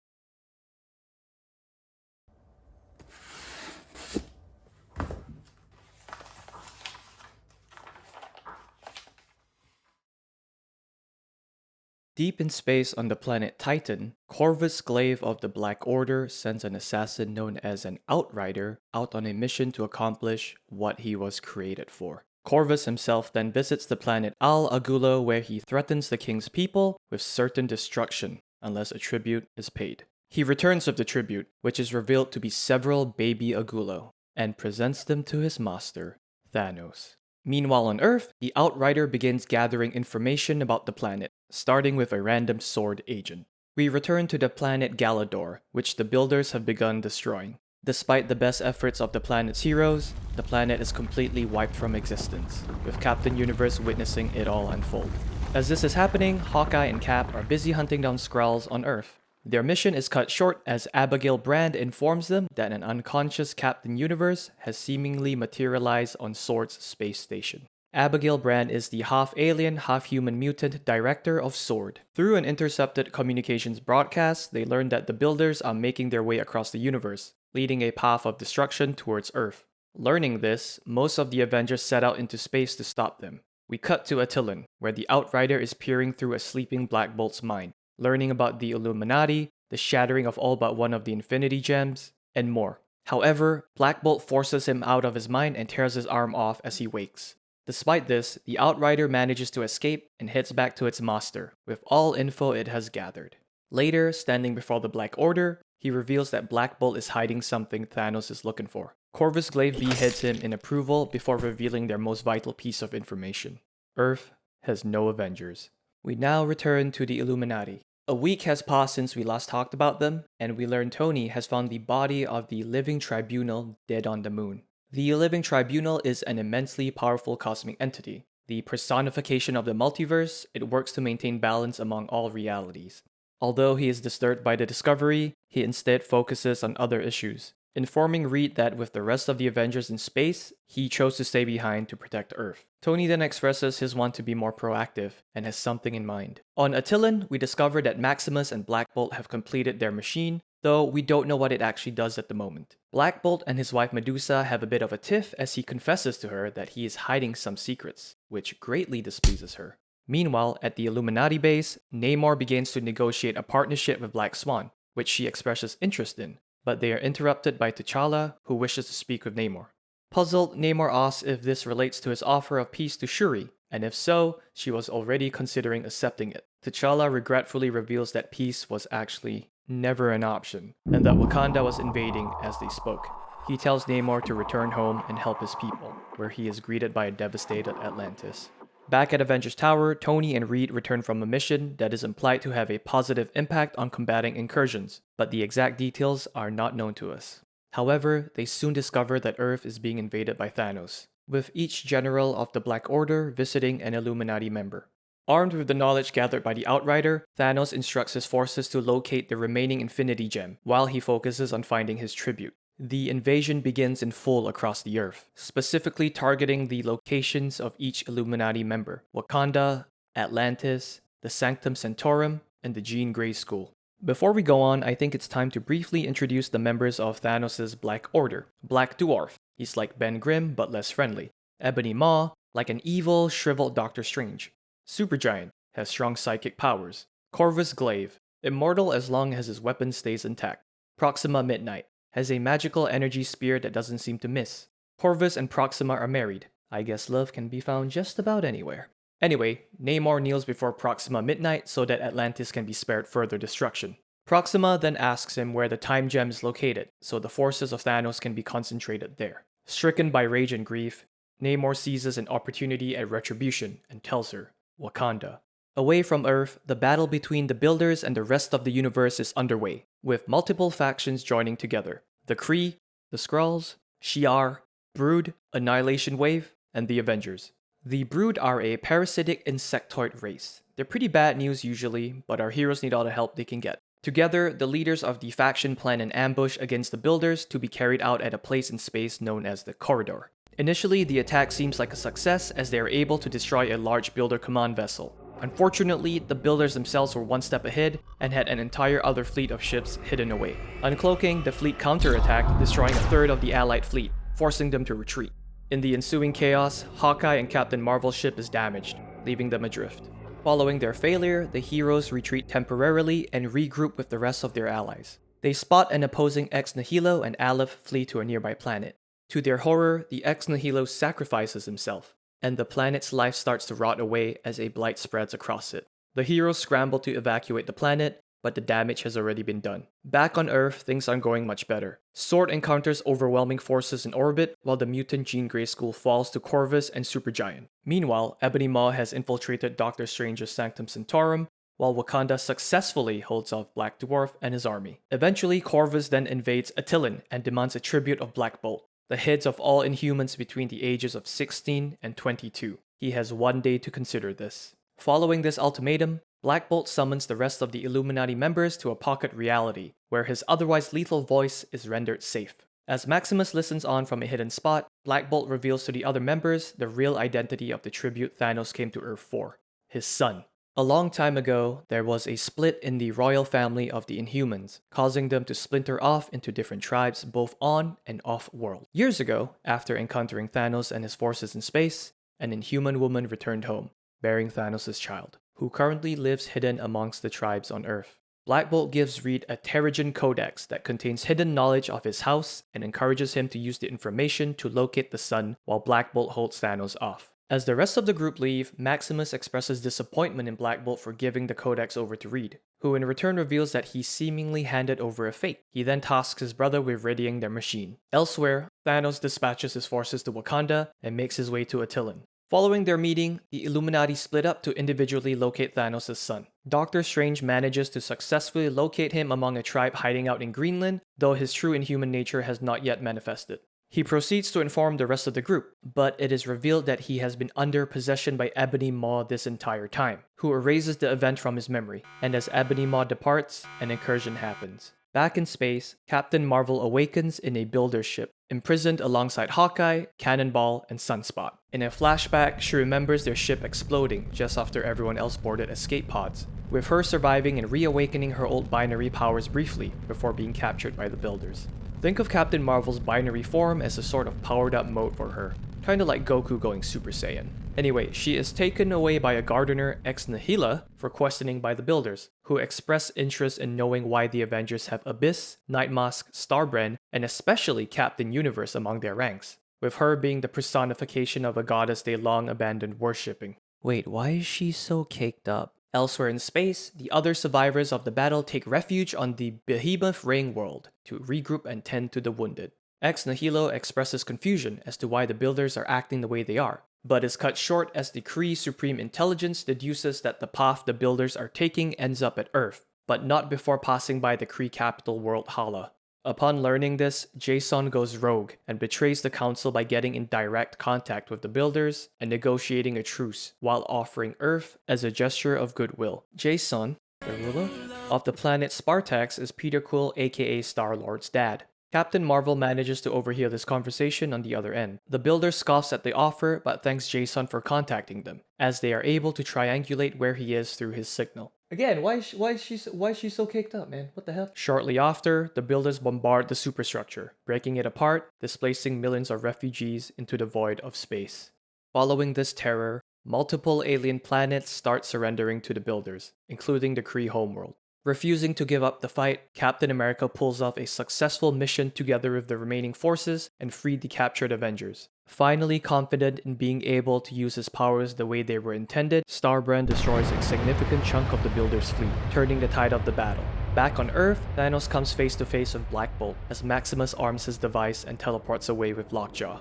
Deep in space on the planet Titan, Corvus Glaive of the Black Order sends an assassin known as an Outrider out on a mission to accomplish what he was created for. Corvus himself then visits the planet Al Agulo, where he threatens the king's people with certain destruction unless a tribute is paid. He returns with the tribute, which is revealed to be several baby Agulo, and presents them to his master, Thanos. Meanwhile on Earth, the Outrider begins gathering information about the planet, starting with a random sword agent. We return to the planet Galador, which the builders have begun destroying. Despite the best efforts of the planet's heroes, the planet is completely wiped from existence, with Captain Universe witnessing it all unfold. As this is happening, Hawkeye and Cap are busy hunting down Skrulls on Earth. Their mission is cut short as Abigail Brand informs them that an unconscious Captain Universe has seemingly materialized on SWORD's space station. Abigail Brand is the half-alien, half-human mutant director of SWORD. Through an intercepted communications broadcast, they learn that the builders are making their way across the universe, leading a path of destruction towards Earth. Learning this, most of the Avengers set out into space to stop them. We cut to Attilan, where the Outrider is peering through a sleeping Black Bolt's mind, learning about the Illuminati, the shattering of all but one of the Infinity Gems, and more. However, Black Bolt forces him out of his mind and tears his arm off as he wakes. Despite this, the Outrider manages to escape and heads back to its master, with all info it has gathered. Later, standing before the Black Order, he reveals that Black Bolt is hiding something Thanos is looking for. Corvus Glaive beheads him in approval before revealing their most vital piece of information. Earth has no Avengers. We now return to the Illuminati. A week has passed since we last talked about them, and we learn Tony has found the body of the Living Tribunal dead on the moon. The Living Tribunal is an immensely powerful cosmic entity. The personification of the multiverse, it works to maintain balance among all realities. Although he is disturbed by the discovery, he instead focuses on other issues, informing Reed that with the rest of the Avengers in space, he chose to stay behind to protect Earth. Tony then expresses his want to be more proactive and has something in mind. On Attilan, we discover that Maximus and Black Bolt have completed their machine, though we don't know what it actually does at the moment. Black Bolt and his wife Medusa have a bit of a tiff as he confesses to her that he is hiding some secrets, which greatly displeases her. Meanwhile, at the Illuminati base, Namor begins to negotiate a partnership with Black Swan, which she expresses interest in, but they are interrupted by T'Challa, who wishes to speak with Namor. Puzzled, Namor asks if this relates to his offer of peace to Shuri, and if so, she was already considering accepting it. T'Challa regretfully reveals that peace was actually never an option, and that Wakanda was invading as they spoke. He tells Namor to return home and help his people, where he is greeted by a devastated Atlantis. Back at Avengers Tower, Tony and Reed return from a mission that is implied to have a positive impact on combating incursions, but the exact details are not known to us. However, they soon discover that Earth is being invaded by Thanos, with each general of the Black Order visiting an Illuminati member. Armed with the knowledge gathered by the Outrider, Thanos instructs his forces to locate the remaining Infinity Gem, while he focuses on finding his tribute. The invasion begins in full across the Earth, specifically targeting the locations of each Illuminati member: Wakanda, Atlantis, the Sanctum Sanctorum, and the Jean Grey School. Before we go on, I think it's time to briefly introduce the members of Thanos' Black Order. Black Dwarf, he's like Ben Grimm but less friendly. Ebony Maw, like an evil, shriveled Doctor Strange. Supergiant, has strong psychic powers. Corvus Glaive, immortal as long as his weapon stays intact. Proxima Midnight, has a magical energy spear that doesn't seem to miss. Corvus and Proxima are married. I guess love can be found just about anywhere. Anyway, Namor kneels before Proxima Midnight so that Atlantis can be spared further destruction. Proxima then asks him where the Time Gem is located, so the forces of Thanos can be concentrated there. Stricken by rage and grief, Namor seizes an opportunity at retribution and tells her, Wakanda. Away from Earth, the battle between the Builders and the rest of the universe is underway, with multiple factions joining together. The Kree, the Skrulls, Shi'ar, Brood, Annihilation Wave, and the Avengers. The Brood are a parasitic insectoid race. They're pretty bad news usually, but our heroes need all the help they can get. Together, the leaders of the faction plan an ambush against the Builders to be carried out at a place in space known as the Corridor. Initially, the attack seems like a success as they are able to destroy a large Builder command vessel. Unfortunately, the Builders themselves were one step ahead and had an entire other fleet of ships hidden away. Uncloaking, the fleet counterattacked, destroying a third of the Allied fleet, forcing them to retreat. In the ensuing chaos, Hawkeye and Captain Marvel's ship is damaged, leaving them adrift. Following their failure, the heroes retreat temporarily and regroup with the rest of their allies. They spot an opposing Ex Nihilo and Aleph flee to a nearby planet. To their horror, the Ex Nihilo sacrifices himself, and the planet's life starts to rot away as a blight spreads across it. The heroes scramble to evacuate the planet, but the damage has already been done. Back on Earth, things aren't going much better. Sword encounters overwhelming forces in orbit, while the mutant Jean Grey School falls to Corvus and Supergiant. Meanwhile, Ebony Maw has infiltrated Doctor Strange's Sanctum Sanctorum, while Wakanda successfully holds off Black Dwarf and his army. Eventually, Corvus then invades Attilan and demands a tribute of Black Bolt, the heads of all Inhumans between the ages of 16 and 22. He has one day to consider this. Following this ultimatum, Black Bolt summons the rest of the Illuminati members to a pocket reality, where his otherwise lethal voice is rendered safe. As Maximus listens on from a hidden spot, Black Bolt reveals to the other members the real identity of the tribute Thanos came to Earth for, his son. A long time ago, there was a split in the royal family of the Inhumans, causing them to splinter off into different tribes both on and off world. Years ago, after encountering Thanos and his forces in space, an Inhuman woman returned home, bearing Thanos' child, who currently lives hidden amongst the tribes on Earth. Black Bolt gives Reed a Terrigen Codex that contains hidden knowledge of his house and encourages him to use the information to locate the son while Black Bolt holds Thanos off. As the rest of the group leave, Maximus expresses disappointment in Black Bolt for giving the Codex over to Reed, who in return reveals that he seemingly handed over a fake. He then tasks his brother with readying their machine. Elsewhere, Thanos dispatches his forces to Wakanda and makes his way to Attilan. Following their meeting, the Illuminati split up to individually locate Thanos' son. Doctor Strange manages to successfully locate him among a tribe hiding out in Greenland, though his true inhuman nature has not yet manifested. He proceeds to inform the rest of the group, but it is revealed that he has been under possession by Ebony Maw this entire time, who erases the event from his memory, and as Ebony Maw departs, an incursion happens. Back in space, Captain Marvel awakens in a builder ship, imprisoned alongside Hawkeye, Cannonball, and Sunspot. In a flashback, she remembers their ship exploding just after everyone else boarded escape pods, with her surviving and reawakening her old binary powers briefly before being captured by the Builders. Think of Captain Marvel's binary form as a sort of powered-up mode for her, kinda like Goku going Super Saiyan. Anyway, she is taken away by a gardener Ex Nihilo for questioning by the Builders, who express interest in knowing why the Avengers have Abyss, Nightmask, Starbrand, and especially Captain Universe among their ranks, with her being the personification of a goddess they long abandoned worshipping. Wait, why is she so caked up? Elsewhere in space, the other survivors of the battle take refuge on the Behemoth Ring world to regroup and tend to the wounded. Ex Nihilo expresses confusion as to why the Builders are acting the way they are, but is cut short as the Kree Supreme Intelligence deduces that the path the Builders are taking ends up at Earth, but not before passing by the Kree capital world Hala. Upon learning this, Jason goes rogue and betrays the council by getting in direct contact with the Builders and negotiating a truce while offering Earth as a gesture of goodwill. Jason, the ruler of the planet Spartax, is Peter Quill aka Star-Lord's dad. Captain Marvel manages to overhear this conversation on the other end. The Builder scoffs at the offer but thanks Jason for contacting them, as they are able to triangulate where he is through his signal. Again, why is she so caked up, man? What the hell? Shortly after, the Builders bombard the superstructure, breaking it apart, displacing millions of refugees into the void of space. Following this terror, multiple alien planets start surrendering to the Builders, including the Kree homeworld. Refusing to give up the fight, Captain America pulls off a successful mission together with the remaining forces and freed the captured Avengers. Finally confident in being able to use his powers the way they were intended, Starbrand destroys a significant chunk of the Builders' fleet, turning the tide of the battle. Back on Earth, Thanos comes face to face with Black Bolt as Maximus arms his device and teleports away with Lockjaw.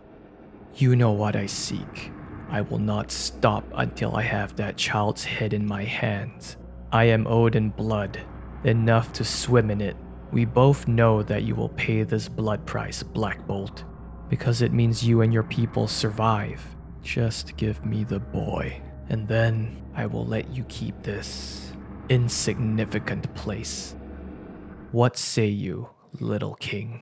You know what I seek. I will not stop until I have that child's head in my hands. I am owed in blood, enough to swim in it. We both know that you will pay this blood price, Black Bolt, because it means you and your people survive. Just give me the boy, and then I will let you keep this insignificant place. What say you, little king?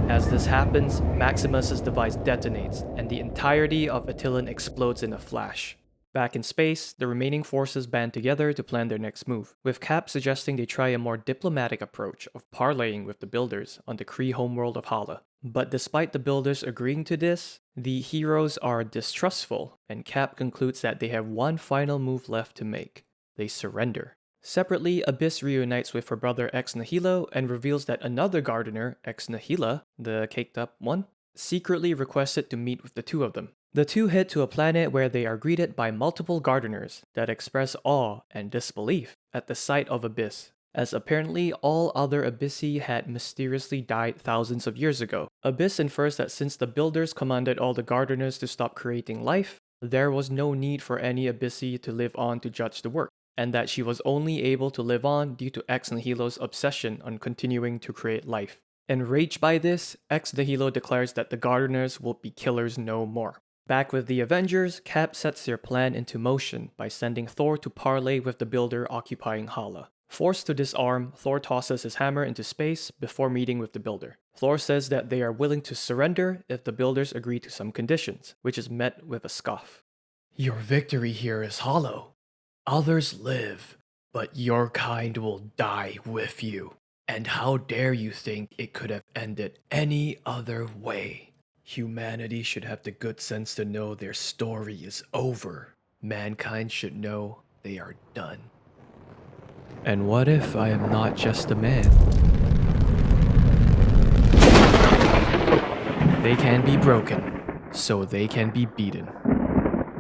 As this happens, Maximus's device detonates, and the entirety of Attilan explodes in a flash. Back in space, the remaining forces band together to plan their next move, with Cap suggesting they try a more diplomatic approach of parleying with the Builders on the Kree homeworld of Hala. But despite the Builders agreeing to this, the heroes are distrustful, and Cap concludes that they have one final move left to make. They surrender. Separately, Abyss reunites with her brother Ex Nihilo and reveals that another Gardener, Ex Nihila, the caked up one, secretly requested to meet with the two of them. The two head to a planet where they are greeted by multiple Gardeners that express awe and disbelief at the sight of Abyss, as apparently all other Abyssi had mysteriously died thousands of years ago. Abyss infers that since the Builders commanded all the Gardeners to stop creating life, there was no need for any Abyssi to live on to judge the work, and that she was only able to live on due to Ex Nihilo's obsession on continuing to create life. Enraged by this, Ex Nihilo declares that the Gardeners will be killers no more. Back with the Avengers, Cap sets their plan into motion by sending Thor to parley with the Builder occupying Hala. Forced to disarm, Thor tosses his hammer into space before meeting with the Builder. Thor says that they are willing to surrender if the Builders agree to some conditions, which is met with a scoff. Your victory here is hollow. Others live, but your kind will die with you. And how dare you think it could have ended any other way? Humanity should have the good sense to know their story is over. Mankind should know they are done. And what if I am not just a man? They can be broken, so they can be beaten.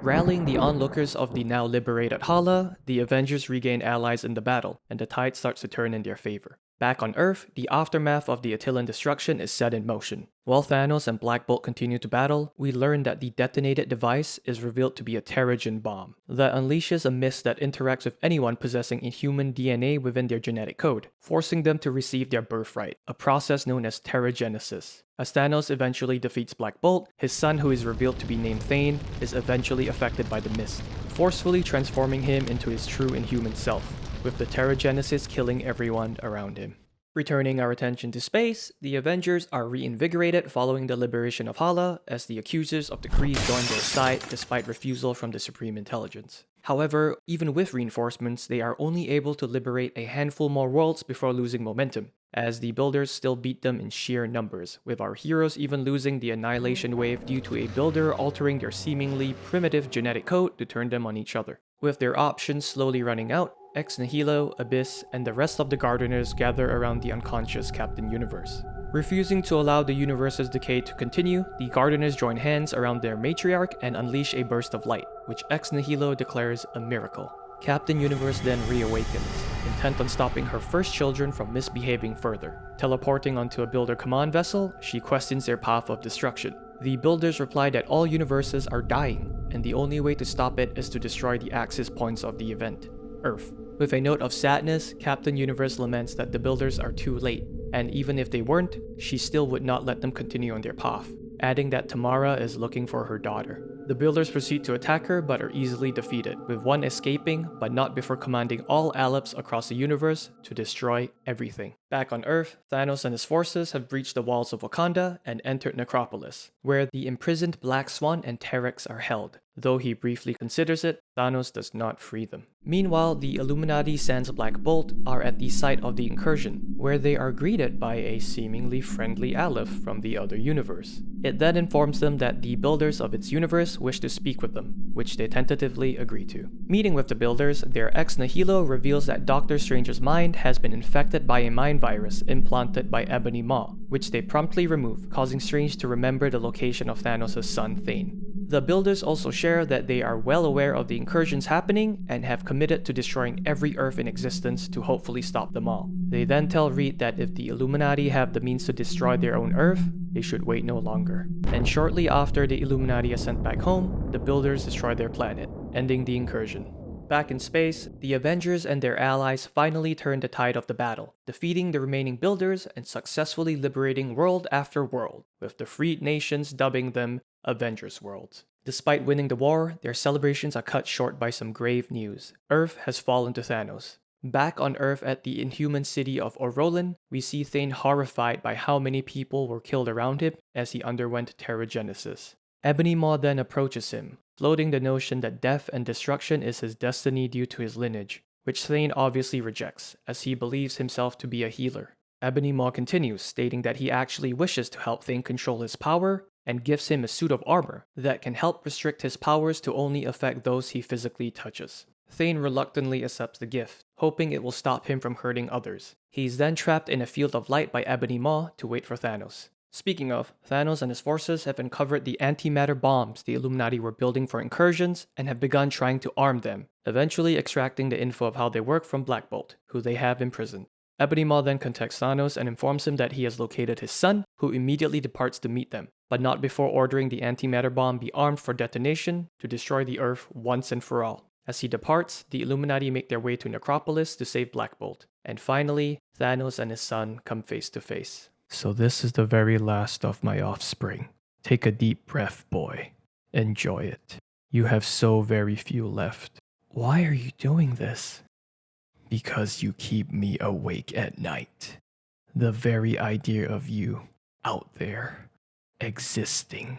Rallying the onlookers of the now liberated Hala, the Avengers regain allies in the battle, and the tide starts to turn in their favor. Back on Earth, the aftermath of the Attilan destruction is set in motion. While Thanos and Black Bolt continue to battle, we learn that the detonated device is revealed to be a Terrigen bomb that unleashes a mist that interacts with anyone possessing inhuman DNA within their genetic code, forcing them to receive their birthright, a process known as Terrigenesis. As Thanos eventually defeats Black Bolt, his son, who is revealed to be named Thane, is eventually affected by the mist, forcefully transforming him into his true inhuman self, with the Terrigenesis killing everyone around him. Returning our attention to space, the Avengers are reinvigorated following the liberation of Hala, as the accusers of the Kree join their side despite refusal from the Supreme Intelligence. However, even with reinforcements, they are only able to liberate a handful more worlds before losing momentum, as the Builders still beat them in sheer numbers, with our heroes even losing the Annihilation Wave due to a Builder altering their seemingly primitive genetic code to turn them on each other. With their options slowly running out, Ex Nihilo, Abyss, and the rest of the Gardeners gather around the unconscious Captain Universe. Refusing to allow the universe's decay to continue, the Gardeners join hands around their matriarch and unleash a burst of light, which Ex Nihilo declares a miracle. Captain Universe then reawakens, intent on stopping her first children from misbehaving further. Teleporting onto a Builder command vessel, she questions their path of destruction. The Builders reply that all universes are dying, and the only way to stop it is to destroy the axis points of the event, Earth. With a note of sadness, Captain Universe laments that the Builders are too late, and even if they weren't, she still would not let them continue on their path, adding that Tamara is looking for her daughter. The Builders proceed to attack her but are easily defeated, with one escaping but not before commanding all Aleps across the universe to destroy everything. Back on Earth, Thanos and his forces have breached the walls of Wakanda and entered Necropolis, where the imprisoned Black Swan and Terex are held. Though he briefly considers it, Thanos does not free them. Meanwhile, the Illuminati sans Black Bolt are at the site of the incursion, where they are greeted by a seemingly friendly Aleph from the other universe. It then informs them that the Builders of its universe wish to speak with them, which they tentatively agree to. Meeting with the Builders, their Ex Nihilo reveals that Doctor Strange's mind has been infected by a mind virus implanted by Ebony Maw, which they promptly remove, causing Strange to remember the location of Thanos' son Thane. The builders also share that they are well aware of the incursions happening and have committed to destroying every Earth in existence to hopefully stop them all. They then tell Reed that if the Illuminati have the means to destroy their own Earth, they should wait no longer. And shortly after the Illuminati are sent back home, the builders destroy their planet, ending the incursion. Back in space, the Avengers and their allies finally turn the tide of the battle, defeating the remaining builders and successfully liberating world after world, with the freed nations dubbing them Avengers Worlds. Despite winning the war, their celebrations are cut short by some grave news. Earth has fallen to Thanos. Back on Earth at the inhuman city of Orolin, we see Thane horrified by how many people were killed around him as he underwent Terrigenesis. Ebony Maw then approaches him, floating the notion that death and destruction is his destiny due to his lineage, which Thane obviously rejects, as he believes himself to be a healer. Ebony Maw continues, stating that he actually wishes to help Thane control his power, and gives him a suit of armor that can help restrict his powers to only affect those he physically touches. Thane reluctantly accepts the gift, hoping it will stop him from hurting others. He's then trapped in a field of light by Ebony Maw to wait for Thanos. Speaking of, Thanos and his forces have uncovered the antimatter bombs the Illuminati were building for incursions and have begun trying to arm them, eventually extracting the info of how they work from Black Bolt, who they have imprisoned. Ebony Maw then contacts Thanos and informs him that he has located his son, who immediately departs to meet them, but not before ordering the antimatter bomb be armed for detonation to destroy the Earth once and for all. As he departs, the Illuminati make their way to Necropolis to save Black Bolt, and finally, Thanos and his son come face to face. So this is the very last of my offspring. Take a deep breath, boy. Enjoy it. You have so very few left. Why are you doing this? Because you keep me awake at night. The very idea of you out there existing.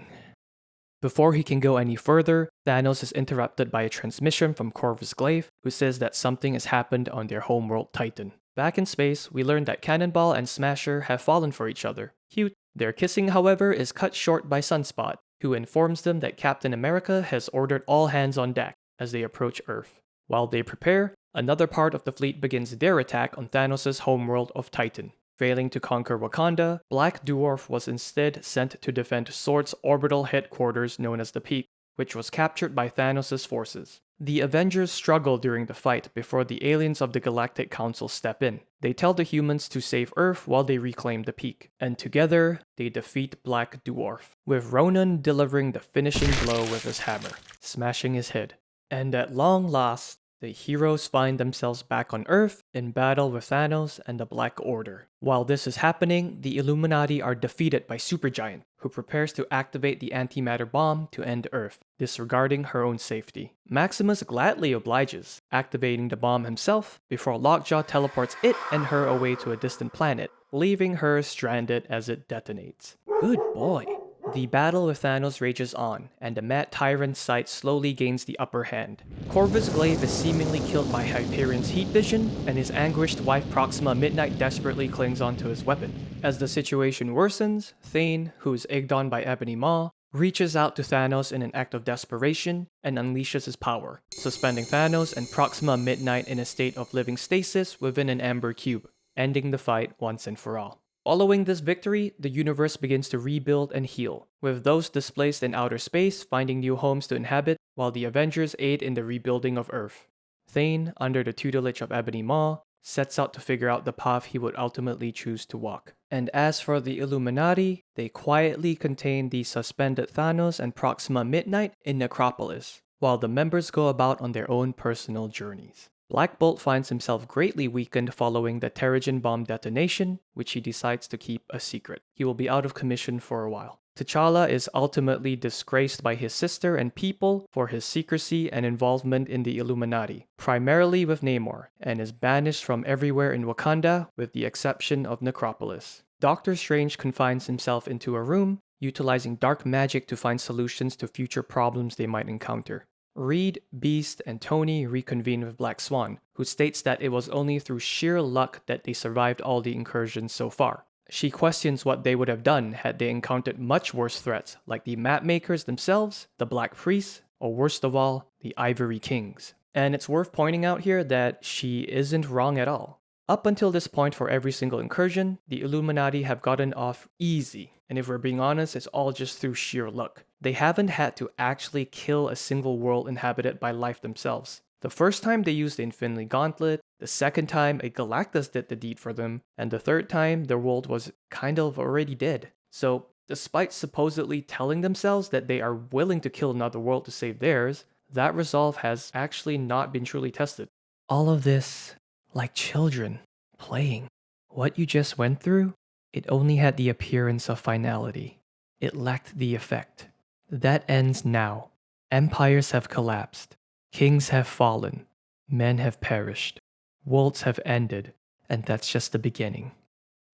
Before he can go any further, Thanos is interrupted by a transmission from Corvus Glaive, who says that something has happened on their homeworld Titan. Back in space, we learn that Cannonball and Smasher have fallen for each other. Cute. Their kissing, however, is cut short by Sunspot, who informs them that Captain America has ordered all hands on deck as they approach Earth. While they prepare, another part of the fleet begins their attack on Thanos' homeworld of Titan. Failing to conquer Wakanda, Black Dwarf was instead sent to defend S.W.O.R.D's orbital headquarters known as the Peak, which was captured by Thanos' forces. The Avengers struggle during the fight before the aliens of the Galactic Council step in. They tell the humans to save Earth while they reclaim the Peak, and together, they defeat Black Dwarf, with Ronan delivering the finishing blow with his hammer, smashing his head. And at long last, the heroes find themselves back on Earth in battle with Thanos and the Black Order. While this is happening, the Illuminati are defeated by Supergiant, who prepares to activate the antimatter bomb to end Earth, disregarding her own safety. Maximus gladly obliges, activating the bomb himself before Lockjaw teleports it and her away to a distant planet, leaving her stranded as it detonates. Good boy. The battle with Thanos rages on, and the mad tyrant's sight slowly gains the upper hand. Corvus Glaive is seemingly killed by Hyperion's heat vision, and his anguished wife Proxima Midnight desperately clings onto his weapon. As the situation worsens, Thane, who is egged on by Ebony Maw, reaches out to Thanos in an act of desperation and unleashes his power, suspending Thanos and Proxima Midnight in a state of living stasis within an amber cube, ending the fight once and for all. Following this victory, the universe begins to rebuild and heal, with those displaced in outer space finding new homes to inhabit, while the Avengers aid in the rebuilding of Earth. Thane, under the tutelage of Ebony Maw, sets out to figure out the path he would ultimately choose to walk. And as for the Illuminati, they quietly contain the suspended Thanos and Proxima Midnight in Necropolis, while the members go about on their own personal journeys. Black Bolt finds himself greatly weakened following the Terrigen bomb detonation, which he decides to keep a secret. He will be out of commission for a while. T'Challa is ultimately disgraced by his sister and people for his secrecy and involvement in the Illuminati, primarily with Namor, and is banished from everywhere in Wakanda with the exception of Necropolis. Doctor Strange confines himself into a room, utilizing dark magic to find solutions to future problems they might encounter. Reed, Beast, and Tony reconvene with Black Swan, who states that it was only through sheer luck that they survived all the incursions so far. She questions what they would have done had they encountered much worse threats, like the Mapmakers themselves, the Black Priests, or worst of all, the Ivory Kings. And it's worth pointing out here that she isn't wrong at all. Up until this point for every single incursion, the Illuminati have gotten off easy, and if we're being honest, it's all just through sheer luck. They haven't had to actually kill a single world inhabited by life themselves. The first time they used the Infinity Gauntlet, the second time a Galactus did the deed for them, and the third time their world was kind of already dead. So, despite supposedly telling themselves that they are willing to kill another world to save theirs, that resolve has actually not been truly tested. All of this, like children, playing. What you just went through, it only had the appearance of finality. It lacked the effect. That ends now. Empires have collapsed. Kings have fallen. Men have perished. Worlds have ended. And that's just the beginning.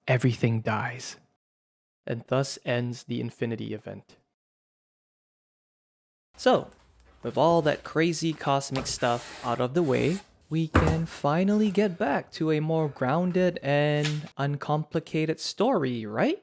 Everything dies. And thus ends the Infinity event. So, with all that crazy cosmic stuff out of the way, we can finally get back to a more grounded and uncomplicated story, right?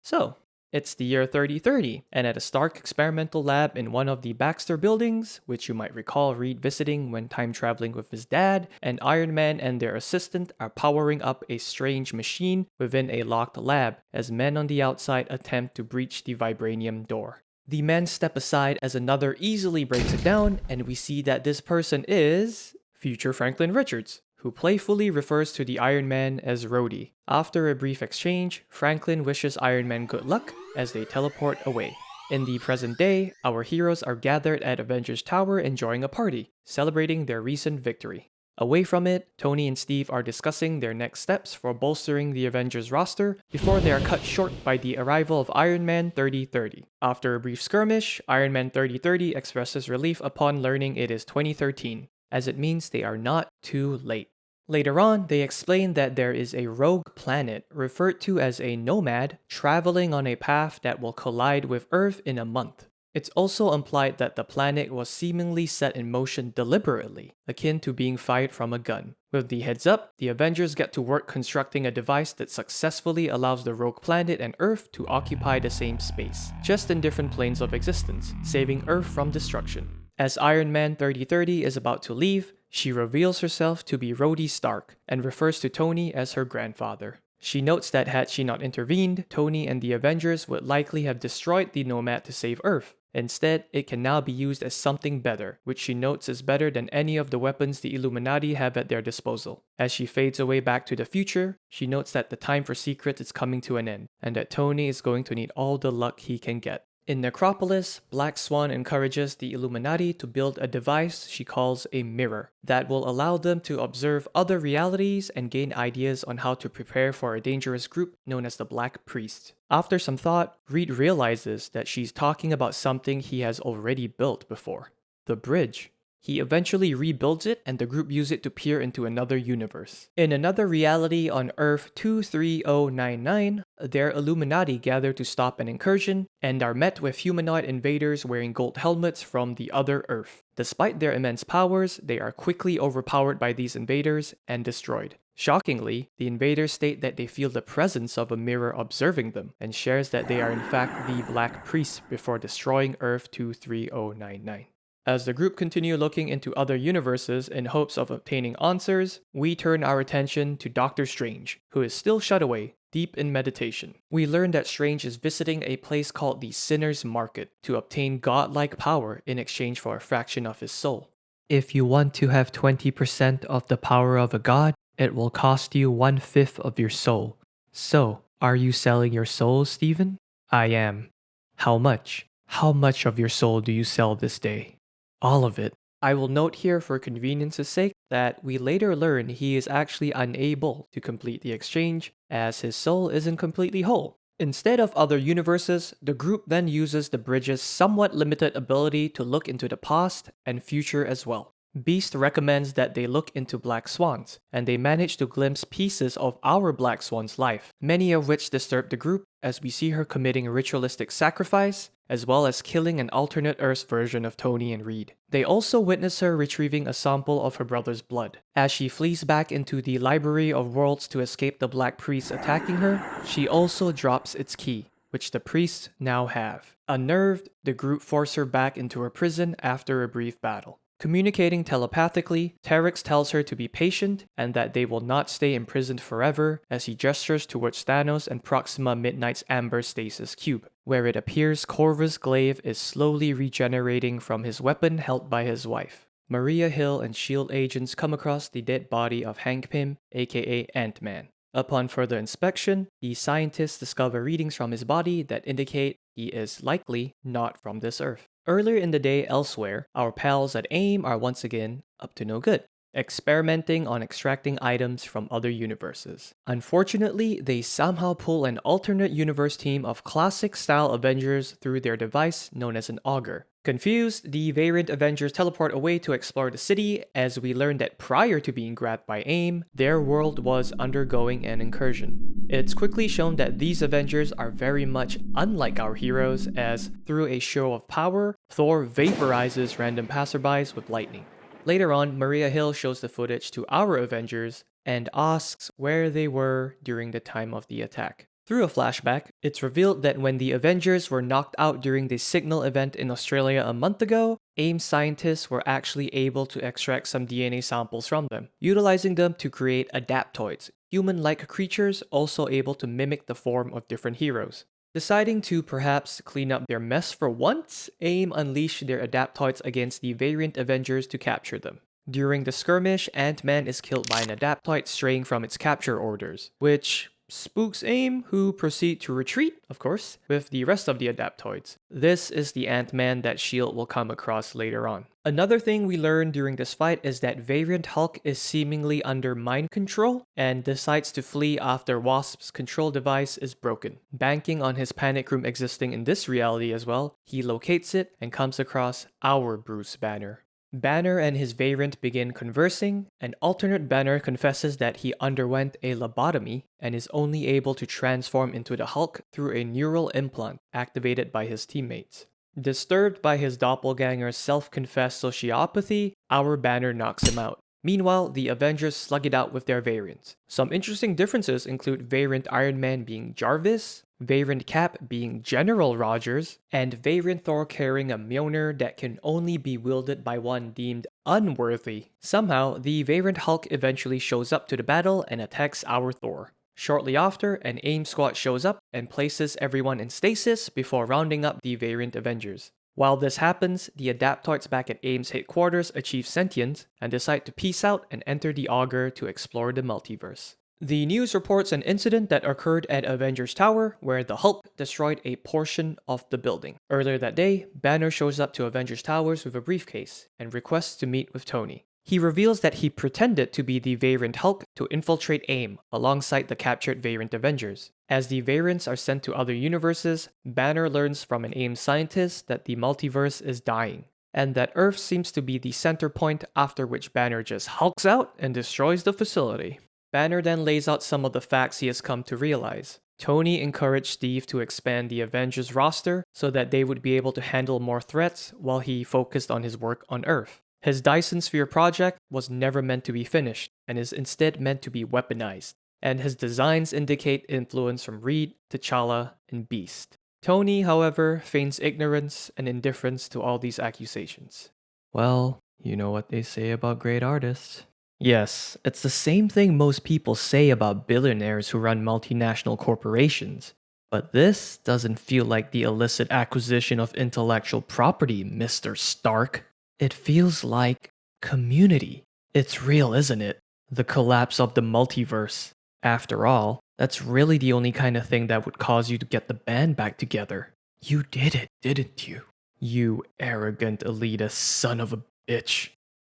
So, it's the year 3030, and at a Stark experimental lab in one of the Baxter buildings, which you might recall Reed visiting when time traveling with his dad, and Iron Man and their assistant are powering up a strange machine within a locked lab as men on the outside attempt to breach the vibranium door. The men step aside as another easily breaks it down, and we see that this person is future Franklin Richards, who playfully refers to the Iron Man as Rhodey. After a brief exchange, Franklin wishes Iron Man good luck as they teleport away. In the present day, our heroes are gathered at Avengers Tower enjoying a party, celebrating their recent victory. Away from it, Tony and Steve are discussing their next steps for bolstering the Avengers roster before they are cut short by the arrival of Iron Man 3030. After a brief skirmish, Iron Man 3030 expresses relief upon learning it is 2013, as it means they are not too late. Later on, they explain that there is a rogue planet, referred to as a nomad, traveling on a path that will collide with Earth in a month. It's also implied that the planet was seemingly set in motion deliberately, akin to being fired from a gun. With the heads up, the Avengers get to work constructing a device that successfully allows the rogue planet and Earth to occupy the same space, just in different planes of existence, saving Earth from destruction. As Iron Man 3030 is about to leave, she reveals herself to be Rhodey Stark and refers to Tony as her grandfather. She notes that had she not intervened, Tony and the Avengers would likely have destroyed the Nomad to save Earth. Instead, it can now be used as something better, which she notes is better than any of the weapons the Illuminati have at their disposal. As she fades away back to the future, she notes that the time for secrets is coming to an end, and that Tony is going to need all the luck he can get. In Necropolis, Black Swan encourages the Illuminati to build a device she calls a mirror that will allow them to observe other realities and gain ideas on how to prepare for a dangerous group known as the Black Priest. After some thought, Reed realizes that she's talking about something he has already built before: the bridge. He eventually rebuilds it, and the group use it to peer into another universe. In another reality on Earth 23099, their Illuminati gather to stop an incursion and are met with humanoid invaders wearing gold helmets from the other Earth. Despite their immense powers, they are quickly overpowered by these invaders and destroyed. Shockingly, the invaders state that they feel the presence of a mirror observing them, and shares that they are in fact the Black Priest before destroying Earth 23099. As the group continue looking into other universes in hopes of obtaining answers, we turn our attention to Doctor Strange, who is still shut away, deep in meditation. We learn that Strange is visiting a place called the Sinner's Market to obtain godlike power in exchange for a fraction of his soul. If you want to have 20% of the power of a god, it will cost you 1/5 of your soul. So, are you selling your soul, Stephen? I am. How much? How much of your soul do you sell this day? All of it. I will note here for convenience's sake that we later learn he is actually unable to complete the exchange as his soul isn't completely whole. Instead of other universes, the group then uses the bridge's somewhat limited ability to look into the past and future as well. Beast recommends that they look into Black Swans, and they manage to glimpse pieces of our Black Swan's life, many of which disturb the group as we see her committing ritualistic sacrifice, as well as killing an alternate Earth's version of Tony and Reed. They also witness her retrieving a sample of her brother's blood. As she flees back into the Library of Worlds to escape the Black Priest attacking her, she also drops its key, which the priests now have. Unnerved, the group force her back into her prison after a brief battle. Communicating telepathically, Terex tells her to be patient and that they will not stay imprisoned forever as he gestures towards Thanos and Proxima Midnight's amber stasis cube, where it appears Corvus Glaive is slowly regenerating from his weapon held by his wife. Maria Hill and S.H.I.E.L.D. agents come across the dead body of Hank Pym, aka Ant-Man. Upon further inspection, the scientists discover readings from his body that indicate he is likely not from this Earth. Earlier in the day elsewhere, our pals at AIM are once again up to no good, experimenting on extracting items from other universes. Unfortunately, they somehow pull an alternate universe team of classic-style Avengers through their device known as an auger. Confused, the variant Avengers teleport away to explore the city, as we learn that prior to being grabbed by AIM, their world was undergoing an incursion. It's quickly shown that these Avengers are very much unlike our heroes, as through a show of power, Thor vaporizes random passerbys with lightning. Later on, Maria Hill shows the footage to our Avengers and asks where they were during the time of the attack. Through a flashback, it's revealed that when the Avengers were knocked out during the Signal event in Australia a month ago, AIM scientists were actually able to extract some DNA samples from them, utilizing them to create adaptoids, human-like creatures also able to mimic the form of different heroes. Deciding to perhaps clean up their mess for once, AIM unleashed their adaptoids against the variant Avengers to capture them. During the skirmish, Ant-Man is killed by an adaptoid straying from its capture orders, which spooks AIM, who proceed to retreat, of course, with the rest of the adaptoids. This is the Ant-Man that S.H.I.E.L.D. will come across later on. Another thing we learn during this fight is that Variant Hulk is seemingly under mind control and decides to flee after Wasp's control device is broken. Banking on his panic room existing in this reality as well, he locates it and comes across our Bruce Banner. Banner and his variant begin conversing, and alternate Banner confesses that he underwent a lobotomy and is only able to transform into the Hulk through a neural implant activated by his teammates. Disturbed by his doppelganger's self-confessed sociopathy, our Banner knocks him out. Meanwhile, the Avengers slug it out with their variants. Some interesting differences include variant Iron Man being Jarvis, variant Cap being General Rogers, and variant Thor carrying a Mjolnir that can only be wielded by one deemed unworthy. Somehow, the variant Hulk eventually shows up to the battle and attacks our Thor. Shortly after, an AIM squad shows up and places everyone in stasis before rounding up the variant Avengers. While this happens, the adaptoids back at AIM's headquarters achieve sentience and decide to peace out and enter the Augur to explore the multiverse. The news reports an incident that occurred at Avengers Tower where the Hulk destroyed a portion of the building. Earlier that day, Banner shows up to Avengers Towers with a briefcase and requests to meet with Tony. He reveals that he pretended to be the variant Hulk to infiltrate AIM alongside the captured variant Avengers. As the variants are sent to other universes, Banner learns from an AIM scientist that the multiverse is dying, and that Earth seems to be the center point, after which Banner just hulks out and destroys the facility. Banner then lays out some of the facts he has come to realize. Tony encouraged Steve to expand the Avengers roster so that they would be able to handle more threats while he focused on his work on Earth. His Dyson Sphere project was never meant to be finished and is instead meant to be weaponized, and his designs indicate influence from Reed, T'Challa, and Beast. Tony, however, feigns ignorance and indifference to all these accusations. Well, you know what they say about great artists. Yes, it's the same thing most people say about billionaires who run multinational corporations. But this doesn't feel like the illicit acquisition of intellectual property, Mr. Stark. It feels like community. It's real, isn't it? The collapse of the multiverse. After all, that's really the only kind of thing that would cause you to get the band back together. You did it, didn't you? You arrogant elitist son of a bitch.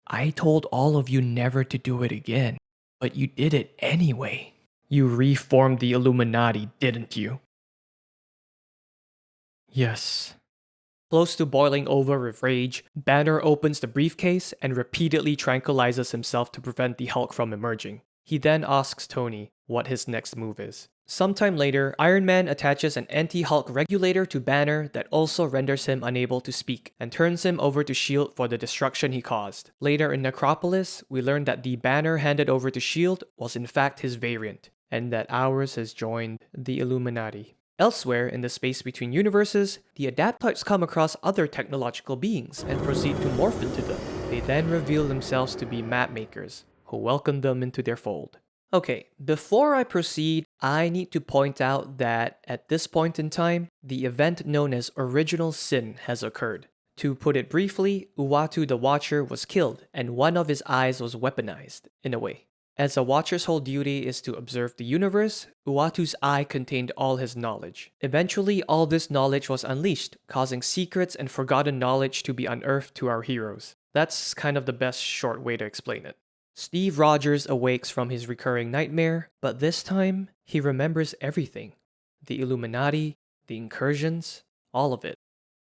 I told all of you never to do it again, but you did it anyway. You reformed the Illuminati, didn't you? Yes. Close to boiling over with rage, Banner opens the briefcase and repeatedly tranquilizes himself to prevent the Hulk from emerging. He then asks Tony what his next move is. Sometime later, Iron Man attaches an anti-Hulk regulator to Banner that also renders him unable to speak and turns him over to S.H.I.E.L.D. for the destruction he caused. Later in Necropolis, we learn that the Banner handed over to S.H.I.E.L.D. was in fact his variant, and that ours has joined the Illuminati. Elsewhere, in the space between universes, the Adaptoids come across other technological beings and proceed to morph into them. They then reveal themselves to be mapmakers, who welcome them into their fold. Okay, before I proceed, I need to point out that at this point in time, the event known as Original Sin has occurred. To put it briefly, Uatu the Watcher was killed, and one of his eyes was weaponized, in a way. As a Watcher's whole duty is to observe the universe, Uatu's eye contained all his knowledge. Eventually, all this knowledge was unleashed, causing secrets and forgotten knowledge to be unearthed to our heroes. That's kind of the best short way to explain it. Steve Rogers awakes from his recurring nightmare, but this time, he remembers everything. The Illuminati, the incursions, all of it.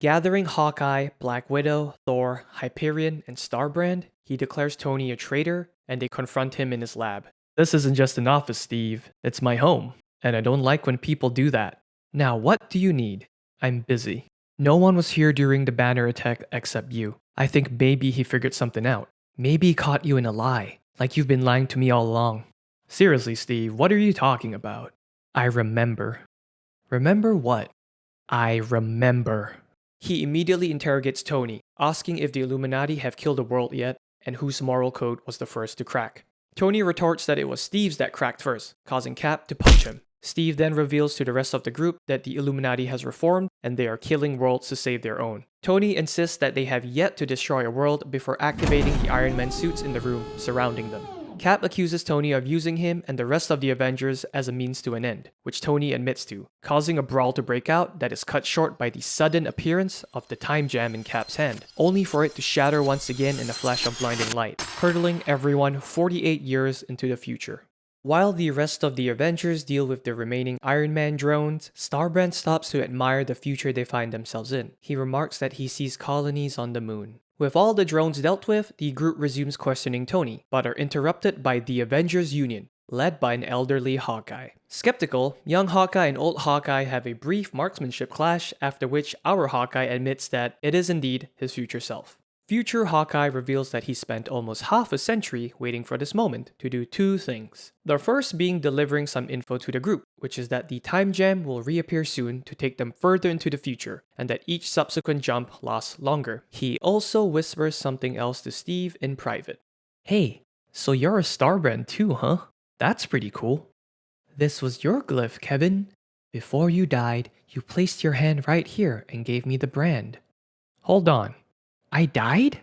Gathering Hawkeye, Black Widow, Thor, Hyperion, and Starbrand, he declares Tony a traitor, and they confront him in his lab. This isn't just an office, Steve. It's my home, and I don't like when people do that. Now, what do you need? I'm busy. No one was here during the banner attack except you. I think maybe he figured something out. Maybe he caught you in a lie, like you've been lying to me all along. Seriously, Steve, what are you talking about? I remember. Remember what? I remember. He immediately interrogates Tony, asking if the Illuminati have killed the world yet, and whose moral code was the first to crack. Tony retorts that it was Steve's that cracked first, causing Cap to punch him. Steve then reveals to the rest of the group that the Illuminati has reformed and they are killing worlds to save their own. Tony insists that they have yet to destroy a world before activating the Iron Man suits in the room surrounding them. Cap accuses Tony of using him and the rest of the Avengers as a means to an end, which Tony admits to, causing a brawl to break out that is cut short by the sudden appearance of the time gem in Cap's hand, only for it to shatter once again in a flash of blinding light, hurtling everyone 48 years into the future. While the rest of the Avengers deal with the remaining Iron Man drones, Starbrand stops to admire the future they find themselves in. He remarks that he sees colonies on the moon. With all the drones dealt with, the group resumes questioning Tony, but are interrupted by the Avengers Union, led by an elderly Hawkeye. Skeptical, young Hawkeye and old Hawkeye have a brief marksmanship clash, after which our Hawkeye admits that it is indeed his future self. Future Hawkeye reveals that he spent almost half a century waiting for this moment to do two things. The first being delivering some info to the group, which is that the time gem will reappear soon to take them further into the future, and that each subsequent jump lasts longer. He also whispers something else to Steve in private. Hey, so you're a Starbrand too, huh? That's pretty cool. This was your glyph, Kevin. Before you died, you placed your hand right here and gave me the brand. Hold on. I died?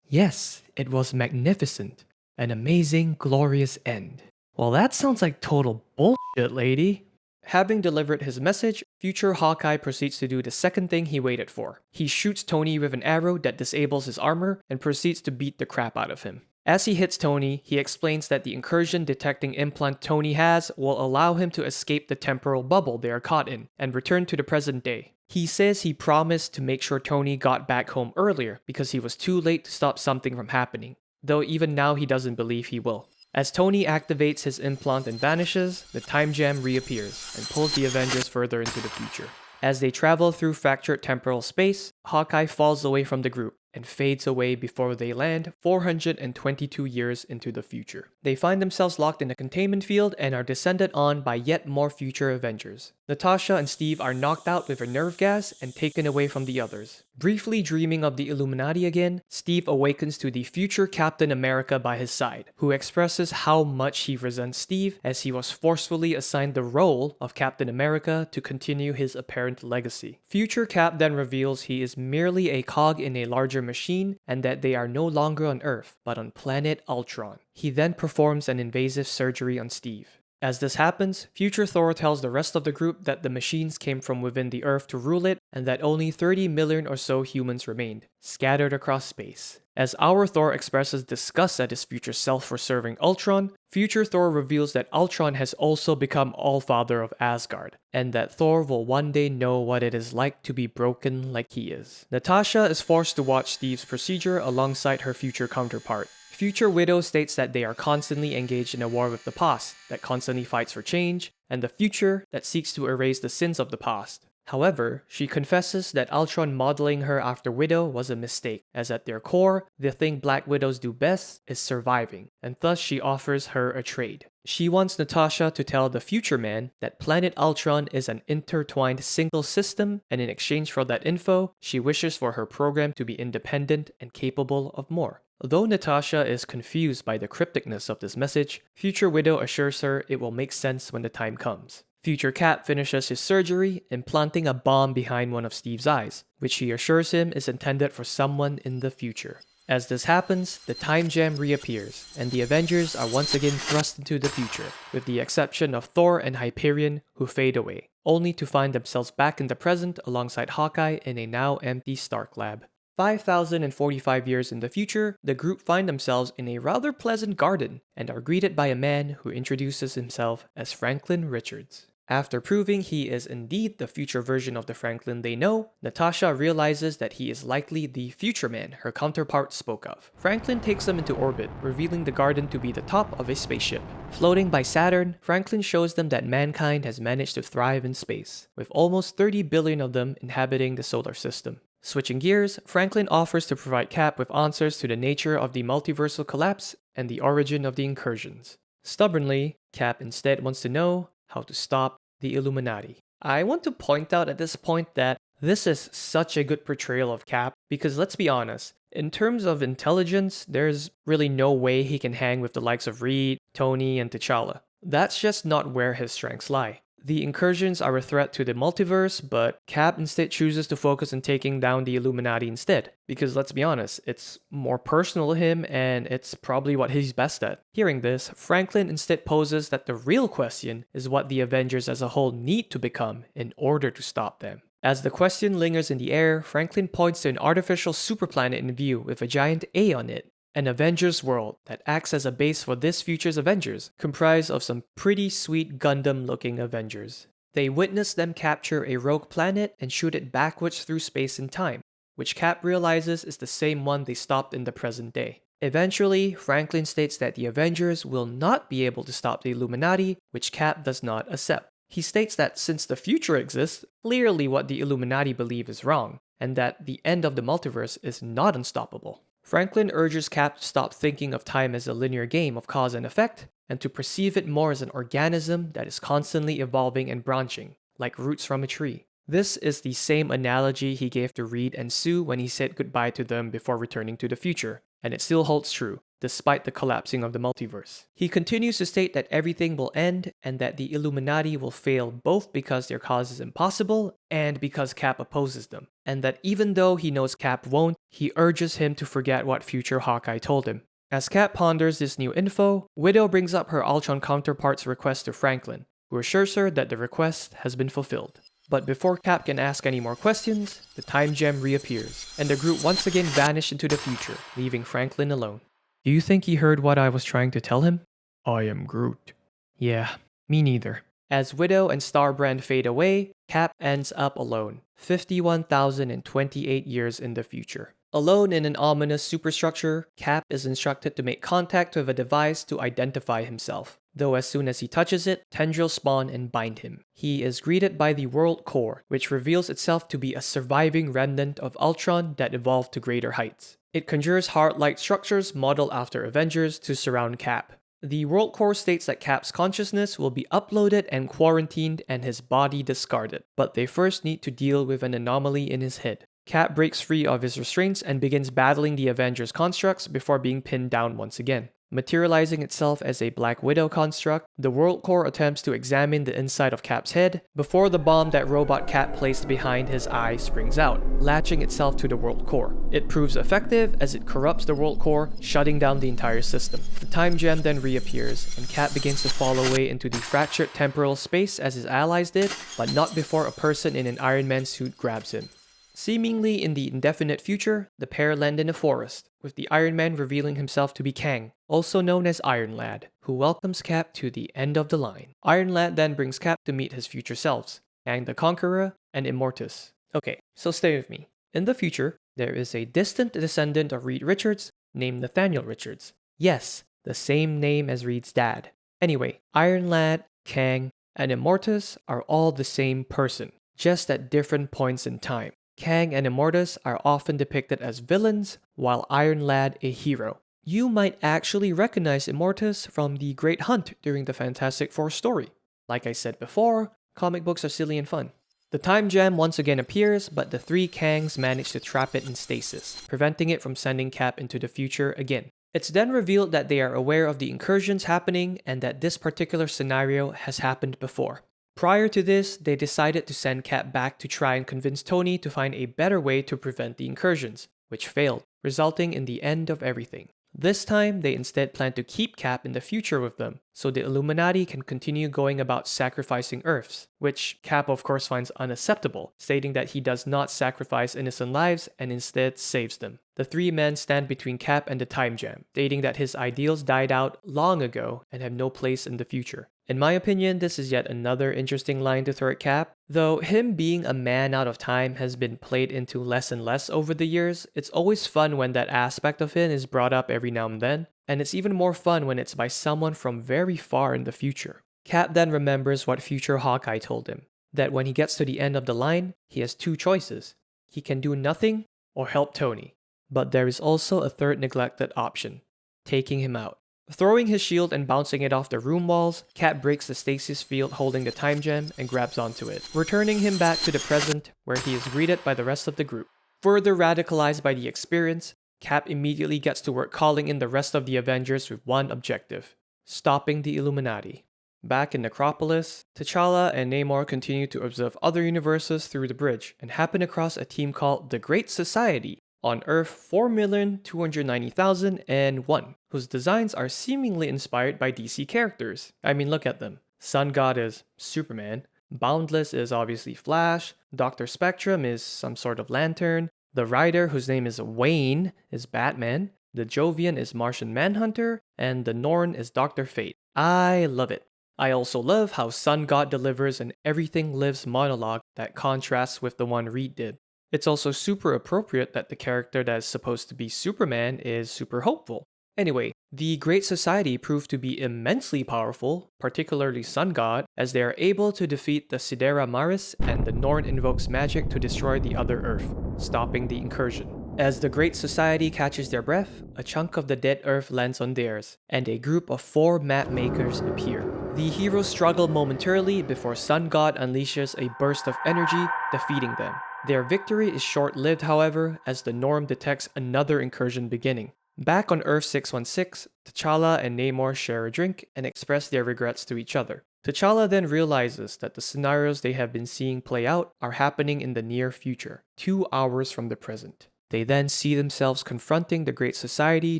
Yes, it was magnificent. An amazing, glorious end. Well, that sounds like total bullshit, lady. Having delivered his message, future Hawkeye proceeds to do the second thing he waited for. He shoots Tony with an arrow that disables his armor and proceeds to beat the crap out of him. As he hits Tony, he explains that the incursion detecting implant Tony has will allow him to escape the temporal bubble they are caught in and return to the present day. He says he promised to make sure Tony got back home earlier because he was too late to stop something from happening, though even now he doesn't believe he will. As Tony activates his implant and vanishes, the time gem reappears and pulls the Avengers further into the future. As they travel through fractured temporal space, Hawkeye falls away from the group and fades away before they land 422 years into the future. They find themselves locked in a containment field and are descended on by yet more future Avengers. Natasha and Steve are knocked out with a nerve gas and taken away from the others. Briefly dreaming of the Illuminati again, Steve awakens to the future Captain America by his side, who expresses how much he resents Steve as he was forcefully assigned the role of Captain America to continue his apparent legacy. Future Cap then reveals he is merely a cog in a larger machine and that they are no longer on Earth, but on planet Ultron. He then performs an invasive surgery on Steve. As this happens, future Thor tells the rest of the group that the machines came from within the Earth to rule it and that only 30 million or so humans remained, scattered across space. As our Thor expresses disgust at his future self for serving Ultron, future Thor reveals that Ultron has also become Allfather of Asgard, and that Thor will one day know what it is like to be broken like he is. Natasha is forced to watch Steve's procedure alongside her future counterpart. Future Widow states that they are constantly engaged in a war with the past that constantly fights for change, and the future that seeks to erase the sins of the past. However, she confesses that Ultron modeling her after Widow was a mistake, as at their core, the thing Black Widows do best is surviving, and thus she offers her a trade. She wants Natasha to tell the future man that Planet Ultron is an intertwined single system, and in exchange for that info, she wishes for her program to be independent and capable of more. Though Natasha is confused by the crypticness of this message, future Widow assures her it will make sense when the time comes. Future Cap finishes his surgery, implanting a bomb behind one of Steve's eyes, which he assures him is intended for someone in the future. As this happens, the time gem reappears, and the Avengers are once again thrust into the future, with the exception of Thor and Hyperion, who fade away, only to find themselves back in the present alongside Hawkeye in a now empty Stark lab. 5,045 years in the future, the group find themselves in a rather pleasant garden, and are greeted by a man who introduces himself as Franklin Richards. After proving he is indeed the future version of the Franklin they know, Natasha realizes that he is likely the future man her counterpart spoke of. Franklin takes them into orbit, revealing the garden to be the top of a spaceship. Floating by Saturn, Franklin shows them that mankind has managed to thrive in space, with almost 30 billion of them inhabiting the solar system. Switching gears, Franklin offers to provide Cap with answers to the nature of the multiversal collapse and the origin of the incursions. Stubbornly, Cap instead wants to know how to stop the Illuminati. I want to point out at this point that this is such a good portrayal of Cap because let's be honest, in terms of intelligence, there's really no way he can hang with the likes of Reed, Tony, and T'Challa. That's just not where his strengths lie. The incursions are a threat to the multiverse, but Cap instead chooses to focus on taking down the Illuminati instead. Because let's be honest, it's more personal to him and it's probably what he's best at. Hearing this, Franklin instead poses that the real question is what the Avengers as a whole need to become in order to stop them. As the question lingers in the air, Franklin points to an artificial superplanet in view with a giant A on it. An Avengers world that acts as a base for this future's Avengers, comprised of some pretty sweet Gundam-looking Avengers. They witness them capture a rogue planet and shoot it backwards through space and time, which Cap realizes is the same one they stopped in the present day. Eventually, Franklin states that the Avengers will not be able to stop the Illuminati, which Cap does not accept. He states that since the future exists, clearly what the Illuminati believe is wrong, and that the end of the multiverse is not unstoppable. Franklin urges Cap to stop thinking of time as a linear game of cause and effect, and to perceive it more as an organism that is constantly evolving and branching, like roots from a tree. This is the same analogy he gave to Reed and Sue when he said goodbye to them before returning to the future, and it still holds true, despite the collapsing of the multiverse. He continues to state that everything will end and that the Illuminati will fail both because their cause is impossible and because Cap opposes them, and that even though he knows Cap won't, he urges him to forget what future Hawkeye told him. As Cap ponders this new info, Widow brings up her Ultron counterpart's request to Franklin, who assures her that the request has been fulfilled. But before Cap can ask any more questions, the time gem reappears, and the group once again vanish into the future, leaving Franklin alone. Do you think he heard what I was trying to tell him? I am Groot. Yeah, me neither. As Widow and Starbrand fade away, Cap ends up alone, 51,028 years in the future. Alone in an ominous superstructure, Cap is instructed to make contact with a device to identify himself, though as soon as he touches it, tendrils spawn and bind him. He is greeted by the World Core, which reveals itself to be a surviving remnant of Ultron that evolved to greater heights. It conjures heart-like structures modeled after Avengers to surround Cap. The World Core states that Cap's consciousness will be uploaded and quarantined and his body discarded, but they first need to deal with an anomaly in his head. Cap breaks free of his restraints and begins battling the Avengers constructs before being pinned down once again. Materializing itself as a Black Widow construct, the World Core attempts to examine the inside of Cap's head before the bomb that Robot Cap placed behind his eye springs out, latching itself to the World Core. It proves effective as it corrupts the World Core, shutting down the entire system. The time gem then reappears, and Cap begins to fall away into the fractured temporal space as his allies did, but not before a person in an Iron Man suit grabs him. Seemingly in the indefinite future, the pair land in a forest, with the Iron Man revealing himself to be Kang, also known as Iron Lad, who welcomes Cap to the end of the line. Iron Lad then brings Cap to meet his future selves, Kang the Conqueror and Immortus. Okay, so stay with me. In the future, there is a distant descendant of Reed Richards named Nathaniel Richards. Yes, the same name as Reed's dad. Anyway, Iron Lad, Kang, and Immortus are all the same person, just at different points in time. Kang and Immortus are often depicted as villains, while Iron Lad a hero. You might actually recognize Immortus from the Great Hunt during the Fantastic Four story. Like I said before, comic books are silly and fun. The time gem once again appears, but the three Kangs manage to trap it in stasis, preventing it from sending Cap into the future again. It's then revealed that they are aware of the incursions happening and that this particular scenario has happened before. Prior to this, they decided to send Cap back to try and convince Tony to find a better way to prevent the incursions, which failed, resulting in the end of everything. This time, they instead plan to keep Cap in the future with them, so the Illuminati can continue going about sacrificing Earths, which Cap of course finds unacceptable, stating that he does not sacrifice innocent lives and instead saves them. The three men stand between Cap and the time gem, stating that his ideals died out long ago and have no place in the future. In my opinion, this is yet another interesting line to throw at Cap. Though him being a man out of time has been played into less and less over the years, it's always fun when that aspect of him is brought up every now and then, and it's even more fun when it's by someone from very far in the future. Cap then remembers what future Hawkeye told him, that when he gets to the end of the line, he has two choices. He can do nothing or help Tony. But there is also a third neglected option, taking him out. Throwing his shield and bouncing it off the room walls, Cap breaks the stasis field holding the time gem and grabs onto it, returning him back to the present where he is greeted by the rest of the group. Further radicalized by the experience, Cap immediately gets to work calling in the rest of the Avengers with one objective: stopping the Illuminati. Back in Necropolis, T'Challa and Namor continue to observe other universes through the bridge and happen across a team called the Great Society on Earth 4,290,001, whose designs are seemingly inspired by DC characters. I mean, look at them. Sun God is Superman, Boundless is obviously Flash, Dr. Spectrum is some sort of lantern, the Rider, whose name is Wayne, is Batman, the Jovian is Martian Manhunter, and the Norn is Dr. Fate. I love it. I also love how Sun God delivers an Everything Lives monologue that contrasts with the one Reed did. It's also super appropriate that the character that is supposed to be Superman is super hopeful. Anyway, the Great Society proved to be immensely powerful, particularly Sun God, as they are able to defeat the Sidera Maris and the Norn invokes magic to destroy the other Earth, stopping the incursion. As the Great Society catches their breath, a chunk of the dead Earth lands on theirs, and a group of 4 map makers appear. The heroes struggle momentarily before Sun God unleashes a burst of energy, defeating them. Their victory is short-lived, however, as the Norm detects another incursion beginning. Back on Earth 616, T'Challa and Namor share a drink and express their regrets to each other. T'Challa then realizes that the scenarios they have been seeing play out are happening in the near future, 2 hours from the present. They then see themselves confronting the Great Society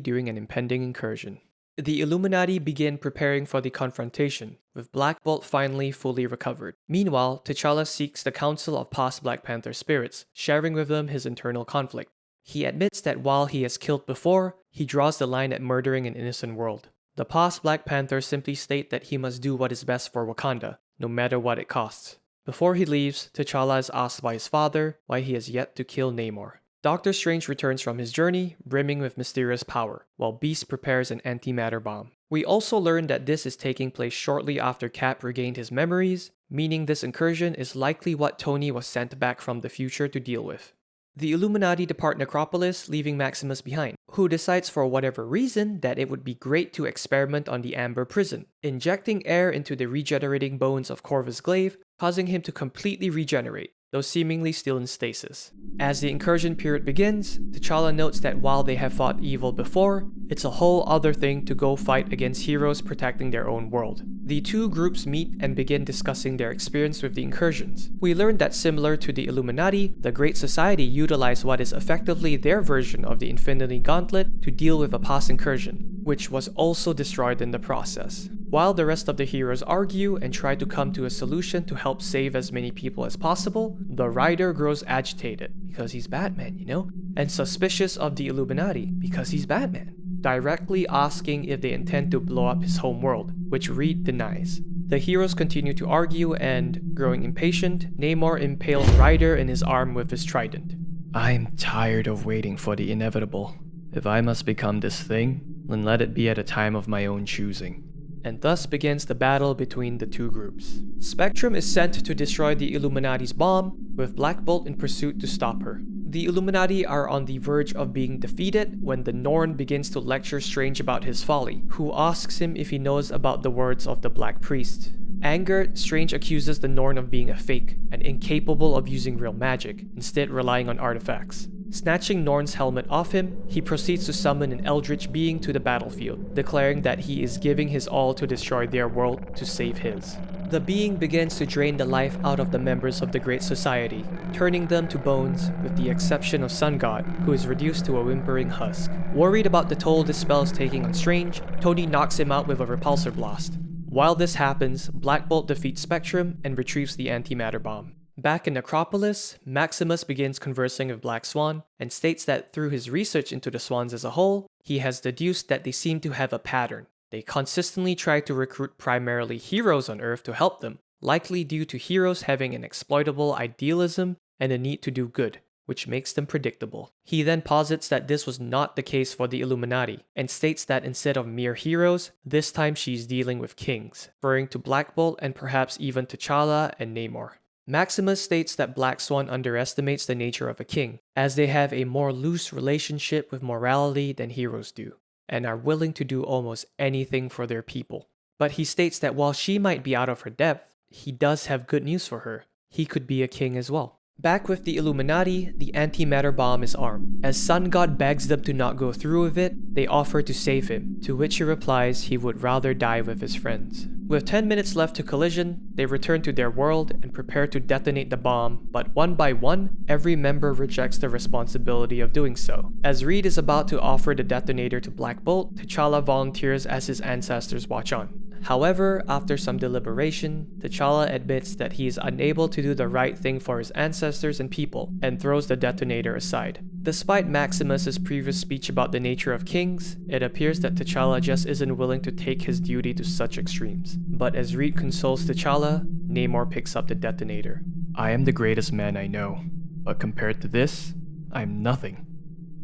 during an impending incursion. The Illuminati begin preparing for the confrontation, with Black Bolt finally fully recovered. Meanwhile, T'Challa seeks the counsel of past Black Panther spirits, sharing with them his internal conflict. He admits that while he has killed before, he draws the line at murdering an innocent world. The past Black Panthers simply state that he must do what is best for Wakanda, no matter what it costs. Before he leaves, T'Challa is asked by his father why he has yet to kill Namor. Doctor Strange returns from his journey, brimming with mysterious power, while Beast prepares an antimatter bomb. We also learn that this is taking place shortly after Cap regained his memories, meaning this incursion is likely what Tony was sent back from the future to deal with. The Illuminati depart Necropolis, leaving Maximus behind, who decides for whatever reason that it would be great to experiment on the Amber Prison, injecting air into the regenerating bones of Corvus Glaive, causing him to completely regenerate, though seemingly still in stasis. As the incursion period begins, T'Challa notes that while they have fought evil before, it's a whole other thing to go fight against heroes protecting their own world. The two groups meet and begin discussing their experience with the incursions. We learn that similar to the Illuminati, the Great Society utilized what is effectively their version of the Infinity Gauntlet to deal with a past incursion, which was also destroyed in the process. While the rest of the heroes argue and try to come to a solution to help save as many people as possible, the Rider grows agitated, because he's Batman, you know? And suspicious of the Illuminati, because he's Batman, directly asking if they intend to blow up his home world, which Reed denies. The heroes continue to argue and, growing impatient, Namor impales Rider in his arm with his trident. I'm tired of waiting for the inevitable. If I must become this thing, then let it be at a time of my own choosing. And thus begins the battle between the two groups. Spectrum is sent to destroy the Illuminati's bomb, with Black Bolt in pursuit to stop her. The Illuminati are on the verge of being defeated when the Norn begins to lecture Strange about his folly, who asks him if he knows about the words of the Black Priest. Angered, Strange accuses the Norn of being a fake and incapable of using real magic, instead relying on artifacts. Snatching Norn's helmet off him, he proceeds to summon an eldritch being to the battlefield, declaring that he is giving his all to destroy their world to save his. The being begins to drain the life out of the members of the Great Society, turning them to bones with the exception of Sun God, who is reduced to a whimpering husk. Worried about the toll this spell is taking on Strange, Tony knocks him out with a repulsor blast. While this happens, Black Bolt defeats Spectrum and retrieves the antimatter bomb. Back in Necropolis, Maximus begins conversing with Black Swan and states that through his research into the swans as a whole, he has deduced that they seem to have a pattern. They consistently try to recruit primarily heroes on Earth to help them, likely due to heroes having an exploitable idealism and a need to do good, which makes them predictable. He then posits that this was not the case for the Illuminati, and states that instead of mere heroes, this time she's dealing with kings, referring to Black Bolt and perhaps even T'Challa and Namor. Maximus states that Black Swan underestimates the nature of a king, as they have a more loose relationship with morality than heroes do, and are willing to do almost anything for their people. But he states that while she might be out of her depth, he does have good news for her. He could be a king as well. Back with the Illuminati, the antimatter bomb is armed. As Sun God begs them to not go through with it, they offer to save him, to which he replies he would rather die with his friends. With 10 minutes left to collision, they return to their world and prepare to detonate the bomb, but one by one, every member rejects the responsibility of doing so. As Reed is about to offer the detonator to Black Bolt, T'Challa volunteers as his ancestors watch on. However, after some deliberation, T'Challa admits that he is unable to do the right thing for his ancestors and people, and throws the detonator aside. Despite Maximus's previous speech about the nature of kings, it appears that T'Challa just isn't willing to take his duty to such extremes. But as Reed consoles T'Challa, Namor picks up the detonator. I am the greatest man I know, but compared to this, I'm nothing.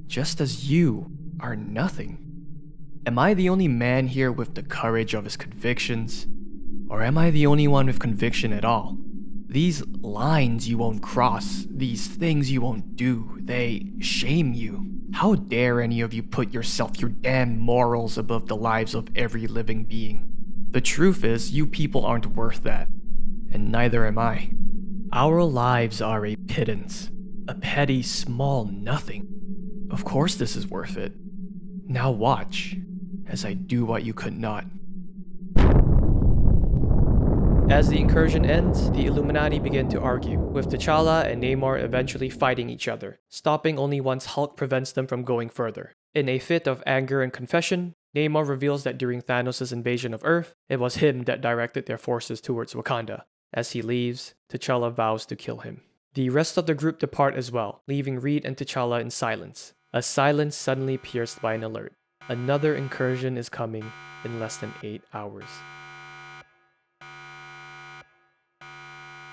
Just as you are nothing. Am I the only man here with the courage of his convictions? Or am I the only one with conviction at all? These lines you won't cross, these things you won't do, they shame you. How dare any of you put yourself, your damn morals above the lives of every living being? The truth is, you people aren't worth that. And neither am I. Our lives are a pittance. A petty, small nothing. Of course this is worth it. Now watch, as I do what you could not. As the incursion ends, the Illuminati begin to argue, with T'Challa and Namor eventually fighting each other, stopping only once Hulk prevents them from going further. In a fit of anger and confession, Namor reveals that during Thanos' invasion of Earth, it was him that directed their forces towards Wakanda. As he leaves, T'Challa vows to kill him. The rest of the group depart as well, leaving Reed and T'Challa in silence. A silence suddenly pierced by an alert. Another incursion is coming in less than 8 hours.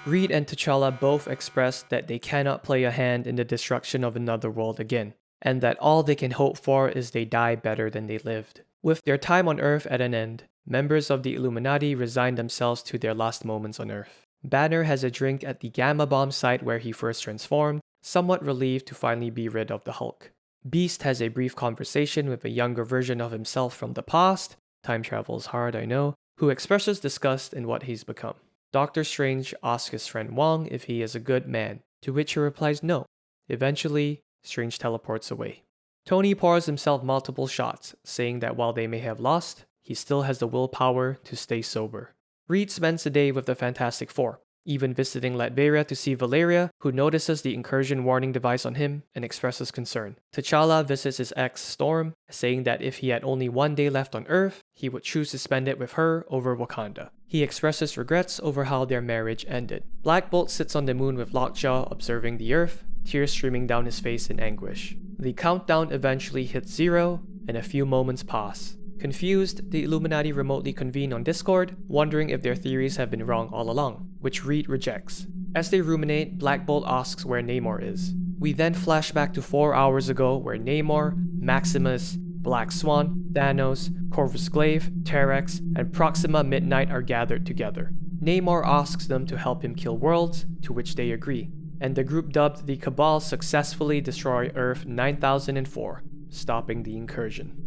Reed and T'Challa both express that they cannot play a hand in the destruction of another world again, and that all they can hope for is they die better than they lived. With their time on Earth at an end, members of the Illuminati resign themselves to their last moments on Earth. Banner has a drink at the Gamma Bomb site where he first transformed, somewhat relieved to finally be rid of the Hulk. Beast has a brief conversation with a younger version of himself from the past, time travel is hard I know, who expresses disgust in what he's become. Doctor Strange asks his friend Wong if he is a good man, to which he replies no. Eventually, Strange teleports away. Tony pours himself multiple shots, saying that while they may have lost, he still has the willpower to stay sober. Reed spends the day with the Fantastic Four, even visiting Latveria to see Valeria, who notices the incursion warning device on him and expresses concern. T'Challa visits his ex, Storm, saying that if he had only one day left on Earth, he would choose to spend it with her over Wakanda. He expresses regrets over how their marriage ended. Black Bolt sits on the moon with Lockjaw observing the Earth, tears streaming down his face in anguish. The countdown eventually hits 0, and a few moments pass. Confused, the Illuminati remotely convene on Discord, wondering if their theories have been wrong all along, which Reed rejects. As they ruminate, Black Bolt asks where Namor is. We then flash back to 4 hours ago where Namor, Maximus, Black Swan, Thanos, Corvus Glaive, Terex, and Proxima Midnight are gathered together. Namor asks them to help him kill worlds, to which they agree, and the group dubbed the Cabal successfully destroy Earth 9004, stopping the incursion.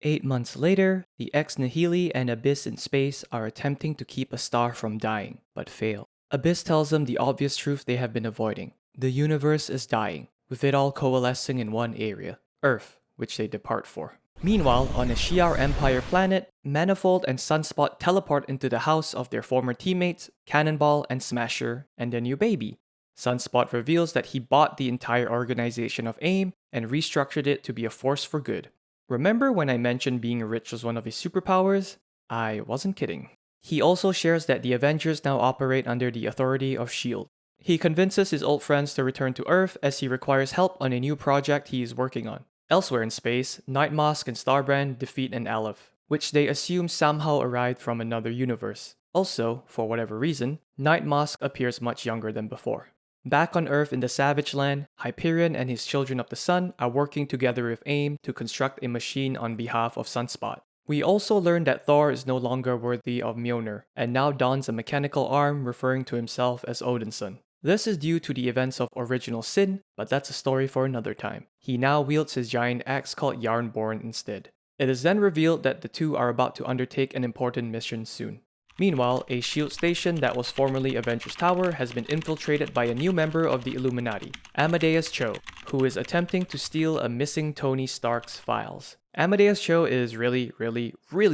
8 months later, the ex nihili and Abyss in space are attempting to keep a star from dying, but fail. Abyss tells them the obvious truth they have been avoiding. The universe is dying, with it all coalescing in one area, Earth, which they depart for. Meanwhile, on a Shi'ar Empire planet, Manifold and Sunspot teleport into the house of their former teammates, Cannonball and Smasher, and their new baby. Sunspot reveals that he bought the entire organization of AIM and restructured it to be a force for good. Remember when I mentioned being rich was one of his superpowers? I wasn't kidding. He also shares that the Avengers now operate under the authority of S.H.I.E.L.D. He convinces his old friends to return to Earth as he requires help on a new project he is working on. Elsewhere in space, Nightmask and Starbrand defeat an Aleph, which they assume somehow arrived from another universe. Also, for whatever reason, Nightmask appears much younger than before. Back on Earth in the Savage Land, Hyperion and his Children of the Sun are working together with AIM to construct a machine on behalf of Sunspot. We also learn that Thor is no longer worthy of Mjolnir, and now dons a mechanical arm referring to himself as Odinson. This is due to the events of Original Sin, but that's a story for another time. He now wields his giant axe called Yarnborn instead. It is then revealed that the two are about to undertake an important mission soon. Meanwhile, a S.H.I.E.L.D. station that was formerly Avengers Tower has been infiltrated by a new member of the Illuminati, Amadeus Cho, who is attempting to steal a missing Tony Stark's files. Amadeus Cho is really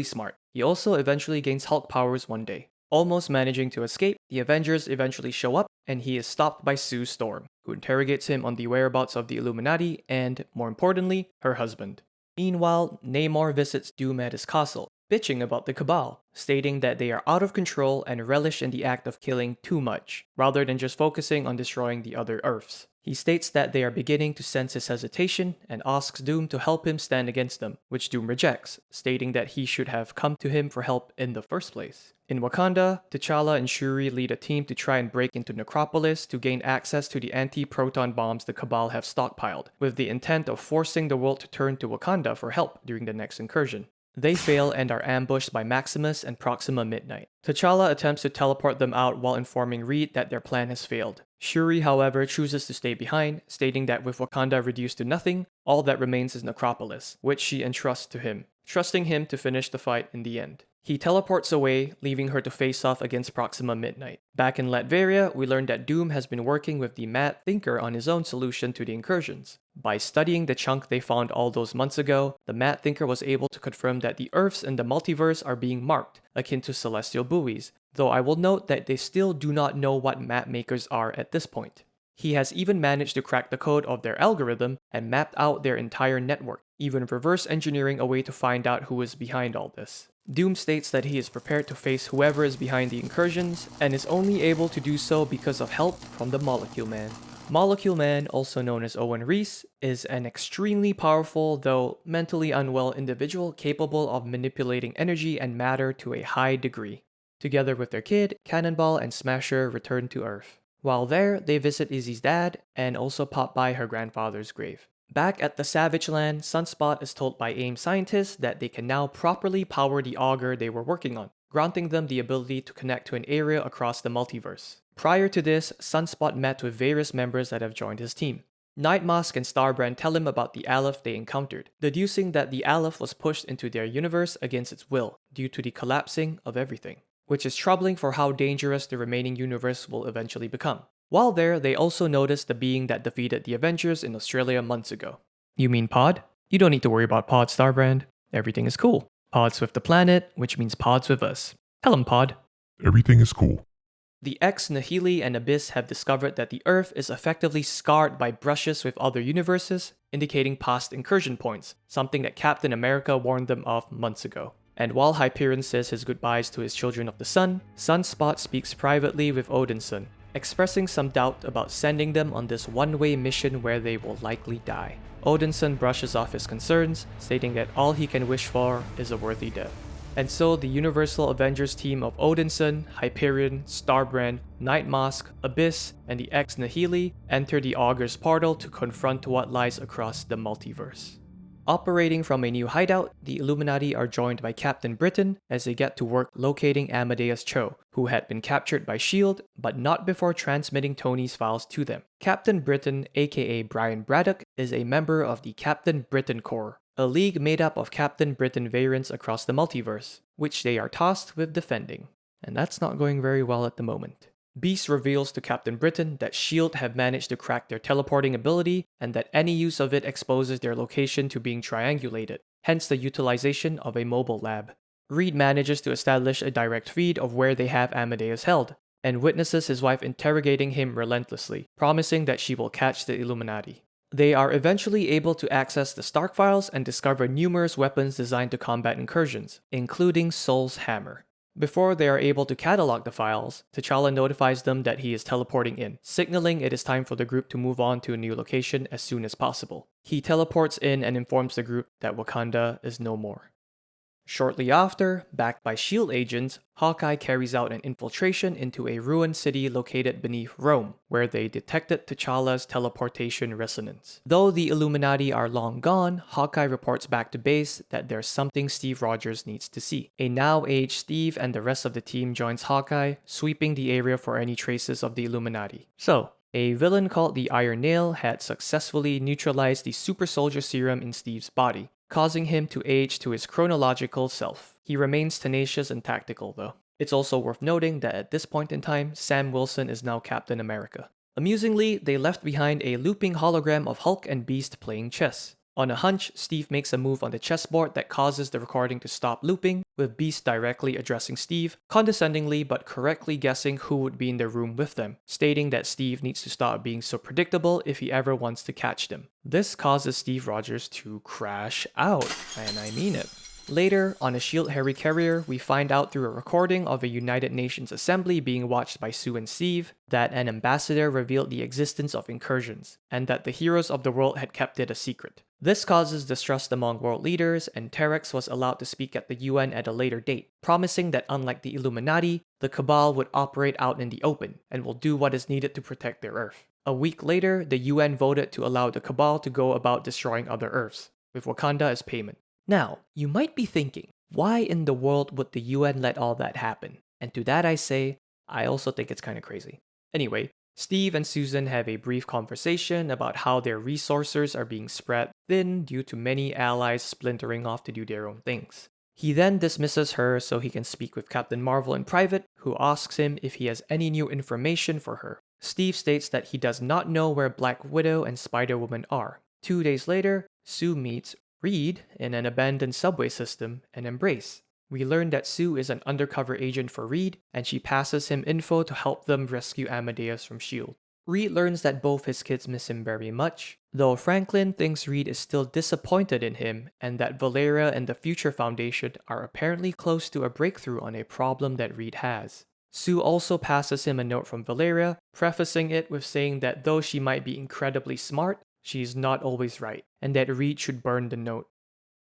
smart. He also eventually gains Hulk powers one day. Almost managing to escape, the Avengers eventually show up, and he is stopped by Sue Storm, who interrogates him on the whereabouts of the Illuminati and, more importantly, her husband. Meanwhile, Namor visits Doom at his castle, bitching about the Cabal, stating that they are out of control and relish in the act of killing too much, rather than just focusing on destroying the other Earths. He states that they are beginning to sense his hesitation and asks Doom to help him stand against them, which Doom rejects, stating that he should have come to him for help in the first place. In Wakanda, T'Challa and Shuri lead a team to try and break into Necropolis to gain access to the anti-proton bombs the Cabal have stockpiled, with the intent of forcing the world to turn to Wakanda for help during the next incursion. They fail and are ambushed by Maximus and Proxima Midnight. T'Challa attempts to teleport them out while informing Reed that their plan has failed. Shuri, however, chooses to stay behind, stating that with Wakanda reduced to nothing, all that remains is Necropolis, which she entrusts to him, trusting him to finish the fight in the end. He teleports away, leaving her to face off against Proxima Midnight. Back in Latveria, we learn that Doom has been working with the Mad Thinker on his own solution to the incursions. By studying the chunk they found all those months ago, the Mad Thinker was able to confirm that the Earths in the multiverse are being marked, akin to celestial buoys, though I will note that they still do not know what map makers are at this point. He has even managed to crack the code of their algorithm and mapped out their entire network, even reverse engineering a way to find out who is behind all this. Doom states that he is prepared to face whoever is behind the incursions, and is only able to do so because of help from the Molecule Man. Molecule Man, also known as Owen Reese, is an extremely powerful, though mentally unwell individual capable of manipulating energy and matter to a high degree. Together with their kid, Cannonball and Smasher return to Earth. While there, they visit Izzy's dad, and also pop by her grandfather's grave. Back at the Savage Land, Sunspot is told by AIM scientists that they can now properly power the auger they were working on, granting them the ability to connect to an area across the multiverse. Prior to this, Sunspot met with various members that have joined his team. Nightmask and Starbrand tell him about the Aleph they encountered, deducing that the Aleph was pushed into their universe against its will due to the collapsing of everything, which is troubling for how dangerous the remaining universe will eventually become. While there, they also notice the being that defeated the Avengers in Australia months ago. You mean Pod? You don't need to worry about Pod, Starbrand. Everything is cool. Pod's with the planet, which means Pod's with us. Tell him, Pod. Everything is cool. The ex-Nihili and Abyss have discovered that the Earth is effectively scarred by brushes with other universes, indicating past incursion points, something that Captain America warned them of months ago. And while Hyperion says his goodbyes to his Children of the Sun, Sunspot speaks privately with Odinson, expressing some doubt about sending them on this one-way mission where they will likely die. Odinson brushes off his concerns, stating that all he can wish for is a worthy death. And so the Universal Avengers team of Odinson, Hyperion, Starbrand, Nightmask, Abyss, and the ex-Nihili enter the Augur's portal to confront what lies across the multiverse. Operating from a new hideout, the Illuminati are joined by Captain Britain as they get to work locating Amadeus Cho, who had been captured by S.H.I.E.L.D., but not before transmitting Tony's files to them. Captain Britain, aka Brian Braddock, is a member of the Captain Britain Corps, a league made up of Captain Britain variants across the multiverse, which they are tasked with defending. And that's not going very well at the moment. Beast reveals to Captain Britain that S.H.I.E.L.D. have managed to crack their teleporting ability and that any use of it exposes their location to being triangulated, hence the utilization of a mobile lab. Reed manages to establish a direct feed of where they have Amadeus held, and witnesses his wife interrogating him relentlessly, promising that she will catch the Illuminati. They are eventually able to access the Stark files and discover numerous weapons designed to combat incursions, including Soul's hammer. Before they are able to catalog the files, T'Challa notifies them that he is teleporting in, signaling it is time for the group to move on to a new location as soon as possible. He teleports in and informs the group that Wakanda is no more. Shortly after, backed by S.H.I.E.L.D. agents, Hawkeye carries out an infiltration into a ruined city located beneath Rome, where they detected T'Challa's teleportation resonance. Though the Illuminati are long gone, Hawkeye reports back to base that there's something Steve Rogers needs to see. A now-aged Steve and the rest of the team joins Hawkeye, sweeping the area for any traces of the Illuminati. So, a villain called the Iron Nail had successfully neutralized the super soldier serum in Steve's body, causing him to age to his chronological self. He remains tenacious and tactical though. It's also worth noting that at this point in time, Sam Wilson is now Captain America. Amusingly, they left behind a looping hologram of Hulk and Beast playing chess. On a hunch, Steve makes a move on the chessboard that causes the recording to stop looping, with Beast directly addressing Steve, condescendingly but correctly guessing who would be in the room with them, stating that Steve needs to stop being so predictable if he ever wants to catch them. This causes Steve Rogers to crash out, and I mean it. Later, on a S.H.I.E.L.D. helicarrier, we find out through a recording of a United Nations assembly being watched by Sue and Steve that an ambassador revealed the existence of incursions, and that the heroes of the world had kept it a secret. This causes distrust among world leaders, and Terex was allowed to speak at the UN at a later date, promising that unlike the Illuminati, the Cabal would operate out in the open, and will do what is needed to protect their Earth. A week later, the UN voted to allow the Cabal to go about destroying other Earths, with Wakanda as payment. Now, you might be thinking, why in the world would the UN let all that happen? And to that I say, I also think it's kind of crazy. Anyway, Steve and Susan have a brief conversation about how their resources are being spread thin due to many allies splintering off to do their own things. He then dismisses her so he can speak with Captain Marvel in private, who asks him if he has any new information for her. Steve states that he does not know where Black Widow and Spider-Woman are. 2 days later, Sue meets Reed in an abandoned subway system and embrace. We learn that Sue is an undercover agent for Reed, and she passes him info to help them rescue Amadeus from S.H.I.E.L.D. Reed learns that both his kids miss him very much, though Franklin thinks Reed is still disappointed in him and that Valeria and the Future Foundation are apparently close to a breakthrough on a problem that Reed has. Sue also passes him a note from Valeria, prefacing it with saying that though she might be incredibly smart, she's not always right, and that Reed should burn the note.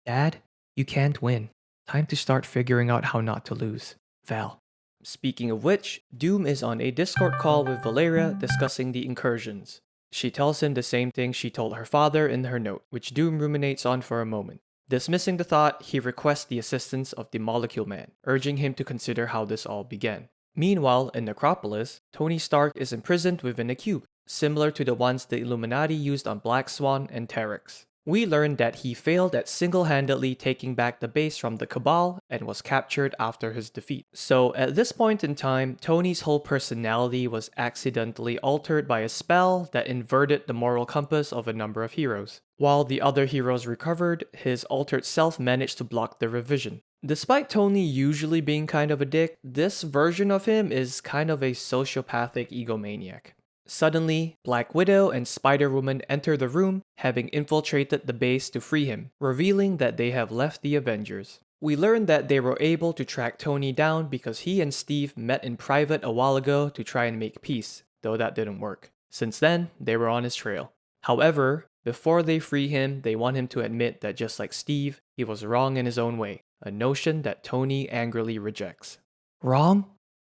Dad, you can't win. Time to start figuring out how not to lose. Val. Speaking of which, Doom is on a Discord call with Valeria discussing the incursions. She tells him the same thing she told her father in her note, which Doom ruminates on for a moment. Dismissing the thought, he requests the assistance of the Molecule Man, urging him to consider how this all began. Meanwhile, in Necropolis, Tony Stark is imprisoned within a cube, similar to the ones the Illuminati used on Black Swan and Terex. We learned that he failed at single-handedly taking back the base from the Cabal and was captured after his defeat. So at this point in time, Tony's whole personality was accidentally altered by a spell that inverted the moral compass of a number of heroes. While the other heroes recovered, his altered self managed to block the revision. Despite Tony usually being kind of a dick, this version of him is kind of a sociopathic egomaniac. Suddenly, Black Widow and Spider-Woman enter the room, having infiltrated the base to free him, revealing that they have left the Avengers. We learn that they were able to track Tony down because he and Steve met in private a while ago to try and make peace, though that didn't work. Since then, they were on his trail. However, before they free him, they want him to admit that just like Steve, he was wrong in his own way, a notion that Tony angrily rejects. Wrong?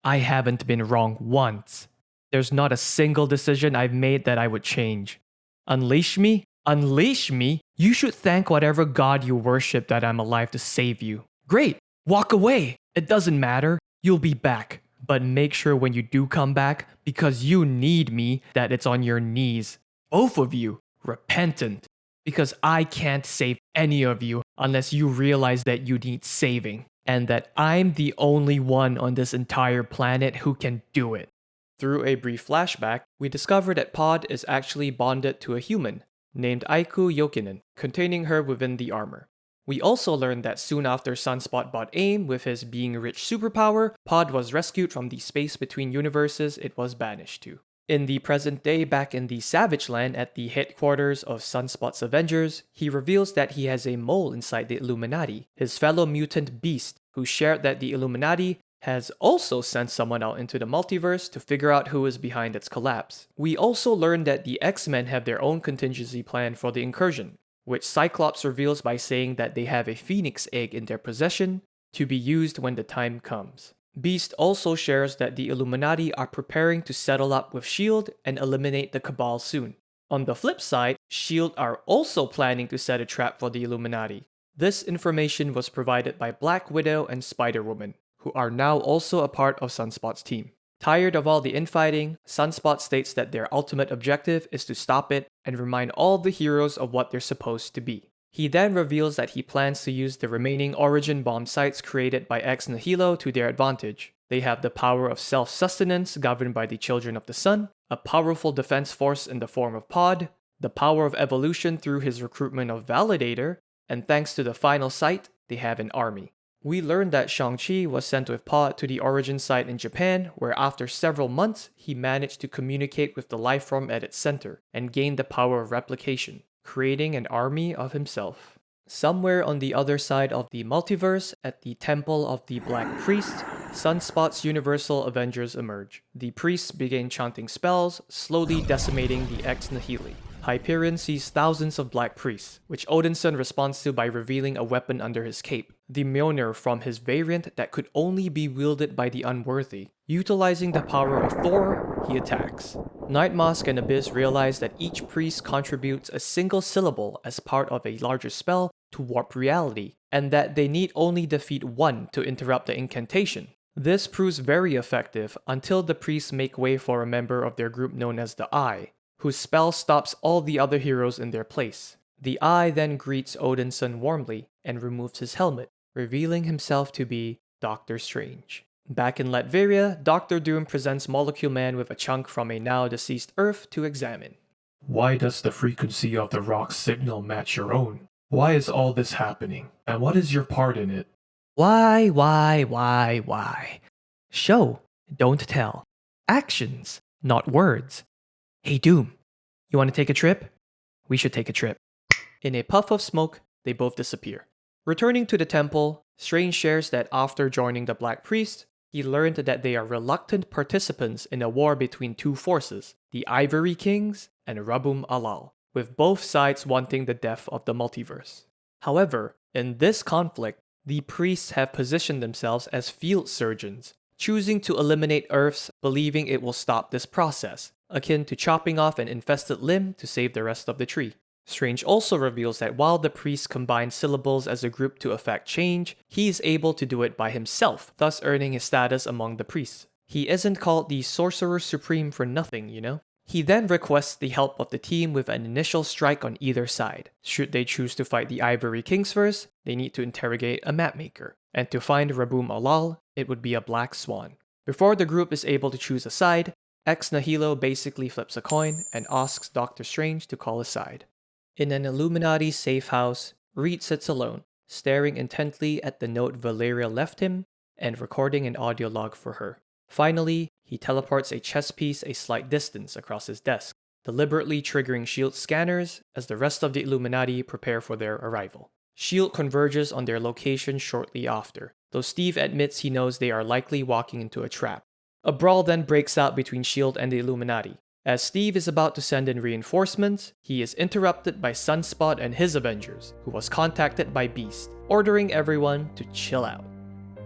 I haven't been wrong once. There's not a single decision I've made that I would change. Unleash me? Unleash me? You should thank whatever god you worship that I'm alive to save you. Great! Walk away! It doesn't matter. You'll be back. But make sure when you do come back, because you need me, that it's on your knees. Both of you. Repentant. Because I can't save any of you unless you realize that you need saving, and that I'm the only one on this entire planet who can do it. Through a brief flashback, we discover that Pod is actually bonded to a human named Aiku Yokinen, containing her within the armor. We also learned that soon after Sunspot bought AIM with his being rich superpower, Pod was rescued from the space between universes it was banished to. In the present day, back in the Savage Land at the headquarters of Sunspot's Avengers, he reveals that he has a mole inside the Illuminati, his fellow mutant Beast, who shared that the Illuminati has also sent someone out into the multiverse to figure out who is behind its collapse. We also learned that the X-Men have their own contingency plan for the incursion, which Cyclops reveals by saying that they have a Phoenix egg in their possession to be used when the time comes. Beast also shares that the Illuminati are preparing to settle up with S.H.I.E.L.D. and eliminate the Cabal soon. On the flip side, S.H.I.E.L.D. are also planning to set a trap for the Illuminati. This information was provided by Black Widow and Spider-Woman, who are now also a part of Sunspot's team. Tired of all the infighting, Sunspot states that their ultimate objective is to stop it and remind all the heroes of what they're supposed to be. He then reveals that he plans to use the remaining origin bomb sites created by Ex Nihilo to their advantage. They have the power of self-sustenance governed by the Children of the Sun, a powerful defense force in the form of Pod, the power of evolution through his recruitment of Validator, and thanks to the final site, they have an army. We learned that Shang-Chi was sent with Pod to the origin site in Japan, where after several months, he managed to communicate with the life form at its center and gained the power of replication, creating an army of himself. Somewhere on the other side of the multiverse, at the Temple of the Black Priest, Sunspot's Universal Avengers emerge. The priests begin chanting spells, slowly decimating the Ex Nihili. Hyperion sees thousands of Black Priests, which Odinson responds to by revealing a weapon under his cape, the Mjolnir from his variant that could only be wielded by the unworthy. Utilizing the power of Thor, he attacks. Nightmask and Abyss realize that each priest contributes a single syllable as part of a larger spell to warp reality, and that they need only defeat one to interrupt the incantation. This proves very effective until the priests make way for a member of their group known as the Eye, whose spell stops all the other heroes in their place. The Eye then greets Odinson warmly and removes his helmet, revealing himself to be Doctor Strange. Back in Latveria, Doctor Doom presents Molecule Man with a chunk from a now deceased Earth to examine. Why does the frequency of the rock's signal match your own? Why is all this happening? And what is your part in it? Why? Show, don't tell. Actions, not words. Hey Doom, you want to take a trip? We should take a trip. In a puff of smoke, they both disappear. Returning to the temple, Strange shares that after joining the Black Priest, he learned that they are reluctant participants in a war between two forces, the Ivory Kings and Rabum Alal, with both sides wanting the death of the multiverse. However, in this conflict, the priests have positioned themselves as field surgeons, choosing to eliminate Earths, believing it will stop this process, akin to chopping off an infested limb to save the rest of the tree. Strange also reveals that while the priests combine syllables as a group to effect change, he is able to do it by himself, thus earning his status among the priests. He isn't called the Sorcerer Supreme for nothing, you know? He then requests the help of the team with an initial strike on either side. Should they choose to fight the Ivory Kings first, they need to interrogate a mapmaker. And to find Rabum Alal, it would be a Black Swan. Before the group is able to choose a side, Ex Nihilo basically flips a coin and asks Doctor Strange to call a side. In an Illuminati safe house, Reed sits alone, staring intently at the note Valeria left him and recording an audio log for her. Finally, he teleports a chess piece a slight distance across his desk, deliberately triggering S.H.I.E.L.D. scanners as the rest of the Illuminati prepare for their arrival. S.H.I.E.L.D. converges on their location shortly after, though Steve admits he knows they are likely walking into a trap. A brawl then breaks out between S.H.I.E.L.D. and the Illuminati. As Steve is about to send in reinforcements, he is interrupted by Sunspot and his Avengers, who was contacted by Beast, ordering everyone to chill out.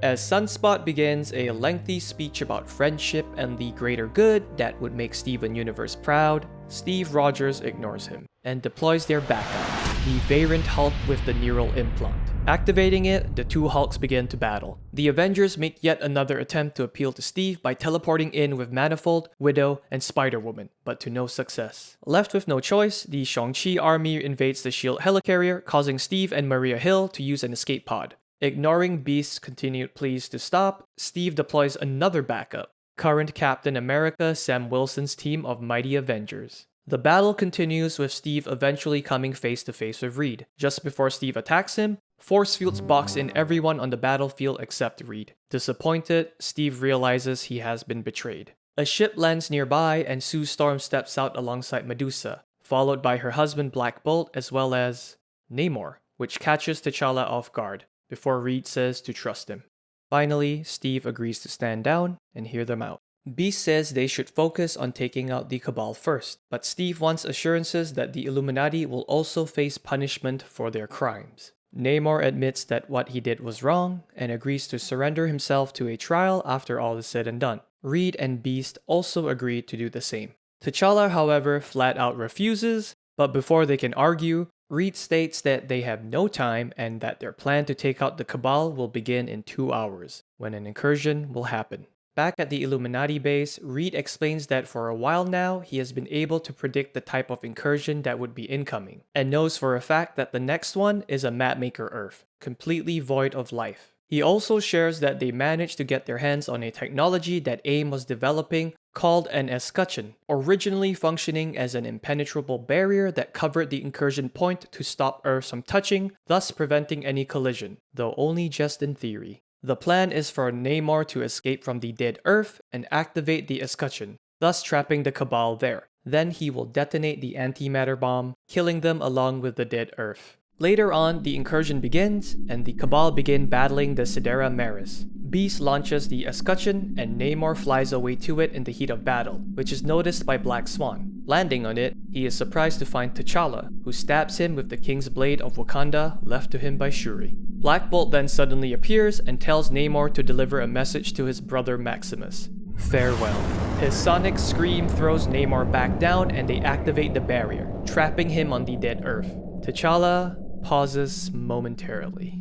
As Sunspot begins a lengthy speech about friendship and the greater good that would make Steven Universe proud, Steve Rogers ignores him and deploys their backup, the variant Hulk with the neural implant. Activating it, the two Hulks begin to battle. The Avengers make yet another attempt to appeal to Steve by teleporting in with Manifold, Widow, and Spider-Woman, but to no success. Left with no choice, the Shang-Chi army invades the S.H.I.E.L.D. helicarrier, causing Steve and Maria Hill to use an escape pod. Ignoring Beast's continued pleas to stop, Steve deploys another backup, current Captain America Sam Wilson's team of mighty Avengers. The battle continues with Steve eventually coming face to face with Reed. Just before Steve attacks him, force fields box in everyone on the battlefield except Reed. Disappointed, Steve realizes he has been betrayed. A ship lands nearby and Sue Storm steps out alongside Medusa, followed by her husband Black Bolt as well as Namor, which catches T'Challa off guard, before Reed says to trust him. Finally, Steve agrees to stand down and hear them out. Beast says they should focus on taking out the Cabal first, but Steve wants assurances that the Illuminati will also face punishment for their crimes. Namor admits that what he did was wrong and agrees to surrender himself to a trial after all is said and done. Reed and Beast also agree to do the same. T'Challa, however, flat out refuses, but before they can argue, Reed states that they have no time and that their plan to take out the Cabal will begin in 2 hours, when an incursion will happen. Back at the Illuminati base, Reed explains that for a while now, he has been able to predict the type of incursion that would be incoming, and knows for a fact that the next one is a Mapmaker Earth, completely void of life. He also shares that they managed to get their hands on a technology that AIM was developing called an escutcheon, originally functioning as an impenetrable barrier that covered the incursion point to stop Earth from touching, thus preventing any collision, though only just in theory. The plan is for Namor to escape from the dead Earth and activate the escutcheon, thus trapping the Cabal there. Then he will detonate the antimatter bomb, killing them along with the dead Earth. Later on, the incursion begins, and the Cabal begin battling the Sidera Maris. Beast launches the escutcheon, and Namor flies away to it in the heat of battle, which is noticed by Black Swan. Landing on it, he is surprised to find T'Challa, who stabs him with the King's Blade of Wakanda left to him by Shuri. Black Bolt then suddenly appears and tells Namor to deliver a message to his brother Maximus. Farewell. His sonic scream throws Namor back down and they activate the barrier, trapping him on the dead Earth. T'Challa pauses momentarily.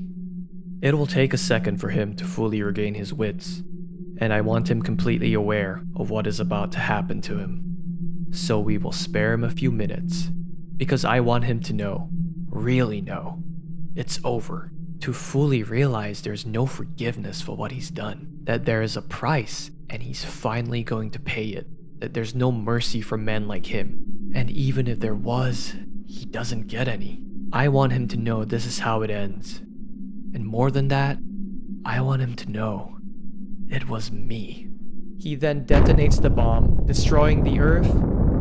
It will take a second for him to fully regain his wits, and I want him completely aware of what is about to happen to him. So we will spare him a few minutes, because I want him to know, really know, it's over. To fully realize there's no forgiveness for what he's done, that there is a price and he's finally going to pay it, that there's no mercy for men like him, and even if there was, he doesn't get any. I want him to know this is how it ends. And more than that, I want him to know it was me. He then detonates the bomb, destroying the Earth,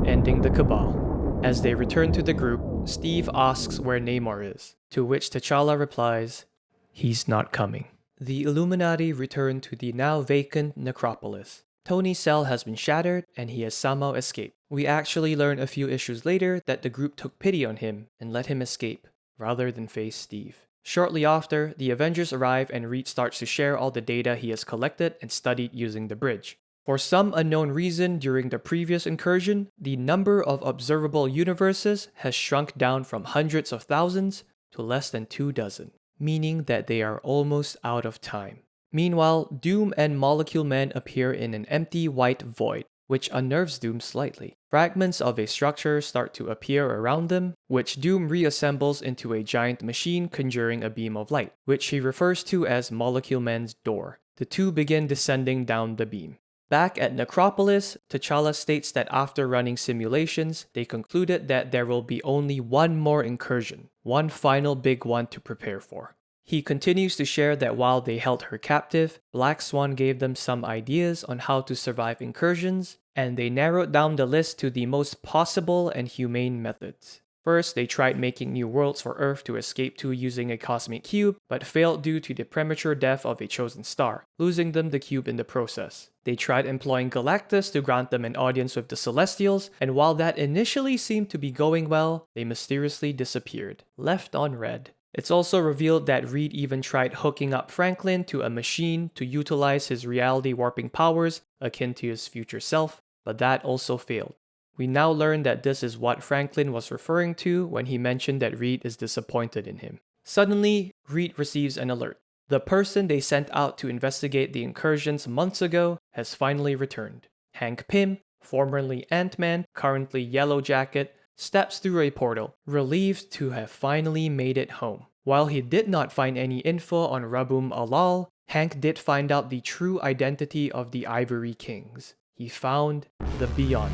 ending the Cabal. As they return to the group, Steve asks where Namor is, to which T'Challa replies, "He's not coming." The Illuminati return to the now vacant necropolis. Tony's cell has been shattered and he has somehow escaped. We actually learn a few issues later that the group took pity on him and let him escape, rather than face Steve. Shortly after, the Avengers arrive and Reed starts to share all the data he has collected and studied using the bridge. For some unknown reason during the previous incursion, the number of observable universes has shrunk down from hundreds of thousands to less than 24, meaning that they are almost out of time. Meanwhile, Doom and Molecule Man appear in an empty white void, which unnerves Doom slightly. Fragments of a structure start to appear around them, which Doom reassembles into a giant machine conjuring a beam of light, which he refers to as Molecule Man's door. The two begin descending down the beam. Back at Necropolis, T'Challa states that after running simulations, they concluded that there will be only one more incursion, one final big one to prepare for. He continues to share that while they held her captive, Black Swan gave them some ideas on how to survive incursions, and they narrowed down the list to the most possible and humane methods. First, they tried making new worlds for Earth to escape to using a cosmic cube, but failed due to the premature death of a chosen star, losing them the cube in the process. They tried employing Galactus to grant them an audience with the Celestials, and while that initially seemed to be going well, they mysteriously disappeared, left on red. It's also revealed that Reed even tried hooking up Franklin to a machine to utilize his reality warping powers akin to his future self, but that also failed. We now learn that this is what Franklin was referring to when he mentioned that Reed is disappointed in him. Suddenly, Reed receives an alert. The person they sent out to investigate the incursions months ago has finally returned. Hank Pym, formerly Ant-Man, currently Yellow Jacket, steps through a portal, relieved to have finally made it home. While he did not find any info on Rabum Alal, Hank did find out the true identity of the Ivory Kings. He found the Beyonders.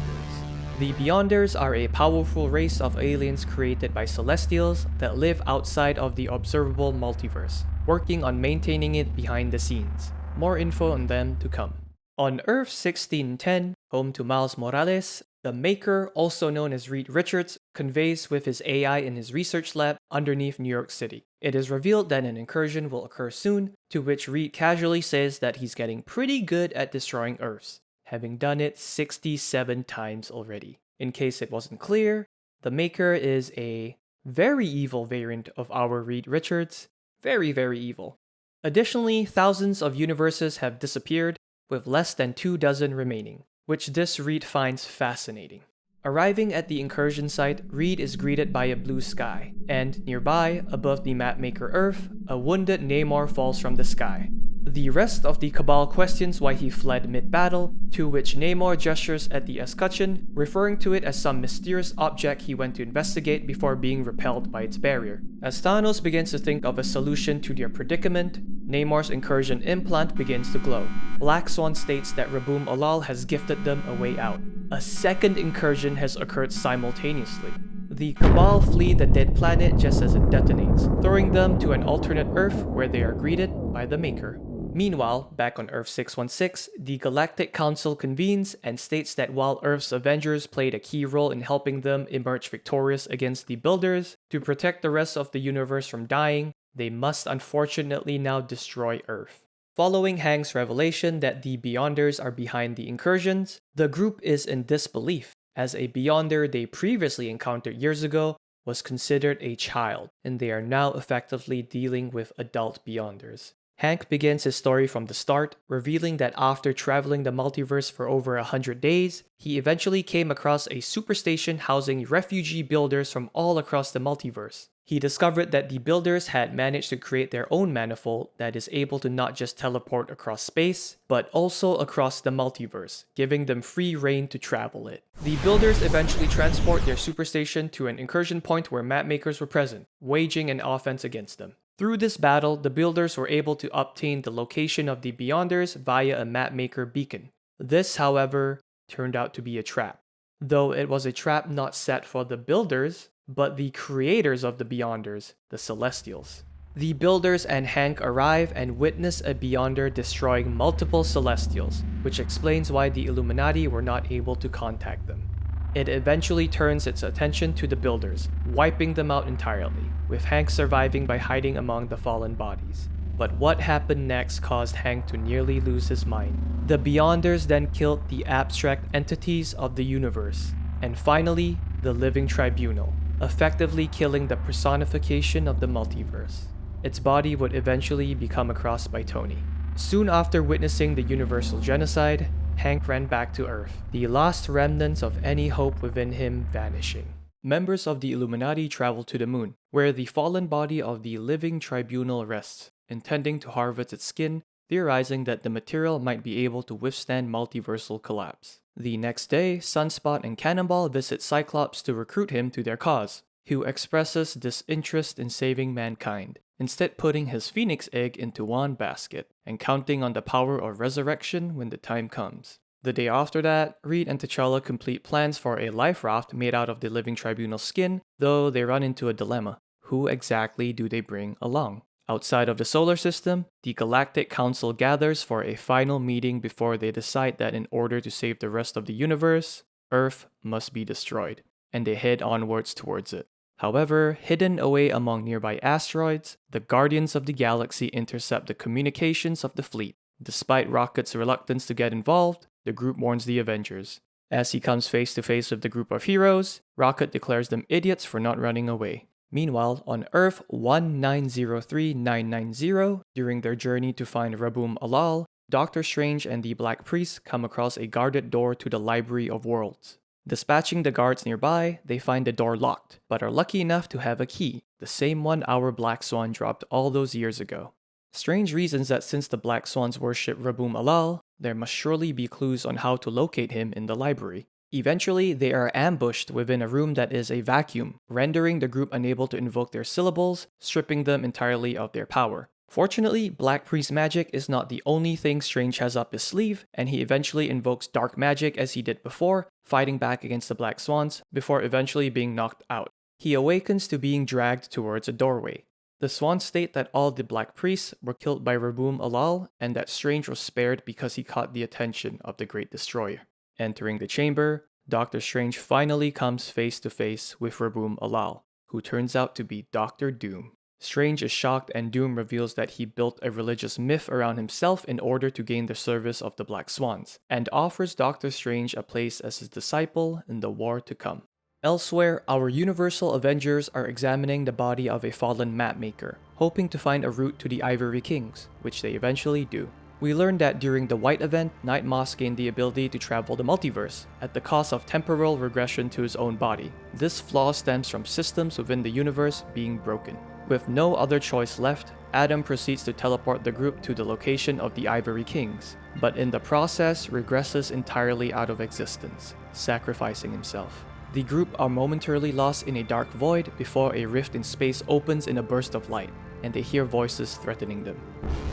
The Beyonders are a powerful race of aliens created by Celestials that live outside of the observable multiverse, working on maintaining it behind the scenes. More info on them to come. On Earth 1610, home to Miles Morales, the Maker, also known as Reed Richards, conveys with his AI in his research lab underneath New York City. It is revealed that an incursion will occur soon, to which Reed casually says that he's getting pretty good at destroying Earths, having done it 67 times already. In case it wasn't clear, the Maker is a very evil variant of our Reed Richards. Very, very evil. Additionally, thousands of universes have disappeared, with less than 24 remaining, which this Reed finds fascinating. Arriving at the incursion site, Reed is greeted by a blue sky, and nearby, above the mapmaker Earth, a wounded Namor falls from the sky. The rest of the Cabal questions why he fled mid-battle, to which Namor gestures at the escutcheon, referring to it as some mysterious object he went to investigate before being repelled by its barrier. As Thanos begins to think of a solution to their predicament, Namor's incursion implant begins to glow. Black Swan states that Rabum Alal has gifted them a way out. A second incursion has occurred simultaneously. The Cabal flee the dead planet just as it detonates, throwing them to an alternate Earth where they are greeted by the Maker. Meanwhile, back on Earth 616, the Galactic Council convenes and states that while Earth's Avengers played a key role in helping them emerge victorious against the Builders, to protect the rest of the universe from dying, they must unfortunately now destroy Earth. Following Hank's revelation that the Beyonders are behind the incursions, the group is in disbelief, as a Beyonder they previously encountered years ago was considered a child, and they are now effectively dealing with adult Beyonders. Hank begins his story from the start, revealing that after traveling the multiverse for over 100 days, he eventually came across a superstation housing refugee builders from all across the multiverse. He discovered that the builders had managed to create their own manifold that is able to not just teleport across space, but also across the multiverse, giving them free reign to travel it. The builders eventually transport their superstation to an incursion point where mapmakers were present, waging an offense against them. Through this battle, the builders were able to obtain the location of the Beyonders via a mapmaker beacon. This, however, turned out to be a trap. Though it was a trap not set for the builders, but the creators of the Beyonders, the Celestials. The Builders and Hank arrive and witness a Beyonder destroying multiple Celestials, which explains why the Illuminati were not able to contact them. It eventually turns its attention to the Builders, wiping them out entirely, with Hank surviving by hiding among the fallen bodies. But what happened next caused Hank to nearly lose his mind. The Beyonders then killed the abstract entities of the universe, and finally, the Living Tribunal, effectively killing the personification of the multiverse. Its body would eventually be come across by Tony. Soon after witnessing the universal genocide, Hank ran back to Earth, the last remnants of any hope within him vanishing. Members of the Illuminati travel to the moon, where the fallen body of the Living Tribunal rests, intending to harvest its skin, theorizing that the material might be able to withstand multiversal collapse. The next day, Sunspot and Cannonball visit Cyclops to recruit him to their cause, who expresses disinterest in saving mankind, instead putting his Phoenix egg into one basket and counting on the power of resurrection when the time comes. The day after that, Reed and T'Challa complete plans for a life raft made out of the Living Tribunal's skin, though they run into a dilemma. Who exactly do they bring along? Outside of the solar system, the Galactic Council gathers for a final meeting before they decide that in order to save the rest of the universe, Earth must be destroyed, and they head onwards towards it. However, hidden away among nearby asteroids, the Guardians of the Galaxy intercept the communications of the fleet. Despite Rocket's reluctance to get involved, the group warns the Avengers. As he comes face to face with the group of heroes, Rocket declares them idiots for not running away. Meanwhile, on Earth 1903990, during their journey to find Rabum Alal, Doctor Strange and the Black Priest come across a guarded door to the Library of Worlds. Dispatching the guards nearby, they find the door locked, but are lucky enough to have a key, the same one our Black Swan dropped all those years ago. Strange reasons that since the Black Swans worship Rabum Alal, there must surely be clues on how to locate him in the library. Eventually, they are ambushed within a room that is a vacuum, rendering the group unable to invoke their syllables, stripping them entirely of their power. Fortunately, Black Priest magic is not the only thing Strange has up his sleeve, and he eventually invokes dark magic as he did before, fighting back against the Black Swans, before eventually being knocked out. He awakens to being dragged towards a doorway. The Swans state that all the Black Priests were killed by Rabum Alal, and that Strange was spared because he caught the attention of the Great Destroyer. Entering the chamber, Doctor Strange finally comes face to face with Rabum Alal, who turns out to be Doctor Doom. Strange is shocked, and Doom reveals that he built a religious myth around himself in order to gain the service of the Black Swans, and offers Doctor Strange a place as his disciple in the war to come. Elsewhere, our Universal Avengers are examining the body of a fallen mapmaker, hoping to find a route to the Ivory Kings, which they eventually do. We learn that during the White event, Night Moss gained the ability to travel the multiverse, at the cost of temporal regression to his own body. This flaw stems from systems within the universe being broken. With no other choice left, Adam proceeds to teleport the group to the location of the Ivory Kings, but in the process regresses entirely out of existence, sacrificing himself. The group are momentarily lost in a dark void before a rift in space opens in a burst of light, and they hear voices threatening them.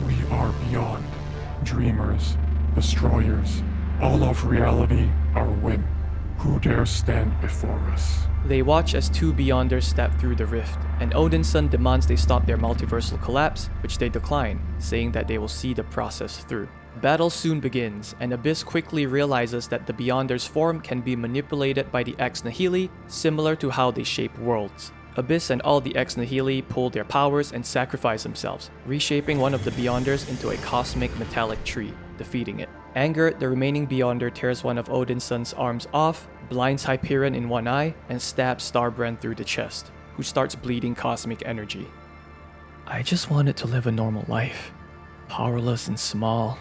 We are beyond. Dreamers, destroyers, all of reality our whim. Who dares stand before us? They watch as two Beyonders step through the rift, and Odinson demands they stop their multiversal collapse, which they decline, saying that they will see the process through. Battle soon begins, and Abyss quickly realizes that the Beyonders' form can be manipulated by the Ex Nihili, similar to how they shape worlds. Abyss and all the Ex Nihili pull their powers and sacrifice themselves, reshaping one of the Beyonders into a cosmic metallic tree, defeating it. Angered, the remaining Beyonder tears one of Odinson's arms off, blinds Hyperion in one eye, and stabs Starbrand through the chest, who starts bleeding cosmic energy. I just wanted to live a normal life, powerless and small,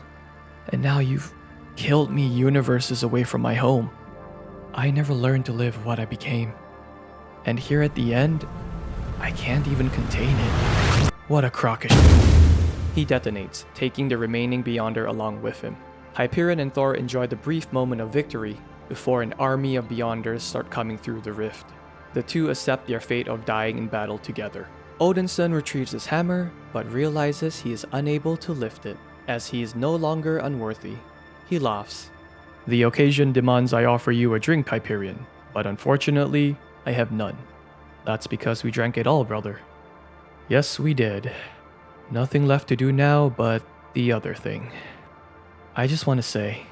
and now you've killed me universes away from my home. I never learned to live what I became. And here at the end, I can't even contain it. What a crock of shit. He detonates, taking the remaining Beyonder along with him. Hyperion and Thor enjoy the brief moment of victory before an army of Beyonders start coming through the rift. The two accept their fate of dying in battle together. Odinson retrieves his hammer, but realizes he is unable to lift it, as he is no longer unworthy. He laughs. The occasion demands I offer you a drink, Hyperion, but unfortunately, I have none. That's because we drank it all, brother. Yes, we did. Nothing left to do now but the other thing. I just want to say,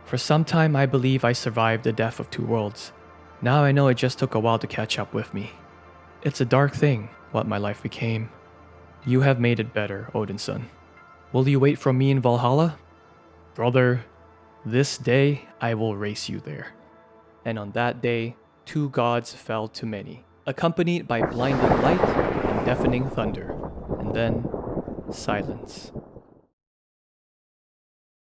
for some time I believe I survived the death of two worlds. Now I know it just took a while to catch up with me. It's a dark thing, what my life became. You have made it better, Odinson. Will you wait for me in Valhalla? Brother, this day I will race you there. And on that day, two gods fell to many, accompanied by blinding light and deafening thunder, and then silence.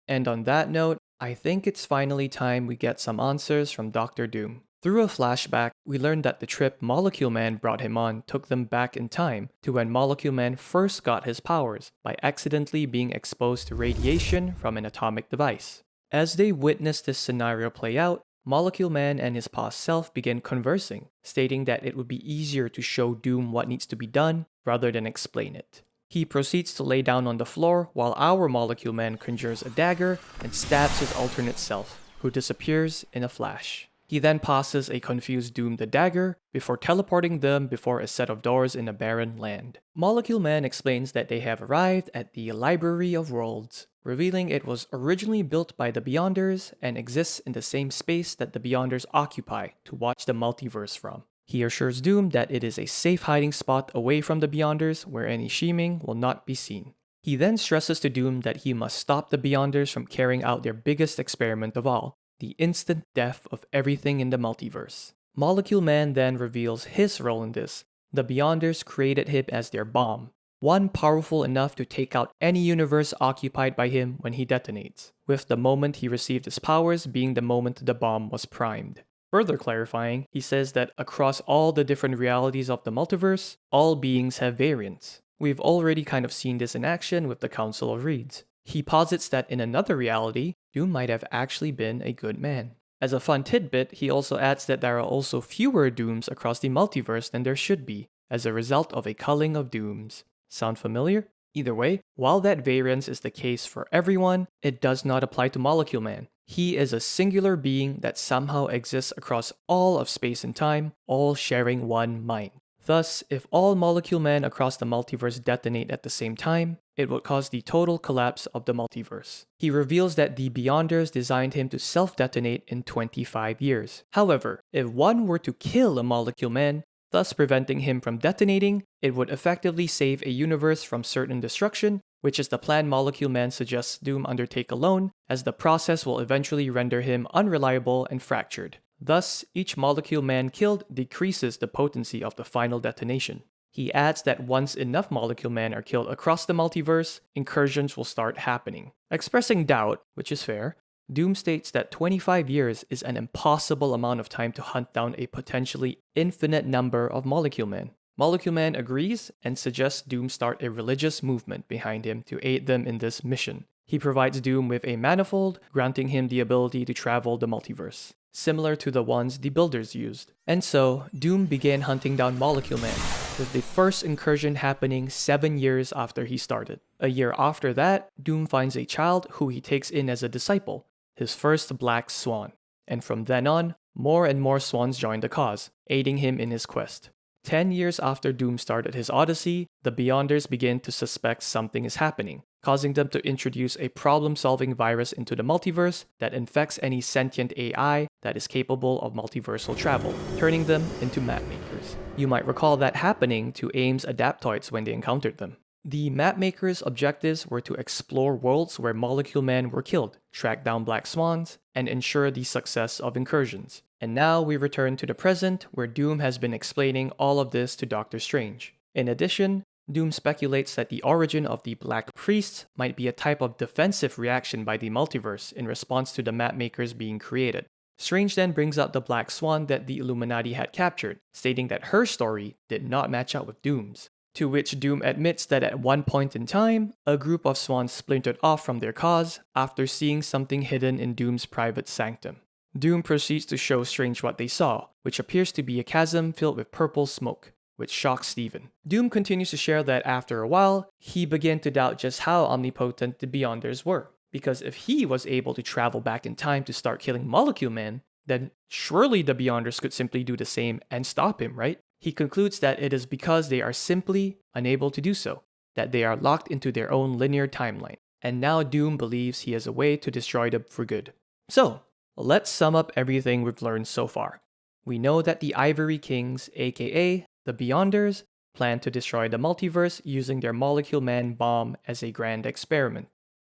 And on that note, I think it's finally time we get some answers from Doctor Doom. Through a flashback, we learned that the trip Molecule Man brought him on took them back in time to when Molecule Man first got his powers by accidentally being exposed to radiation from an atomic device. As they witnessed this scenario play out, Molecule Man and his past self began conversing, stating that it would be easier to show Doom what needs to be done rather than explain it. He proceeds to lay down on the floor while our Molecule Man conjures a dagger and stabs his alternate self, who disappears in a flash. He then passes a confused Doom the dagger before teleporting them before a set of doors in a barren land. Molecule Man explains that they have arrived at the Library of Worlds, revealing it was originally built by the Beyonders and exists in the same space that the Beyonders occupy to watch the multiverse from. He assures Doom that it is a safe hiding spot away from the Beyonders where any scheming will not be seen. He then stresses to Doom that he must stop the Beyonders from carrying out their biggest experiment of all, the instant death of everything in the multiverse. Molecule Man then reveals his role in this. The Beyonders created him as their bomb, one powerful enough to take out any universe occupied by him when he detonates, with the moment he received his powers being the moment the bomb was primed. Further clarifying, he says that across all the different realities of the multiverse, all beings have variants. We've already kind of seen this in action with the Council of Reeds. He posits that in another reality, Doom might have actually been a good man. As a fun tidbit, he also adds that there are also fewer Dooms across the multiverse than there should be, as a result of a culling of Dooms. Sound familiar? Either way, while that variance is the case for everyone, it does not apply to Molecule Man. He is a singular being that somehow exists across all of space and time, all sharing one mind. Thus, if all Molecule Men across the multiverse detonate at the same time, it would cause the total collapse of the multiverse. He reveals that the Beyonders designed him to self-detonate in 25 years. However, if one were to kill a Molecule Man, thus preventing him from detonating, it would effectively save a universe from certain destruction, which is the plan Molecule Man suggests Doom undertake alone, as the process will eventually render him unreliable and fractured. Thus, each Molecule Man killed decreases the potency of the final detonation. He adds that once enough Molecule Men are killed across the multiverse, incursions will start happening. Expressing doubt, which is fair, Doom states that 25 years is an impossible amount of time to hunt down a potentially infinite number of Molecule Men. Molecule Man agrees and suggests Doom start a religious movement behind him to aid them in this mission. He provides Doom with a manifold, granting him the ability to travel the multiverse, similar to the ones the Builders used. And so, Doom began hunting down Molecule Man, with the first incursion happening 7 years after he started. A year after that, Doom finds a child who he takes in as a disciple, his first Black Swan. And from then on, more and more swans join the cause, aiding him in his quest. 10 years after Doom started his odyssey, the Beyonders begin to suspect something is happening, causing them to introduce a problem-solving virus into the multiverse that infects any sentient AI that is capable of multiversal travel, turning them into mapmakers. You might recall that happening to AIM's Adaptoids when they encountered them. The mapmakers' objectives were to explore worlds where Molecule Men were killed, track down Black Swans, and ensure the success of incursions. And now we return to the present, where Doom has been explaining all of this to Doctor Strange. In addition, Doom speculates that the origin of the Black Priests might be a type of defensive reaction by the multiverse in response to the mapmakers being created. Strange then brings up the Black Swan that the Illuminati had captured, stating that her story did not match up with Doom's. To which Doom admits that at one point in time, a group of swans splintered off from their cause after seeing something hidden in Doom's private sanctum. Doom proceeds to show Strange what they saw, which appears to be a chasm filled with purple smoke, which shocks Steven. Doom continues to share that after a while, he began to doubt just how omnipotent the Beyonders were, because if he was able to travel back in time to start killing Molecule Men, then surely the Beyonders could simply do the same and stop him, right? He concludes that it is because they are simply unable to do so, that they are locked into their own linear timeline, and now Doom believes he has a way to destroy them for good. So, let's sum up everything we've learned so far. We know that the Ivory Kings, aka the Beyonders, plan to destroy the multiverse using their Molecule Man bomb as a grand experiment.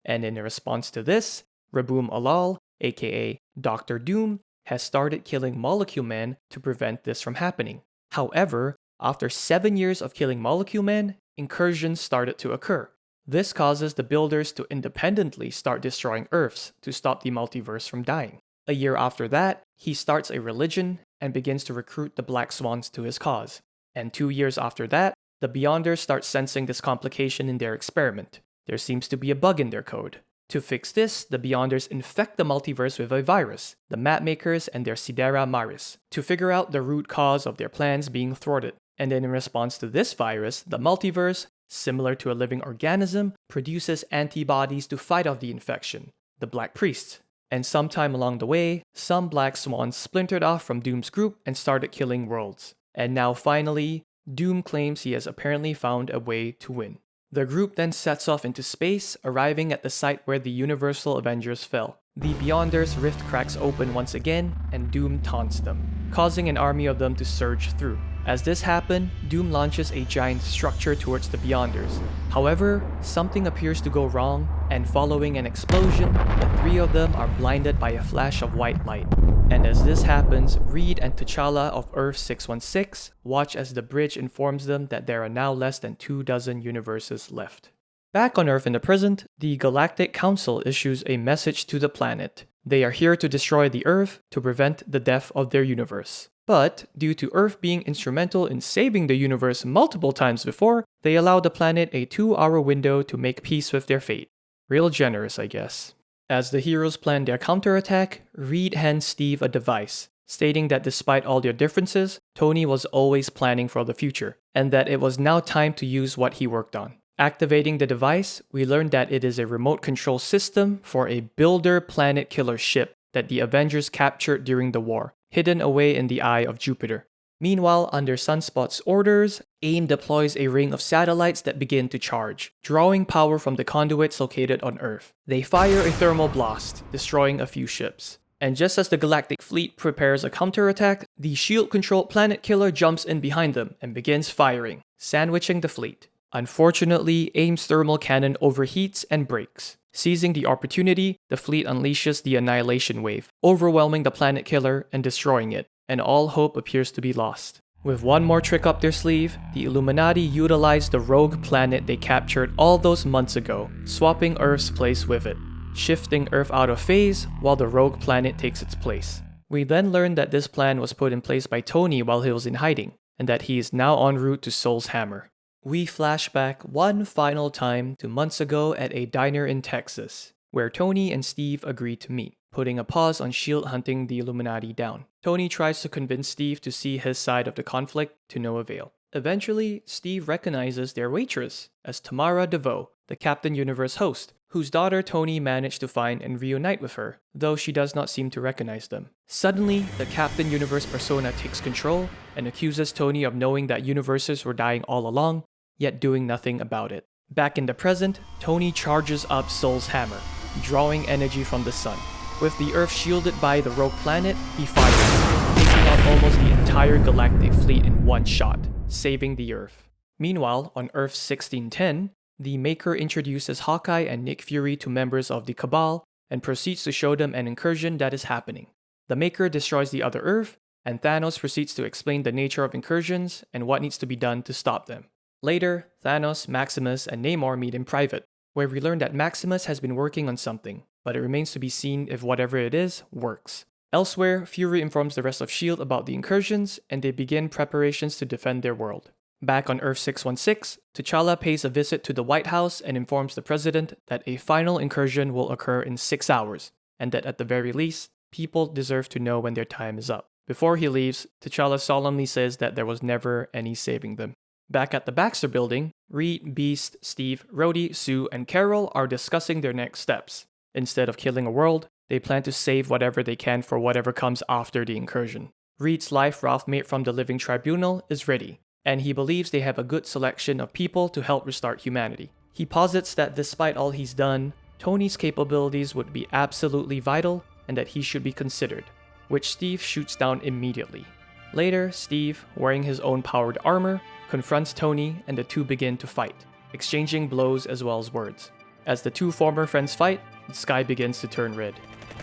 And in response to this, Raboom Alal, aka Dr. Doom, has started killing Molecule Men to prevent this from happening. However, after 7 years of killing Molecule Men, incursions started to occur. This causes the Builders to independently start destroying Earths to stop the multiverse from dying. A year after that, he starts a religion and begins to recruit the Black Swans to his cause. And 2 years after that, the Beyonders start sensing this complication in their experiment. There seems to be a bug in their code. To fix this, the Beyonders infect the multiverse with a virus, the Mapmakers and their Sidera Maris, to figure out the root cause of their plans being thwarted. And then in response to this virus, the multiverse, similar to a living organism, produces antibodies to fight off the infection, the Black Priests. And sometime along the way, some Black Swans splintered off from Doom's group and started killing worlds. And now finally, Doom claims he has apparently found a way to win. The group then sets off into space, arriving at the site where the Universal Avengers fell. The Beyonders' rift cracks open once again, and Doom taunts them, causing an army of them to surge through. As this happens, Doom launches a giant structure towards the Beyonders. However, something appears to go wrong, and following an explosion, the three of them are blinded by a flash of white light. And as this happens, Reed and T'Challa of Earth 616 watch as the bridge informs them that there are now less than 24 universes left. Back on Earth in the present, the Galactic Council issues a message to the planet. They are here to destroy the Earth to prevent the death of their universe. But due to Earth being instrumental in saving the universe multiple times before, they allow the planet a 2-hour window to make peace with their fate. Real generous, I guess. As the heroes plan their counterattack, Reed hands Steve a device, stating that despite all their differences, Tony was always planning for the future, and that it was now time to use what he worked on. Activating the device, we learned that it is a remote control system for a builder planet killer ship that the Avengers captured during the war, hidden away in the eye of Jupiter. Meanwhile, under Sunspot's orders, AIM deploys a ring of satellites that begin to charge, drawing power from the conduits located on Earth. They fire a thermal blast, destroying a few ships. And just as the Galactic Fleet prepares a counterattack, the shield-controlled planet killer jumps in behind them and begins firing, sandwiching the fleet. Unfortunately, AIM's thermal cannon overheats and breaks. Seizing the opportunity, the fleet unleashes the Annihilation Wave, overwhelming the planet killer and destroying it, and all hope appears to be lost. With one more trick up their sleeve, the Illuminati utilized the rogue planet they captured all those months ago, swapping Earth's place with it, shifting Earth out of phase while the rogue planet takes its place. We then learn that this plan was put in place by Tony while he was in hiding, and that he is now en route to Soul's Hammer. We flash back one final time to months ago at a diner in Texas, where Tony and Steve agree to meet, putting a pause on S.H.I.E.L.D. hunting the Illuminati down. Tony tries to convince Steve to see his side of the conflict, to no avail. Eventually, Steve recognizes their waitress as Tamara DeVoe, the Captain Universe host, whose daughter Tony managed to find and reunite with her, though she does not seem to recognize them. Suddenly, the Captain Universe persona takes control and accuses Tony of knowing that universes were dying all along, yet doing nothing about it. Back in the present, Tony charges up Soul's Hammer, drawing energy from the sun. With the Earth shielded by the rogue planet, he fires, taking out almost the entire galactic fleet in one shot, saving the Earth. Meanwhile, on Earth 1610, the Maker introduces Hawkeye and Nick Fury to members of the Cabal and proceeds to show them an incursion that is happening. The Maker destroys the other Earth, and Thanos proceeds to explain the nature of incursions and what needs to be done to stop them. Later, Thanos, Maximus, and Namor meet in private, where we learn that Maximus has been working on something, but it remains to be seen if whatever it is works. Elsewhere, Fury informs the rest of S.H.I.E.L.D. about the incursions, and they begin preparations to defend their world. Back on Earth 616, T'Challa pays a visit to the White House and informs the president that a final incursion will occur in 6 hours, and that at the very least, people deserve to know when their time is up. Before he leaves, T'Challa solemnly says that there was never any saving them. Back at the Baxter building, Reed, Beast, Steve, Rhodey, Sue, and Carol are discussing their next steps. Instead of killing a world, they plan to save whatever they can for whatever comes after the incursion. Reed's life raft mate from the Living Tribunal is ready, and he believes they have a good selection of people to help restart humanity. He posits that despite all he's done, Tony's capabilities would be absolutely vital and that he should be considered, which Steve shoots down immediately. Later, Steve, wearing his own powered armor, confronts Tony and the two begin to fight, exchanging blows as well as words. As the two former friends fight, the sky begins to turn red.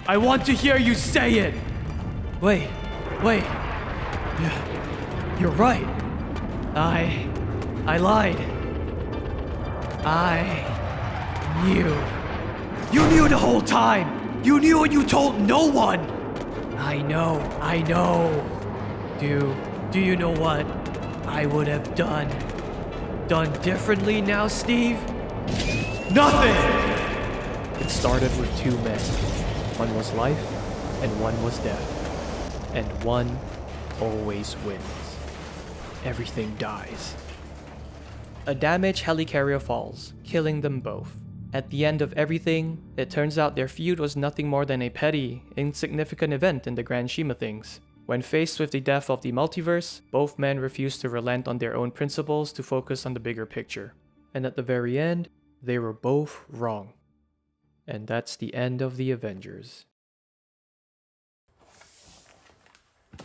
I want to hear you say it! Wait. Yeah, you're right. I lied. I knew. You knew the whole time! You knew and you told no one! I know. Do you know what I would have done differently now, Steve? Nothing! It started with two men. One was life, and one was death. And one always wins. Everything dies. A damaged helicarrier falls, killing them both. At the end of everything, it turns out their feud was nothing more than a petty, insignificant event in the grand scheme of things. When faced with the death of the multiverse, both men refused to relent on their own principles to focus on the bigger picture. And at the very end, they were both wrong. And that's the end of the Avengers.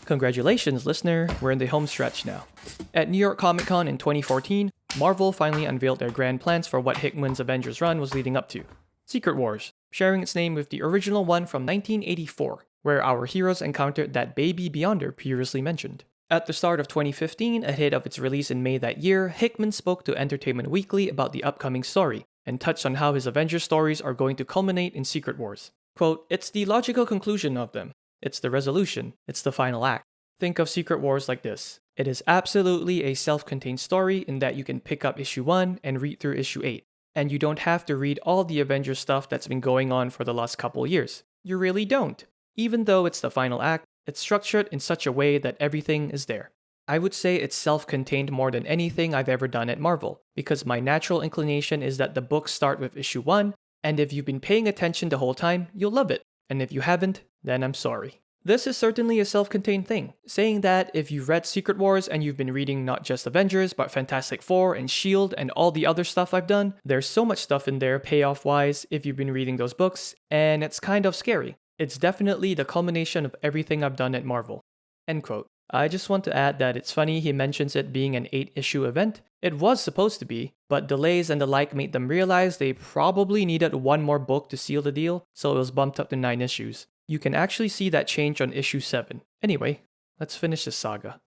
Congratulations, listener, we're in the home stretch now. At New York Comic Con in 2014, Marvel finally unveiled their grand plans for what Hickman's Avengers run was leading up to. Secret Wars, sharing its name with the original one from 1984, where our heroes encountered that baby Beyonder previously mentioned. At the start of 2015, ahead of its release in May that year, Hickman spoke to Entertainment Weekly about the upcoming story, and touched on how his Avengers stories are going to culminate in Secret Wars. Quote, it's the logical conclusion of them. It's the resolution. It's the final act. Think of Secret Wars like this. It is absolutely a self-contained story in that you can pick up issue 1 and read through issue 8. And you don't have to read all the Avengers stuff that's been going on for the last couple years. You really don't. Even though it's the final act, it's structured in such a way that everything is there. I would say it's self-contained more than anything I've ever done at Marvel, because my natural inclination is that the books start with issue 1, and if you've been paying attention the whole time, you'll love it. And if you haven't, then I'm sorry. This is certainly a self-contained thing, saying that if you've read Secret Wars and you've been reading not just Avengers, but Fantastic Four and S.H.I.E.L.D. and all the other stuff I've done, there's so much stuff in there payoff-wise if you've been reading those books, and it's kind of scary. It's definitely the culmination of everything I've done at Marvel. End quote. I just want to add that it's funny he mentions it being an 8-issue event. It was supposed to be, but delays and the like made them realize they probably needed one more book to seal the deal, so it was bumped up to 9 issues. You can actually see that change on issue 7. Anyway, let's finish this saga.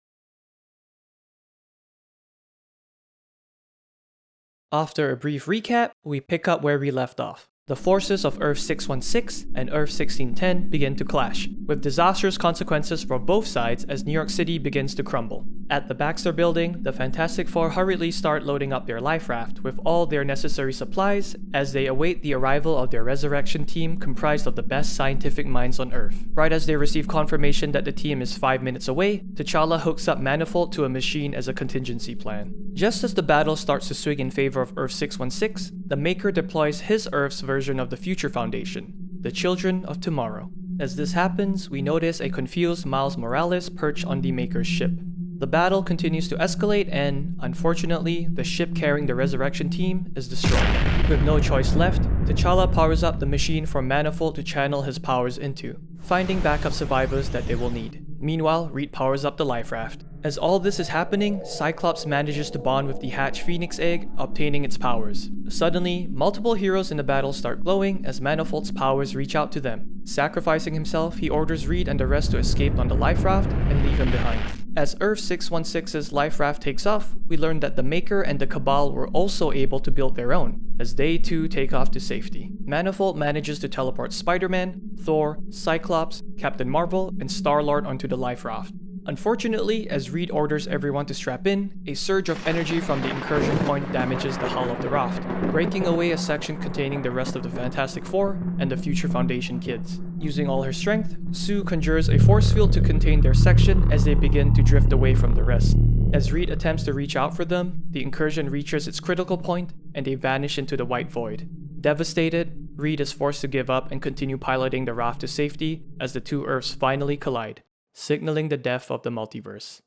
After a brief recap, we pick up where we left off. The forces of Earth 616 and Earth 1610 begin to clash, with disastrous consequences for both sides as New York City begins to crumble. At the Baxter Building, the Fantastic Four hurriedly start loading up their life raft with all their necessary supplies as they await the arrival of their resurrection team comprised of the best scientific minds on Earth. Right as they receive confirmation that the team is 5 minutes away, T'Challa hooks up Manifold to a machine as a contingency plan. Just as the battle starts to swing in favor of Earth 616, the Maker deploys his Earth's version of the Future Foundation, the Children of Tomorrow. As this happens, we notice a confused Miles Morales perched on the Maker's ship. The battle continues to escalate and, unfortunately, the ship carrying the resurrection team is destroyed. With no choice left, T'Challa powers up the machine for Manifold to channel his powers into, finding backup survivors that they will need. Meanwhile, Reed powers up the life raft. As all this is happening, Cyclops manages to bond with the hatched Phoenix egg, obtaining its powers. Suddenly, multiple heroes in the battle start glowing as Manifold's powers reach out to them. Sacrificing himself, he orders Reed and the rest to escape on the life raft and leave him behind. As Earth 616's life raft takes off, we learn that the Maker and the Cabal were also able to build their own, as they too take off to safety. Manifold manages to teleport Spider-Man, Thor, Cyclops, Captain Marvel, and Star-Lord onto the life raft. Unfortunately, as Reed orders everyone to strap in, a surge of energy from the incursion point damages the hull of the raft, breaking away a section containing the rest of the Fantastic Four and the Future Foundation kids. Using all her strength, Sue conjures a force field to contain their section as they begin to drift away from the rest. As Reed attempts to reach out for them, the incursion reaches its critical point and they vanish into the white void. Devastated, Reed is forced to give up and continue piloting the raft to safety as the two Earths finally collide, signaling the death of the multiverse.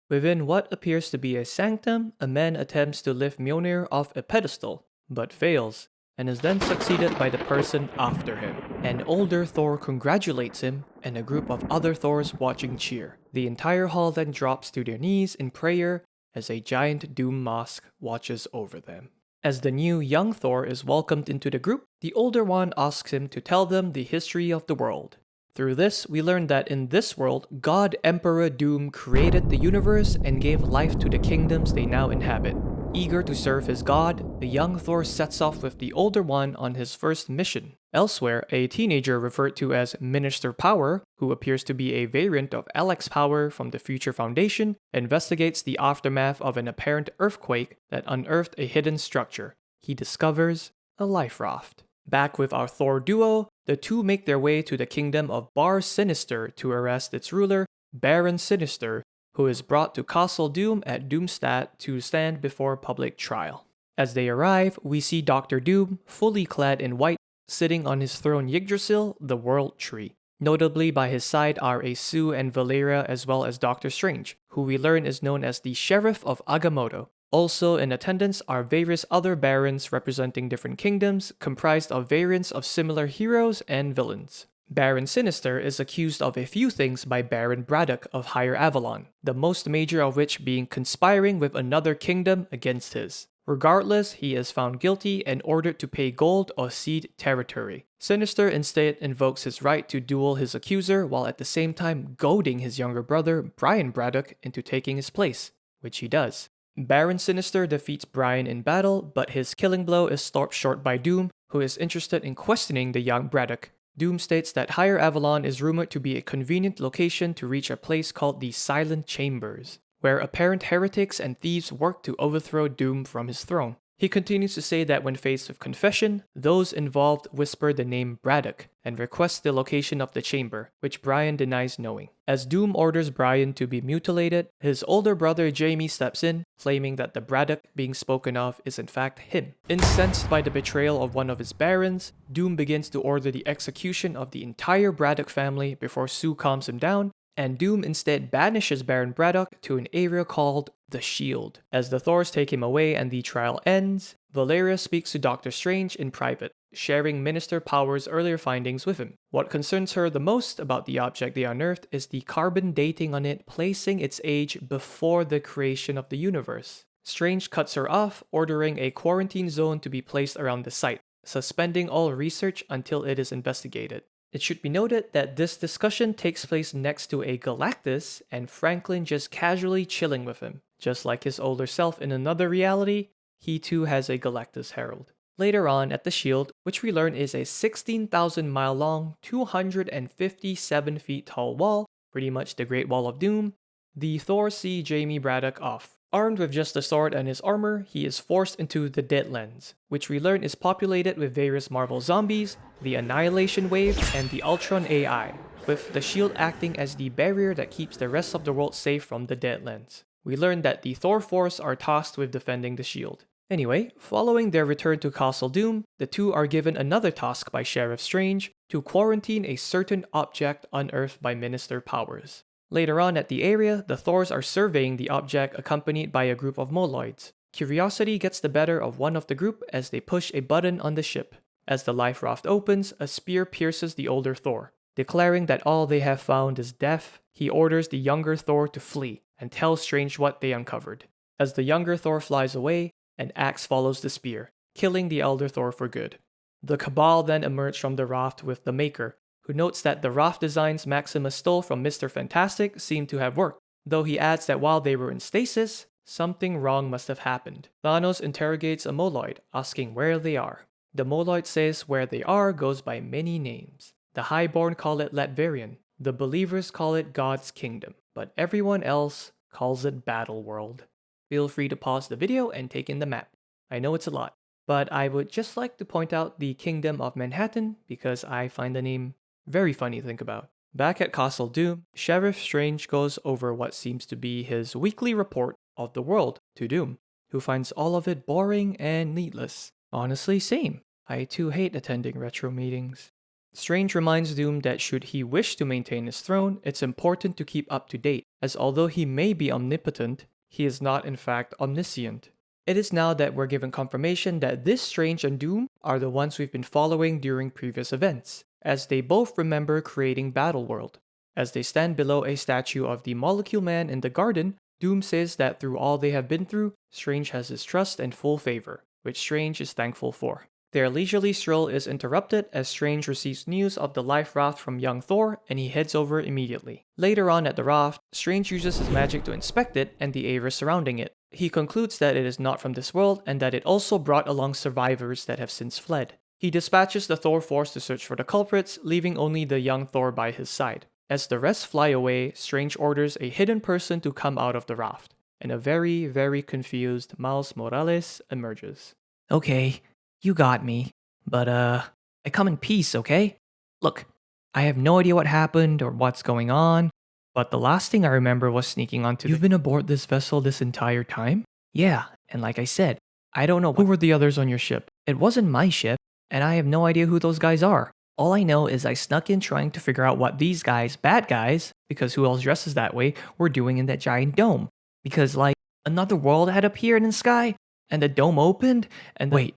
Within what appears to be a sanctum, a man attempts to lift Mjolnir off a pedestal, but fails, and is then succeeded by the person after him. An older Thor congratulates him, and a group of other Thors watching cheer. The entire hall then drops to their knees in prayer as a giant doom mask watches over them. As the new young Thor is welcomed into the group, the older one asks him to tell them the history of the world. Through this, we learn that in this world, God Emperor Doom created the universe and gave life to the kingdoms they now inhabit. Eager to serve his god, the young Thor sets off with the older one on his first mission. Elsewhere, a teenager referred to as Minister Power, who appears to be a variant of Alex Power from the Future Foundation, investigates the aftermath of an apparent earthquake that unearthed a hidden structure. He discovers a life raft. Back with our Thor duo, the two make their way to the kingdom of Bar Sinister to arrest its ruler, Baron Sinister, who is brought to Castle Doom at Doomstadt to stand before public trial. As they arrive, we see Dr. Doom, fully clad in white, sitting on his throne Yggdrasil, the World Tree. Notably by his side are Sue and Valeria as well as Doctor Strange, who we learn is known as the Sheriff of Agamotto. Also in attendance are various other barons representing different kingdoms, comprised of variants of similar heroes and villains. Baron Sinister is accused of a few things by Baron Braddock of Higher Avalon, the most major of which being conspiring with another kingdom against his. Regardless, he is found guilty and ordered to pay gold or cede territory. Sinister instead invokes his right to duel his accuser while at the same time goading his younger brother, Brian Braddock, into taking his place, which he does. Baron Sinister defeats Brian in battle, but his killing blow is stopped short by Doom, who is interested in questioning the young Braddock. Doom states that Higher Avalon is rumored to be a convenient location to reach a place called the Silent Chambers, where apparent heretics and thieves work to overthrow Doom from his throne. He continues to say that when faced with confession, those involved whisper the name Braddock and request the location of the chamber, which Brian denies knowing. As Doom orders Brian to be mutilated, his older brother Jamie steps in, claiming that the Braddock being spoken of is in fact him. Incensed by the betrayal of one of his barons, Doom begins to order the execution of the entire Braddock family before Sue calms him down, and Doom instead banishes Baron Braddock to an area called the Shield. As the Thors take him away and the trial ends, Valeria speaks to Doctor Strange in private, sharing Minister Power's earlier findings with him. What concerns her the most about the object they unearthed is the carbon dating on it placing its age before the creation of the universe. Strange cuts her off, ordering a quarantine zone to be placed around the site, suspending all research until it is investigated. It should be noted that this discussion takes place next to a Galactus and Franklin just casually chilling with him. Just like his older self in another reality, he too has a Galactus Herald. Later on at the Shield, which we learn is a 16,000 mile long, 257 feet tall wall, pretty much the Great Wall of Doom, the Thor see Jamie Braddock off. Armed with just a sword and his armor, he is forced into the Deadlands, which we learn is populated with various Marvel zombies, the Annihilation Wave, and the Ultron AI, with the shield acting as the barrier that keeps the rest of the world safe from the Deadlands. We learn that the Thor Force are tasked with defending the shield. Anyway, following their return to Castle Doom, the two are given another task by Sheriff Strange to quarantine a certain object unearthed by Minister Powers. Later on at the area, the Thors are surveying the object accompanied by a group of Moloids. Curiosity gets the better of one of the group as they push a button on the ship. As the life raft opens, a spear pierces the older Thor. Declaring that all they have found is death, he orders the younger Thor to flee and tells Strange what they uncovered. As the younger Thor flies away, an axe follows the spear, killing the elder Thor for good. The Cabal then emerge from the raft with the Maker, who notes that the raft designs Maximus stole from Mr. Fantastic seem to have worked, though he adds that while they were in stasis, something wrong must have happened. Thanos interrogates a Moloid, asking where they are. The Moloid says where they are goes by many names. The Highborn call it Latverian, the Believers call it God's Kingdom, but everyone else calls it Battle World. Feel free to pause the video and take in the map. I know it's a lot, but I would just like to point out the Kingdom of Manhattan because I find the name very funny to think about. Back at Castle Doom, Sheriff Strange goes over what seems to be his weekly report of the world to Doom, who finds all of it boring and needless. Honestly, same. I too hate attending retro meetings. Strange reminds Doom that should he wish to maintain his throne, it's important to keep up to date, as although he may be omnipotent, he is not in fact omniscient. It is now that we're given confirmation that this Strange and Doom are the ones we've been following during previous events, as they both remember creating Battleworld. As they stand below a statue of the Molecule Man in the garden, Doom says that through all they have been through, Strange has his trust and full favor, which Strange is thankful for. Their leisurely stroll is interrupted as Strange receives news of the life raft from young Thor and he heads over immediately. Later on at the raft, Strange uses his magic to inspect it and the area surrounding it. He concludes that it is not from this world and that it also brought along survivors that have since fled. He dispatches the Thor force to search for the culprits, leaving only the young Thor by his side. As the rest fly away, Strange orders a hidden person to come out of the raft, and a very, very confused Miles Morales emerges. Okay, you got me. But, I come in peace, okay? Look, I have no idea what happened or what's going on, but the last thing I remember was sneaking onto You've been aboard this vessel this entire time? Yeah, and like I said, I don't know Who were the others on your ship? It wasn't my ship, and I have no idea who those guys are. All I know is I snuck in trying to figure out what these guys, bad guys, because who else dresses that way, were doing in that giant dome. Because, like, another world had appeared in the sky, and the dome opened, and Wait,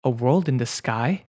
a world in the sky?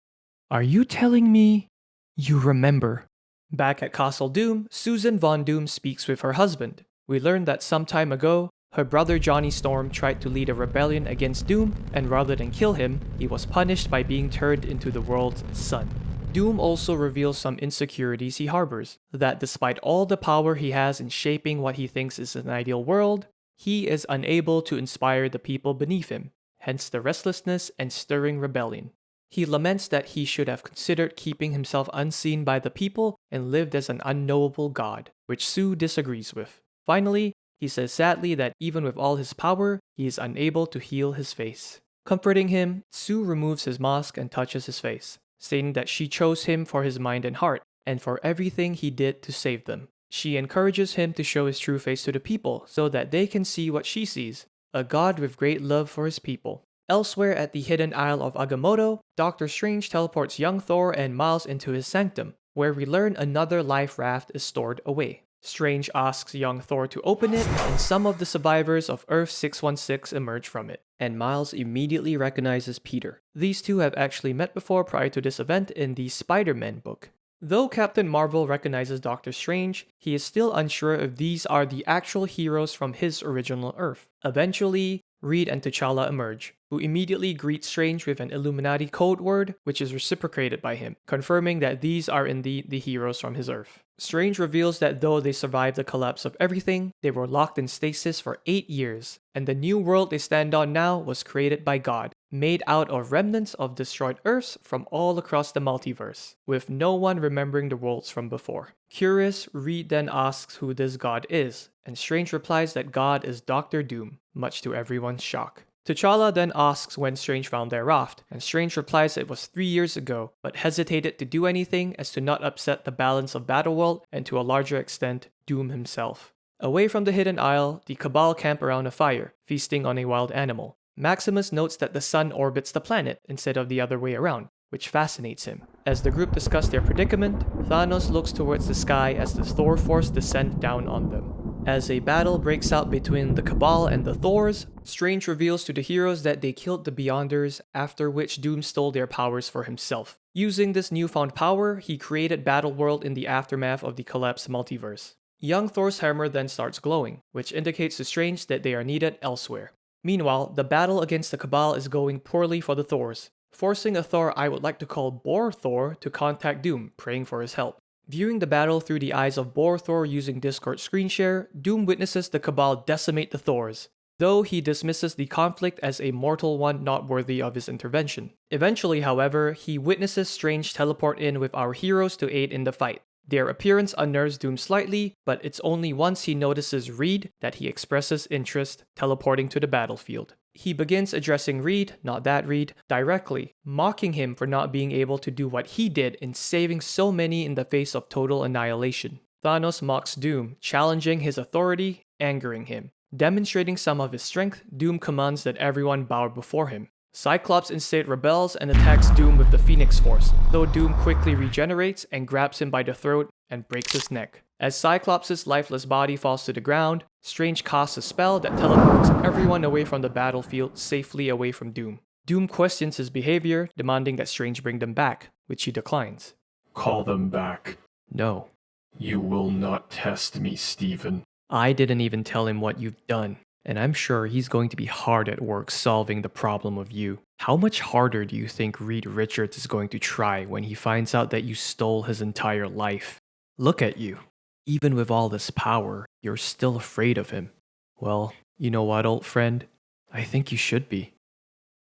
Are you telling me you remember? Back at Castle Doom, Susan Von Doom speaks with her husband. We learn that some time ago, her brother Johnny Storm tried to lead a rebellion against Doom, and rather than kill him, he was punished by being turned into the world's sun. Doom also reveals some insecurities he harbors, that despite all the power he has in shaping what he thinks is an ideal world, he is unable to inspire the people beneath him, hence the restlessness and stirring rebellion. He laments that he should have considered keeping himself unseen by the people and lived as an unknowable god, which Sue disagrees with. Finally, he says sadly that even with all his power, he is unable to heal his face. Comforting him, Sue removes his mask and touches his face, stating that she chose him for his mind and heart, and for everything he did to save them. She encourages him to show his true face to the people so that they can see what she sees, a god with great love for his people. Elsewhere at the hidden Isle of Agamotto, Doctor Strange teleports young Thor and Miles into his sanctum, where we learn another life raft is stored away. Strange asks young Thor to open it, and some of the survivors of Earth-616 emerge from it, and Miles immediately recognizes Peter. These two have actually met before prior to this event in the Spider-Man book. Though Captain Marvel recognizes Doctor Strange, he is still unsure if these are the actual heroes from his original Earth. Eventually, Reed and T'Challa emerge, who immediately greet Strange with an Illuminati code word, which is reciprocated by him, confirming that these are indeed the heroes from his Earth. Strange reveals that though they survived the collapse of everything, they were locked in stasis for 8 years, and the new world they stand on now was created by God, made out of remnants of destroyed Earths from all across the multiverse, with no one remembering the worlds from before. Curious, Reed then asks who this God is, and Strange replies that God is Doctor Doom, much to everyone's shock. T'Challa then asks when Strange found their raft, and Strange replies it was 3 years ago, but hesitated to do anything as to not upset the balance of Battleworld and to a larger extent, Doom himself. Away from the hidden isle, the Cabal camp around a fire, feasting on a wild animal. Maximus notes that the sun orbits the planet instead of the other way around, which fascinates him. As the group discuss their predicament, Thanos looks towards the sky as the Thor force descends down on them. As a battle breaks out between the Cabal and the Thors, Strange reveals to the heroes that they killed the Beyonders, after which Doom stole their powers for himself. Using this newfound power, he created Battleworld in the aftermath of the collapsed multiverse. Young Thor's hammer then starts glowing, which indicates to Strange that they are needed elsewhere. Meanwhile, the battle against the Cabal is going poorly for the Thors, forcing a Thor I would like to call Boar Thor to contact Doom, praying for his help. Viewing the battle through the eyes of Boar Thor using Discord screen share, Doom witnesses the Cabal decimate the Thors, though he dismisses the conflict as a mortal one not worthy of his intervention. Eventually, however, he witnesses Strange teleport in with our heroes to aid in the fight. Their appearance unnerves Doom slightly, but it's only once he notices Reed that he expresses interest, teleporting to the battlefield. He begins addressing Reed, not that Reed, directly, mocking him for not being able to do what he did in saving so many in the face of total annihilation. Thanos mocks Doom, challenging his authority, angering him. Demonstrating some of his strength, Doom commands that everyone bow before him. Cyclops instead rebels and attacks Doom with the Phoenix Force, though Doom quickly regenerates and grabs him by the throat and breaks his neck. As Cyclops' lifeless body falls to the ground, Strange casts a spell that teleports everyone away from the battlefield safely away from Doom. Doom questions his behavior, demanding that Strange bring them back, which he declines. Call them back. No. You will not test me, Stephen. I didn't even tell him what you've done, and I'm sure he's going to be hard at work solving the problem of you. How much harder do you think Reed Richards is going to try when he finds out that you stole his entire life? Look at you. Even with all this power, you're still afraid of him. Well, you know what, old friend? I think you should be.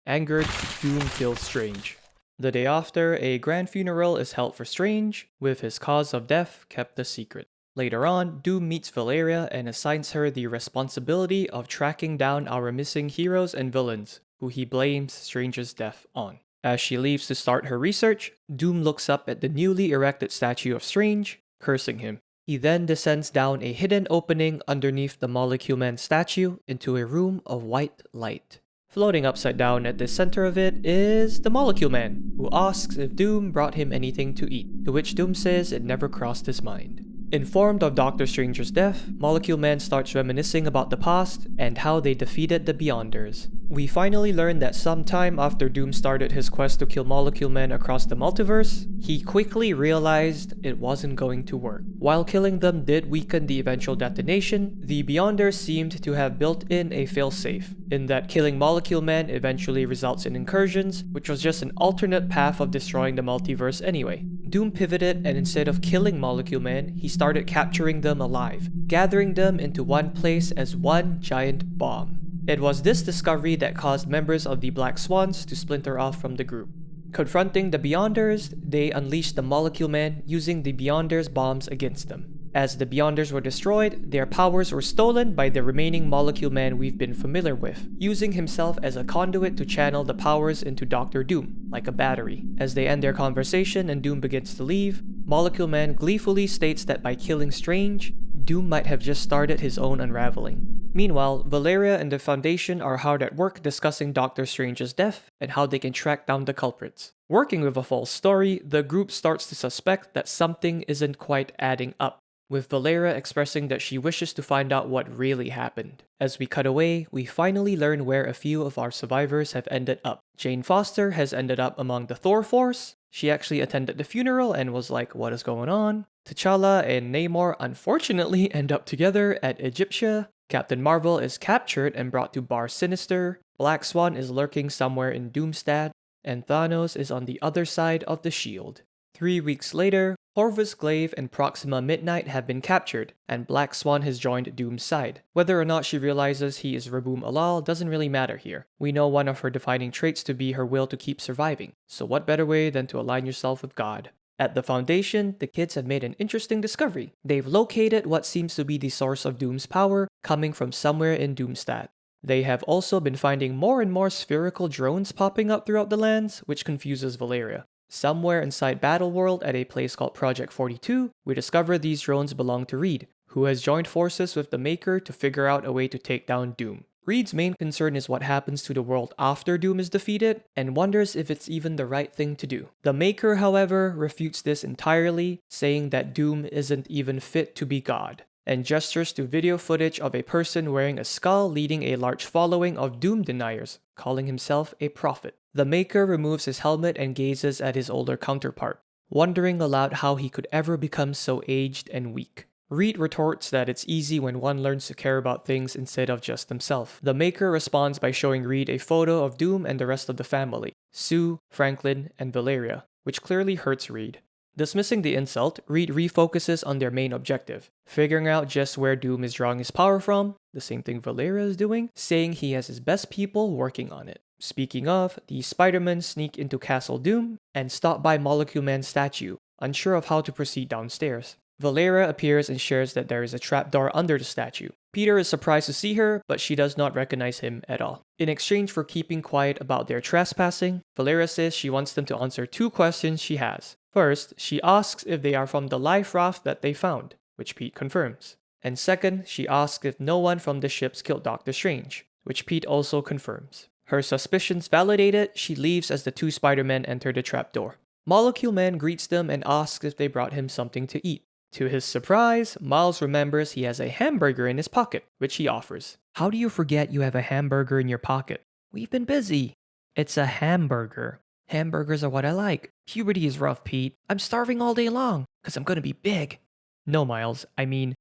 Angered, Doom kills Strange. The day after, a grand funeral is held for Strange, with his cause of death kept a secret. Later on, Doom meets Valeria and assigns her the responsibility of tracking down our missing heroes and villains, who he blames Strange's death on. As she leaves to start her research, Doom looks up at the newly erected statue of Strange, cursing him. He then descends down a hidden opening underneath the Molecule Man statue into a room of white light. Floating upside down at the center of it is the Molecule Man, who asks if Doom brought him anything to eat, to which Doom says it never crossed his mind. Informed of Doctor Strange's death, Molecule Man starts reminiscing about the past and how they defeated the Beyonders. We finally learn that sometime after Doom started his quest to kill Molecule Man across the multiverse, he quickly realized it wasn't going to work. While killing them did weaken the eventual detonation, the Beyonders seemed to have built in a failsafe, in that killing Molecule Man eventually results in incursions, which was just an alternate path of destroying the multiverse anyway. Doom pivoted, and instead of killing Molecule Man, he started capturing them alive, gathering them into one place as one giant bomb. It was this discovery that caused members of the Black Swans to splinter off from the group. Confronting the Beyonders, they unleashed the Molecule Men using the Beyonders' bombs against them. As the Beyonders were destroyed, their powers were stolen by the remaining Molecule Man we've been familiar with, using himself as a conduit to channel the powers into Doctor Doom, like a battery. As they end their conversation and Doom begins to leave, Molecule Man gleefully states that by killing Strange, Doom might have just started his own unraveling. Meanwhile, Valeria and the Foundation are hard at work discussing Doctor Strange's death and how they can track down the culprits. Working with a false story, the group starts to suspect that something isn't quite adding up, with Valeria expressing that she wishes to find out what really happened. As we cut away, we finally learn where a few of our survivors have ended up. Jane Foster has ended up among the Thor Force. She actually attended the funeral and was like, what is going on? T'Challa and Namor unfortunately end up together at Egyptia. Captain Marvel is captured and brought to Bar Sinister. Black Swan is lurking somewhere in Doomstadt. And Thanos is on the other side of the shield. 3 weeks later, Corvus Glaive and Proxima Midnight have been captured, and Black Swan has joined Doom's side. Whether or not she realizes he is Raboom Alal doesn't really matter here. We know one of her defining traits to be her will to keep surviving, so what better way than to align yourself with God? At the Foundation, the kids have made an interesting discovery. They've located what seems to be the source of Doom's power, coming from somewhere in Doomstadt. They have also been finding more and more spherical drones popping up throughout the lands, which confuses Valeria. Somewhere inside Battleworld at a place called Project 42, we discover these drones belong to Reed, who has joined forces with the Maker to figure out a way to take down Doom. Reed's main concern is what happens to the world after Doom is defeated, and wonders if it's even the right thing to do. The Maker, however, refutes this entirely, saying that Doom isn't even fit to be God, and gestures to video footage of a person wearing a skull leading a large following of Doom deniers, calling himself a prophet. The Maker removes his helmet and gazes at his older counterpart, wondering aloud how he could ever become so aged and weak. Reed retorts that it's easy when one learns to care about things instead of just himself. The Maker responds by showing Reed a photo of Doom and the rest of the family, Sue, Franklin, and Valeria, which clearly hurts Reed. Dismissing the insult, Reed refocuses on their main objective, figuring out just where Doom is drawing his power from, the same thing Valeria is doing, saying he has his best people working on it. Speaking of, the Spider-Men sneak into Castle Doom and stop by Molecule Man's statue, unsure of how to proceed downstairs. Valeria appears and shares that there is a trapdoor under the statue. Peter is surprised to see her, but she does not recognize him at all. In exchange for keeping quiet about their trespassing, Valeria says she wants them to answer 2 questions she has. First, she asks if they are from the life raft that they found, which Pete confirms. And second, she asks if no one from the ships killed Doctor Strange, which Pete also confirms. Her suspicions validated, she leaves as the 2 Spider-Men enter the trapdoor. Molecule Man greets them and asks if they brought him something to eat. To his surprise, Miles remembers he has a hamburger in his pocket, which he offers. How do you forget you have a hamburger in your pocket? We've been busy. It's a hamburger. Hamburgers are what I like. Puberty is rough, Pete. I'm starving all day long, because I'm gonna be big. No, Miles, I mean,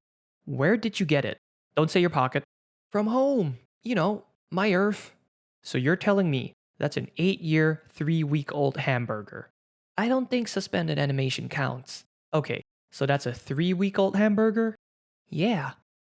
where did you get it? Don't say your pocket. From home. You know, my Earth. So you're telling me that's an 8-year, 3-week-old hamburger. I don't think suspended animation counts. Okay, so that's a 3-week-old hamburger? Yeah.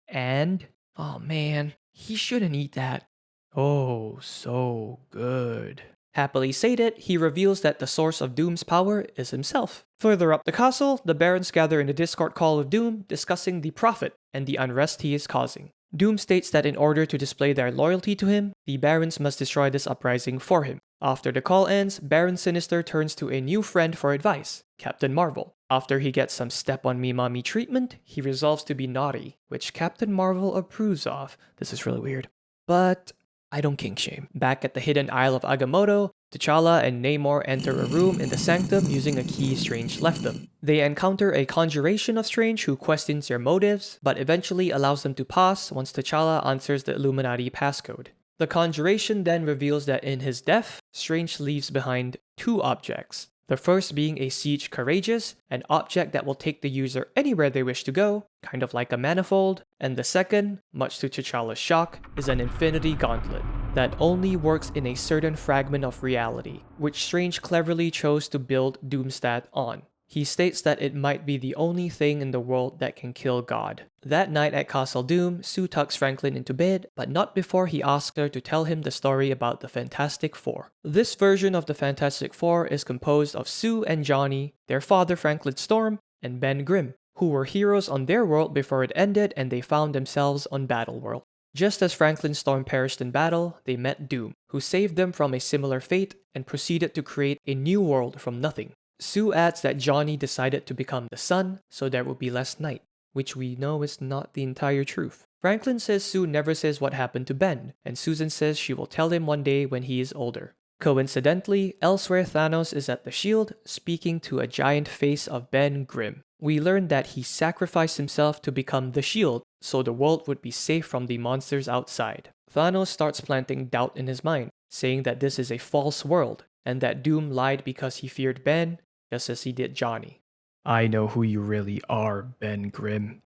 And? Oh man, he shouldn't eat that. Oh, so good. Happily sated, he reveals that the source of Doom's power is himself. Further up the castle, the Barons gather in the Discord call of Doom, discussing the Prophet and the unrest he is causing. Doom states that in order to display their loyalty to him, the Barons must destroy this uprising for him. After the call ends, Baron Sinister turns to a new friend for advice, Captain Marvel. After he gets some step-on-me-mommy treatment, he resolves to be naughty, which Captain Marvel approves of. This is really weird. But I don't kink shame. Back at the hidden Isle of Agamotto, T'Challa and Namor enter a room in the Sanctum using a key Strange left them. They encounter a conjuration of Strange who questions their motives, but eventually allows them to pass once T'Challa answers the Illuminati passcode. The conjuration then reveals that in his death, Strange leaves behind 2 objects. The first being a Siege Courageous, an object that will take the user anywhere they wish to go, kind of like a manifold, and the second, much to T'Challa's shock, is an Infinity Gauntlet that only works in a certain fragment of reality, which Strange cleverly chose to build Doomstadt on. He states that it might be the only thing in the world that can kill God. That night at Castle Doom, Sue tucks Franklin into bed, but not before he asks her to tell him the story about the Fantastic Four. This version of the Fantastic Four is composed of Sue and Johnny, their father Franklin Storm, and Ben Grimm, who were heroes on their world before it ended and they found themselves on Battleworld. Just as Franklin Storm perished in battle, they met Doom, who saved them from a similar fate and proceeded to create a new world from nothing. Sue adds that Johnny decided to become the sun so there would be less night, which we know is not the entire truth. Franklin says Sue never says what happened to Ben, and Susan says she will tell him one day when he is older. Coincidentally, elsewhere Thanos is at the shield, speaking to a giant face of Ben Grimm. We learn that he sacrificed himself to become the shield, so the world would be safe from the monsters outside. Thanos starts planting doubt in his mind, saying that this is a false world, and that Doom lied because he feared Ben, just as he did Johnny. I know who you really are, Ben Grimm.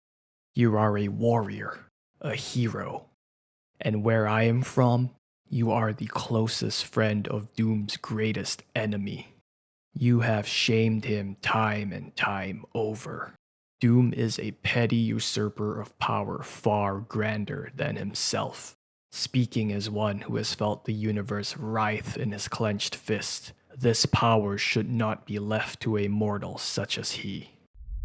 You are a warrior, a hero. And where I am from, you are the closest friend of Doom's greatest enemy. You have shamed him time and time over. Doom is a petty usurper of power far grander than himself. Speaking as one who has felt the universe writhe in his clenched fist, this power should not be left to a mortal such as he.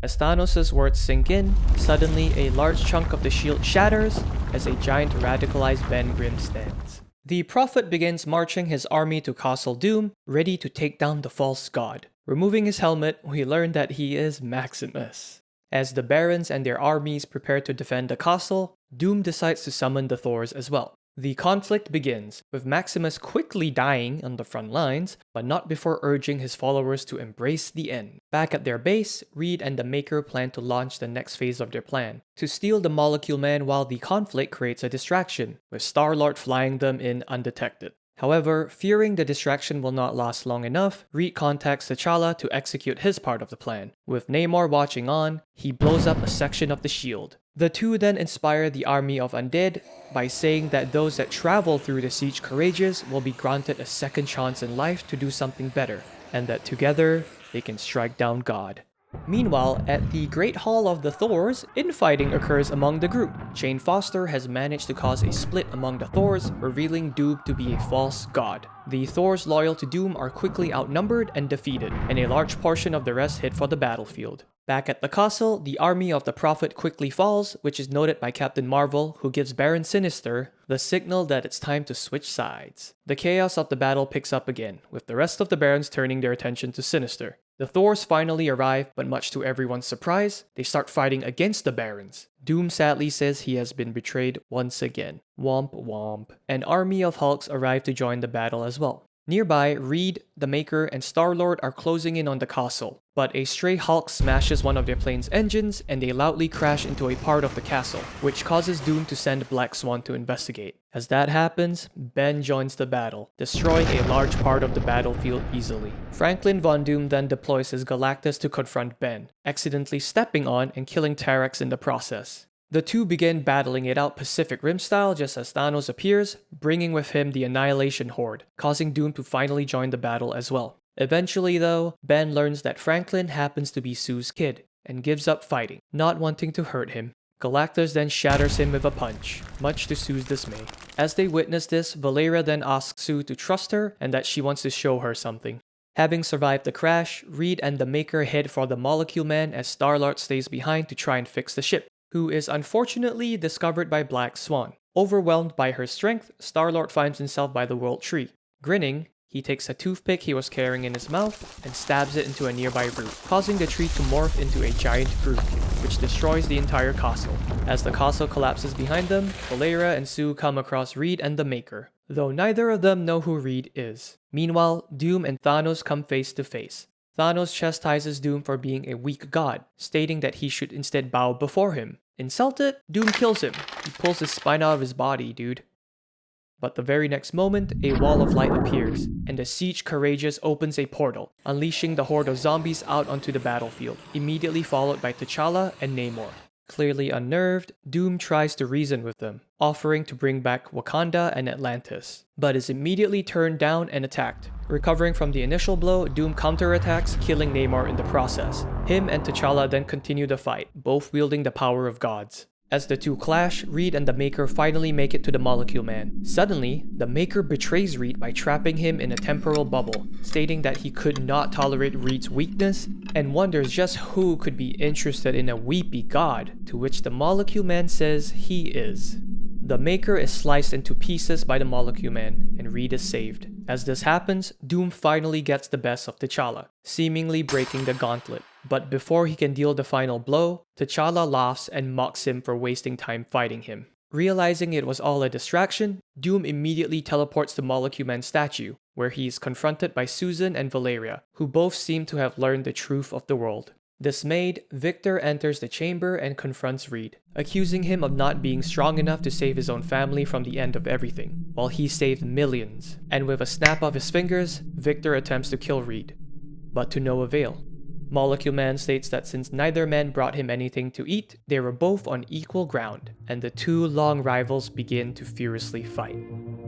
As Thanos' words sink in, suddenly a large chunk of the shield shatters as a giant radicalized Ben Grimm stands. The Prophet begins marching his army to Castle Doom, ready to take down the false god. Removing his helmet, we learn that he is Maximus. As the Barons and their armies prepare to defend the castle, Doom decides to summon the Thors as well. The conflict begins, with Maximus quickly dying on the front lines, but not before urging his followers to embrace the end. Back at their base, Reed and the Maker plan to launch the next phase of their plan, to steal the Molecule Man while the conflict creates a distraction, with Star-Lord flying them in undetected. However, fearing the distraction will not last long enough, Reed contacts T'Challa to execute his part of the plan. With Namor watching on, he blows up a section of the shield. The two then inspire the army of undead by saying that those that travel through the siege courageous will be granted a second chance in life to do something better, and that together they can strike down God. Meanwhile, at the Great Hall of the Thors, infighting occurs among the group. Jane Foster has managed to cause a split among the Thors, revealing Doom to be a false god. The Thors loyal to Doom are quickly outnumbered and defeated, and a large portion of the rest head for the battlefield. Back at the castle, the army of the Prophet quickly falls, which is noted by Captain Marvel, who gives Baron Sinister the signal that it's time to switch sides. The chaos of the battle picks up again, with the rest of the Barons turning their attention to Sinister. The Thors finally arrive, but much to everyone's surprise, they start fighting against the Barons. Doom sadly says he has been betrayed once again. Womp womp. An army of Hulks arrive to join the battle as well. Nearby, Reed, the Maker, and Star-Lord are closing in on the castle, but a stray Hulk smashes one of their plane's engines and they loudly crash into a part of the castle, which causes Doom to send Black Swan to investigate. As that happens, Ben joins the battle, destroying a large part of the battlefield easily. Franklin Von Doom then deploys his Galactus to confront Ben, accidentally stepping on and killing Terex in the process. The two begin battling it out Pacific Rim style just as Thanos appears, bringing with him the Annihilation Horde, causing Doom to finally join the battle as well. Eventually though, Ben learns that Franklin happens to be Sue's kid, and gives up fighting, not wanting to hurt him. Galactus then shatters him with a punch, much to Sue's dismay. As they witness this, Valera then asks Sue to trust her and that she wants to show her something. Having survived the crash, Reed and the Maker head for the Molecule Man as Star-Lord stays behind to try and fix the ship, who is unfortunately discovered by Black Swan. Overwhelmed by her strength, Star-Lord finds himself by the World Tree. Grinning, he takes a toothpick he was carrying in his mouth and stabs it into a nearby root, causing the tree to morph into a giant Groot, which destroys the entire castle. As the castle collapses behind them, Valera and Sue come across Reed and the Maker, though neither of them know who Reed is. Meanwhile, Doom and Thanos come face to face. Thanos chastises Doom for being a weak god, stating that he should instead bow before him. Insulted, Doom kills him. He pulls his spine out of his body, dude. But the very next moment, a wall of light appears, and the Siege Courageous opens a portal, unleashing the horde of zombies out onto the battlefield, immediately followed by T'Challa and Namor. Clearly unnerved, Doom tries to reason with them, offering to bring back Wakanda and Atlantis, but is immediately turned down and attacked, Recovering from the initial blow, Doom counterattacks, killing Namor in the process. Him and T'Challa then continue the fight, both wielding the power of gods. As the two clash, Reed and the Maker finally make it to the Molecule Man. Suddenly, the Maker betrays Reed by trapping him in a temporal bubble, stating that he could not tolerate Reed's weakness, and wonders just who could be interested in a weepy god, to which the Molecule Man says he is. The Maker is sliced into pieces by the Molecule Man, and Reed is saved. As this happens, Doom finally gets the best of T'Challa, seemingly breaking the gauntlet. But before he can deal the final blow, T'Challa laughs and mocks him for wasting time fighting him. Realizing it was all a distraction, Doom immediately teleports to Molecule Man's statue, where he is confronted by Susan and Valeria, who both seem to have learned the truth of the world. Dismayed, Victor enters the chamber and confronts Reed, accusing him of not being strong enough to save his own family from the end of everything, while he saved millions. And with a snap of his fingers, Victor attempts to kill Reed, but to no avail. Molecule Man states that since neither man brought him anything to eat, they were both on equal ground, and the two long rivals begin to furiously fight.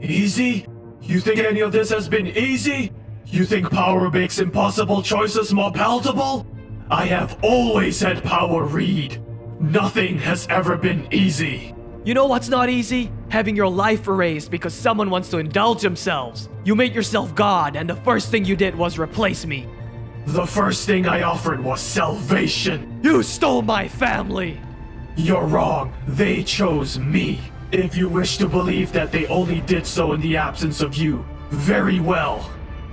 Easy? You think any of this has been easy? You think power makes impossible choices more palatable? I have always had power, Reed. Nothing has ever been easy. You know what's not easy? Having your life erased because someone wants to indulge themselves. You made yourself God, and the first thing you did was replace me. The first thing I offered was salvation. You stole my family! You're wrong. They chose me. If you wish to believe that they only did so in the absence of you, very well.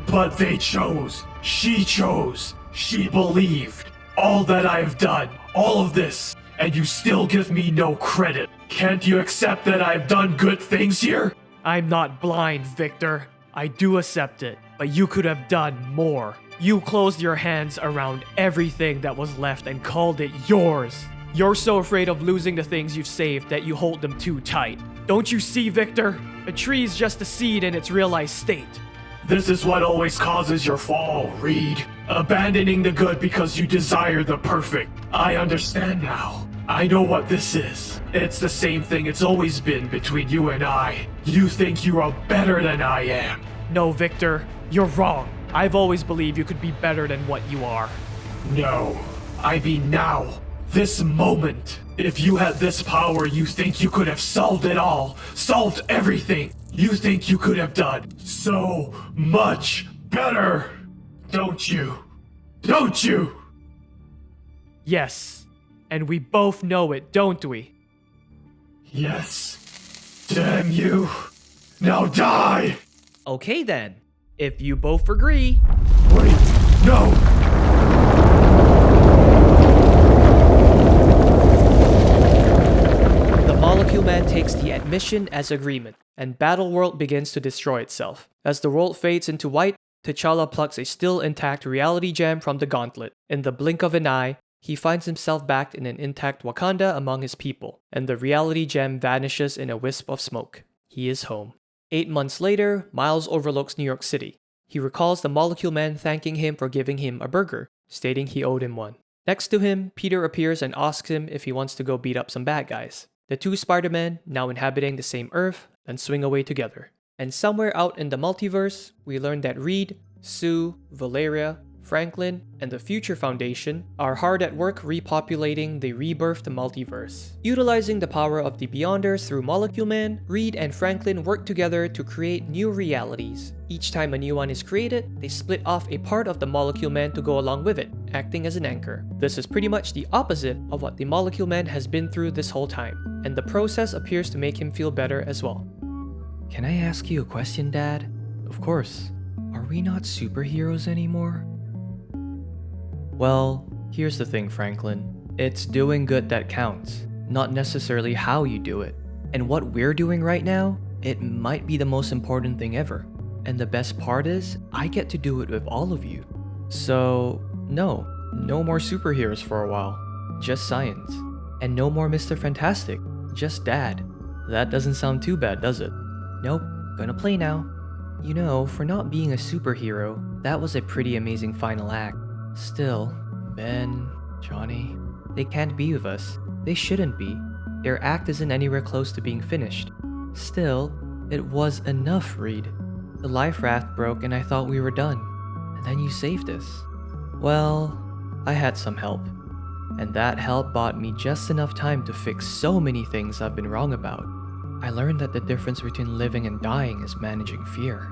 But they chose. She chose. She believed. All that I've done, all of this, and you still give me no credit. Can't you accept that I've done good things here? I'm not blind, Victor. I do accept it, but you could have done more. You closed your hands around everything that was left and called it yours. You're so afraid of losing the things you've saved that you hold them too tight. Don't you see, Victor? A tree is just a seed in its realized state. This is what always causes your fall, Reed. Abandoning the good because you desire the perfect. I understand now. I know what this is. It's the same thing it's always been between you and I. You think you are better than I am. No, Victor, you're wrong. I've always believed you could be better than what you are. No, I mean now. This moment. If you had this power, you think you could have solved it all. Solved everything. You think you could have done so much better. Don't you? Don't you? Yes, and we both know it, don't we? Yes. Damn you. Now die! Okay then, if you both agree. Wait, no! The Molecule Man takes the admission as agreement, and Battleworld begins to destroy itself. As the world fades into white, T'Challa plucks a still intact reality gem from the gauntlet. In the blink of an eye, he finds himself back in an intact Wakanda among his people, and the reality gem vanishes in a wisp of smoke. He is home. 8 months later, Miles overlooks New York City. He recalls the Molecule Man thanking him for giving him a burger, stating he owed him one. Next to him, Peter appears and asks him if he wants to go beat up some bad guys. The two Spider-Men, now inhabiting the same Earth, then swing away together. And somewhere out in the multiverse, we learn that Reed, Sue, Valeria, Franklin, and the Future Foundation are hard at work repopulating the rebirthed multiverse. Utilizing the power of the Beyonders through Molecule Man, Reed and Franklin work together to create new realities. Each time a new one is created, they split off a part of the Molecule Man to go along with it, acting as an anchor. This is pretty much the opposite of what the Molecule Man has been through this whole time, and the process appears to make him feel better as well. Can I ask you a question, Dad? Of course. Are we not superheroes anymore? Well, here's the thing, Franklin. It's doing good that counts, not necessarily how you do it. And what we're doing right now, it might be the most important thing ever. And the best part is, I get to do it with all of you. So, no more superheroes for a while. Just science. And no more Mr. Fantastic. Just Dad. That doesn't sound too bad, does it? Nope, gonna play now. You know, for not being a superhero, that was a pretty amazing final act. Still, Ben, Johnny, they can't be with us. They shouldn't be. Their act isn't anywhere close to being finished. Still, it was enough, Reed. The life raft broke and I thought we were done. And then you saved us. Well, I had some help. And that help bought me just enough time to fix so many things I've been wrong about. I learned that the difference between living and dying is managing fear.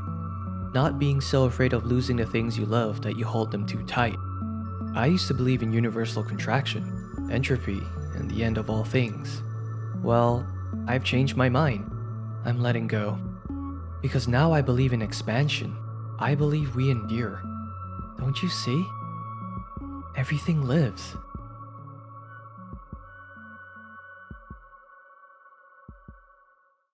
Not being so afraid of losing the things you love that you hold them too tight. I used to believe in universal contraction, entropy, and the end of all things. Well, I've changed my mind. I'm letting go. Because now I believe in expansion. I believe we endure. Don't you see? Everything lives.